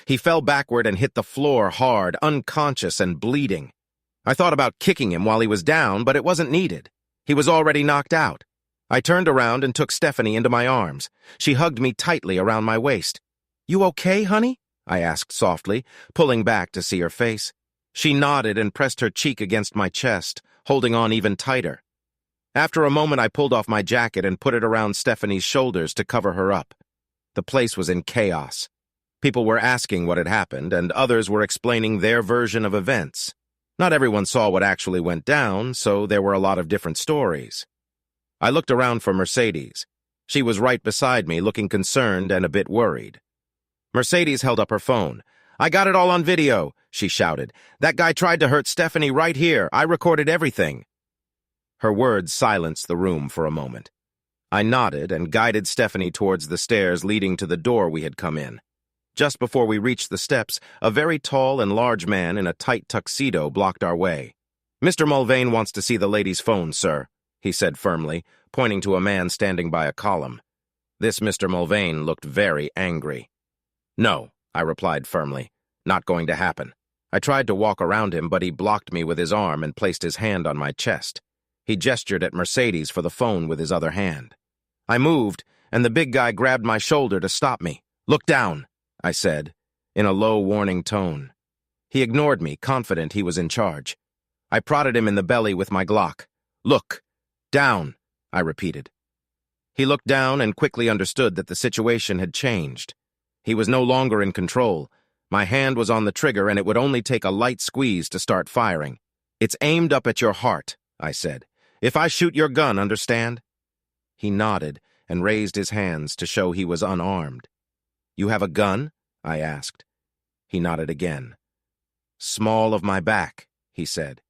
He fell backward and hit the floor hard, unconscious and bleeding. I thought about kicking him while he was down, but it wasn't needed. He was already knocked out. I turned around and took Stephanie into my arms. She hugged me tightly around my waist. "You okay, honey?" I asked softly, pulling back to see her face. She nodded and pressed her cheek against my chest, holding on even tighter. After a moment, I pulled off my jacket and put it around Stephanie's shoulders to cover her up. The place was in chaos. People were asking what had happened, and others were explaining their version of events. Not everyone saw what actually went down, so there were a lot of different stories. I looked around for Mercedes. She was right beside me, looking concerned and a bit worried. Mercedes held up her phone. "I got it all on video," she shouted. "That guy tried to hurt Stephanie right here. I recorded everything." Her words silenced the room for a moment. I nodded and guided Stephanie towards the stairs leading to the door we had come in. Just before we reached the steps, a very tall and large man in a tight tuxedo blocked our way. "Mr. Mulvane wants to see the lady's phone, sir," he said firmly, pointing to a man standing by a column. This Mr. Mulvane looked very angry. "No," I replied firmly. "Not going to happen." I tried to walk around him, but he blocked me with his arm and placed his hand on my chest. He gestured at Mercedes for the phone with his other hand. I moved, and the big guy grabbed my shoulder to stop me. "Look down," I said, in a low, warning tone. He ignored me, confident he was in charge. I prodded him in the belly with my Glock. "Look, down," I repeated. He looked down and quickly understood that the situation had changed. He was no longer in control. My hand was on the trigger, and it would only take a light squeeze to start firing. "It's aimed up at your heart," I said. "If I shoot your gun, understand?" He nodded and raised his hands to show he was unarmed. "You have a gun?" I asked. He nodded again. "Small of my back," he said.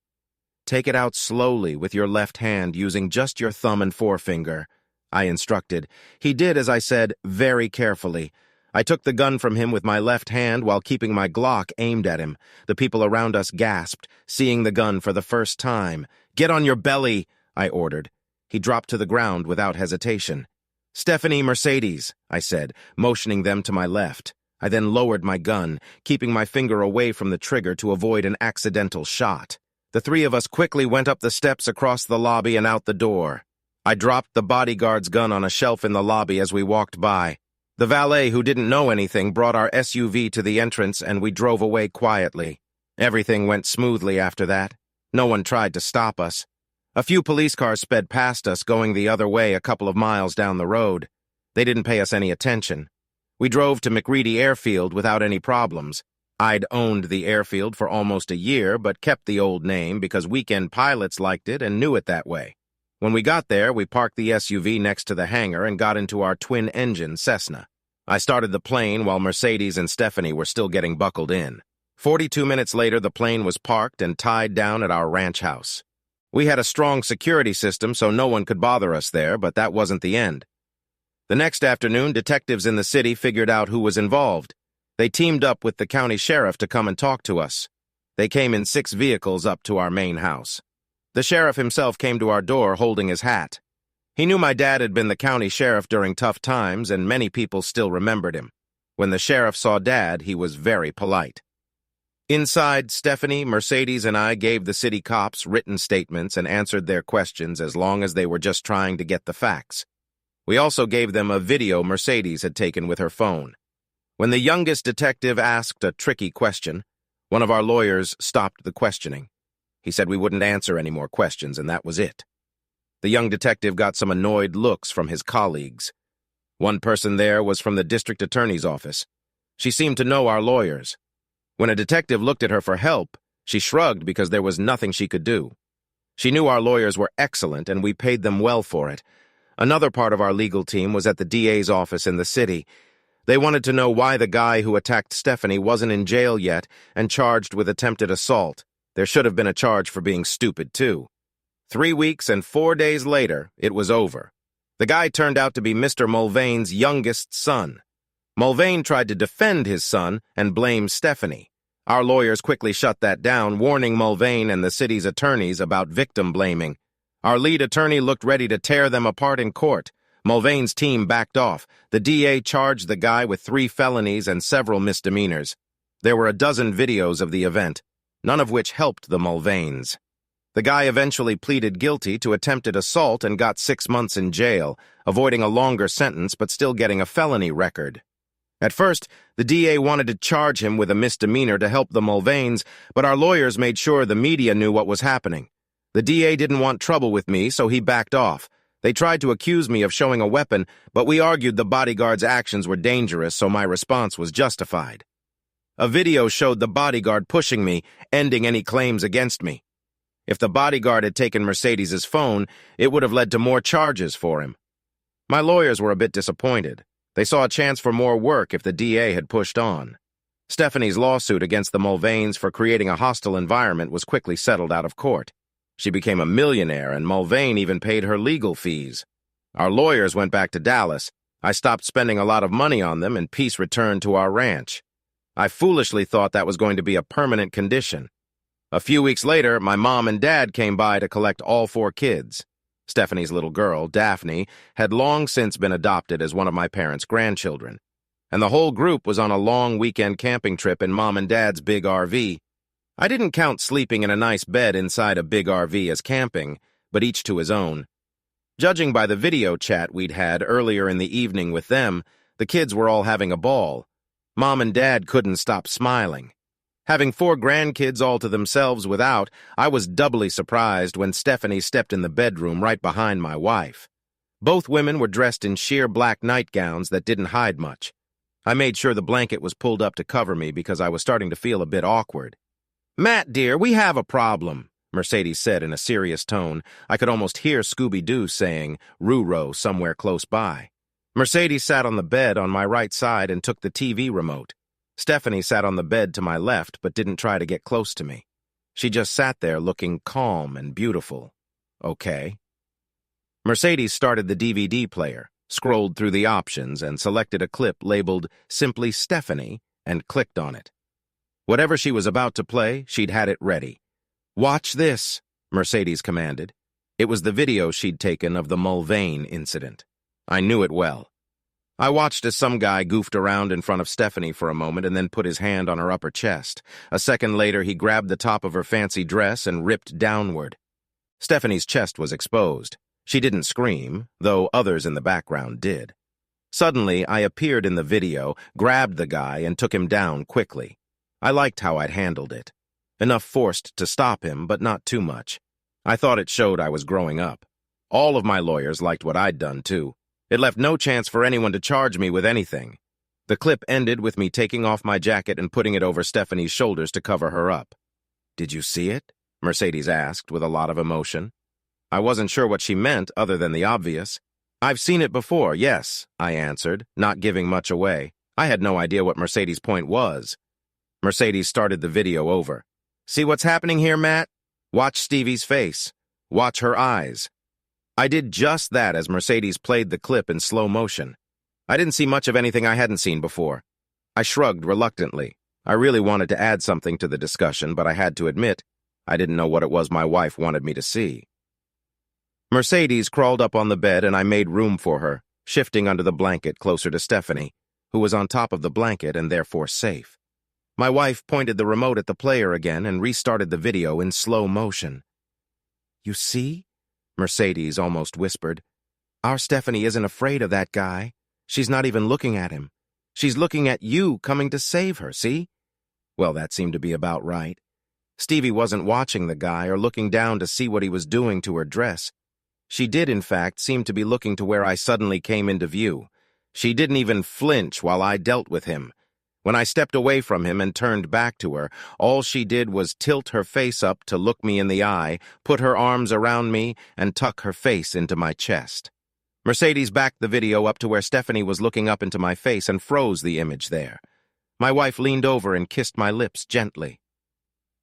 "Take it out slowly with your left hand using just your thumb and forefinger," I instructed. He did as I said, very carefully. I took the gun from him with my left hand while keeping my Glock aimed at him. The people around us gasped, seeing the gun for the first time. "Get on your belly," I ordered. He dropped to the ground without hesitation. "Stephanie, Mercedes," I said, motioning them to my left. I then lowered my gun, keeping my finger away from the trigger to avoid an accidental shot. The 3 of us quickly went up the steps across the lobby and out the door. I dropped the bodyguard's gun on a shelf in the lobby as we walked by. The valet, who didn't know anything, brought our SUV to the entrance and we drove away quietly. Everything went smoothly after that. No one tried to stop us. A few police cars sped past us, going the other way a couple of miles down the road. They didn't pay us any attention. We drove to McReady Airfield without any problems. I'd owned the airfield for almost a year, but kept the old name because weekend pilots liked it and knew it that way. When we got there, we parked the SUV next to the hangar and got into our twin-engine Cessna. I started the plane while Mercedes and Stephanie were still getting buckled in. 42 minutes later, the plane was parked and tied down at our ranch house. We had a strong security system, so no one could bother us there, but that wasn't the end. The next afternoon, detectives in the city figured out who was involved. They teamed up with the county sheriff to come and talk to us. They came in 6 vehicles up to our main house. The sheriff himself came to our door holding his hat. He knew my dad had been the county sheriff during tough times, and many people still remembered him. When the sheriff saw Dad, he was very polite. Inside, Stephanie, Mercedes, and I gave the city cops written statements and answered their questions as long as they were just trying to get the facts. We also gave them a video Mercedes had taken with her phone. When the youngest detective asked a tricky question, one of our lawyers stopped the questioning. He said we wouldn't answer any more questions, and that was it. The young detective got some annoyed looks from his colleagues. One person there was from the district attorney's office. She seemed to know our lawyers. When a detective looked at her for help, she shrugged because there was nothing she could do. She knew our lawyers were excellent, and we paid them well for it. Another part of our legal team was at the DA's office in the city. They wanted to know why the guy who attacked Stephanie wasn't in jail yet and charged with attempted assault. There should have been a charge for being stupid, too. 3 weeks and 4 days later, it was over. The guy turned out to be Mr. Mulvane's youngest son. Mulvane tried to defend his son and blame Stephanie. Our lawyers quickly shut that down, warning Mulvane and the city's attorneys about victim blaming. Our lead attorney looked ready to tear them apart in court. Mulvane's team backed off. The DA charged the guy with 3 felonies and several misdemeanors. There were a dozen videos of the event, none of which helped the Mulvanes. The guy eventually pleaded guilty to attempted assault and got 6 months in jail, avoiding a longer sentence but still getting a felony record. At first, the DA wanted to charge him with a misdemeanor to help the Mulvanes, but our lawyers made sure the media knew what was happening. The DA didn't want trouble with me, so he backed off. They tried to accuse me of showing a weapon, but we argued the bodyguard's actions were dangerous, so my response was justified. A video showed the bodyguard pushing me, ending any claims against me. If the bodyguard had taken Mercedes's phone, it would have led to more charges for him. My lawyers were a bit disappointed. They saw a chance for more work if the DA had pushed on. Stephanie's lawsuit against the Mulvanes for creating a hostile environment was quickly settled out of court. She became a millionaire, and Mulvane even paid her legal fees. Our lawyers went back to Dallas. I stopped spending a lot of money on them, and peace returned to our ranch. I foolishly thought that was going to be a permanent condition. A few weeks later, my mom and dad came by to collect all 4 kids. Stephanie's little girl, Daphne, had long since been adopted as one of my parents' grandchildren. And the whole group was on a long weekend camping trip in Mom and Dad's big RV. I didn't count sleeping in a nice bed inside a big RV as camping, but each to his own. Judging by the video chat we'd had earlier in the evening with them, the kids were all having a ball. Mom and Dad couldn't stop smiling. Having 4 grandkids all to themselves without, I was doubly surprised when Stephanie stepped in the bedroom right behind my wife. Both women were dressed in sheer black nightgowns that didn't hide much. I made sure the blanket was pulled up to cover me because I was starting to feel a bit awkward. "Matt, dear, we have a problem," Mercedes said in a serious tone. I could almost hear Scooby-Doo saying, "Ruro," somewhere close by. Mercedes sat on the bed on my right side and took the TV remote. Stephanie sat on the bed to my left but didn't try to get close to me. She just sat there looking calm and beautiful. Okay. Mercedes started the DVD player, scrolled through the options, and selected a clip labeled Simply Stephanie and clicked on it. Whatever she was about to play, she'd had it ready. "Watch this," Mercedes commanded. It was the video she'd taken of the Mulvane incident. I knew it well. I watched as some guy goofed around in front of Stephanie for a moment and then put his hand on her upper chest. A second later, he grabbed the top of her fancy dress and ripped downward. Stephanie's chest was exposed. She didn't scream, though others in the background did. Suddenly, I appeared in the video, grabbed the guy, and took him down quickly. I liked how I'd handled it. Enough forced to stop him, but not too much. I thought it showed I was growing up. All of my lawyers liked what I'd done, too. It left no chance for anyone to charge me with anything. The clip ended with me taking off my jacket and putting it over Stephanie's shoulders to cover her up. "Did you see it?" Mercedes asked with a lot of emotion. I wasn't sure what she meant other than the obvious. "I've seen it before, yes," I answered, not giving much away. I had no idea what Mercedes' point was. Mercedes started the video over. "See what's happening here, Matt? Watch Stevie's face. Watch her eyes." I did just that as Mercedes played the clip in slow motion. I didn't see much of anything I hadn't seen before. I shrugged reluctantly. I really wanted to add something to the discussion, but I had to admit, I didn't know what it was my wife wanted me to see. Mercedes crawled up on the bed and I made room for her, shifting under the blanket closer to Stephanie, who was on top of the blanket and therefore safe. My wife pointed the remote at the player again and restarted the video in slow motion. "You see?" Mercedes almost whispered. "Our Stephanie isn't afraid of that guy. She's not even looking at him. She's looking at you coming to save her, see?" Well, that seemed to be about right. Stevie wasn't watching the guy or looking down to see what he was doing to her dress. She did, in fact, seem to be looking to where I suddenly came into view. She didn't even flinch while I dealt with him. When I stepped away from him and turned back to her, all she did was tilt her face up to look me in the eye, put her arms around me, and tuck her face into my chest. Mercedes backed the video up to where Stephanie was looking up into my face and froze the image there. My wife leaned over and kissed my lips gently.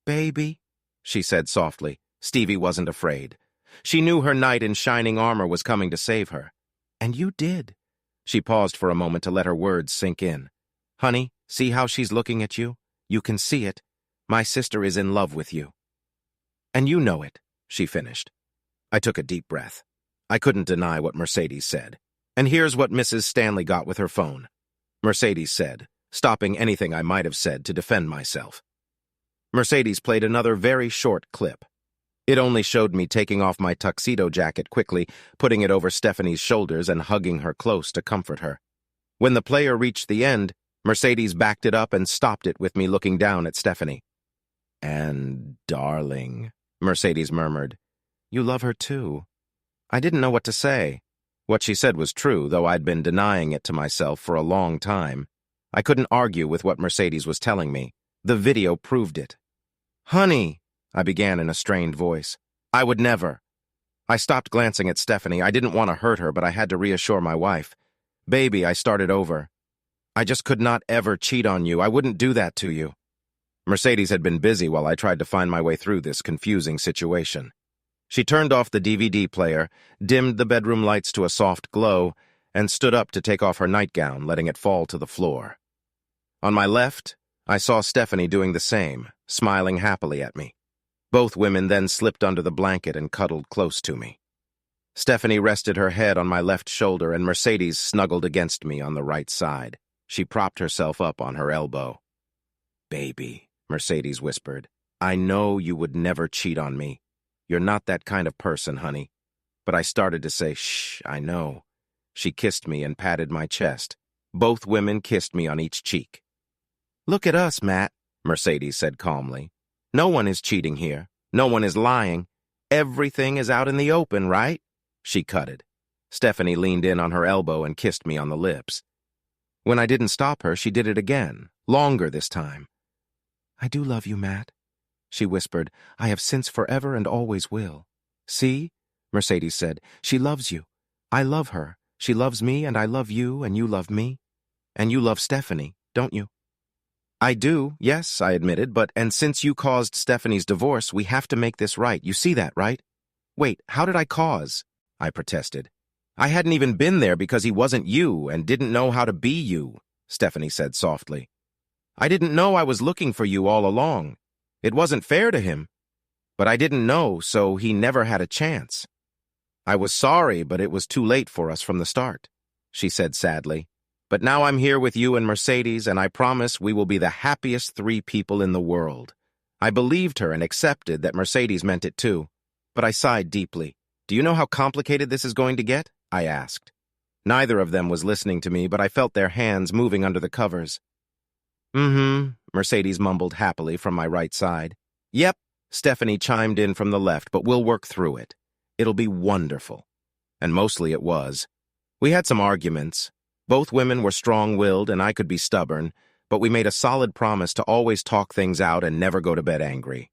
"Baby," she said softly. Stevie wasn't afraid. She knew her knight in shining armor was coming to save her. "And you did." She paused for a moment to let her words sink in. "Honey, see how she's looking at you? You can see it. My sister is in love with you." "And you know it," she finished. I took a deep breath. I couldn't deny what Mercedes said. "And here's what Mrs. Stanley got with her phone," Mercedes said, stopping anything I might have said to defend myself. Mercedes played another very short clip. It only showed me taking off my tuxedo jacket quickly, putting it over Stephanie's shoulders and hugging her close to comfort her. When the player reached the end, Mercedes backed it up and stopped it with me looking down at Stephanie. "And, darling," Mercedes murmured, "you love her too." I didn't know what to say. What she said was true, though I'd been denying it to myself for a long time. I couldn't argue with what Mercedes was telling me. The video proved it. "Honey," I began in a strained voice. "I would never." I stopped glancing at Stephanie. I didn't want to hurt her, but I had to reassure my wife. "Baby," I started over. "I just could not ever cheat on you. I wouldn't do that to you." Mercedes had been busy while I tried to find my way through this confusing situation. She turned off the DVD player, dimmed the bedroom lights to a soft glow, and stood up to take off her nightgown, letting it fall to the floor. On my left, I saw Stephanie doing the same, smiling happily at me. Both women then slipped under the blanket and cuddled close to me. Stephanie rested her head on my left shoulder, and Mercedes snuggled against me on the right side. She propped herself up on her elbow. "Baby," Mercedes whispered, "I know you would never cheat on me. You're not that kind of person, honey." But I started to say, "Shh, I know." She kissed me and patted my chest. Both women kissed me on each cheek. "Look at us, Matt," Mercedes said calmly. "No one is cheating here. No one is lying. Everything is out in the open, right?" She cutted. Stephanie leaned in on her elbow and kissed me on the lips. When I didn't stop her, she did it again, longer this time. "I do love you, Matt," she whispered. "I have since forever and always will." "See?" Mercedes said. "She loves you. I love her. She loves me, and I love you, and you love me. And you love Stephanie, don't you?" "I do, yes," I admitted, and since you caused Stephanie's divorce, we have to make this right. You see that, right?" "Wait, how did I cause?" I protested. "I hadn't even been there because he wasn't you and didn't know how to be you," Stephanie said softly. "I didn't know I was looking for you all along. It wasn't fair to him. But I didn't know, so he never had a chance. I was sorry, but it was too late for us from the start," she said sadly. "But now I'm here with you and Mercedes, and I promise we will be the happiest 3 people in the world." I believed her and accepted that Mercedes meant it too. But I sighed deeply. "Do you know how complicated this is going to get?" I asked. Neither of them was listening to me, but I felt their hands moving under the covers. Mercedes mumbled happily from my right side. "Yep," Stephanie chimed in from the left, "but we'll work through it. It'll be wonderful." And mostly it was. We had some arguments. Both women were strong-willed, and I could be stubborn, but we made a solid promise to always talk things out and never go to bed angry.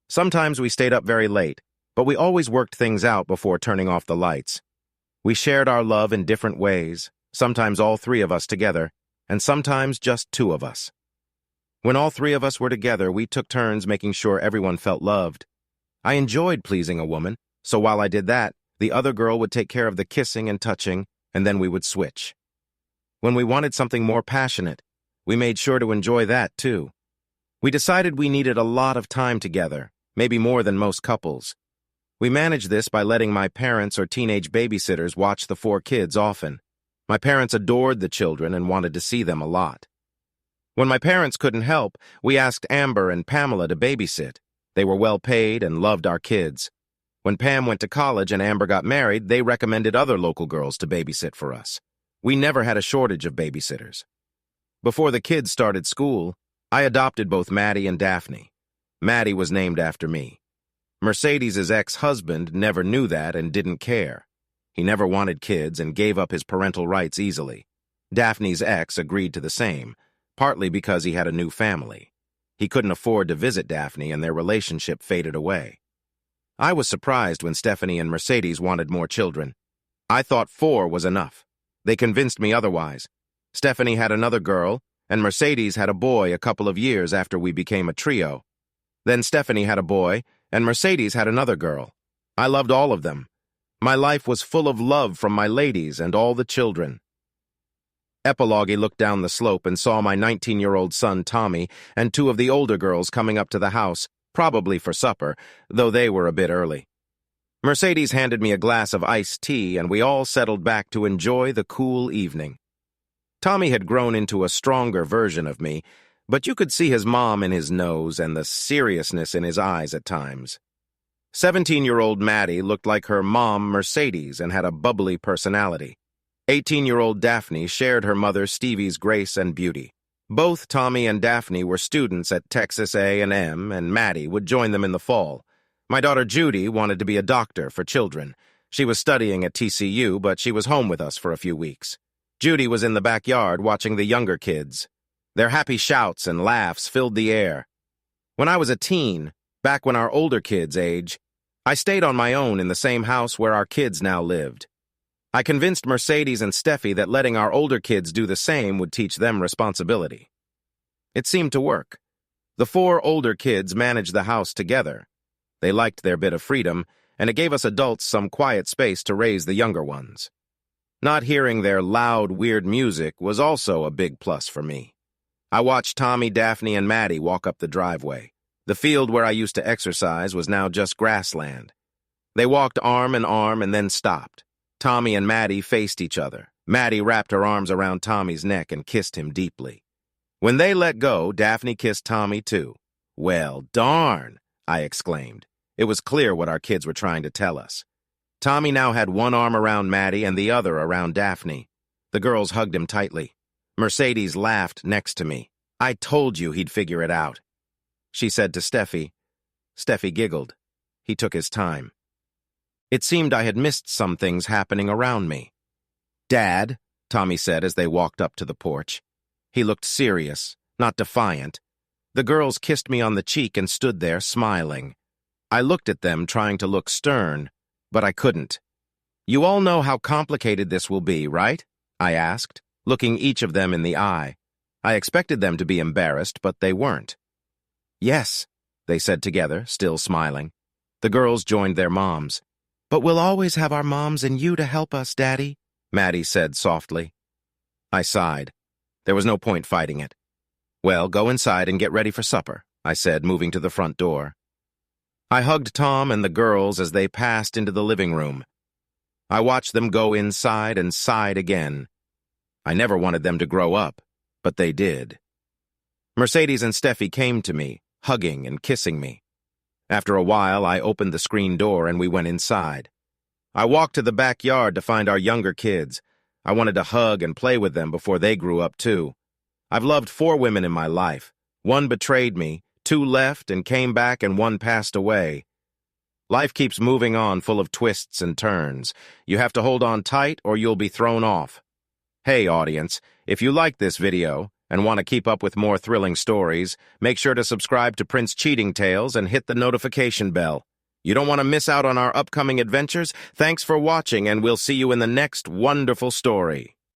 Sometimes we stayed up very late, but we always worked things out before turning off the lights. We shared our love in different ways, sometimes all 3 of us together, and sometimes just 2 of us. When all 3 of us were together, we took turns making sure everyone felt loved. I enjoyed pleasing a woman, so while I did that, the other girl would take care of the kissing and touching, and then we would switch. When we wanted something more passionate, we made sure to enjoy that too. We decided we needed a lot of time together, maybe more than most couples. We managed this by letting my parents or teenage babysitters watch the 4 kids often. My parents adored the children and wanted to see them a lot. When my parents couldn't help, we asked Amber and Pamela to babysit. They were well paid and loved our kids. When Pam went to college and Amber got married, they recommended other local girls to babysit for us. We never had a shortage of babysitters. Before the kids started school, I adopted both Maddie and Daphne. Maddie was named after me. Mercedes's ex-husband never knew that and didn't care. He never wanted kids and gave up his parental rights easily. Daphne's ex agreed to the same, partly because he had a new family. He couldn't afford to visit Daphne and their relationship faded away. I was surprised when Stephanie and Mercedes wanted more children. I thought 4 was enough. They convinced me otherwise. Stephanie had another girl, and Mercedes had a boy a couple of years after we became a trio. Then Stephanie had a boy, and Mercedes had another girl. I loved all of them. My life was full of love from my ladies and all the children. Epilogue looked down the slope and saw my 19-year-old son Tommy and 2 of the older girls coming up to the house, probably for supper, though they were a bit early. Mercedes handed me a glass of iced tea, and we all settled back to enjoy the cool evening. Tommy had grown into a stronger version of me, but you could see his mom in his nose and the seriousness in his eyes at times. 17-year-old Maddie looked like her mom Mercedes and had a bubbly personality. 18-year-old Daphne shared her mother Stevie's grace and beauty. Both Tommy and Daphne were students at Texas A&M, and Maddie would join them in the fall. My daughter Judy wanted to be a doctor for children. She was studying at TCU, but she was home with us for a few weeks. Judy was in the backyard watching the younger kids. Their happy shouts and laughs filled the air. When I was a teen, back when our older kids' age, I stayed on my own in the same house where our kids now lived. I convinced Mercedes and Steffi that letting our older kids do the same would teach them responsibility. It seemed to work. The 4 older kids managed the house together. They liked their bit of freedom, and it gave us adults some quiet space to raise the younger ones. Not hearing their loud, weird music was also a big plus for me. I watched Tommy, Daphne, and Maddie walk up the driveway. The field where I used to exercise was now just grassland. They walked arm in arm and then stopped. Tommy and Maddie faced each other. Maddie wrapped her arms around Tommy's neck and kissed him deeply. When they let go, Daphne kissed Tommy too. "Well, darn," I exclaimed. It was clear what our kids were trying to tell us. Tommy now had one arm around Maddie and the other around Daphne. The girls hugged him tightly. Mercedes laughed next to me. "I told you he'd figure it out," she said to Steffi. Steffi giggled. He took his time. It seemed I had missed some things happening around me. "Dad," Tommy said as they walked up to the porch. He looked serious, not defiant. The girls kissed me on the cheek and stood there smiling. I looked at them, trying to look stern, but I couldn't. "You all know how complicated this will be, right?" I asked, looking each of them in the eye. I expected them to be embarrassed, but they weren't. "Yes," they said together, still smiling. The girls joined their moms. "But we'll always have our moms and you to help us, Daddy," Maddie said softly. I sighed. There was no point fighting it. "Well, go inside and get ready for supper," I said, moving to the front door. I hugged Tom and the girls as they passed into the living room. I watched them go inside and sighed again. I never wanted them to grow up, but they did. Mercedes and Steffi came to me, hugging and kissing me. After a while, I opened the screen door and we went inside. I walked to the backyard to find our younger kids. I wanted to hug and play with them before they grew up, too. I've loved 4 women in my life. 1 betrayed me, 2 left and came back, and 1 passed away. Life keeps moving on, full of twists and turns. You have to hold on tight or you'll be thrown off. Hey, audience, if you like this video and want to keep up with more thrilling stories, make sure to subscribe to Prince Cheating Tales and hit the notification bell. You don't want to miss out on our upcoming adventures? Thanks for watching, and we'll see you in the next wonderful story.